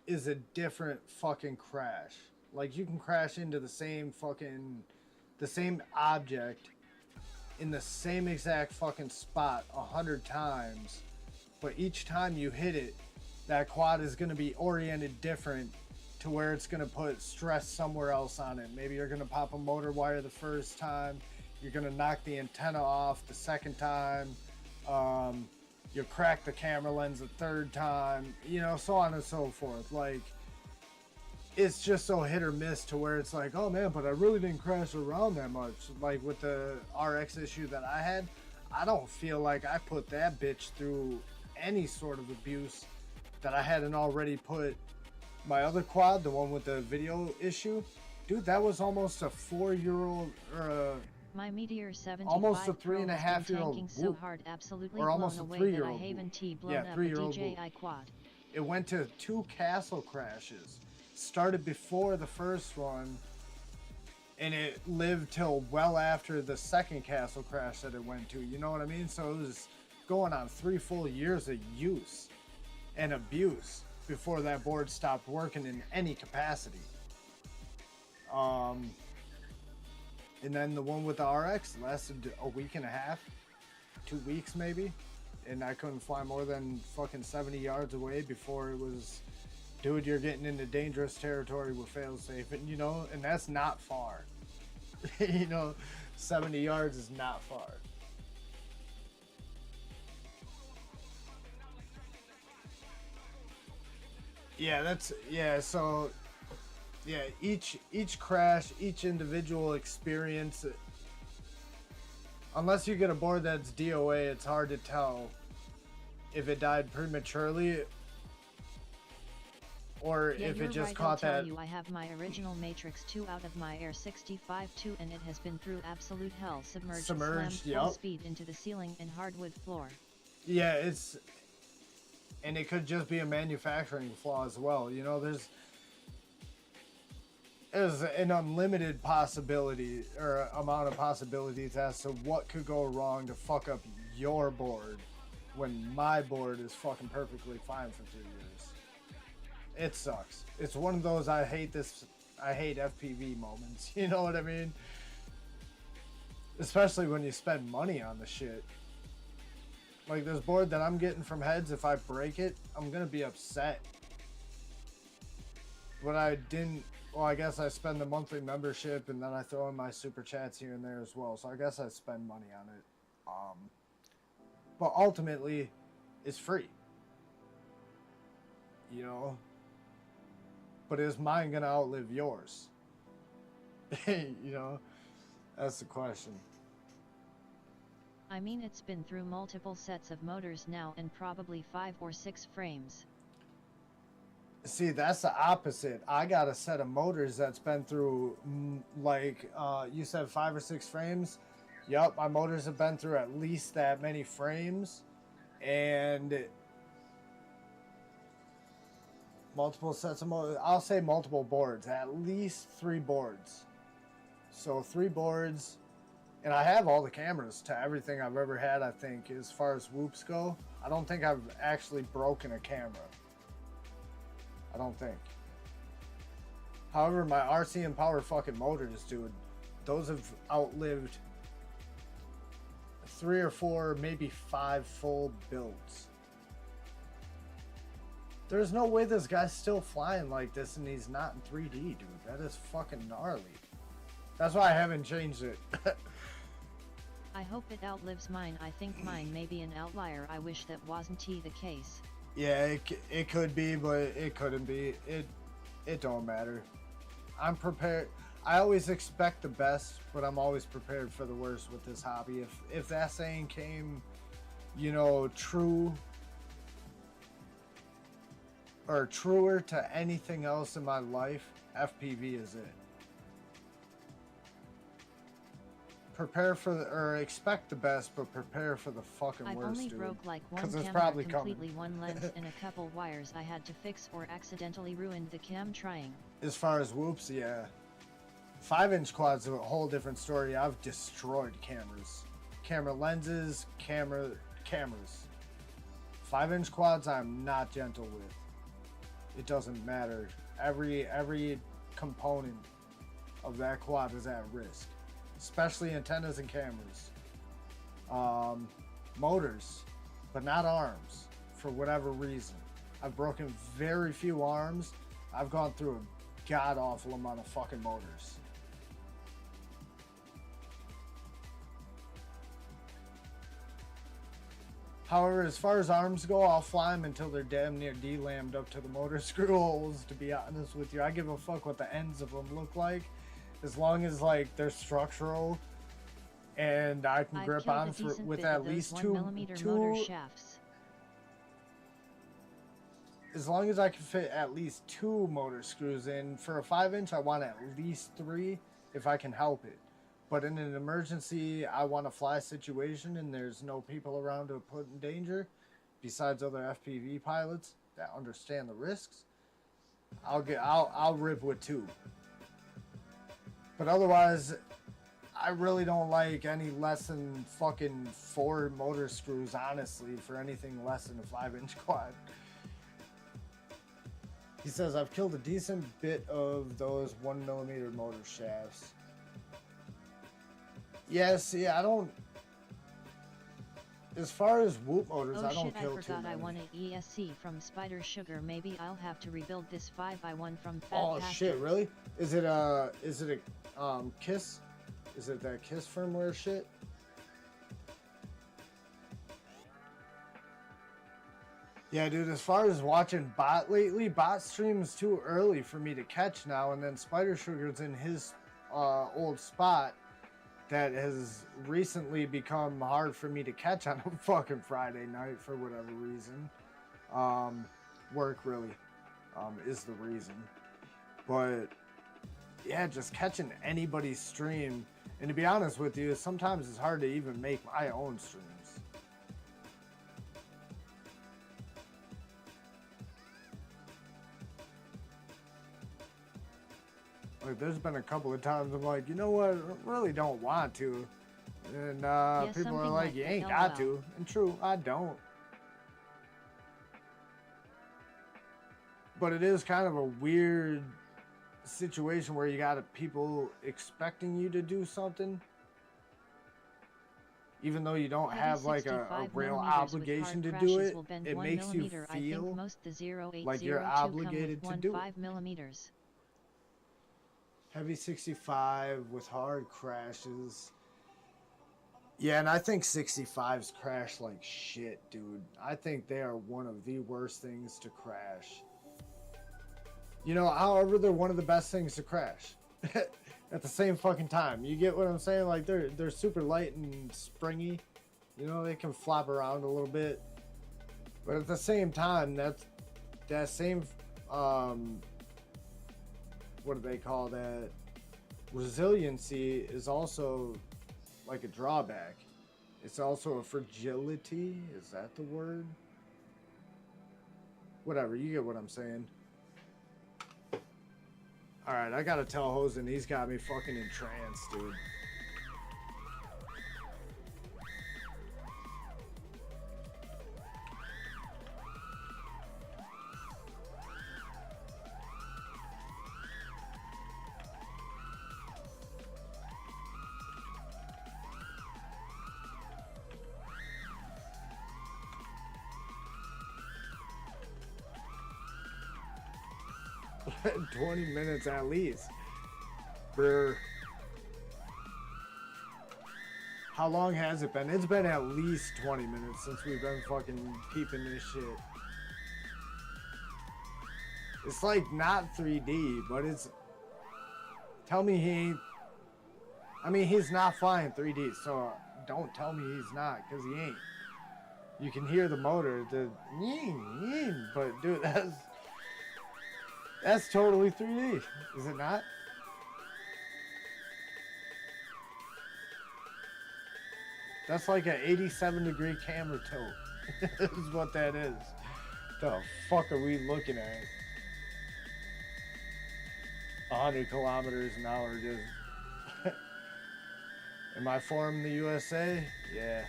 is a different fucking crash. Like, you can crash into the same object in the same exact fucking spot 100 times. But each time you hit it, that quad is going to be oriented different to where it's going to put stress somewhere else on it. Maybe you're going to pop a motor wire the first time. You're going to knock the antenna off the second time. You'll crack the camera lens the third time. You know, so on and so forth. Like, it's just so hit or miss to where it's like, oh man, but I really didn't crash around that much. Like with the RX issue that I had, I don't feel like I put that bitch through any sort of abuse that I hadn't already put my other quad, the one with the video issue. Dude, that was almost a 4-year-old or my Meteor 75 almost a 3.5-year-old so hard, absolutely or almost blown a away 3-year-old. that I haven't blown Yeah, up 3-year-old a DJI quad. It went to 2 castle crashes. Started before the first one, and it lived till well after the second castle crash that it went to. You know what I mean? So it was going on 3 full years of use and abuse before that board stopped working in any capacity. And then the one with the RX lasted a week and a half, 2 weeks maybe, and I couldn't fly more than fucking 70 yards away before it was, dude, you're getting into dangerous territory with failsafe, and you know, and that's not far. You know, 70 yards is not far. So each crash, each individual experience, unless you get a board that's DOA, it's hard to tell if it died prematurely or if it just caught that. I have my original Matrix 2 out of my Air 65-2, and it has been through absolute hell. Submerged, slammed full speed into the ceiling and hardwood floor. Yeah, and it could just be a manufacturing flaw as well. You know, there's an unlimited possibility or amount of possibilities as to what could go wrong to fuck up your board when my board is fucking perfectly fine for 3 years. It sucks. It's one of those I hate FPV moments. You know what I mean? Especially when you spend money on the shit. Like this board that I'm getting from Heads, if I break it, I'm gonna be upset. But I didn't, well, I guess I spend the monthly membership and then I throw in my super chats here and there as well. So I guess I spend money on it. But ultimately, it's free. You know? But is mine gonna outlive yours? You know? That's the question. I mean, it's been through multiple sets of motors now and probably 5 or 6 frames. See, that's the opposite. I got a set of motors that's been through, like, you said 5 or 6 frames. Yup, my motors have been through at least that many frames. And Multiple sets of I'll say multiple boards. At least 3 boards. So 3 boards. And I have all the cameras to everything I've ever had, I think, as far as whoops go. I don't think I've actually broken a camera. I don't think. However, my RC and Power fucking motors, dude, those have outlived 3 or 4, maybe 5 full builds. There's no way this guy's still flying like this and he's not in 3D, dude. That is fucking gnarly. That's why I haven't changed it. I hope it outlives mine. I think mine may be an outlier. I wish that wasn't the case. Yeah, it could be, but it couldn't be. It don't matter. I'm prepared. I always expect the best, but I'm always prepared for the worst with this hobby. If that saying came, you know, true or truer to anything else in my life, FPV is it. Prepare for or expect the best, but prepare for the fucking I've worst, only dude. broke like one Because it's camera probably completely, coming. one lens and a couple wires I had to fix or accidentally ruined the cam trying. As far as whoops, yeah. 5-inch quads are a whole different story. I've destroyed cameras. Camera lenses, cameras. 5-inch quads I'm not gentle with. It doesn't matter. Every component of that quad is at risk. Especially antennas and cameras. Motors, but not arms, for whatever reason. I've broken very few arms. I've gone through a god-awful amount of fucking motors. However, as far as arms go, I'll fly them until they're damn near D-lammed up to the motor screw holes, to be honest with you. I give a fuck what the ends of them look like. As long as, like, they're structural and I can grip on with at least two motor shafts. As long as I can fit at least 2 motor screws in. For a 5-inch, I want at least 3 if I can help it. But in an emergency, I want a fly situation and there's no people around to put in danger, besides other FPV pilots that understand the risks, I'll rip with 2. But otherwise, I really don't like any less than fucking 4 motor screws, honestly, for anything less than a 5-inch quad. He says, I've killed a decent bit of those 1mm motor shafts. Yes, yeah, I don't... As far as whoop motors, Oh I don't shit, kill I too forgot many. I won an ESC from Spider Sugar. Maybe I'll have to rebuild this 5 I won from Fat Oh Pastor. shit, really? Is it a KISS? Is it that KISS firmware shit? Yeah, dude, as far as watching bot lately, bot streams too early for me to catch now, and then Spider Sugar's in his old spot that has recently become hard for me to catch on a fucking Friday night for whatever reason. Work really is the reason. But yeah, just catching anybody's stream, and to be honest with you, sometimes it's hard to even make my own streams. Like, there's been a couple of times I'm like, you know what, I really don't want to. And people are like, you ain't got to. And true, I don't. But it is kind of a weird situation where you got people expecting you to do something. Even though you don't have like a real obligation to do it, it makes you feel like you're obligated to do it. Heavy 65 with hard crashes. Yeah, and I think 65s crash like shit, dude. I think they are one of the worst things to crash. You know, however, they're one of the best things to crash. At the same fucking time. You get what I'm saying? Like, they're super light and springy. You know, they can flop around a little bit. But at the same time, that same... what do they call that? Resiliency is also like a drawback. It's also a fragility. Is that the word? Whatever, you get what I'm saying. Alright, I gotta tell Hosen, he's got me fucking entranced, dude. $20 at least. Brr. How long has it been? It's been at least 20 minutes since we've been fucking peeping this shit. It's like not 3D, but it's... Tell me he ain't... I mean, he's not flying 3D, so don't tell me he's not, because he ain't. You can hear the motor, the... But, dude, that's totally 3D, is it not? That's like an 87-degree camera tilt. Is what that is. The fuck are we looking at? 100 kilometers an hour, just... Am I from the USA? Yeah.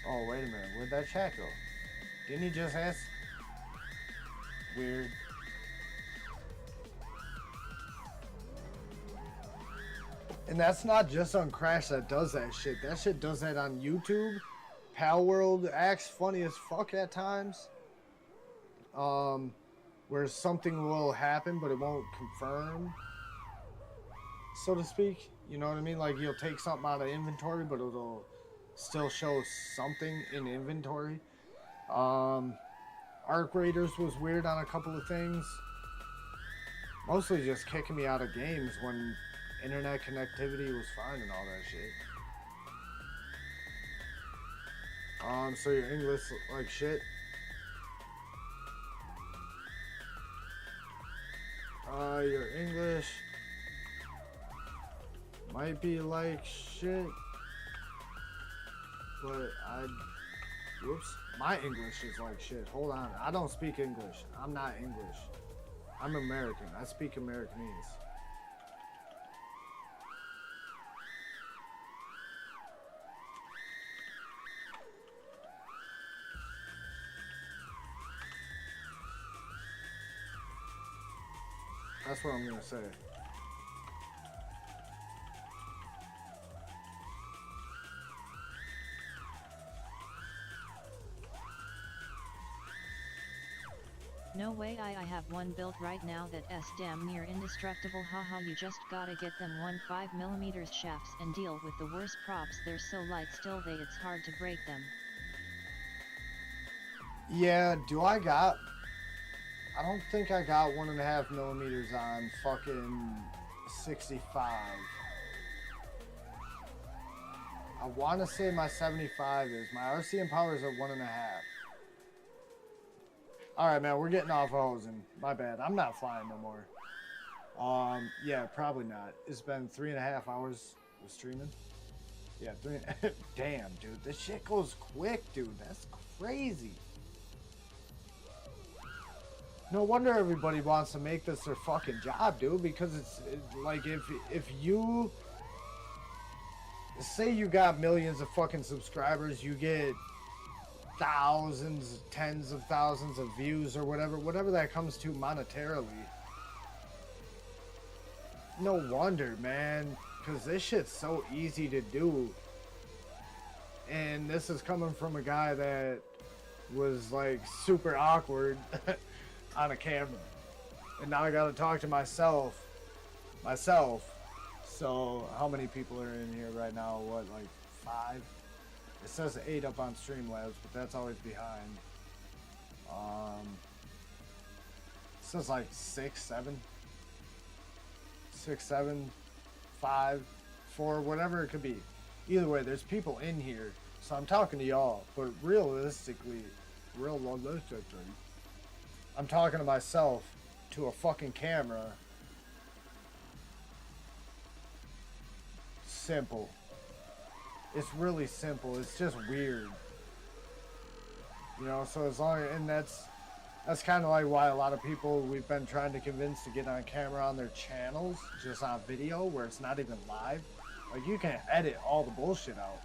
Oh, wait a minute. Where'd that chat go? Didn't he just ask? Weird. And that's not just on Crash that does that shit. That shit does that on YouTube. Pal World acts funny as fuck at times. Where something will happen, but it won't confirm, so to speak. You know what I mean? Like, you'll take something out of inventory, but it'll still show something in inventory. Arc Raiders was weird on a couple of things. Mostly just kicking me out of games when internet connectivity was fine and all that shit. So your English like shit. Your English might be like shit, but whoops, my English is like shit. Hold on, I don't speak English. I'm not English. I'm American. I speak Americanese. That's what I'm gonna say. No way, I have one built right now that s damn near indestructible. Haha, you just gotta get them 5mm shafts and deal with the worst props. They're so light still it's hard to break them. Yeah, I don't think I got 1.5mm on fucking 65. I want to say my 75 is. My RCM power is at 1.5. Alright, man, we're getting off Hosen. My bad. I'm not flying no more. Yeah, probably not. It's been 3.5 hours of streaming. Yeah, Damn, dude. This shit goes quick, dude. That's crazy. No wonder everybody wants to make this their fucking job, dude, because it's like if you say you got millions of fucking subscribers, you get thousands, tens of thousands of views or whatever that comes to monetarily. No wonder, man, because this shit's so easy to do. And this is coming from a guy that was like super awkward on a camera, and now I gotta talk to myself. So how many people are in here right now? What, like 5? It says 8 up on Streamlabs, but that's always behind. It says like 6, 7, 5, 4, whatever it could be. Either way, there's people in here, so I'm talking to y'all. But realistically, I'm talking to myself to a fucking camera. Simple. It's really simple. It's just weird. You know, so as long as, and that's That's kind of like why a lot of people we've been trying to convince to get on camera on their channels, just on video, where it's not even live. Like, you can edit all the bullshit out.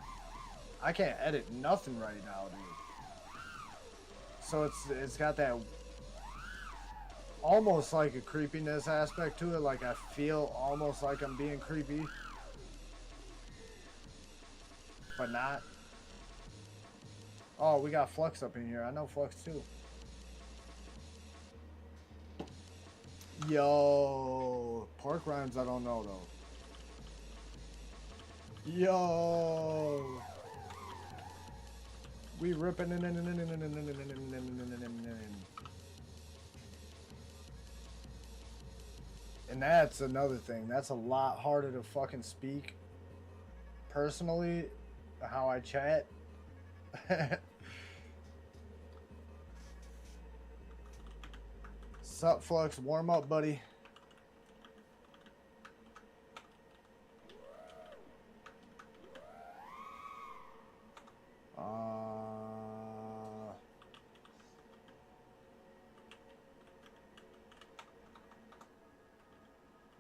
I can't edit nothing right now, dude. So it's got that almost like a creepiness aspect to it. Like, I feel almost like I'm being creepy, but not. Oh, we got Flux up in here. I know Flux too. Yo, pork rinds I don't know though. Yo, we ripping in. And that's another thing. That's a lot harder to fucking speak personally, how I chat. Sup, Flux? Warm up, buddy.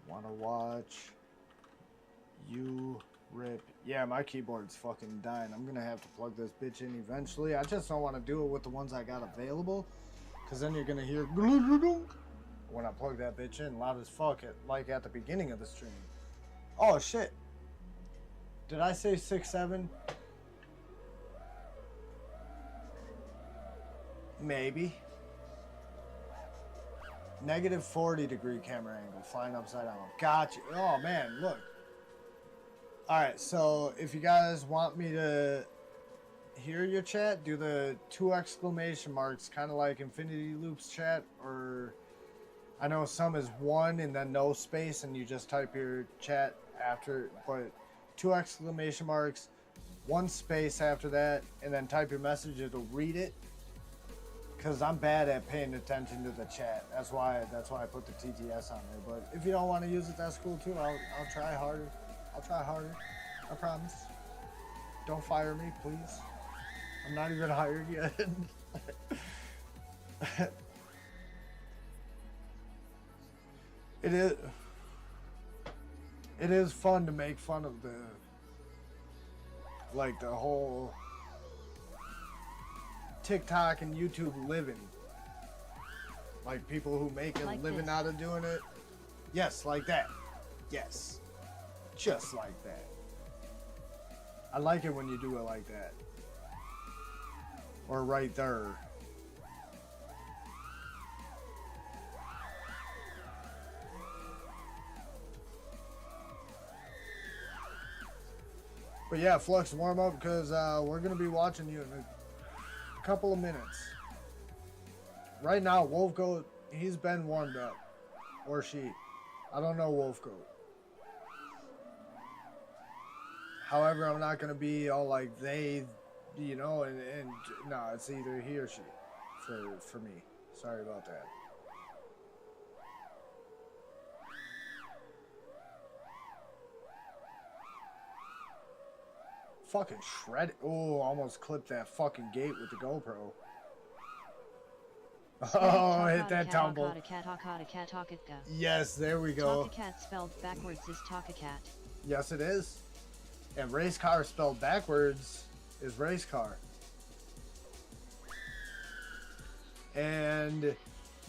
Wanna watch you rip? Yeah, my keyboard's fucking dying. I'm gonna have to plug this bitch in eventually. I just don't want to do it with the ones I got available, because then you're gonna hear when I plug that bitch in loud as fuck, like at the beginning of the stream. Oh shit, did I say 6'7"? Maybe. Negative 40-degree camera angle, flying upside down. Gotcha. Oh man, look. Alright, so if you guys want me to hear your chat, do the 2 exclamation marks, kind of like Infinity Loops chat, or I know some is 1 and then no space and you just type your chat after, but 2 exclamation marks, 1 space after that, and then type your message, it'll read it. Because I'm bad at paying attention to the chat. That's why I put the TTS on there. But if you don't want to use it, that's cool too. I'll try harder. I'll try harder. I promise. Don't fire me, please. I'm not even hired yet. It is fun to make fun of the whole TikTok and YouTube living. Like people who make a Like living this. out of doing it. Yes, like that. Yes. Just like that. I like it when you do it like that. Or right there. But yeah, Flux, warm up because we're going to be watching you in a couple of minutes. Right now, Wolfgoat, he's been warmed up. Or she. I don't know Wolfgoat. However, I'm not going to be all like they, you know, and no, it's either he or she for me. Sorry about that. Fucking shred. Oh, almost clipped that fucking gate with the GoPro. Oh, hit that tumble. Yes, there we go. Talkacat spelled backwards is Talkacat. Yes, it is. And race car spelled backwards is race car. And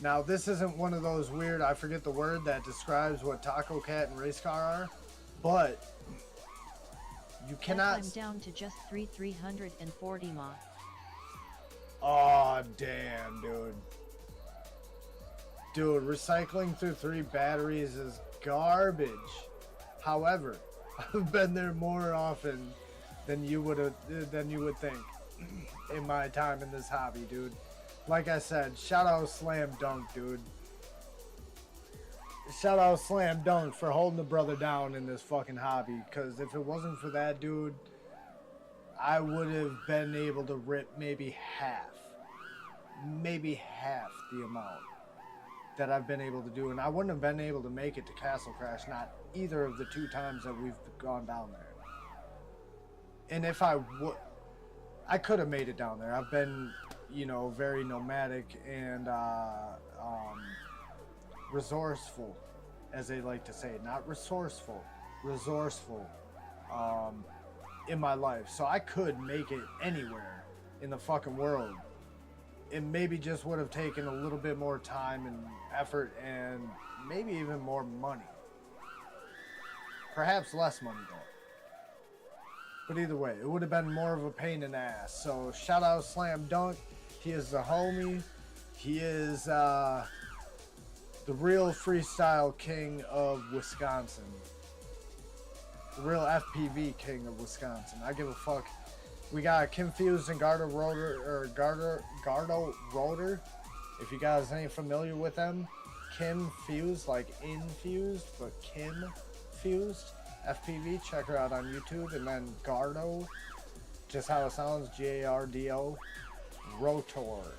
now this isn't one of those weird, I forget the word that describes what Taco Cat and race car are, but you cannot. I'm down to just 340 ma. Oh, damn, dude. Dude, recycling through 3 batteries is garbage. However, I've been there more often than you would think in my time in this hobby, dude. Like I said, shout out Slam Dunk, dude. Shout out Slam Dunk for holding the brother down in this fucking hobby. Because if it wasn't for that, dude, I would have been able to rip maybe half the amount that I've been able to do. And I wouldn't have been able to make it to Castle Crash, not either of the 2 times that we've gone down there. And if I could have made it down there. I've been you know, very nomadic and resourceful, as they like to say. Not resourceful, resourceful in my life. So I could make it anywhere in the fucking world. It maybe just would have taken a little bit more time and effort and maybe even more money. Perhaps less money though. But either way, it would have been more of a pain in the ass. So shout out Slam Dunk. He is the homie. He is the real freestyle king of Wisconsin. The real FPV king of Wisconsin. I give a fuck. We got Kim Fused and Gardo Rotor. If you guys ain't familiar with them, Kim Fused, like infused, but Kim Fused FPV. Check her out on YouTube. And then Gardo, just how it sounds, Gardo Rotor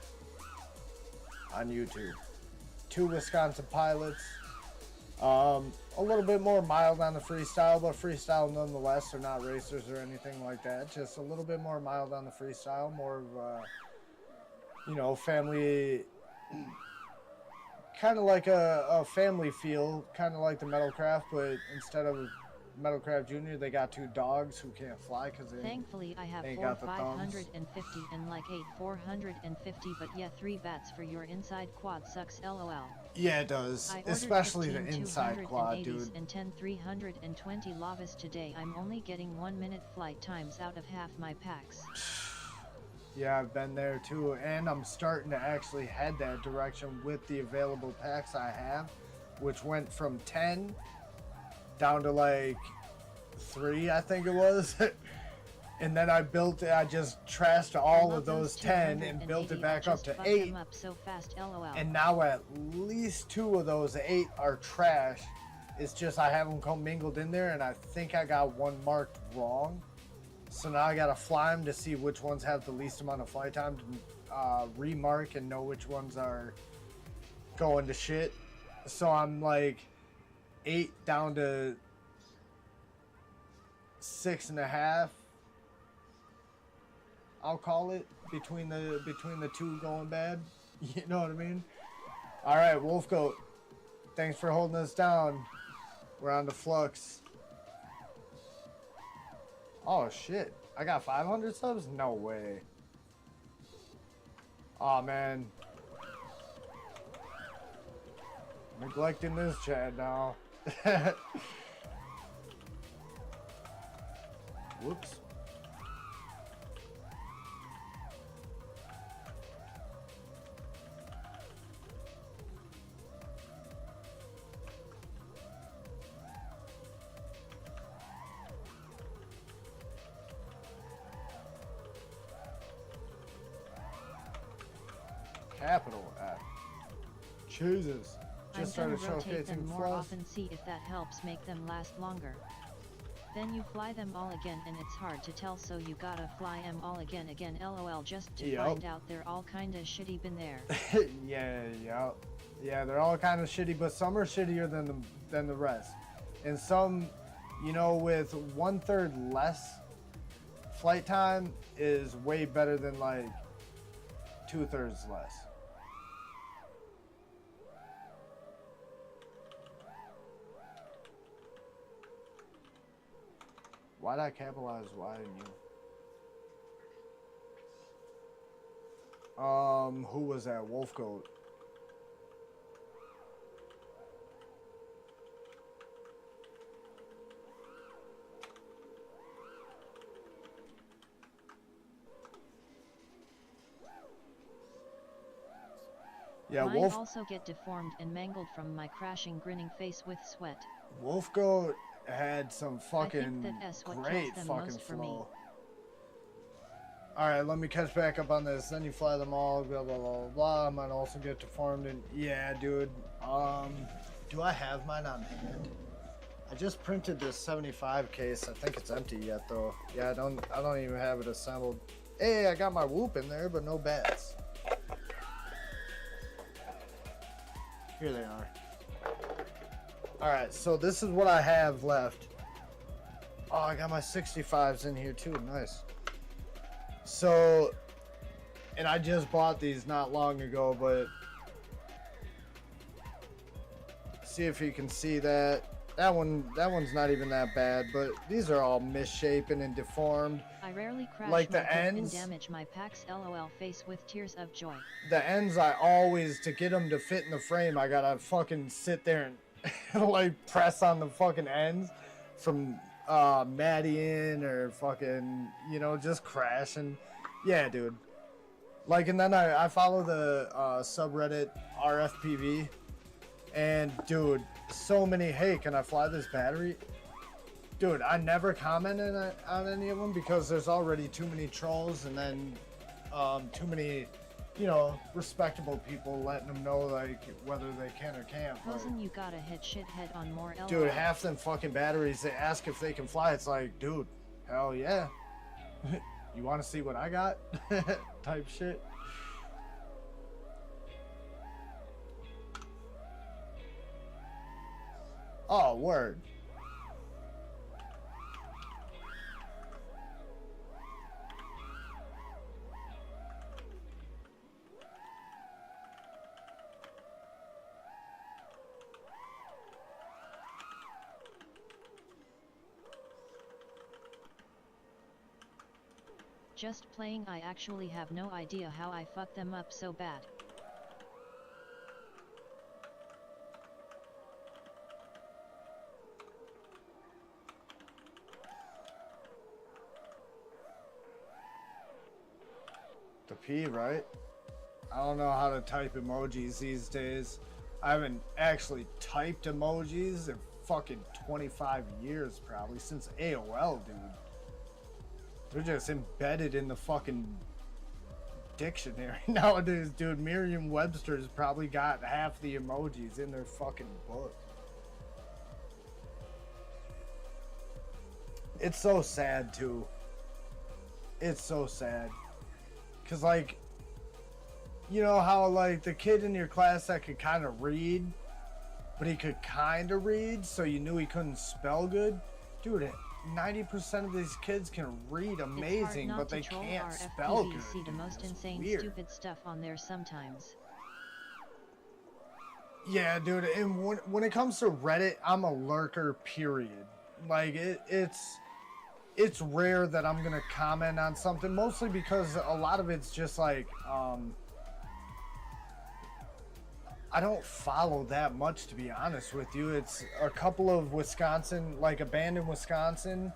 on YouTube. 2 Wisconsin pilots. A little bit more mild on the freestyle, but freestyle nonetheless. They're not racers or anything like that. Just a little bit more mild on the freestyle. More of you know, family, kind of like a family feel, kind of like the Metalcraft, but instead of Metalcraft Junior, they got 2 dogs who can't fly because they Thankfully I have ain't 4 got the thumbs. 550 and like 8 450, but yeah, 3 bats for your inside quad sucks lol. Yeah, it does. I ordered Especially the 15 inside quad, 280s dude. and 10 320 lavas today. I'm only getting 1 minute flight times out of half my packs. Yeah, I've been there too, and I'm starting to actually head that direction with the available packs I have, which went from 10 down to like 3, I think it was. And then I just trashed all of those 10 and built it back up to 8. Up so fast, lol. And now at least 2 of those 8 are trash. It's just I have them commingled in there, and I think I got one marked wrong. So now I gotta fly them to see which ones have the least amount of flight time to remark and know which ones are going to shit. So I'm like 8 down to 6.5. I'll call it between the 2 going bad. You know what I mean? All right, Wolfgoat. Thanks for holding us down. We're on to Flux. Oh shit! I got 500 subs? No way. Oh man. Neglecting this chat now. Whoops. Capital F. Jesus. Just I'm started gonna rotate them showcasing more flaws. often, see if that helps make them last longer. Then you fly them all again and it's hard to tell, so you gotta fly them all again lol, just to Yup. find out they're all kinda shitty been there. Yeah, they're all kind of shitty, but some are shittier than the rest. And some, you know, with 1/3 less flight time is way better than like 2/3 less. Why'd I capitalize Y and U? Who was that? Wolfgoat. Yeah, Mine Wolf. also get deformed and mangled from my crashing grinning face with sweat. Wolfgoat had some fucking that S what great kills them fucking most for me. flow. Alright, let me catch back up on this. Then you fly them all, blah blah blah blah. I might also get deformed and yeah, dude. Do I have mine on hand? I just printed this 75 case. I think it's empty yet though. Yeah, I don't even have it assembled. Hey, I got my whoop in there, but no bats. Here they are. Alright, so this is what I have left. Oh, I got my 65s in here too. Nice. So, And I just bought these not long ago, but see if you can see that. That one's not even that bad, but these are all misshapen and deformed. I rarely crash Like my the disc and ends, damage my packs. LOL face with tears of joy. the ends I always, to get them to fit in the frame, I gotta fucking sit there and like press on the fucking ends from Maddie or fucking, you know, just crashing. Yeah, dude. Like, and then I follow the subreddit RFPV, and dude, so many, hey, can I fly this battery? Dude, I never commented on any of them because there's already too many trolls, and then too many, you know, respectable people letting them know, like, whether they can or can't. Cousin, you gotta hit shithead on more. LOL. Dude, half them fucking batteries, they ask if they can fly. It's like, dude, hell yeah. You want to see what I got? Type shit. Oh, word. Just playing. I actually have no idea how I fucked them up so bad. The P, right? I don't know how to type emojis these days. I haven't actually typed emojis in fucking 25 years, probably, since AOL, dude. They're just embedded in the fucking dictionary nowadays, dude. Merriam-Webster's probably got half the emojis in their fucking book. It's so sad, too. It's so sad. Because, like, you know how, like, the kid in your class that could kind of read, but he could kind of read, so you knew he couldn't spell good? Dude, 90% of these kids can read amazing, but they can't spell good. See the most insane, stupid stuff on there sometimes. Yeah, dude, and when it comes to Reddit, I'm a lurker, period. Like, it's rare that I'm gonna comment on something, mostly because a lot of it's just like, I don't follow that much, to be honest with you. It's a couple of Wisconsin, like abandoned Wisconsin,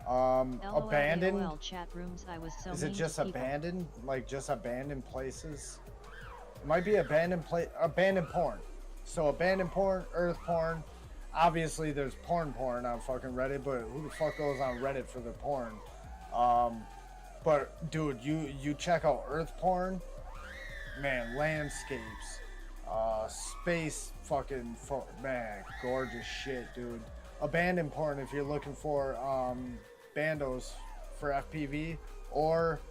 abandoned. LOL chat rooms, I was so Is it mean just to people. abandoned, like just abandoned places? It might be abandoned porn. So abandoned porn, earth porn. Obviously, there's porn on fucking Reddit, but who the fuck goes on Reddit for the porn? But dude, you check out earth porn, man, landscapes. Space fucking man, gorgeous shit, dude. Abandoned porn if you're looking for bandos for FPV, or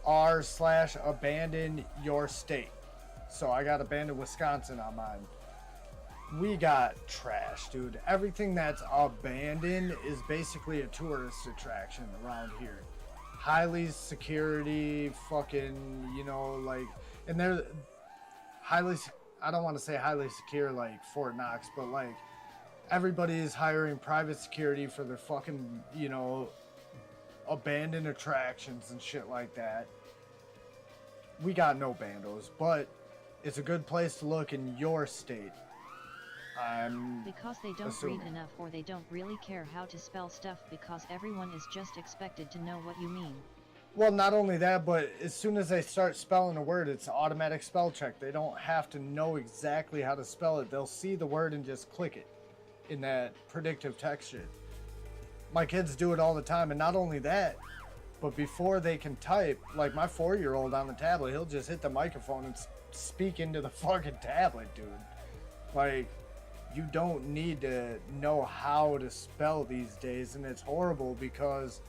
r/abandon your state. So I got abandoned Wisconsin on mine. We got trash, dude. Everything that's abandoned is basically a tourist attraction around here. Highly security, fucking, you know, like, and they're highly, I don't want to say highly secure like Fort Knox, but like everybody is hiring private security for their fucking, you know, abandoned attractions and shit like that. We got no bandos, but it's a good place to look in your state. Because they don't read enough, or they don't really care how to spell stuff, because everyone is just expected to know what you mean. Well, not only that, but as soon as they start spelling a word, it's automatic spell check. They don't have to know exactly how to spell it. They'll see the word and just click it in that predictive text shit. My kids do it all the time, and not only that, but before they can type, like my 4-year-old on the tablet, he'll just hit the microphone and speak into the fucking tablet, dude. Like, you don't need to know how to spell these days, and it's horrible because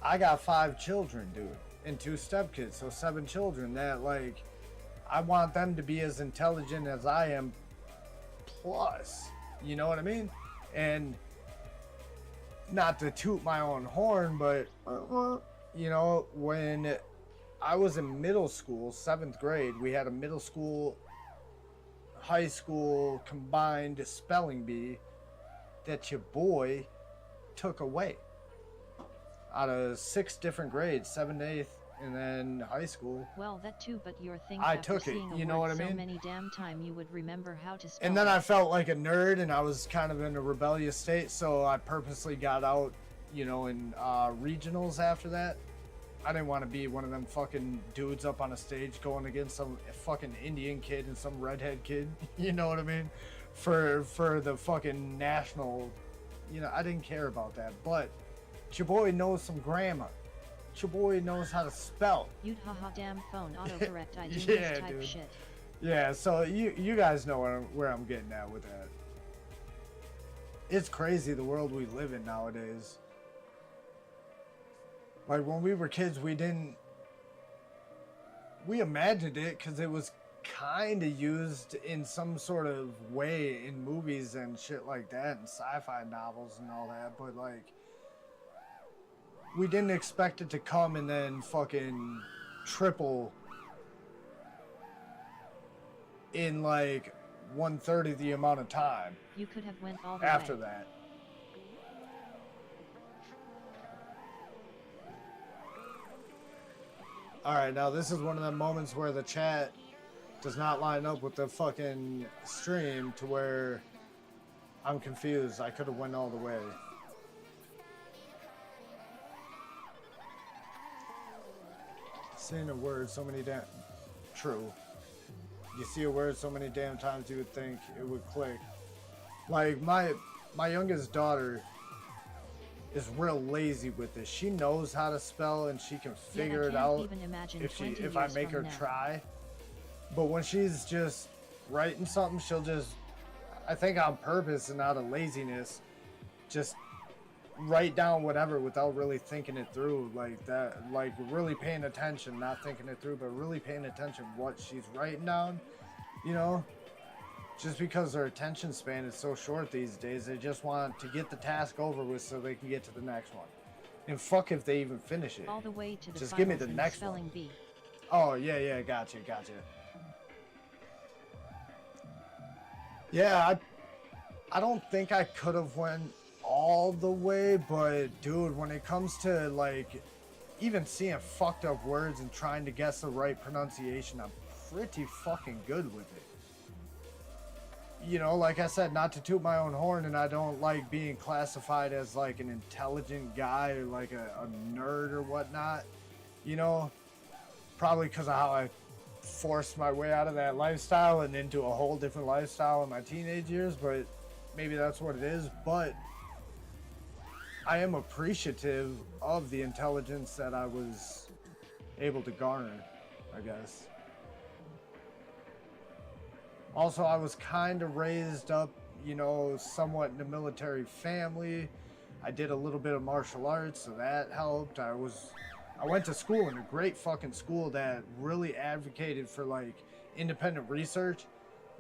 I got 5 children, dude, and 2 stepkids, so 7 children that, like, I want them to be as intelligent as I am, plus, you know what I mean? And not to toot my own horn, but, you know, when I was in middle school, 7th grade. We had a middle school, high school combined spelling bee that your boy took away out of 6 different grades, 7th, 8th, and then high school. Well, that too, but you're thinking I after took it, seeing a you know word what I so mean? many damn time you would remember how to spell And then it. I felt like a nerd, and I was kind of in a rebellious state, so I purposely got out, you know, in regionals after that. I didn't want to be one of them fucking dudes up on a stage going against some fucking Indian kid and some redhead kid, you know what I mean? For the fucking national, you know, I didn't care about that. But your boy knows some grammar. Your boy knows how to spell. You'd haha damn phone autocorrect, I do Yeah, this type dude. shit. Yeah, so you guys know where I'm getting at with that. It's crazy the world we live in nowadays. Like when we were kids, we imagined it because it was kind of used in some sort of way in movies and shit like that, and sci-fi novels and all that, but like we didn't expect it to come and then fucking triple in like 1/3 of the amount of time You could have went all the after way. that. Alright, now this is one of the moments where the chat does not line up with the fucking stream to where I'm confused. I could have went all the way. Saying a word so many damn... True. You see a word so many damn times you would think it would click. Like, my youngest daughter is real lazy with this. She knows how to spell and she can figure it out Even imagine if 20 I years make her from now. try. But when she's just writing something, she'll just, I think on purpose and out of laziness, just write down whatever without really thinking it through, like that, like really paying attention, not thinking it through, but really paying attention what she's writing down, you know? Just because their attention span is so short these days, they just want to get the task over with so they can get to the next one. And fuck if they even finish it. All the way to the Just give me finals the in next spelling one. bee. Oh, yeah, gotcha. Yeah, I don't think I could have went all the way, but dude, when it comes to like even seeing fucked up words and trying to guess the right pronunciation, I'm pretty fucking good with it. You know, like I said, not to toot my own horn, and I don't like being classified as like an intelligent guy or like a nerd or whatnot, you know, probably because of how I forced my way out of that lifestyle and into a whole different lifestyle in my teenage years, but maybe that's what it is. But I am appreciative of the intelligence that I was able to garner, I guess. Also, I was kind of raised up, you know, somewhat in a military family. I did a little bit of martial arts, so that helped. I went to school in a great fucking school that really advocated for like independent research.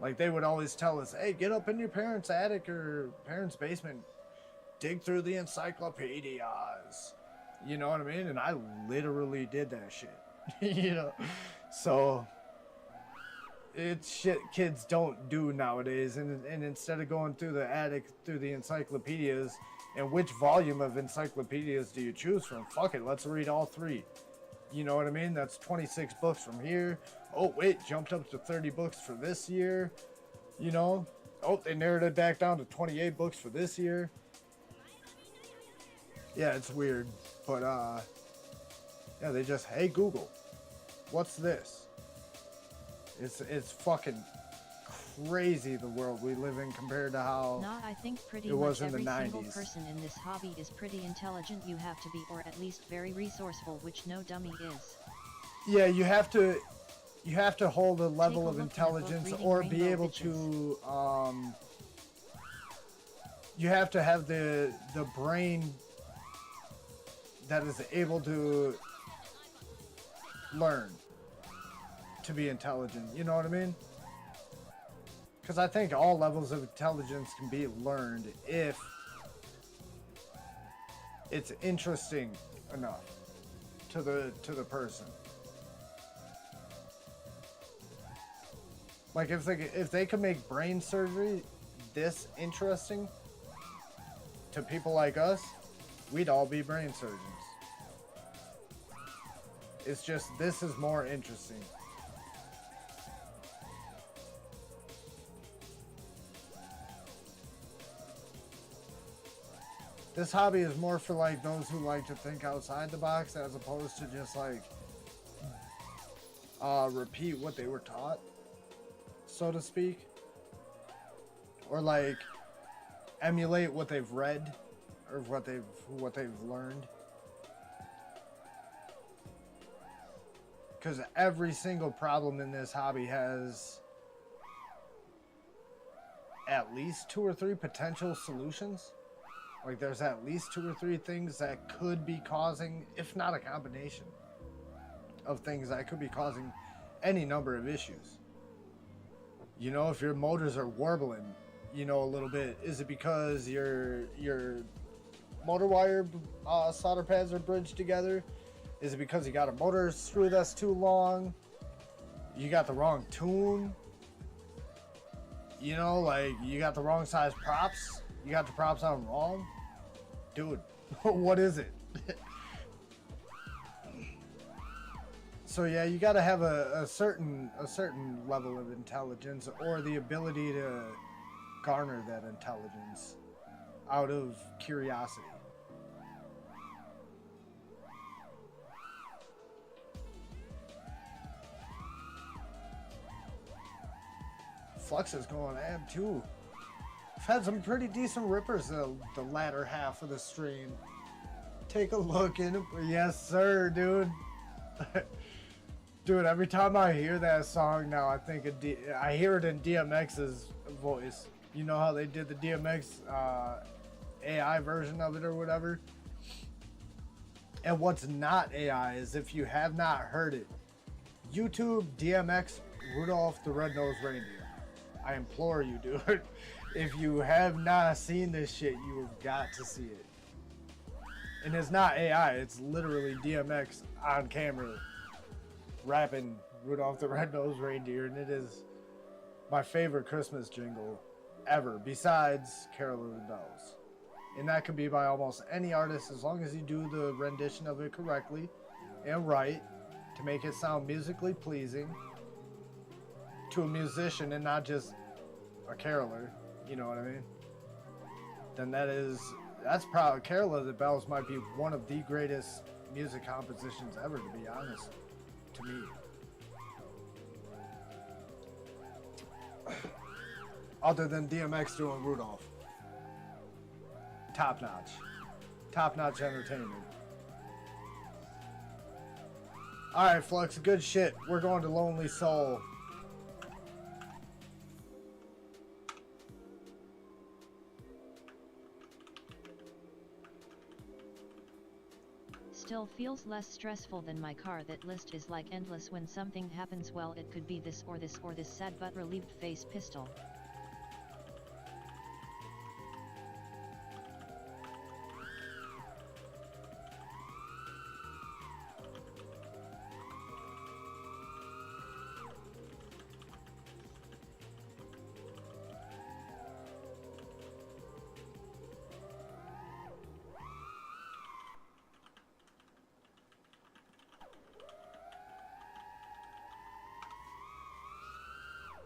Like they would always tell us, hey, get up in your parents' attic or parents' basement, dig through the encyclopedias. You know what I mean? And I literally did that shit. You know? So it's shit kids don't do nowadays, and instead of going through the attic through the encyclopedias, and which volume of encyclopedias do you choose from? Fuck it, let's read all 3. You know what I mean? That's 26 books from here. Oh wait, jumped up to 30 books for this year. You know? Oh, they narrowed it back down to 28 books for this year. Yeah, it's weird, but yeah, they just, hey Google, what's this? It's fucking crazy the world we live in compared to how Nah, I think pretty it was much in the every single 90s. person in this hobby is pretty intelligent. You have to be, or at least very resourceful, which no dummy is. Yeah, you have to hold a level Take a of look at book intelligence reading or be Rainbow able Bitches. to you have to have the brain that is able to learn to be intelligent, you know what I mean? Because I think all levels of intelligence can be learned if it's interesting enough to the person. Like if they could make brain surgery this interesting to people like us, we'd all be brain surgeons. It's just this is more interesting. This hobby is more for like those who like to think outside the box as opposed to just like repeat what they were taught, so to speak, or like emulate what they've read or what they've learned. Because every single problem in this hobby has at least 2 or 3 potential solutions. Like there's at least 2 or 3 things that could be causing, if not a combination of things that could be causing any number of issues. You know, if your motors are warbling, you know, a little bit, is it because your motor wire solder pads are bridged together? Is it because you got a motor screw that's too long? You got the wrong tune? You know, like you got the wrong size props? You got the props on wrong? Dude, what is it? So yeah, you got to have a certain level of intelligence or the ability to garner that intelligence out of curiosity. Flux is going ab too. I've had some pretty decent rippers the latter half of the stream. Take a look in it. Yes, sir, dude. Dude, every time I hear that song now, I think I hear it in DMX's voice. You know how they did the DMX AI version of it or whatever? And what's not AI is, if you have not heard it, YouTube DMX Rudolph the Red-Nosed Reindeer. I implore you, dude. If you have not seen this shit, you have got to see it. And it's not AI, it's literally DMX on camera rapping Rudolph the Red-Nosed Reindeer, and it is my favorite Christmas jingle ever, besides Carol of the Bells. And that can be by almost any artist, as long as you do the rendition of it correctly and right to make it sound musically pleasing to a musician and not just a caroler, you know what I mean? Then that's probably, Carol of the Bells might be one of the greatest music compositions ever, to be honest, to me. Other than DMX doing Rudolph. Top notch. Top notch entertainment. Alright, Flux, good shit. We're going to Lonely Soul. Still feels less stressful than my car. That list is like endless. When something happens, well, it could be this or this or this. Sad but relieved face pistol.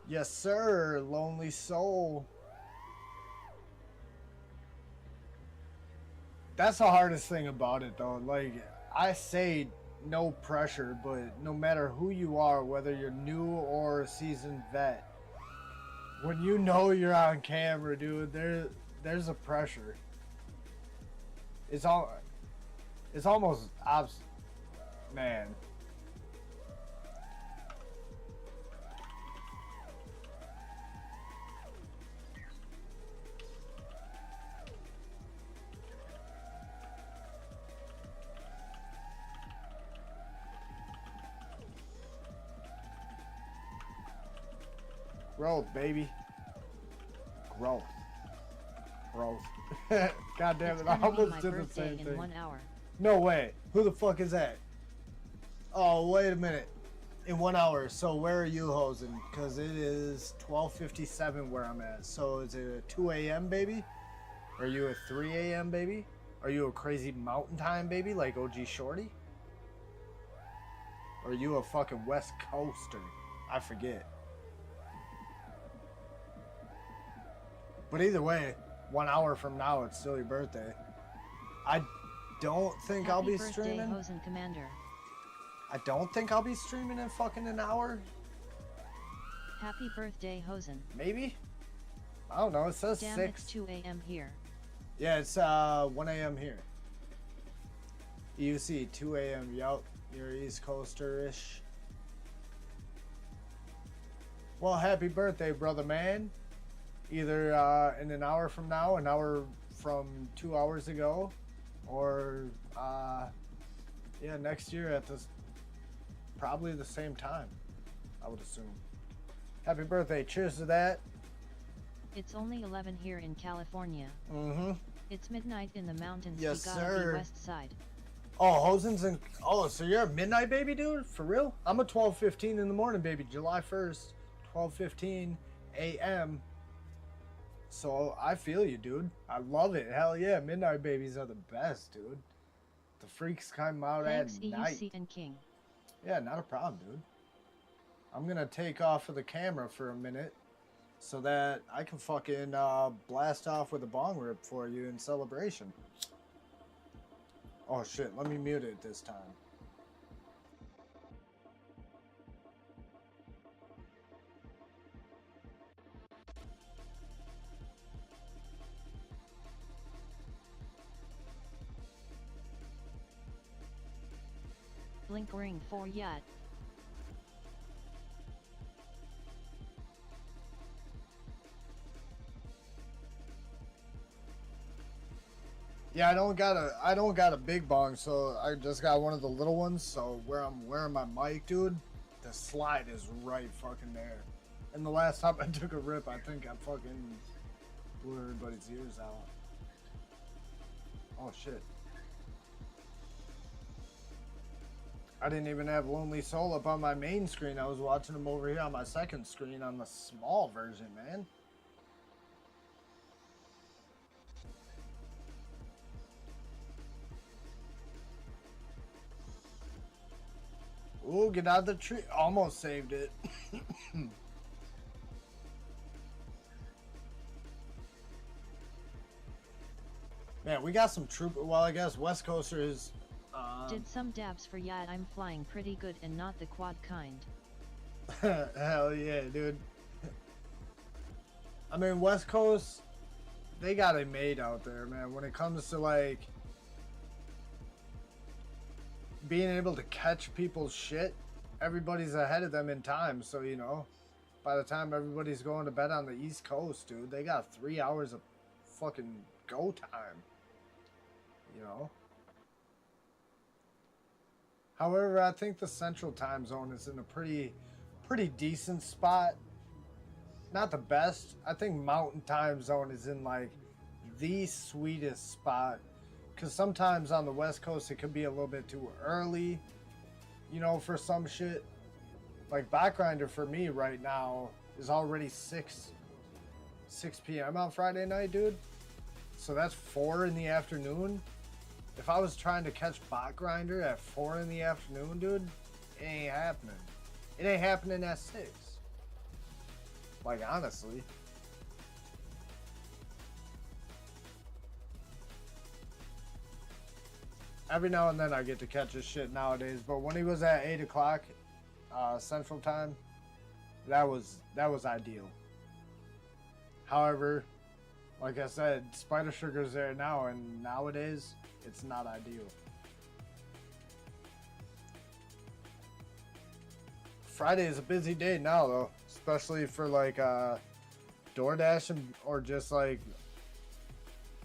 Yes, sir. Lonely Soul. That's the hardest thing about it, though. Like, I say no pressure, but no matter who you are, whether you're new or a seasoned vet, when you know you're on camera, dude, there's a pressure. It's almost man. Growth, baby. Growth. God damn it, I almost did the same thing. 1 hour. No way. Who the fuck is that? Oh, wait a minute. In 1 hour. So where are you hosing? Because it is 12:57 where I'm at. So is it a 2 a.m. baby? Are you a 3 a.m. baby? Are you a crazy mountain time baby like OG Shorty? Or are you a fucking West Coaster? I forget. But either way, 1 hour from now, it's still your birthday. I don't think I'll be streaming. Happy birthday, Hosen Commander. I don't think I'll be streaming in fucking an hour. Happy birthday, Hosen. Maybe? I don't know. It says Damn, 6. it's 2 a.m. here. Yeah, it's 1 a.m. here. UC, 2 a.m. Yup, you're East Coaster-ish. Well, happy birthday, brother man. Either in an hour from now, an hour from 2 hours ago, or yeah, next year at this probably the same time, I would assume. Happy birthday! Cheers to that. It's only 11 here in California. Mm-hmm. It's midnight in the mountains. Yes, we gotta sir. be west side. Oh, Hosen's in. Oh, so you're a midnight baby, dude? For real? I'm a 12:15 in the morning baby. July 1st, 12:15 a.m. So I feel you, dude. I love it. Hell yeah, midnight babies are the best, dude. The freaks come out Thanks, at night. EUC and King. Yeah, not a problem, dude. I'm gonna take off of the camera for a minute so that I can fucking blast off with a bong rip for you in celebration. Oh shit, let me mute it this time. Blink ring for yet. Yeah, I don't got a big bong, so I just got one of the little ones. So where I'm wearing my mic, dude, the slide is right fucking there. And the last time I took a rip, I think I fucking blew everybody's ears out. Oh shit. I didn't even have Lonely Soul up on my main screen. I was watching him over here on my second screen on the small version, man. Ooh, get out of the tree. Almost saved it. Man, we got some troop. Well, I guess West Coaster is. Did some dabs for yet. I'm flying pretty good and not the quad kind. Hell yeah, dude. I mean, West Coast, they got it made out there, man. When it comes to like being able to catch people's shit, everybody's ahead of them in time. So, you know, by the time everybody's going to bed on the East Coast, dude, they got 3 hours of fucking go time. You know? However, I think the Central Time Zone is in a pretty decent spot. Not the best. I think Mountain Time Zone is in like the sweetest spot. Because sometimes on the West Coast it could be a little bit too early, you know, for some shit. Like Backgrinder for me right now is already 6 p.m. on Friday night, dude. So that's 4 in the afternoon. If I was trying to catch Backgrinder at 4 in the afternoon, dude, it ain't happening. It ain't happening at 6. Like, honestly. Every now and then I get to catch his shit nowadays, but when he was at 8 o'clock Central Time, that was ideal. However, like I said, Spider Sugar's there now, and nowadays it's not ideal. Friday is a busy day now, though, especially for like DoorDash or just like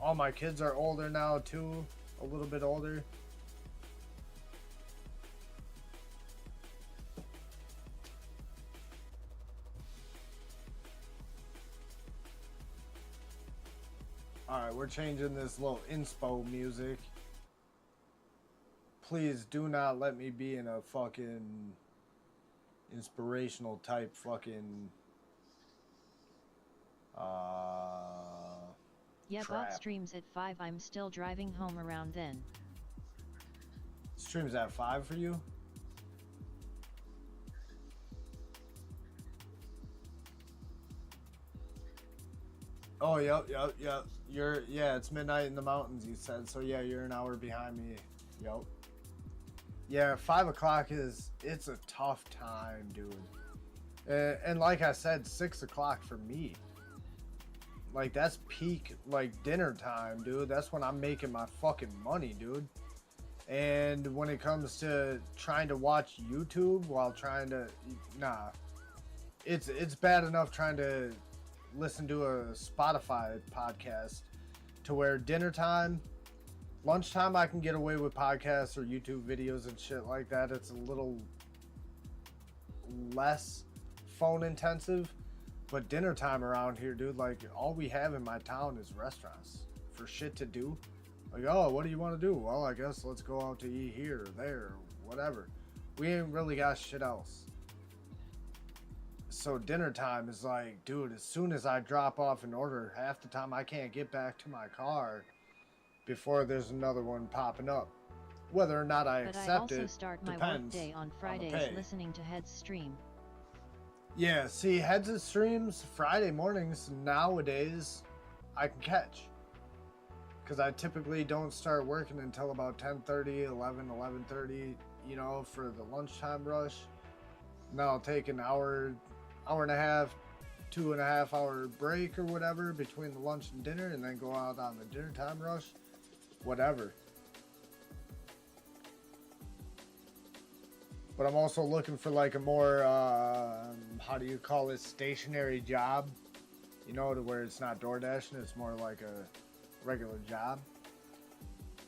all my kids are older now too, a little bit older. Alright, we're changing this little inspo music. Please do not let me be in a fucking inspirational type fucking Yeah, bot trap. streams at 5. I'm still driving home around then. Streams at 5 for you? Oh, yep. Yeah, it's midnight in the mountains, you said. So, yeah, you're an hour behind me. Yep. Yeah, 5 o'clock it's a tough time, dude. And like I said, 6 o'clock for me. Like, that's peak, like, dinner time, dude. That's when I'm making my fucking money, dude. And when it comes to trying to watch YouTube while trying to... Nah. It's bad enough trying to listen to a Spotify podcast to where dinner time, lunchtime, I can get away with podcasts or YouTube videos and shit like that. It's a little less phone intensive. But dinner time around here, dude, like, all we have in my town is restaurants for shit to do. Like, oh, what do you want to do? Well, I guess let's go out to eat here or there or whatever. We ain't really got shit else. So dinner time is like, dude, as soon as I drop off an order, half the time I can't get back to my car before there's another one popping up. Whether or not I accept it, But I also start my work day on the Fridays pay. listening to Head's stream. Yeah, see, Heads and Streams Friday mornings nowadays I can catch. Because I typically don't start working until about 10:30, 11:30, you know, for the lunchtime rush. Now I'll take an hour and a half, 2.5 hour break or whatever between the lunch and dinner, and then go out on the dinner time rush. Whatever. But I'm also looking for like a more, how do you call it, stationary job. You know, to where it's not DoorDash and it's more like a regular job.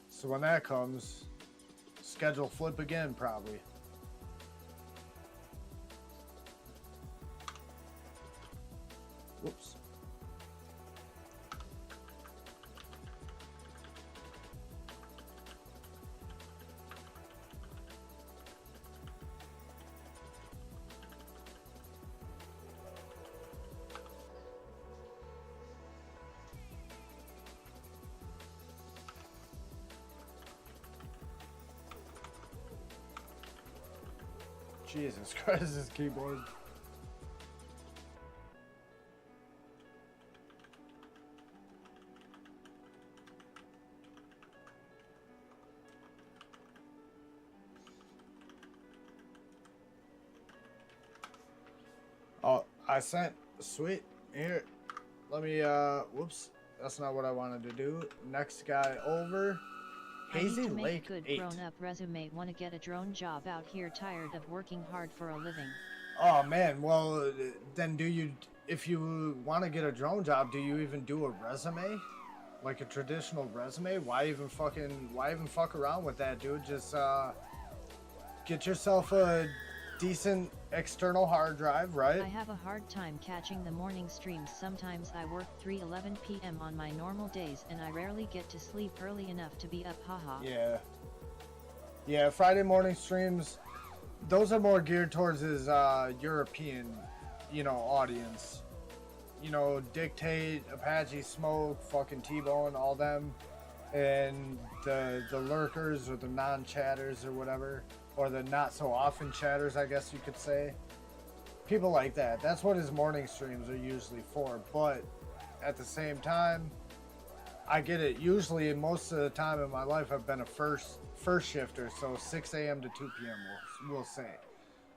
So when that comes, schedule flip again probably. Whoops. Jesus Christ, this keyboard. Oh, I sent. Sweet. Here. Let me, whoops. That's not what I wanted to do. Next guy over. I need Hazy to make Lake a good 8. grown-up resume. Want to get a drone job out here, tired of working hard for a living. Oh man, well then do you, if you want to get a drone job, do you even do a resume? Like a traditional resume? Why even fuck around with that, dude? Just get yourself a decent external hard drive, right? I have a hard time catching the morning streams. Sometimes I work 3:11 p.m. on my normal days and I rarely get to sleep early enough to be up, haha. Yeah. Yeah, Friday morning streams, those are more geared towards his European, you know, audience. You know, Dictate, Apache Smoke, fucking T-Bone, all them. And the lurkers or the non-chatters or whatever. Or the not-so-often chatters, I guess you could say. People like that. That's what his morning streams are usually for. But at the same time, I get it. Usually, most of the time in my life, I've been a first shifter. So 6 a.m. to 2 p.m. we'll say.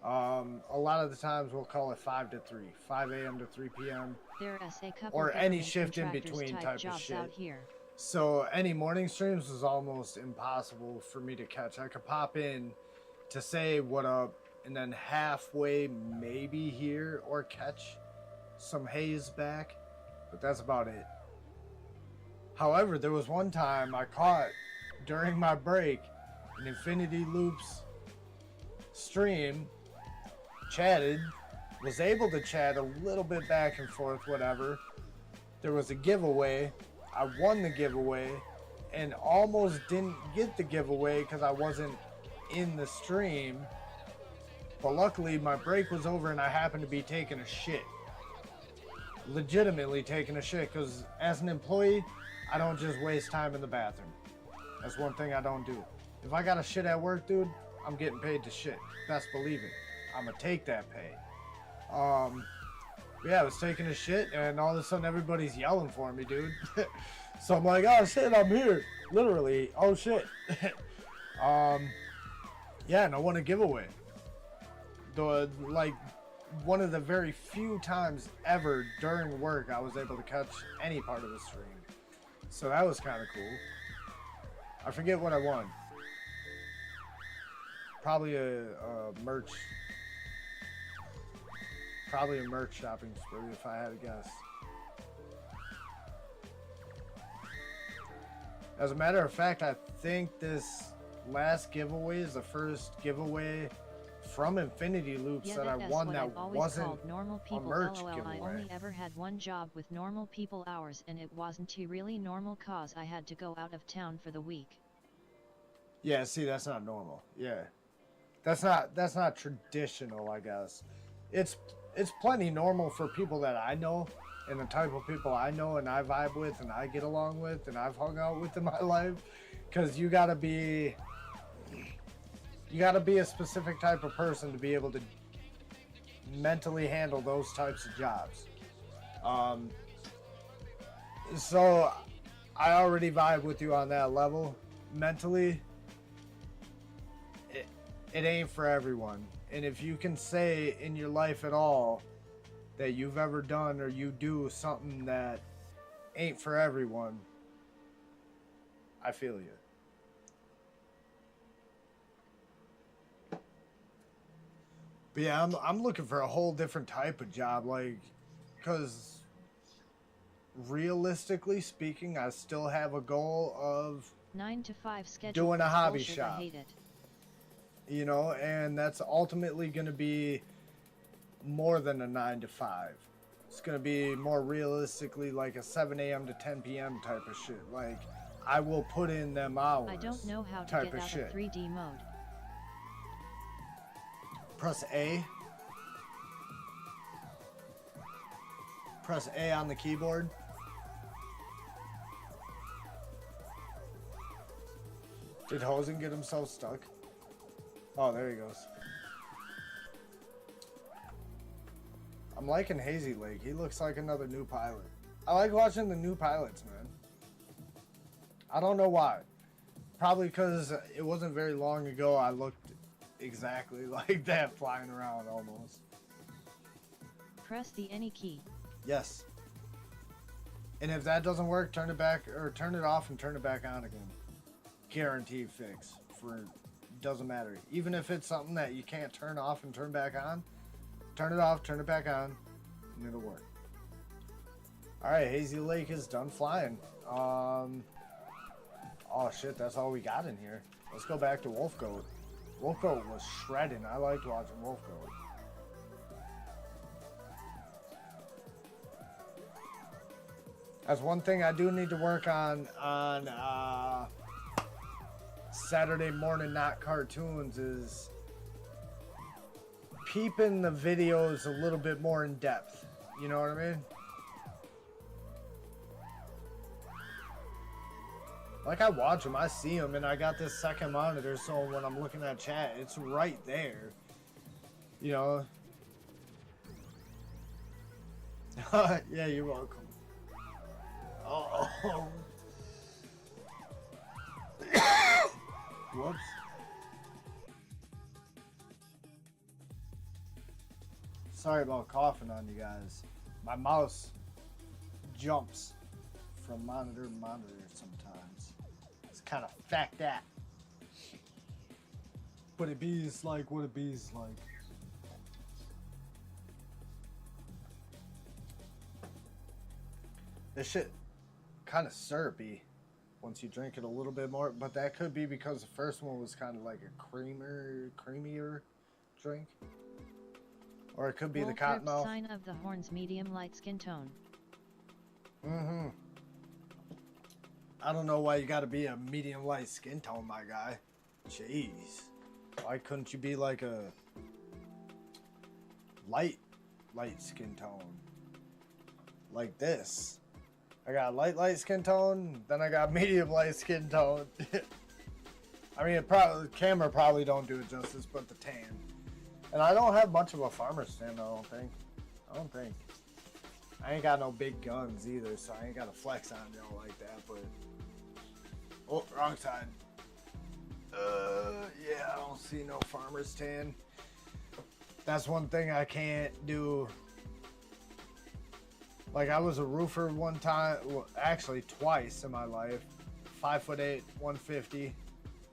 A lot of the times we'll call it 5 to 3. 5 a.m. to 3 p.m. There is a couple Or any government shift in contractors between type of jobs shit. out here. So any morning streams was almost impossible for me to catch. I could pop in to say what up and then halfway maybe hear or catch some haze back, but that's about it. However, there was one time I caught during my break an Infinity Loops stream, chatted, was able to chat a little bit back and forth, whatever. There was a giveaway. I won the giveaway and almost didn't get the giveaway because I wasn't in the stream. But luckily, my break was over and I happened to be taking a shit. Legitimately taking a shit, because as an employee, I don't just waste time in the bathroom. That's one thing I don't do. If I got a shit at work, dude, I'm getting paid to shit. Best believe it. I'm gonna take that pay. Yeah, I was taking a shit, and all of a sudden everybody's yelling for me, dude. So I'm like, oh shit, I'm here. Literally, oh shit. Yeah, and I won a giveaway. Like, one of the very few times ever during work I was able to catch any part of the stream. So that was kind of cool. I forget what I won. Probably a merch. Probably a merch shopping spree if I had to guess. As a matter of fact, I think this last giveaway is the first giveaway from Infinity Loops that I won that wasn't normal people. a merch LOL, giveaway. I only ever had one job with normal people hours, and it wasn't really normal cause I had to go out of town for the week. Yeah, see, that's not normal. Yeah. That's not traditional, I guess. It's plenty normal for people that I know and the type of people I know and I vibe with and I get along with and I've hung out with in my life, because you gotta be a specific type of person to be able to mentally handle those types of jobs. So I already vibe with you on that level. Mentally, it ain't for everyone. And if you can say in your life at all that you've ever done or you do something that ain't for everyone, I feel you. But yeah, I'm looking for a whole different type of job, like, because realistically speaking, I still have a goal of 9 to 5 schedule. doing a hobby bullshit, shop. I hate it. You know, and that's ultimately going to be more than a 9 to 5. It's going to be more realistically like a 7 a.m. to 10 p.m. type of shit. Like, I will put in them hours. I don't know how to type get of out shit. of 3D mode. Press A. Press A on the keyboard. Did Hosen get himself stuck? Oh, there he goes. I'm liking Hazy Lake. He looks like another new pilot. I like watching the new pilots, man. I don't know why. Probably because it wasn't very long ago I looked exactly like that flying around almost. Press the any key. Yes. And if that doesn't work, turn it back or turn it off and turn it back on again. Guaranteed fix. Doesn't matter. Even if it's something that you can't turn off and turn back on, turn it off, turn it back on, and it'll work. Alright, Hazy Lake is done flying. Oh shit, that's all we got in here. Let's go back to Wolf Goat. Wolf Goat was shredding. I liked watching Wolf Goat. That's one thing I do need to work on Saturday morning not cartoons is peeping the videos a little bit more in depth. You know what I mean? Like, I watch them, I see them, and I got this second monitor, so when I'm looking at chat, it's right there. You know? Yeah, you're welcome. Oh. Whoops. Sorry about coughing on you guys. My mouse jumps from monitor to monitor sometimes. It's kind of fact that. But it bees like what it bees like. This shit kind of syrupy once you drink it a little bit more, but that could be because the first one was kind of like a creamier drink. Or it could be the cottonmouth. Sign of the horns, medium light skin tone. Mm-hmm. I don't know why you gotta be a medium light skin tone, my guy. Jeez. Why couldn't you be like a light skin tone. Like this. I got light skin tone, then I got medium light skin tone. I mean, the camera probably don't do it justice, but the tan. And I don't have much of a farmer's tan, I don't think. I ain't got no big guns either, so I ain't got to flex on y'all like that, but... Oh, wrong side. Yeah, I don't see no farmer's tan. That's one thing I can't do. Like, I was a roofer one time, well, actually twice in my life. 5'8", 150,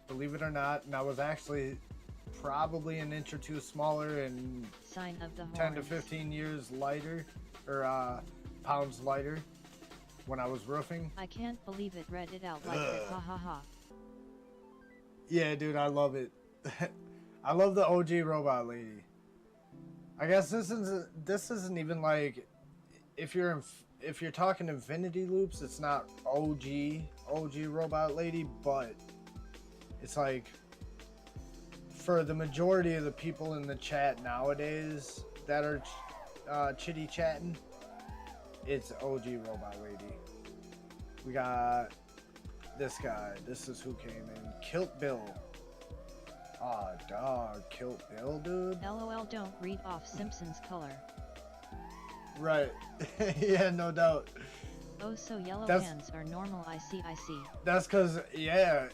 believe it or not. And I was actually probably an inch or two smaller and Sign of the 10 to horns. 15 years lighter, or pounds lighter when I was roofing. I can't believe it read it out like that, ha ha ha. Yeah, dude, I love it. I love the OG robot lady. I guess this isn't even like, if you're talking infinity loops, it's not OG robot lady, but it's like, for the majority of the people in the chat nowadays that are chitty chatting, it's OG robot lady. We got this guy. This is who came in. Kilt Bill. Aw, dog. Kilt Bill, dude. LOL, don't read off Simpsons color. Right. Yeah, no doubt. Oh, so yellow That's- hands are normal, I see. That's because, yeah,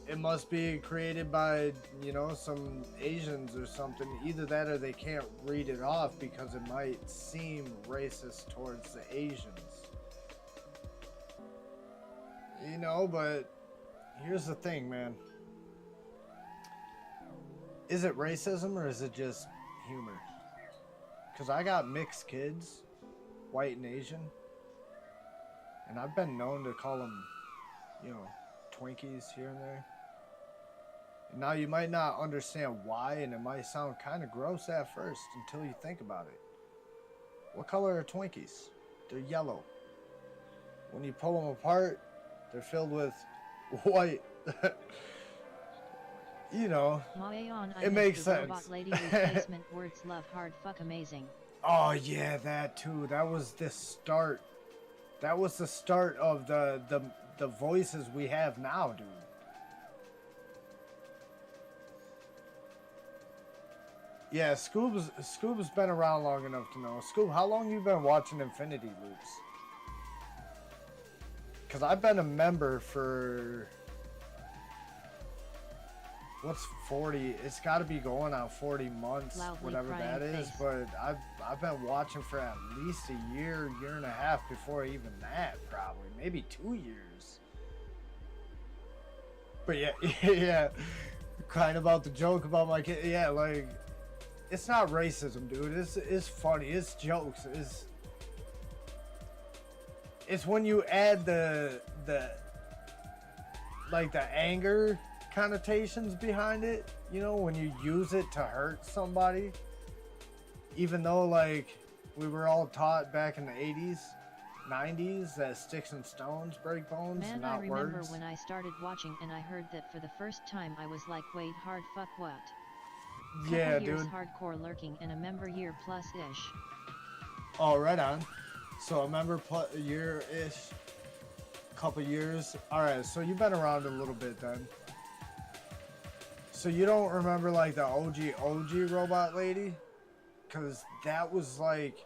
it must be created by, you know, some Asians or something. Either that or they can't read it off because it might seem racist towards the Asians. You know, but here's the thing, man. Is it racism or is it just humor? Because I got mixed kids, white and Asian. And I've been known to call them, you know, Twinkies here and there. And now you might not understand why, and it might sound kind of gross at first until you think about it. What color are Twinkies? They're yellow. When you pull them apart, they're filled with white. You know, it makes sense. Robot lady replacement words love hard fuck amazing. Oh yeah, that too. That was the start. That was the start of the voices we have now, dude. Yeah, Scoob's been around long enough to know. Scoob, how long you been watching Infinity Loops? Cause I've been a member for what's 40? It's got to be going on 40 months, Loudly whatever that crying is. face. But I've been watching for at least a year and a half before even that, probably maybe 2 years. But yeah, yeah, crying about the joke about my kid. Yeah, like it's not racism, dude. It's funny. It's jokes. It's when you add the like the anger connotations behind it, you know, when you use it to hurt somebody, even though like we were all taught back in the 80s 90s that sticks and stones break bones, Man, not I remember words. when I started watching and I heard that for the first time I was like, wait, hard fuck what? Yeah, Couple years dude. hardcore lurking and a member year plus ish. Oh, right on. So a member year-ish, couple years. All right, so you've been around a little bit then. So you don't remember like the OG robot lady? Because that was like,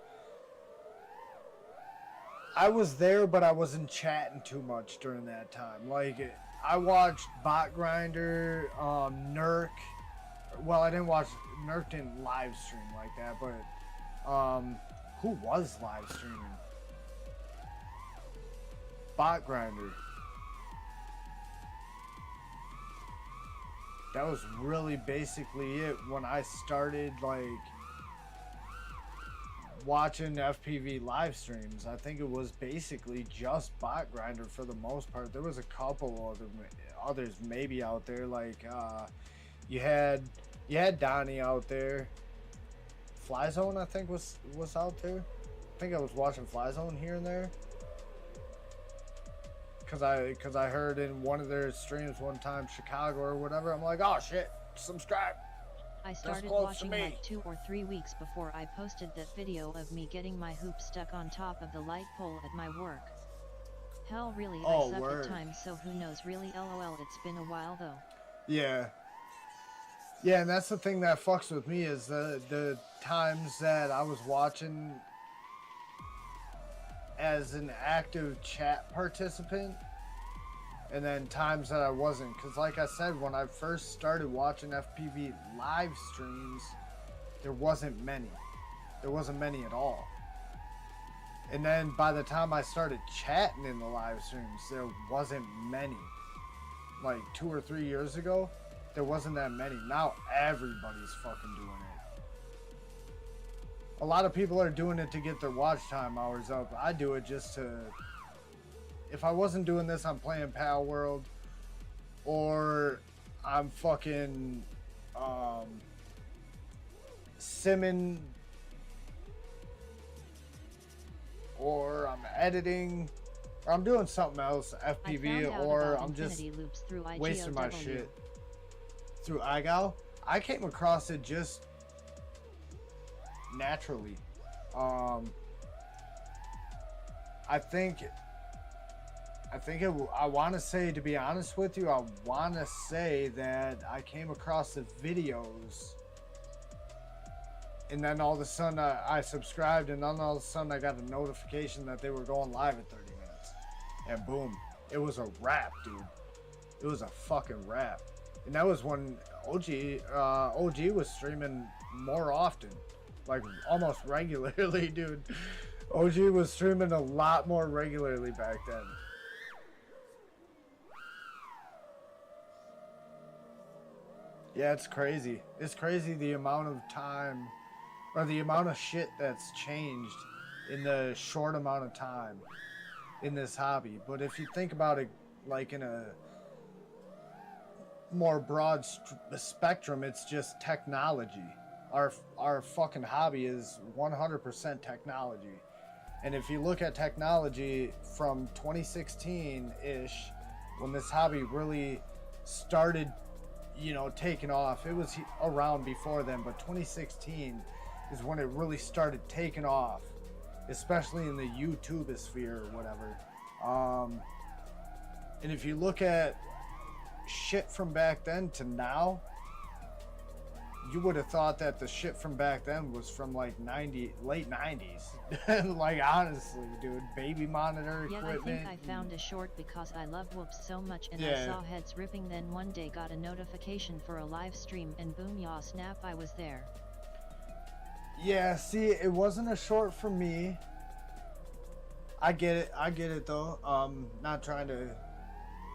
I was there, but I wasn't chatting too much during that time. Like, I watched Bot Grinder, Nurk. Well, I didn't watch, Nurk didn't live stream like that, but who was live streaming? Bot Grinder. That was really basically it when I started like watching FPV live streams. I think it was basically just Bot Grinder for the most part. There was a couple others maybe out there, like you had Donnie out there. Fly Zone I think was out there. I think I was watching Fly Zone here and there. Cause I heard in one of their streams one time, Chicago or whatever, I'm like, oh shit, subscribe. I started close to watching me. like 2 or 3 weeks before I posted that video of me getting my hoop stuck on top of the light pole at my work. Hell really, I Oh, suck word. at times, so who knows really. LOL, it's been a while though. Yeah. Yeah, and that's the thing that fucks with me is the times that I was watching as an active chat participant, and then times that I wasn't. Because like I said, when I first started watching FPV live streams, there wasn't many. There wasn't many at all. And then by the time I started chatting in the live streams, there wasn't many. Like 2 or 3 years ago, there wasn't that many. Now everybody's fucking doing it. A lot of people are doing it to get their watch time hours up. I do it just to... If I wasn't doing this, I'm playing Pal World, or I'm fucking simming, or I'm editing, or I'm doing something else, FPV, or I'm just loops through wasting my IGOW. shit. Through IGOW? I came across it just naturally. I want to say, to be honest with you, I want to say that I came across the videos, and then all of a sudden I subscribed, and then all of a sudden I got a notification that they were going live in 30 minutes. And boom, it was a wrap, dude. It was a fucking wrap. And that was when OG was streaming more often, like almost regularly, dude. OG was streaming a lot more regularly back then. Yeah, it's crazy. It's crazy the amount of time, or the amount of shit that's changed in the short amount of time in this hobby. But if you think about it like in a more broad spectrum, it's just technology. Our fucking hobby is 100% technology. And if you look at technology from 2016-ish, when this hobby really started, you know, taking off, it was around before then, but 2016 is when it really started taking off, especially in the YouTube sphere or whatever. And if you look at shit from back then to now, you would have thought that the shit from back then was from like late 90s. Like honestly, dude, baby monitor equipment. Yeah, I think I found a short because I love whoops so much, and I saw heads ripping, then one day got a notification for a live stream, and boom, yaw snap, I was there. Yeah, see, it wasn't a short for me. I get it though. Not trying to,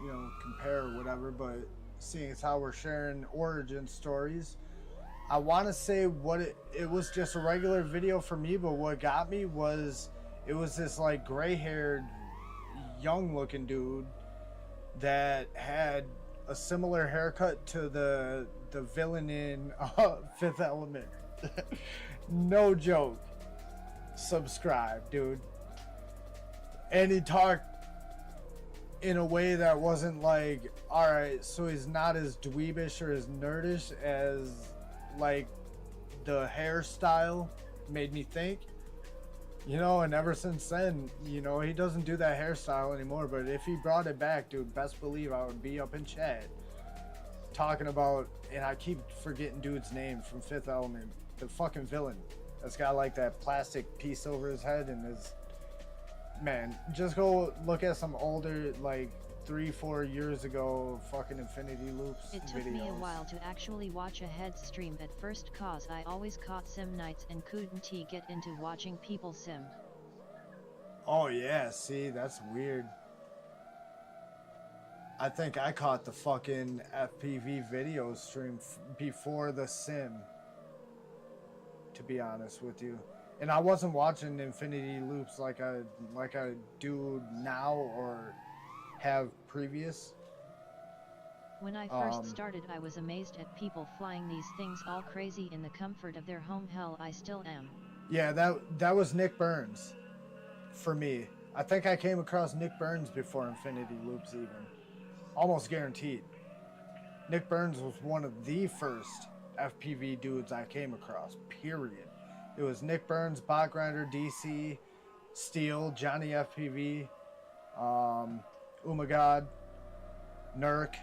you know, compare or whatever, but seeing as how we're sharing origin stories, I want to say it was just a regular video for me, but what got me was it was this like gray-haired, young-looking dude that had a similar haircut to the villain in Fifth Element. No joke. Subscribe, dude. And he talked in a way that wasn't like, alright, so he's not as dweebish or as nerdish as like the hairstyle made me think, you know. And ever since then, you know, he doesn't do that hairstyle anymore, but if he brought it back, dude, best believe I would be up in chat talking about, and I keep forgetting dude's name from Fifth Element, the fucking villain that's got like that plastic piece over his head and his, man, just go look at some older, like 3-4 years ago fucking Infinity Loops It took videos. me a while to actually watch a head stream at first, cause I always caught sim nights and couldn't get into watching people sim. Oh yeah, see, that's weird. I think I caught the fucking FPV video stream before the sim, to be honest with you. And I wasn't watching Infinity Loops like I do now or have previous. When I first started, I was amazed at people flying these things all crazy in the comfort of their home. Hell, I still am. Yeah, that was Nick Burns for me. I think I came across Nick Burns before Infinity Loops even. Almost guaranteed. Nick Burns was one of the first FPV dudes I came across, period. It was Nick Burns, Bot Grinder, DC, Steel, Johnny FPV, Umagod, Nurk.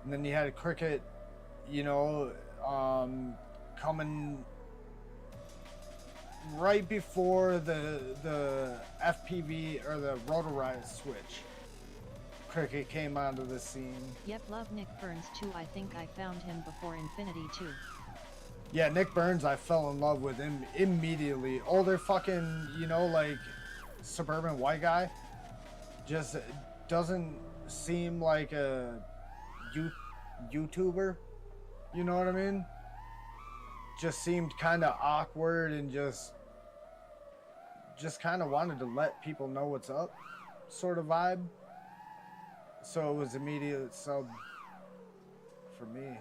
And then you had Cricket, you know, coming right before the FPV or the Rotorize switch. Cricket came onto the scene. Yep, love Nick Burns too. I think I found him before Infinity too. Yeah, Nick Burns, I fell in love with him immediately. Older fucking, you know, like, suburban white guy. Just doesn't seem like a YouTuber. You know what I mean? Just seemed kind of awkward and just kind of wanted to let people know what's up, sort of vibe. So it was immediate sub for me.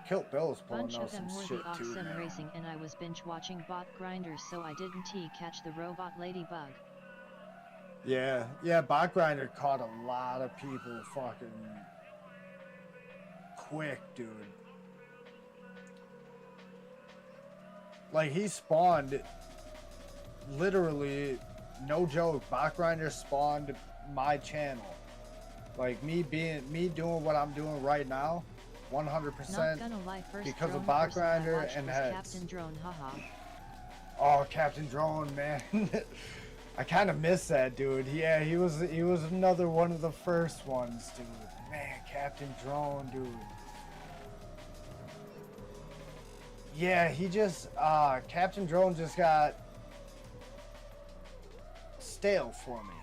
Kilt Bill's pulling Bunch out of them some were shit the off too, sim man. racing, and I was binge watching Bot Grinders, so I didn't catch the robot ladybug. Yeah, Bot Grinder caught a lot of people fucking quick, dude. Like, he spawned, literally, no joke, Bot Grinder spawned my channel. Like, me doing what I'm doing right now, 100% Not gonna lie, first because of drone Bot person I Grinder watched and was heads. Captain Drone, haha. Oh, Captain Drone, man. I kind of miss that dude. Yeah, he was another one of the first ones, dude. Man, Captain Drone, dude. Yeah, he just Captain Drone just got stale for me,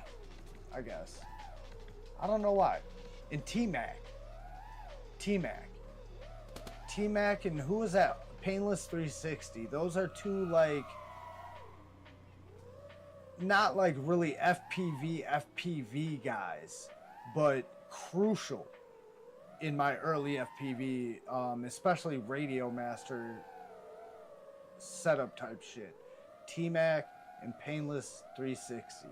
I guess. I don't know why. And T-Mac, and who was that? Painless 360. Those are two, like, not like really FPV guys, but crucial in my early FPV, especially Radio Master setup type shit. T-Mac and Painless 360.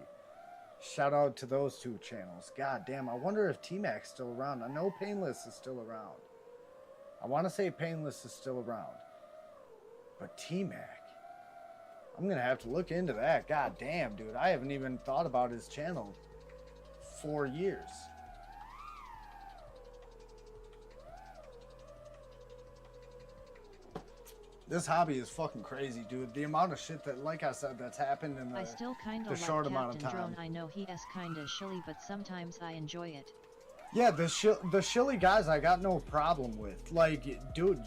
Shout out to those two channels. God damn, I wonder if T-Mac's still around. I know Painless is still around. I want to say Painless is still around. But T-Mac, I'm going to have to look into that. God damn, dude. I haven't even thought about his channel 4 years. This hobby is fucking crazy, dude. The amount of shit that, like I said, that's happened in I still kinda the like short amount of Captain time. Drone. I know he is kinda shilly, but sometimes I enjoy it. Yeah, the shilly guys I got no problem with. Like, dude,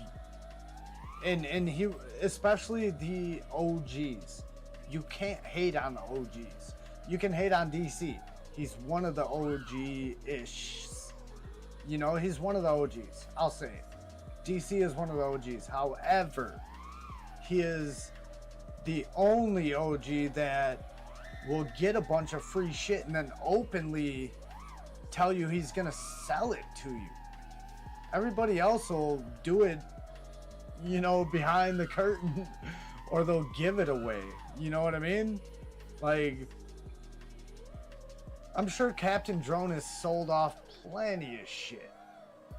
and he, especially the OGs. You can't hate on the OGs. You can hate on DC. He's one of the OG-ish. You know, he's one of the OGs. I'll say it. DC is one of the OGs. However, he is the only OG that will get a bunch of free shit and then openly tell you he's gonna sell it to you. Everybody else will do it, you know, behind the curtain, or they'll give it away. You know what I mean? Like, I'm sure Captain Drone has sold off plenty of shit,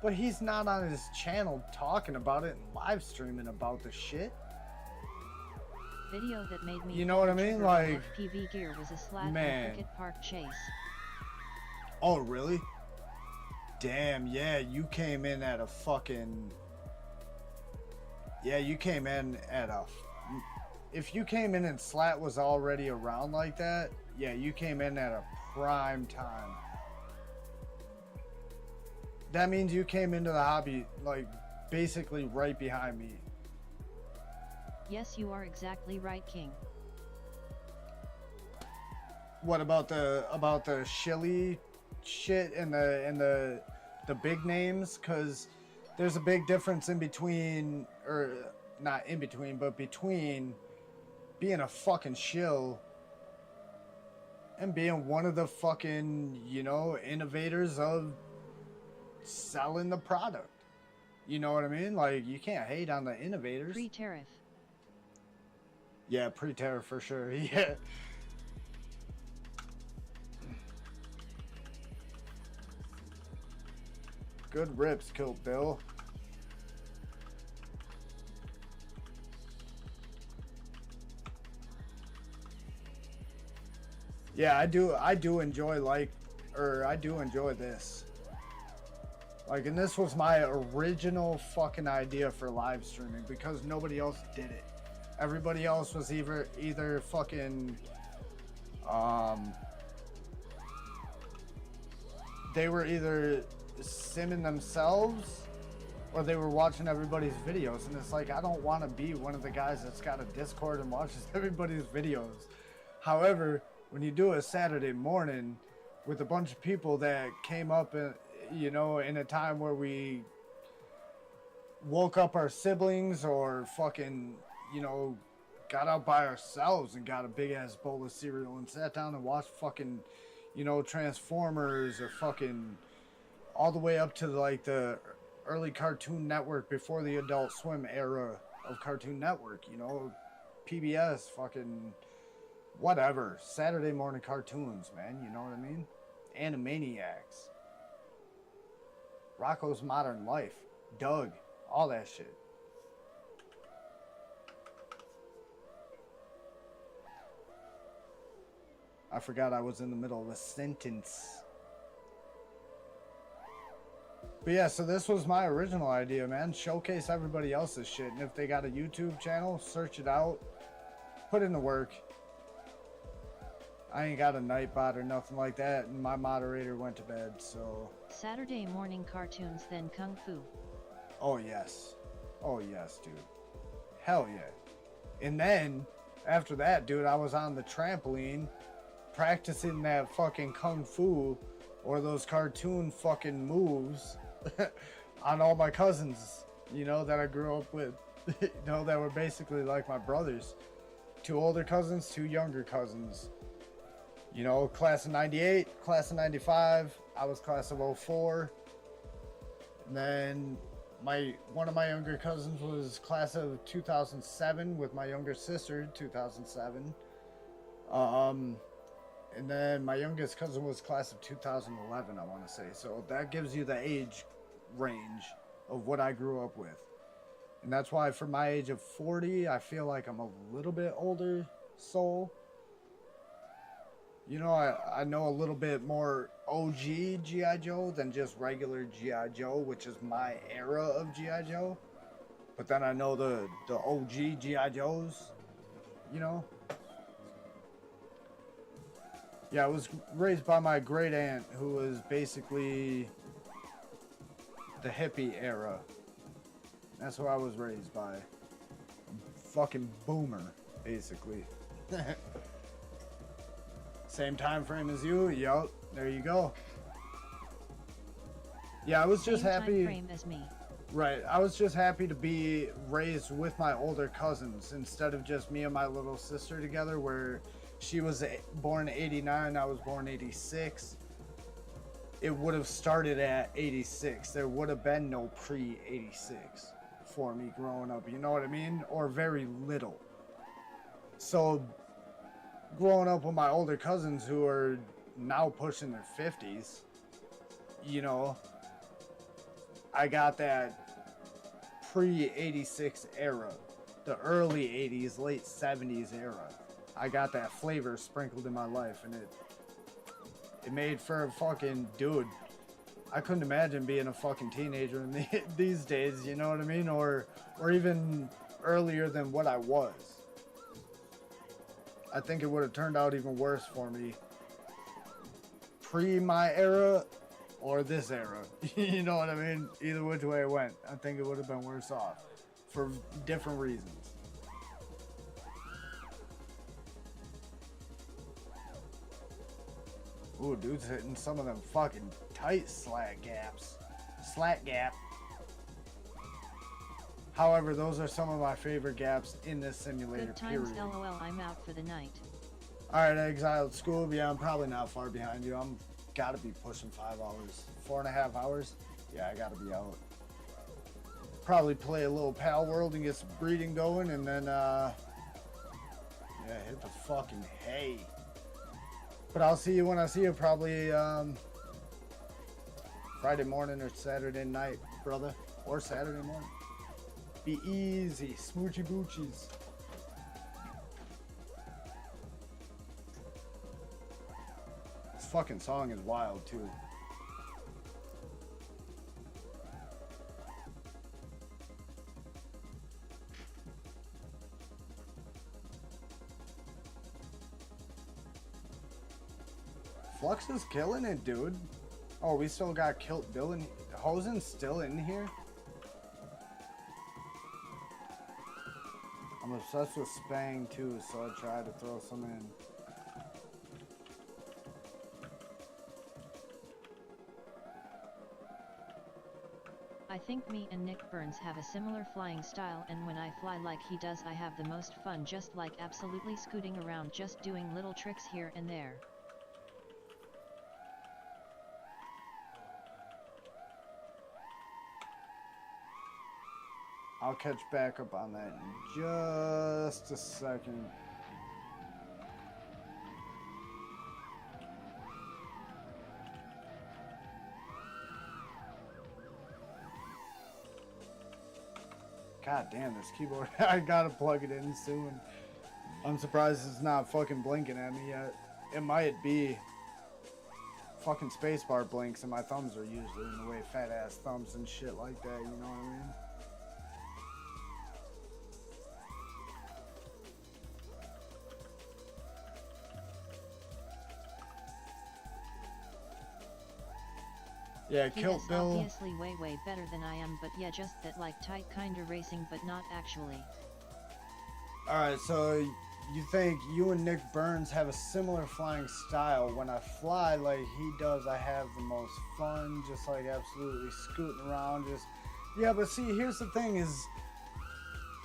but he's not on his channel talking about it and live streaming about the shit. Video that made me You know what I mean? trigger on Like, FPV gear was a slat man. in Cricket Park Chase. Oh, really? Damn, yeah, you came in at a fucking... Yeah, you came in at a... If you came in and Slat was already around like that, yeah, you came in at a prime time. That means you came into the hobby, like, basically right behind me. Yes, you are exactly right, King. What about the shilly shit and the big names? Because there's a big difference in between, or not in between, but between being a fucking shill and being one of the fucking, you know, innovators of selling the product. You know what I mean? Like, you can't hate on the innovators. Pre-tariff. Yeah, pre-tariff for sure. Yeah. Good rips, Kilt Bill. Yeah, I do enjoy I do enjoy this. Like, and this was my original fucking idea for live streaming because nobody else did it. Everybody else was either fucking they were either simming themselves or they were watching everybody's videos, and it's like, I don't want to be one of the guys that's got a Discord and watches everybody's videos. However, when you do a Saturday morning with a bunch of people that came up you know, in a time where we woke up our siblings or fucking, you know, got out by ourselves and got a big ass bowl of cereal and sat down and watched fucking, you know, Transformers or fucking all the way up to like the early Cartoon Network before the Adult Swim era of Cartoon Network, you know, PBS, fucking whatever, Saturday morning cartoons, man, you know what I mean? Animaniacs, Rocko's Modern Life, Doug, all that shit. I forgot I was in the middle of a sentence. But yeah, so this was my original idea, man. Showcase everybody else's shit. And if they got a YouTube channel, search it out. Put in the work. I ain't got a nightbot or nothing like that. And my moderator went to bed, so... Saturday morning cartoons, then Kung Fu. Oh, yes. Oh, yes, dude. Hell yeah. And then, after that, dude, I was on the trampoline practicing that fucking Kung Fu or those cartoon fucking moves on all my cousins, you know, that I grew up with, you know, that were basically like my brothers. 2 older cousins, 2 younger cousins. You know, class of 98, class of 95, I was class of 04. And then one of my younger cousins was class of 2007 with my younger sister, 2007. And then my youngest cousin was class of 2011, I want to say. So that gives you the age range of what I grew up with. And that's why for my age of 40, I feel like I'm a little bit older soul. You know, I know a little bit more OG G.I. Joe than just regular G.I. Joe, which is my era of G.I. Joe. But then I know the OG G.I. Joes, you know. Yeah, I was raised by my great aunt, who was basically the hippie era. That's what I was raised by. Fucking boomer, basically. Same time frame as you. Yup, there you go. Yeah, I was just happy. Same time frame as me. Right, I was just happy to be raised with my older cousins instead of just me and my little sister together, where she was born 89, I was born 86. It would have started at 86. There would have been no pre-86 for me growing up, you know what I mean? Or very little. So growing up with my older cousins who are now pushing their 50s, you know, I got that pre-86 era, the early 80s, late 70s era. I got that flavor sprinkled in my life, and it made for a fucking dude. I couldn't imagine being a fucking teenager in these days, you know what I mean? Or even earlier than what I was. I think it would have turned out even worse for me pre my era or this era. You know what I mean? Either which way it went, I think it would have been worse off for different reasons. Ooh, dude's hitting some of them fucking tight slack gaps. Slack gap. However, those are some of my favorite gaps in this simulator, Good times, period. LOL, I'm out for the night. Alright, Exiled School. Yeah, I'm probably not far behind you. I'm gotta be pushing 5 hours. 4.5 hours? Yeah, I gotta be out. Probably play a little Pal World and get some breeding going, and then, yeah, hit the fucking hay. But I'll see you when I see you, probably, Friday morning or Saturday night, brother. Or Saturday morning. Be easy. Smoochy boochies. This fucking song is wild, too. Flux is killing it, dude. Oh, we still got Kilt Bill and Hosen's still in here. I'm obsessed with Spang too, so I tried to throw some in. I think me and Nick Burns have a similar flying style, and when I fly like he does I have the most fun, just like absolutely scooting around, just doing little tricks here and there. I'll catch back up on that in just a second. God damn, this keyboard. I gotta plug it in soon. I'm surprised it's not fucking blinking at me yet. It might be. Fucking spacebar blinks and my thumbs are usually in the way, fat ass thumbs and shit like that, you know what I mean? Yeah, He Kilt is Bill. obviously way better than I am, but yeah, just that like tight kinda racing, but not actually. Alright, so you think you and Nick Burns have a similar flying style. When I fly like he does, I have the most fun, just like absolutely scooting around, just... Yeah, but see, here's the thing is,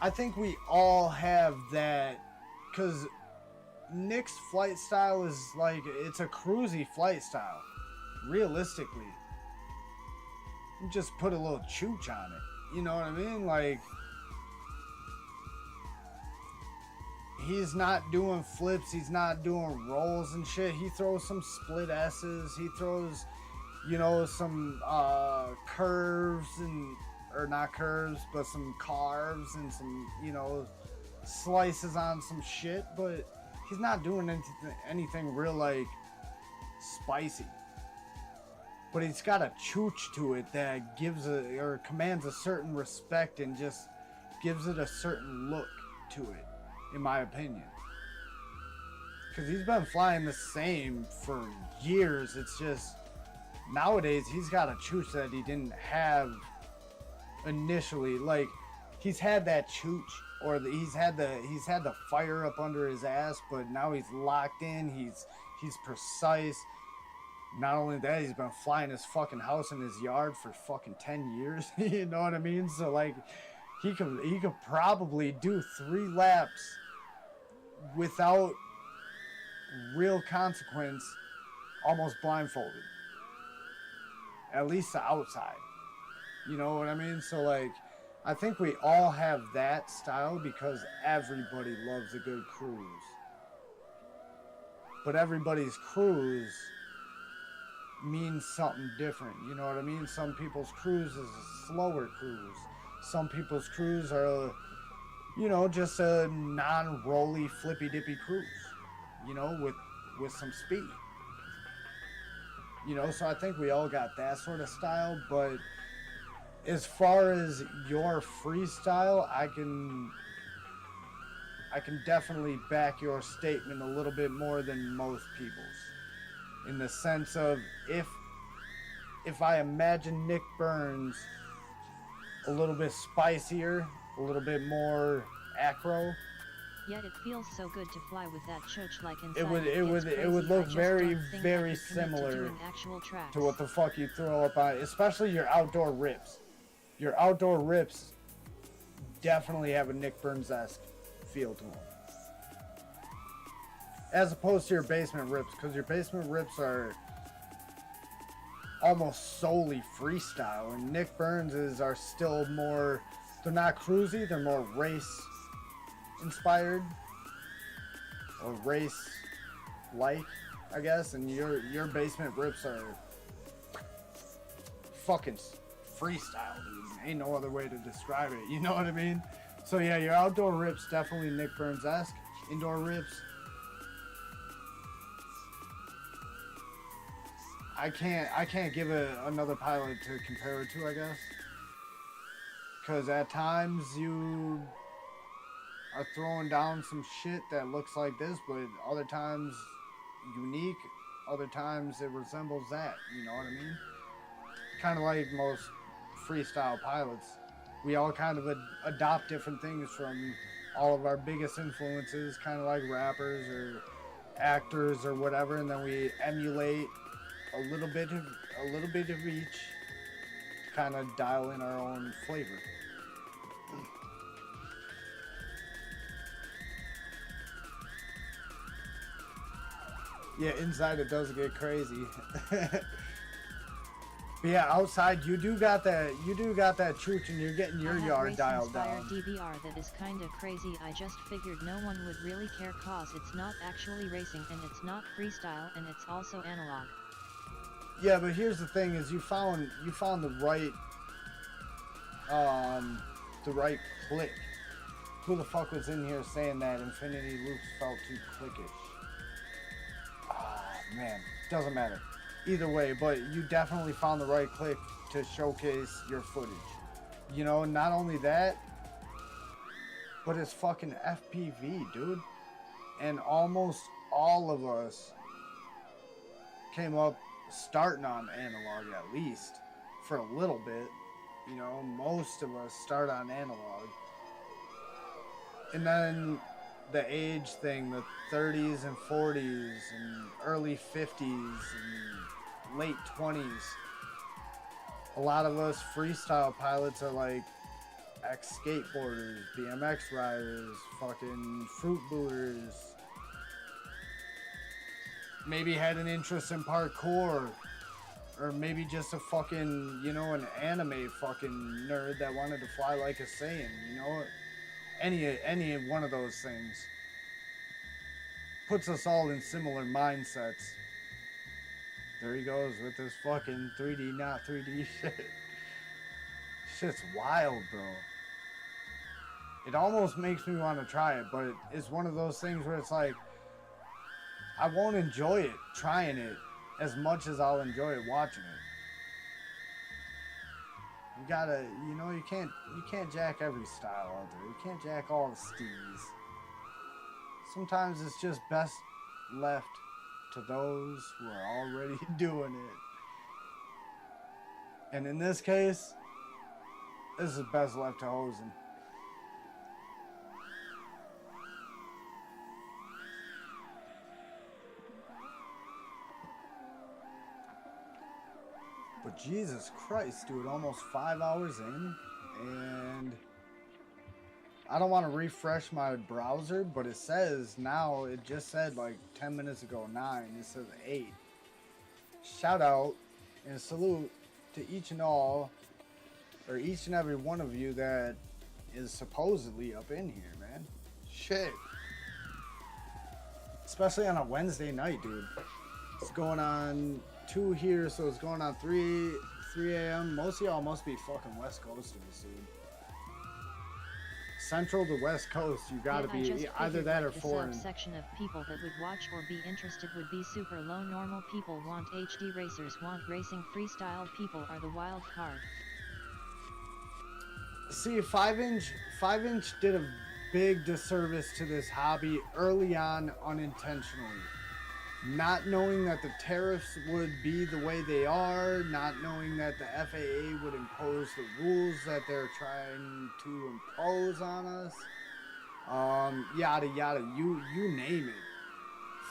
I think we all have that, because Nick's flight style is like, it's a cruisy flight style, realistically. You just put a little chooch on it, you know what I mean? Like, he's not doing flips, he's not doing rolls and shit. He throws some split S's, he throws, you know, some curves and, or not curves, but some carves and some, you know, slices on some shit, but he's not doing anything real like spicy. But he's got a chooch to it that gives a, or commands a certain respect and just gives it a certain look to it, in my opinion. Because he's been flying the same for years. It's just nowadays he's got a chooch that he didn't have initially. Like, he's had that chooch, or he's had the fire up under his ass, but now he's locked in. He's precise. Not only that, he's been flying his fucking house in his yard for fucking 10 years. You know what I mean? So like, he could probably do 3 laps without real consequence, almost blindfolded. At least the outside. You know what I mean? So like, I think we all have that style because everybody loves a good cruise. But everybody's cruise means something different, you know what I mean? Some people's cruise is a slower cruise. Some people's cruise are, you know, just a non-rolly, flippy-dippy cruise, you know, with some speed. You know, so I think we all got that sort of style, but as far as your freestyle, I can definitely back your statement a little bit more than most people's. In the sense of, if I imagine Nick Burns a little bit spicier, a little bit more acro, Yet it feels so good to fly with that chooch like inside. it would look very similar to what the fuck you throw up on, especially your outdoor rips. Your outdoor rips definitely have a Nick Burns-esque feel to them, as opposed to your basement rips, because your basement rips are almost solely freestyle, and Nick Burns' are still more, they're not cruisy, they're more race inspired, or race like, I guess, and your basement rips are fucking freestyle, dude. Ain't no other way to describe it. You know what I mean? So yeah, your outdoor rips definitely Nick Burns-esque. Indoor rips, I can't give another pilot to compare it to, I guess. Because at times you are throwing down some shit that looks like this, but other times unique, other times it resembles that, you know what I mean? Kind of like most freestyle pilots. We all kind of adopt different things from all of our biggest influences, kind of like rappers or actors or whatever, and then we emulate a little bit of each to kind of dial in our own flavor. Yeah, inside it does get crazy. But yeah, outside you do got that truth, and you're getting your yard dialed down. DVR that is kinda crazy. I just figured no one would really care cause it's not actually racing and it's not freestyle and it's also analog. Yeah, but here's the thing: is you found the right click. Who the fuck was in here saying that infinity loops felt too clickish? Ah, man, doesn't matter. Either way, but you definitely found the right click to showcase your footage. You know, not only that, but it's fucking FPV, dude. And almost all of us came up starting on analog, at least for a little bit. You know, most of us start on analog. And then the age thing, the 30s and 40s and early 50s and late 20s. A lot of us freestyle pilots are like ex-skateboarders, BMX riders, fucking fruit booters. Maybe had an interest in parkour. Or maybe just a fucking, you know, an anime fucking nerd that wanted to fly like a Saiyan, you know? Any one of those things puts us all in similar mindsets. There he goes with this fucking 3D, not 3D shit. Shit's wild, bro. It almost makes me want to try it, but it's one of those things where it's like, I won't enjoy it trying it as much as I'll enjoy it watching it. You gotta, you know, you can't jack every style out there. You can't jack all the steez. Sometimes it's just best left to those who are already doing it. And in this case, this is best left to Hosen. But Jesus Christ, dude, almost 5 hours in, and I don't want to refresh my browser, but it says now, it just said like 10 minutes ago 9, it says 8. Shout out and salute to each and all, or each and every one of you that is supposedly up in here, man. Shit. Especially on a Wednesday night, dude. It's going on 2 here, so it's going on 3 a.m. Most of y'all must be fucking West Coasters, dude. Central to West Coast, you gotta be either that or foreign. The subsection of people that would watch or be interested would be super low. Normal people want HD racers, want racing. Freestyle people are the wild card. See, 5-inch did a big disservice to this hobby early on unintentionally. Not knowing that the tariffs would be the way they are, not knowing that the FAA would impose the rules that they're trying to impose on us, yada yada, you name it.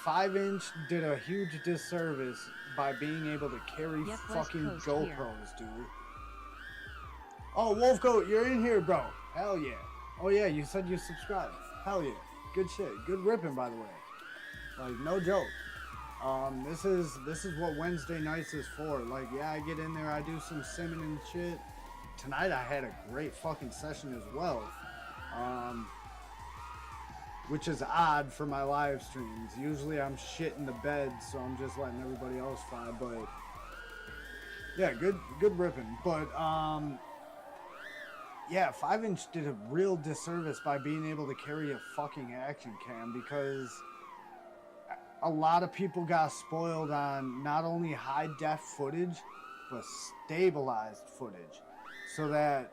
5-inch did a huge disservice by being able to carry fucking GoPros, dude. Oh, Wolfcoat, you're in here, bro. Hell yeah. Oh yeah, you said you subscribed. Hell yeah. Good shit. Good ripping, by the way. Like, no joke. This is what Wednesday nights is for. Like, yeah, I get in there, I do some simming and shit. Tonight I had a great fucking session as well. Which is odd for my live streams. Usually I'm shit in the bed, so I'm just letting everybody else fly, but Yeah, good ripping. But yeah, 5-inch did a real disservice by being able to carry a fucking action cam because a lot of people got spoiled on not only high def footage but stabilized footage. So that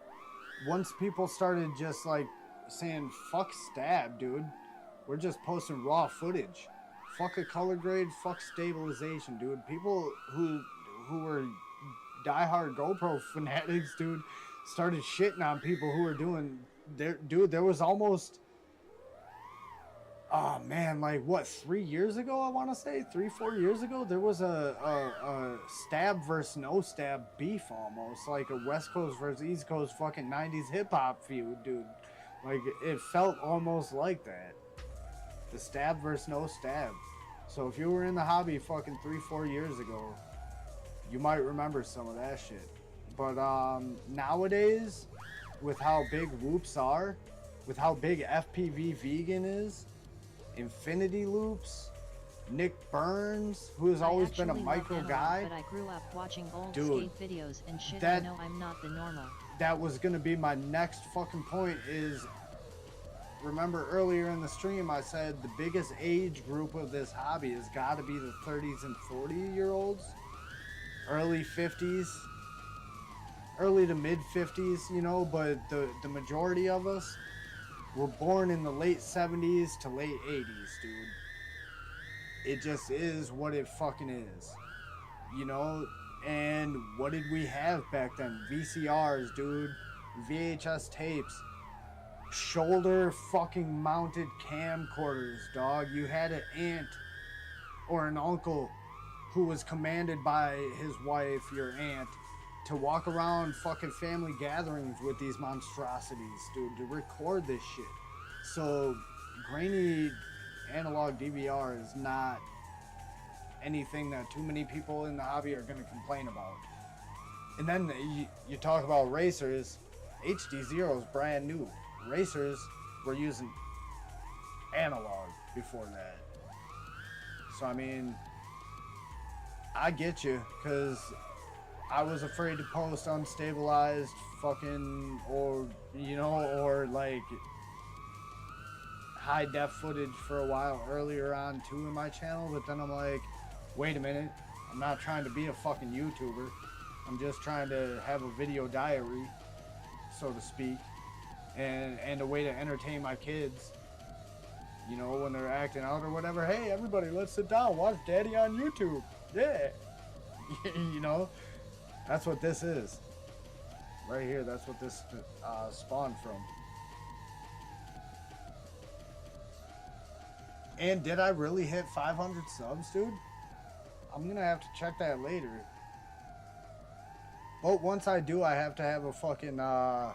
once people started just like saying fuck stab, dude, we're just posting raw footage. Fuck a color grade, fuck stabilization, dude. People who were diehard GoPro fanatics, dude, started shitting on people who were doing there. Dude, there was almost, oh man, like what, 3 years ago? I want to say 3-4 years ago, there was a stab versus no stab beef, almost like a West Coast versus East Coast fucking 90s hip hop feud, dude. Like it felt almost like that. The stab versus no stab. So if you were in the hobby fucking 3-4 years ago, you might remember some of that shit. But nowadays, with how big Whoops are, with how big FPV Vegan is, Infinity Loops, Nick Burns, who has always been a micro analog, guy. But I grew up watching old Dude, skate videos and shit. that- I know I'm not the normal. That was gonna be my next fucking point is, remember earlier in the stream I said the biggest age group of this hobby has got to be the 30s and 40-year-olds, early 50s, early to mid 50s, you know, but the majority of us were born in the late 70s to late 80s, dude. It just is what it fucking is, you know. And what did we have back then? VCRs, dude, VHS tapes, shoulder fucking mounted camcorders, dog. You had an aunt or an uncle who was commanded by his wife, your aunt, to walk around fucking family gatherings with these monstrosities, dude, to record this shit. So grainy analog DVR is not anything that too many people in the hobby are going to complain about. And then you talk about racers. HD0 is brand new. Racers were using analog before that. So I mean, I get you, because I was afraid to post unstabilized fucking, or you know, or like high def footage for a while earlier on too in my channel, but then I'm like, wait a minute, I'm not trying to be a fucking YouTuber. I'm just trying to have a video diary, so to speak, and a way to entertain my kids, you know, when they're acting out or whatever. Hey, everybody, let's sit down, watch Daddy on YouTube. Yeah. You know, that's what this is. Right here, that's what this spawned from. And did I really hit 500 subs, dude? I'm gonna have to check that later. But once I do, I have to have a fucking a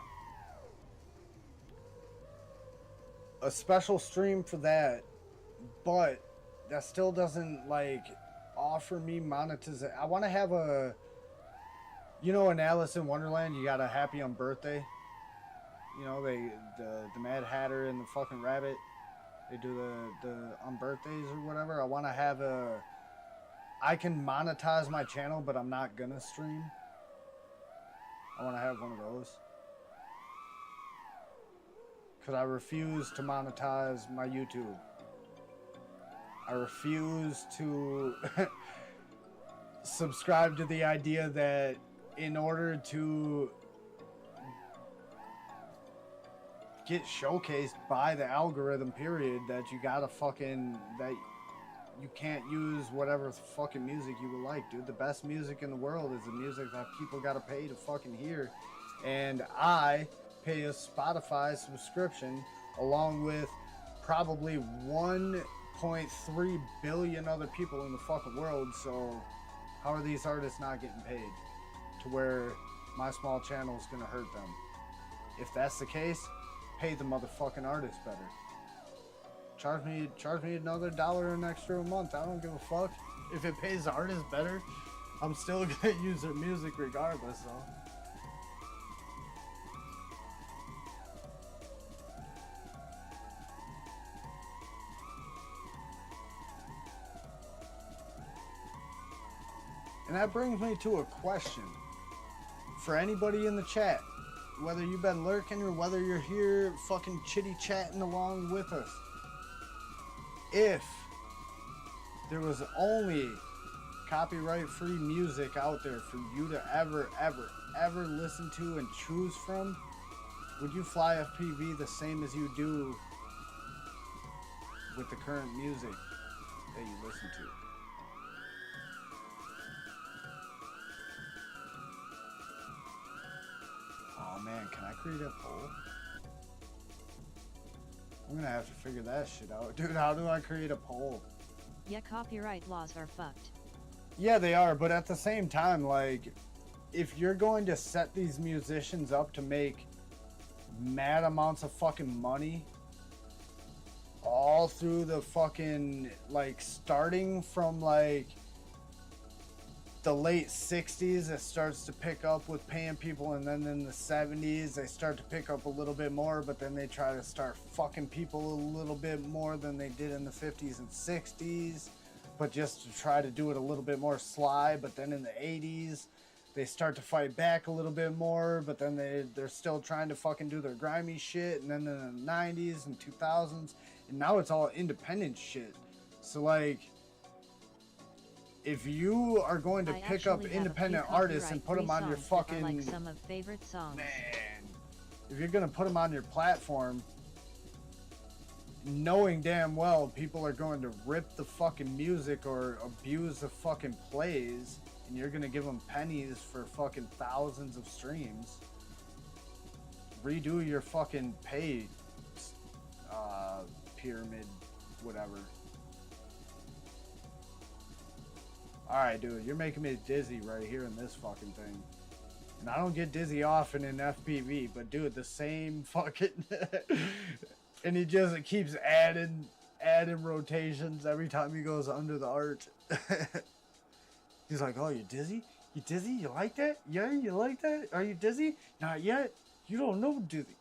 special stream for that. But that still doesn't like offer me monetization. I want to have a, you know, in Alice in Wonderland, you got a Happy on Birthday. You know, the Mad Hatter and the fucking rabbit. They do the on birthdays or whatever. I want to have a, I can monetize my channel, but I'm not gonna stream. I want to have one of those. Because I refuse to monetize my YouTube. I refuse to subscribe to the idea that in order to get showcased by the algorithm, period, that you gotta fucking, that you can't use whatever fucking music you would like, dude. The best music in the world is the music that people gotta pay to fucking hear. And I pay a Spotify subscription along with probably 1.3 billion other people in the fucking world. So how are these artists not getting paid to where my small channel is gonna hurt them? If that's the case, pay the motherfucking artist better. Charge me another $1 an extra a month. I don't give a fuck. If it pays the artist better, I'm still gonna use their music regardless, though. And that brings me to a question for anybody in the chat, whether you've been lurking or whether you're here fucking chitty chatting along with us. If there was only copyright free music out there for you to ever listen to and choose from, would you fly FPV the same as you do with the current music that you listen to? Oh man, can I create a poll? I'm gonna have to figure that shit out. Dude, how do I create a poll? Yeah, copyright laws are fucked. Yeah, they are, but at the same time, like, if you're going to set these musicians up to make mad amounts of fucking money all through the fucking, like, starting from, like, the late 60s, it starts to pick up with paying people, and then in the 70s, they start to pick up a little bit more, but then they try to start fucking people a little bit more than they did in the 50s and 60s, but just to try to do it a little bit more sly. But then in the 80s, they start to fight back a little bit more, but then they're still trying to fucking do their grimy shit. And then in the 90s and 2000s, and now it's all independent shit. So, like, if you are going to pick up independent artists and put them on your fucking, like some of favorite songs. Man, if you're gonna put them on your platform, knowing damn well people are going to rip the fucking music or abuse the fucking plays, and you're gonna give them pennies for fucking thousands of streams, redo your fucking pay pyramid, whatever. Alright, dude, you're making me dizzy right here in this fucking thing. And I don't get dizzy often in FPV, but dude, the same fucking... and he just keeps adding rotations every time he goes under the arch. He's like, oh, you dizzy? You dizzy? You like that? Yeah, you like that? Are you dizzy? Not yet. You don't know dizzy.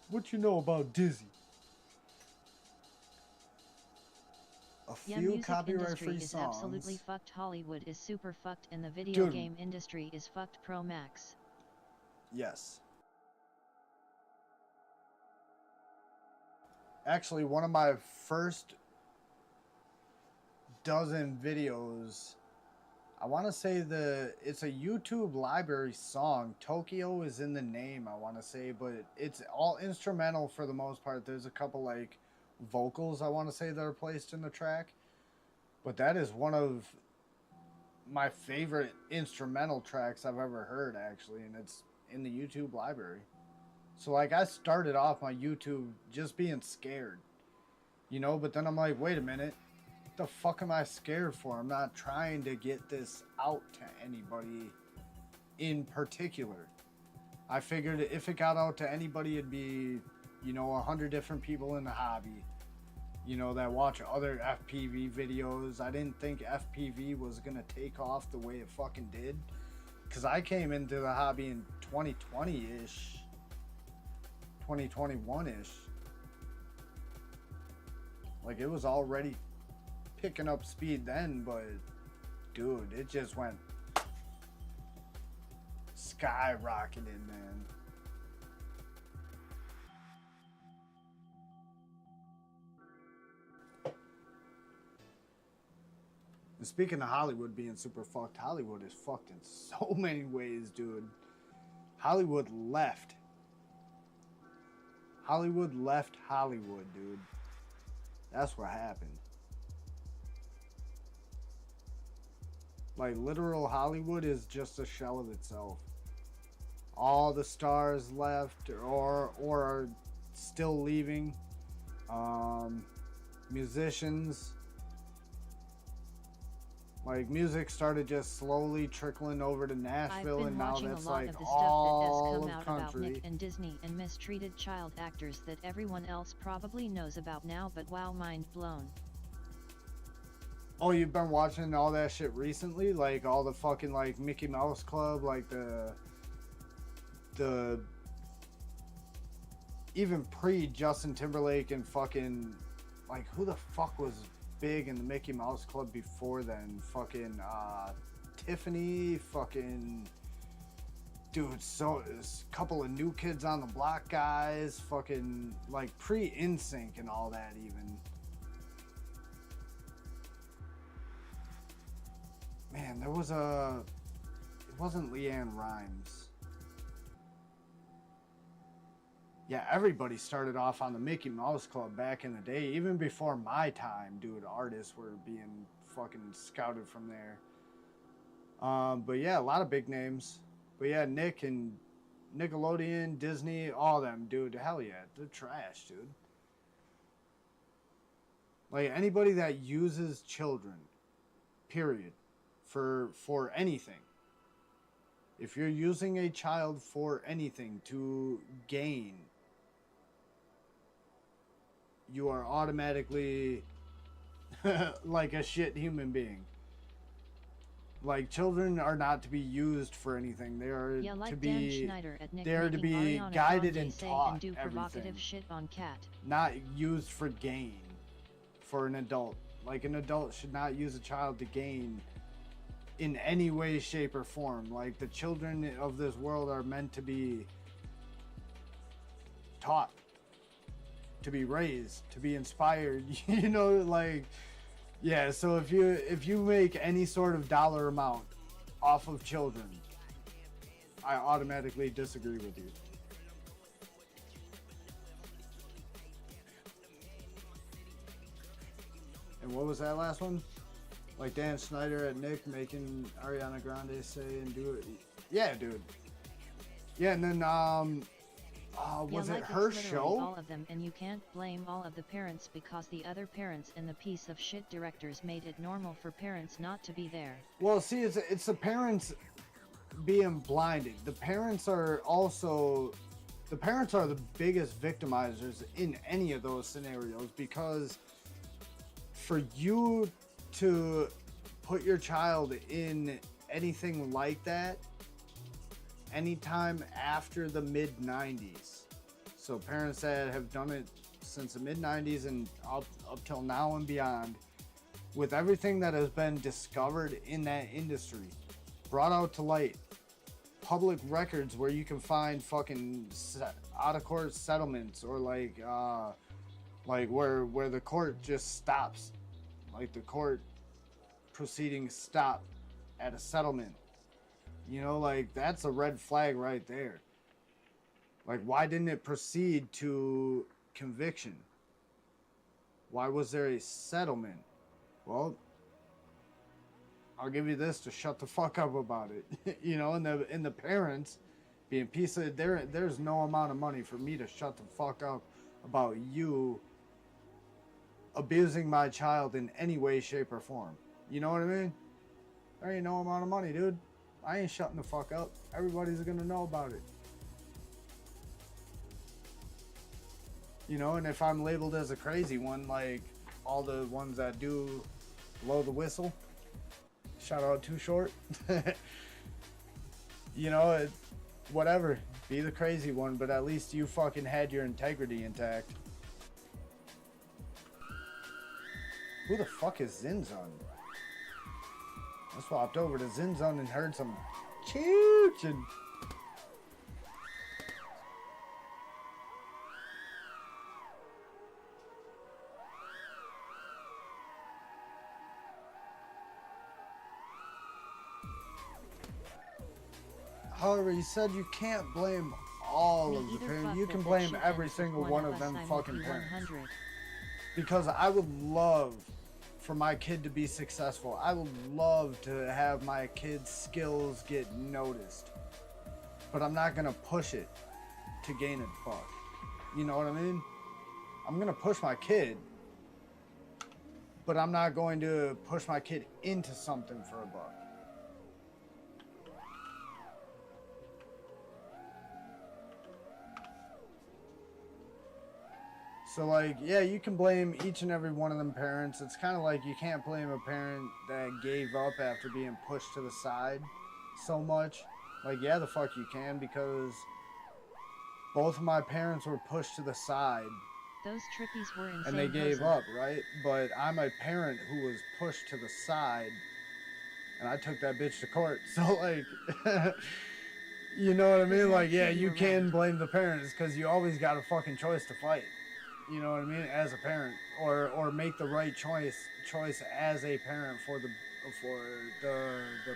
What you know about dizzy? A Yeah, few music copyright-free industry is songs. absolutely fucked. Hollywood is super fucked, and the video Dude. game industry is fucked pro max. Yes. Actually, one of my first dozen videos, I want to say it's a YouTube library song. Tokyo is in the name, I want to say, but it's all instrumental for the most part. There's a couple, like, vocals, I want to say, that are placed in the track. But that is one of my favorite instrumental tracks I've ever heard, actually, and it's in the YouTube library. So, like, I started off my YouTube just being scared, you know, but then I'm like, wait a minute, what the fuck am I scared for? I'm not trying to get this out to anybody in particular. I figured if it got out to anybody, it'd be, you know, 100 different people in the hobby, you know, that watch other FPV videos. I didn't think FPV was gonna take off the way it fucking did, because I came into the hobby in 2020-ish, 2021-ish. Like, it was already picking up speed then, but dude, it just went skyrocketing, man. And speaking of Hollywood being super fucked, Hollywood is fucked in so many ways, dude. Hollywood left. Hollywood left Hollywood, dude. That's what happened. Like, literal Hollywood is just a shell of itself. All the stars left or are still leaving. Musicians. Like, music started just slowly trickling over to Nashville, and now that's like all of I've been watching a lot of the stuff that has come out about country. Nick and Disney and mistreated child actors that everyone else probably knows about now, but wow, mind blown. Oh, you've been watching all that shit recently? Like, all the fucking, like, Mickey Mouse Club, like, the even pre-Justin Timberlake and fucking, like, who the fuck was big in the Mickey Mouse Club before then. Fucking Tiffany, fucking dude, so a couple of New Kids on the Block guys, fucking like pre-NSYNC and all that even. Man, there was it wasn't Leanne Rimes. Yeah, everybody started off on the Mickey Mouse Club back in the day. Even before my time, dude, artists were being fucking scouted from there. But yeah, a lot of big names. But yeah, Nick and Nickelodeon, Disney, all them, dude, hell yeah, they're trash, dude. Like, anybody that uses children, period, for anything. If you're using a child for anything to gain, you are automatically like a shit human being. Like, children are not to be used for anything. They are to be they're to be guided and taught and do provocative everything. shit on Cat. Not used for gain for an adult. Like, an adult should not use a child to gain in any way, shape, or form. Like, the children of this world are meant to be taught, to be raised, to be inspired. You know, like, yeah. So if you make any sort of dollar amount off of children, I automatically disagree with you. And what was that last one? Like Dan Snyder at Nick making Ariana Grande say and do it. Yeah, dude. Yeah, and then was yeah, it like her it's show? all of them, and you can't blame all of the parents because the other parents and the piece of shit directors made it normal for parents not to be there. Well, see, it's the parents being blinded. The parents are the biggest victimizers in any of those scenarios, because for you to put your child in anything like that anytime after the mid 90s, so parents that have done it since the mid 90s and up till now and beyond, with everything that has been discovered in that industry, brought out to light, public records where you can find fucking out of court settlements, or like where the court just stops, like the court proceedings stop at a settlement. You know, like, that's a red flag right there. Like, why didn't it proceed to conviction? Why was there a settlement? Well, I'll give you this to shut the fuck up about it. You know, and the parents being piece of there's no amount of money for me to shut the fuck up about you abusing my child in any way, shape, or form. You know what I mean? There ain't no amount of money, dude. I ain't shutting the fuck up. Everybody's gonna know about it. You know, and if I'm labeled as a crazy one, like all the ones that do blow the whistle, shout out Too Short. You know, whatever. Be the crazy one, but at least you fucking had your integrity intact. Who the fuck is Zinzun? I swapped over to Zinzun and heard some chooching. However, you said you can't blame all of the parents. You can blame every single one of them fucking parents. Because I would love for my kid to be successful. I would love to have my kid's skills get noticed. But I'm not going to push it to gain a buck. You know what I mean? I'm going to push my kid, but I'm not going to push my kid into something for a buck. So, like, yeah, you can blame each and every one of them parents. It's kind of like you can't blame a parent that gave up after being pushed to the side so much. Like, yeah, the fuck you can, because both of my parents were pushed to the side Those trippies were insane. And they gave up, right? But I'm a parent who was pushed to the side, and I took that bitch to court. So, like, you know what I mean? Like, yeah, you can blame the parents because you always got a fucking choice to fight. You know what I mean? As a parent, or make the right choice as a parent for the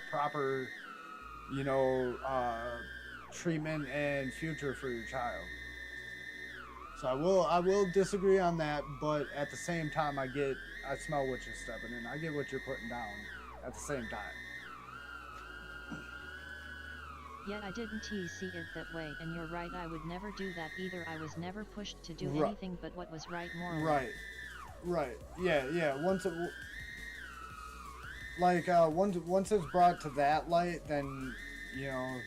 proper, you know, treatment and future for your child. So I will disagree on that, but at the same time, I smell what you're stepping in. I get what you're putting down at the same time. Yet I didn't see it that way, and you're right, I would never do that either. I was never pushed to do anything but what was right morally. Right. Yeah. Once it's brought to that light, then, you know,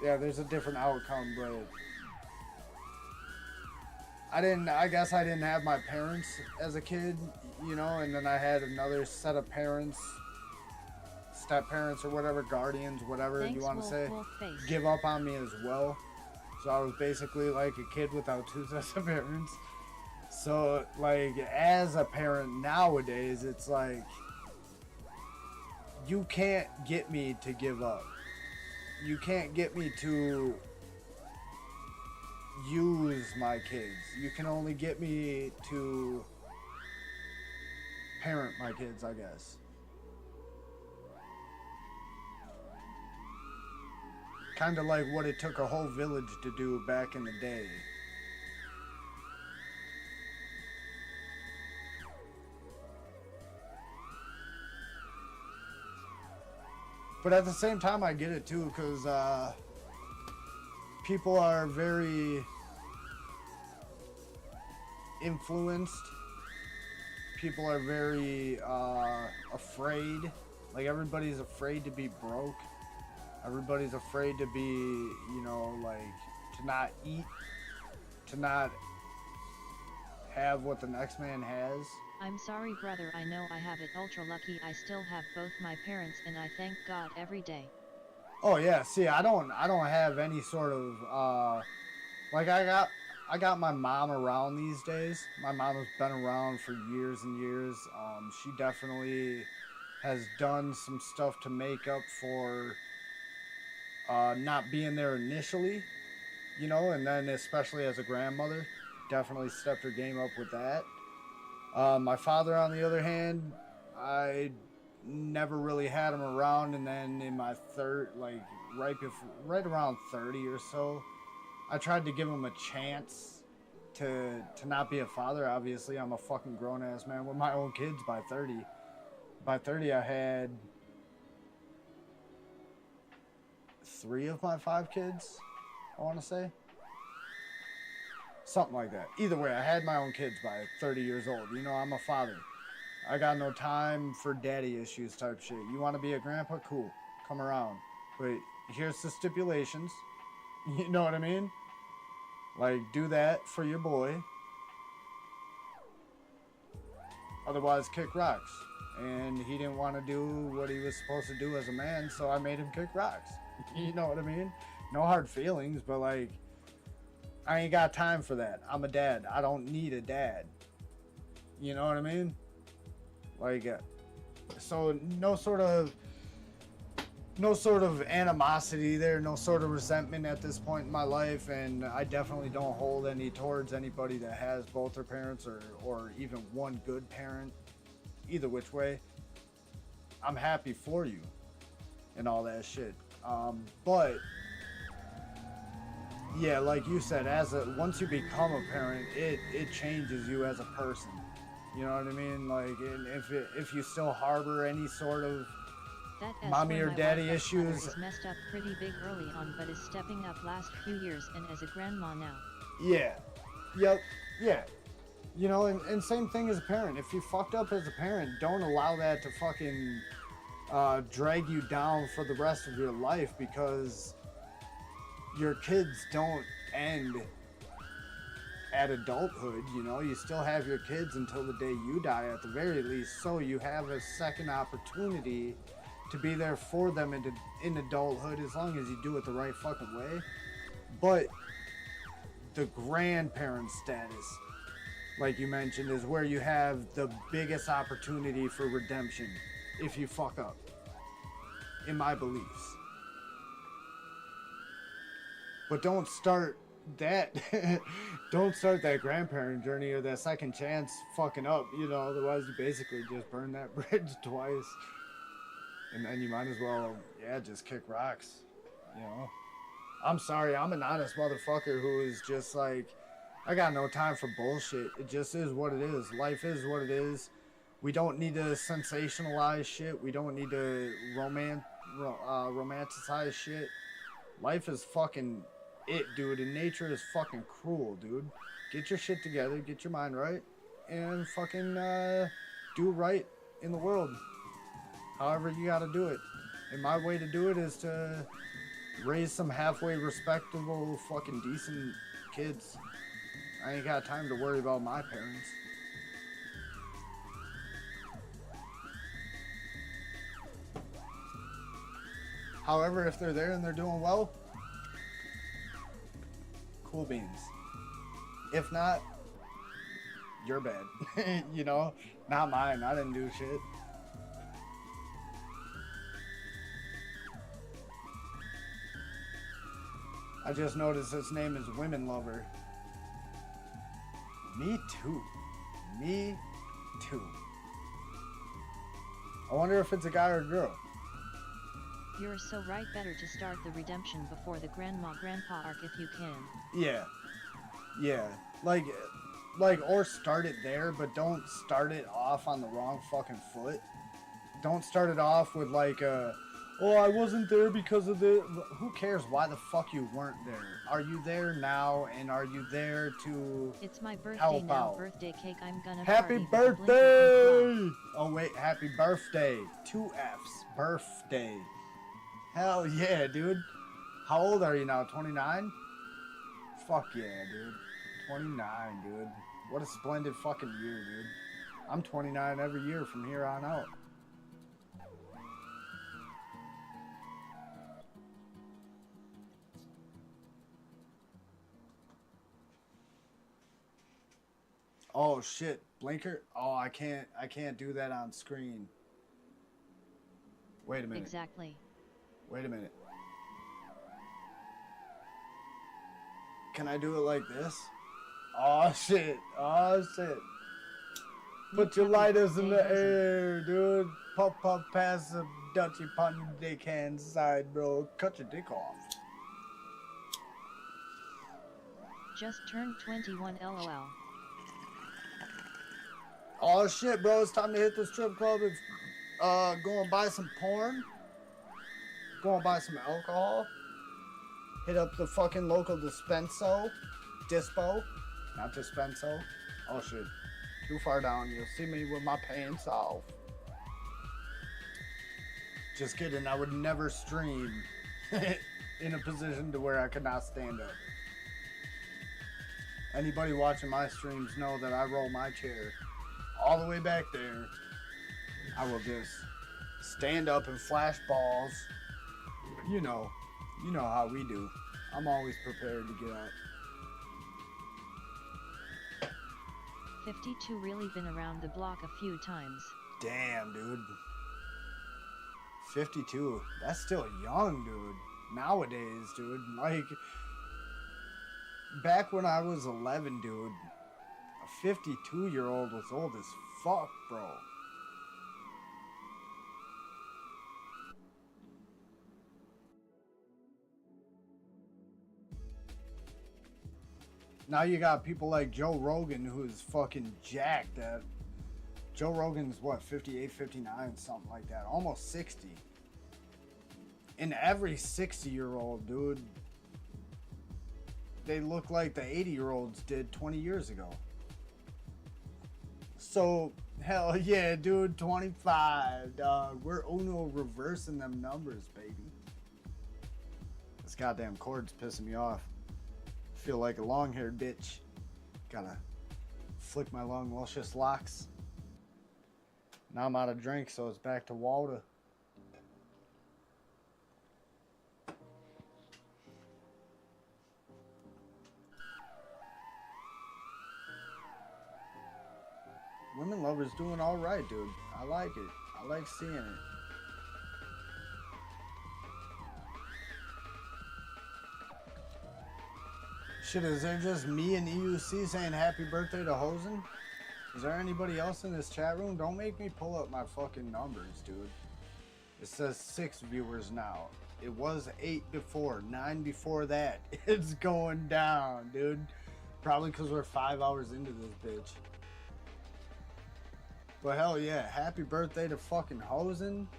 yeah, there's a different outcome, but I guess I didn't have my parents as a kid, you know, and then I had another set of parents, step parents or whatever, guardians, whatever you want to say, give up on me as well. So I was basically like a kid without two sets of parents. So, like, as a parent nowadays, it's like, you can't get me to give up. You can't get me to use my kids. You can only get me to parent my kids, I guess. Kind of like what it took a whole village to do back in the day. But at the same time, I get it too, because people are very influenced. People are very afraid. Like, everybody's afraid to be broke. Everybody's afraid to be, you know, like, to not eat, to not have what the next man has. I'm sorry, brother, I know I have it ultra lucky. I still have both my parents, and I thank God every day. Oh yeah, see, I don't have any sort of like, I got my mom around these days. My mom has been around for years and years. She definitely has done some stuff to make up for not being there initially, you know, and then especially as a grandmother, definitely stepped her game up with that. My father, on the other hand, I never really had him around, and then in my right around 30 or so, I tried to give him a chance to not be a father. Obviously, I'm a fucking grown ass man with my own kids by 30. By 30, I had 3 of my 5 kids, I want to say. Something like that. Either way, I had my own kids by 30 years old. You know, I'm a father. I got no time for daddy issues type shit. You want to be a grandpa? Cool. Come around. But here's the stipulations. You know what I mean? Like, do that for your boy. Otherwise, kick rocks. And he didn't want to do what he was supposed to do as a man, so I made him kick rocks. You know what I mean? No hard feelings, but, like, I ain't got time for that. I'm a dad. I don't need a dad. You know what I mean? Like, so no sort of animosity there, no sort of resentment at this point in my life, and I definitely don't hold any towards anybody that has both their parents or even one good parent. Either which way, I'm happy for you and all that shit. But yeah, like you said, once you become a parent, it changes you as a person. You know what I mean? Like, and if you still harbor any sort of mommy or daddy issues, is messed up pretty big early on, but is stepping up last few years and as a grandma now. Yeah, yep, yeah. You know, and same thing as a parent. If you fucked up as a parent, don't allow that to fucking drag you down for the rest of your life, because your kids don't end at adulthood. You know, you still have your kids until the day you die at the very least, so you have a second opportunity to be there for them in adulthood, as long as you do it the right fucking way. But the grandparent status, like you mentioned, is where you have the biggest opportunity for redemption if you fuck up, in my beliefs. But don't start that don't start that grandparent journey or that second chance fucking up, you know, otherwise you basically just burn that bridge twice. And then you might as well, yeah, just kick rocks, you know. I'm sorry, I'm an honest motherfucker who is just like, I got no time for bullshit. It just is what it is. Life is what it is. We don't need to sensationalize shit. We don't need to romanticize shit. Life is fucking it, dude, and nature is fucking cruel, dude. Get your shit together, get your mind right, and fucking do right in the world. However you gotta do it. And my way to do it is to raise some halfway respectable, fucking decent kids. I ain't got time to worry about my parents. However, if they're there and they're doing well, cool beans. If not, you're bad. You know? Not mine. I didn't do shit. I just noticed his name is Women Lover. Me too. Me too. I wonder if it's a guy or a girl. You're so right, better to start the redemption before the grandma-grandpa arc if you can. Yeah. Yeah. Like, or start it there, but don't start it off on the wrong fucking foot. Don't start it off with like oh, I wasn't there because of the... Who cares why the fuck you weren't there? Are you there now, and are you there to It's my birthday help now, out? birthday cake, I'm gonna Happy party with a blinker and birthday! fly. Oh wait, happy birthday. 2 F's. Birthday. Hell yeah, dude. How old are you now? 29? Fuck yeah, dude. 29, dude. What a splendid fucking year, dude. I'm 29 every year from here on out. Oh shit, blinker? Oh, I can't do that on screen. Wait a minute. Exactly. Wait a minute. Can I do it like this? Oh shit. Oh shit. Put your lighters in the air, dude. Puff puff pass a Dutchie pun your dick hand side, bro. Cut your dick off. Just turned 21, lol. Oh shit, bro. It's time to hit the strip club and go and buy some porn. Go and buy some alcohol. Hit up the fucking local dispenso. Dispo. Not dispenso. Oh shit. Too far down. You'll see me with my pants off. Just kidding. I would never stream in a position to where I could not stand up. Anybody watching my streams know that I roll my chair all the way back there. I will just stand up and flash balls. You know how we do. I'm always prepared to get up. 52 really been around the block a few times. Damn, dude. 52. That's still young, dude. Nowadays, dude. Like, back when I was 11, dude, a 52-year-old was old as fuck, bro. Now you got people like Joe Rogan, who's fucking jacked. Joe Rogan's what, 58, 59, something like that. Almost 60. And every 60-year-old, dude, they look like the 80-year-olds did 20 years ago. So, hell yeah, dude, 25, dog. We're Uno reversing them numbers, baby. This goddamn cord's pissing me off. Feel like a long-haired bitch. Gotta flick my long, luscious locks. Now I'm out of drink, so it's back to water. Women Lover's doing all right, dude. I like it. I like seeing it. Shit, is there just me and EUC saying happy birthday to Hosen? Is there anybody else in this chat room? Don't make me pull up my fucking numbers, dude. It says 6 viewers now. It was 8 before, 9 before that. It's going down, dude. Probably because we're 5 hours into this bitch. But hell yeah, happy birthday to fucking Hosen.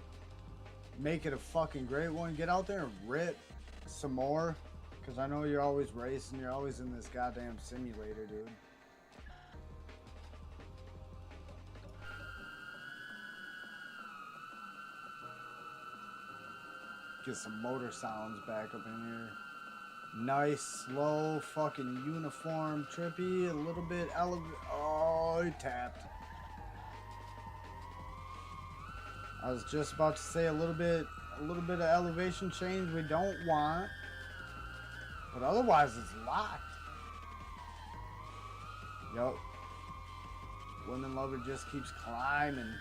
Make it a fucking great one. Get out there and rip some more. Because I know you're always racing. You're always in this goddamn simulator, dude. Get some motor sounds back up in here. Nice, slow, fucking uniform, trippy, a little bit oh, he tapped. I was just about to say a little bit of elevation change we don't want. But otherwise it's locked. Yup. Women Lover just keeps climbing.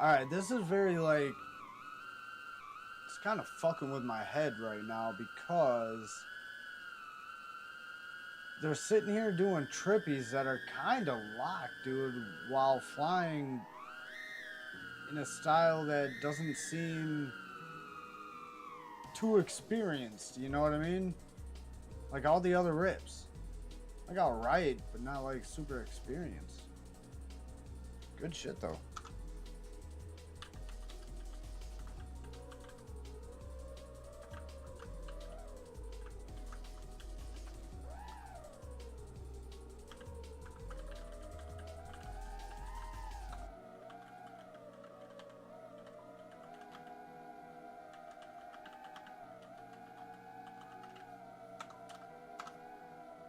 Alright, this is very like, it's kind of fucking with my head right now because they're sitting here doing trippies that are kind of locked, dude, while flying in a style that doesn't seem too experienced, you know what I mean? Like all the other rips. Like alright, but not like super experienced. Good shit though.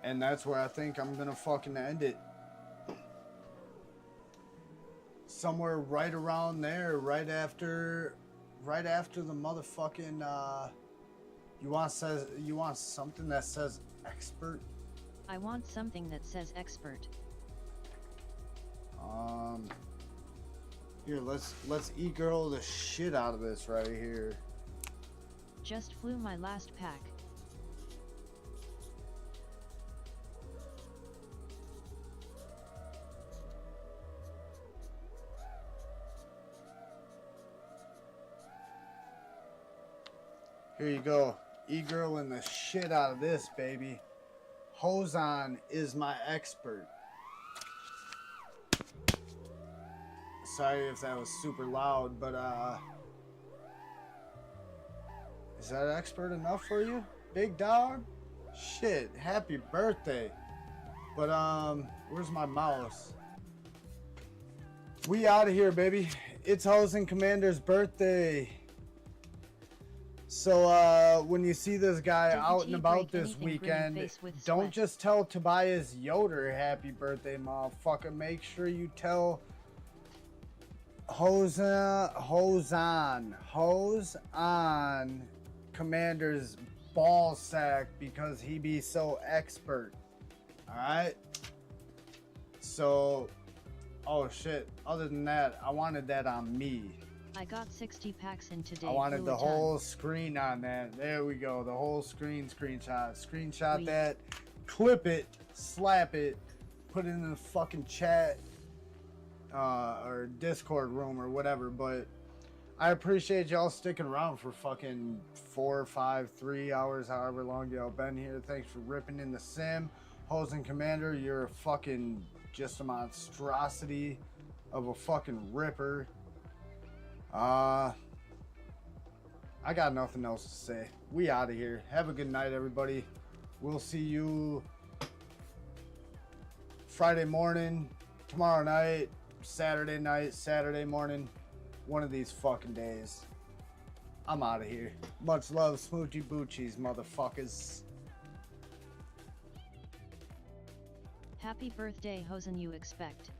And that's where I think I'm gonna fucking end it. Somewhere right around there, right after the motherfucking you want something that says expert? I want something that says expert. Here, let's e-girl the shit out of this right here. Just flew my last pack. Here you go. E-girling the shit out of this, baby. Hosen is my expert. Sorry if that was super loud, but is that expert enough for you, big dog? Shit, happy birthday. But where's my mouse? We out of here, baby. It's Hosen Commander's birthday. So when you see this guy out and about this weekend, don't just tell Tobias Yoder happy birthday, motherfucker. Make sure you tell Hosen Commander's ball sack because he be so expert. Alright? So, oh shit. Other than that, I wanted that on me. I got 60 packs in today. I wanted the whole screen on that. There we go. The whole screen screenshot. Screenshot that. Clip it. Slap it. Put it in the fucking chat. Or Discord room or whatever. But I appreciate y'all sticking around for fucking 4, 5, 3 hours. However long y'all been here. Thanks for ripping in the sim. Hosen Commander, you're a fucking just a monstrosity of a fucking ripper. I got nothing else to say. We out of here. Have a good night, everybody. We'll see you Friday morning, tomorrow night, Saturday night, Saturday morning. One of these fucking days. I'm out of here. Much love, smoochy boochies, motherfuckers. Happy birthday, Hosen, you expect.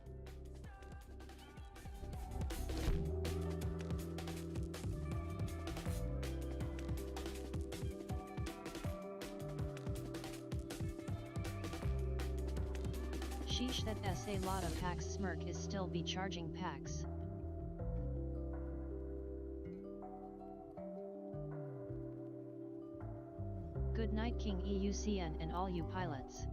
Sheesh, that s a lot of packs. Smirk is still be charging packs. Good night King EUCN and all you pilots.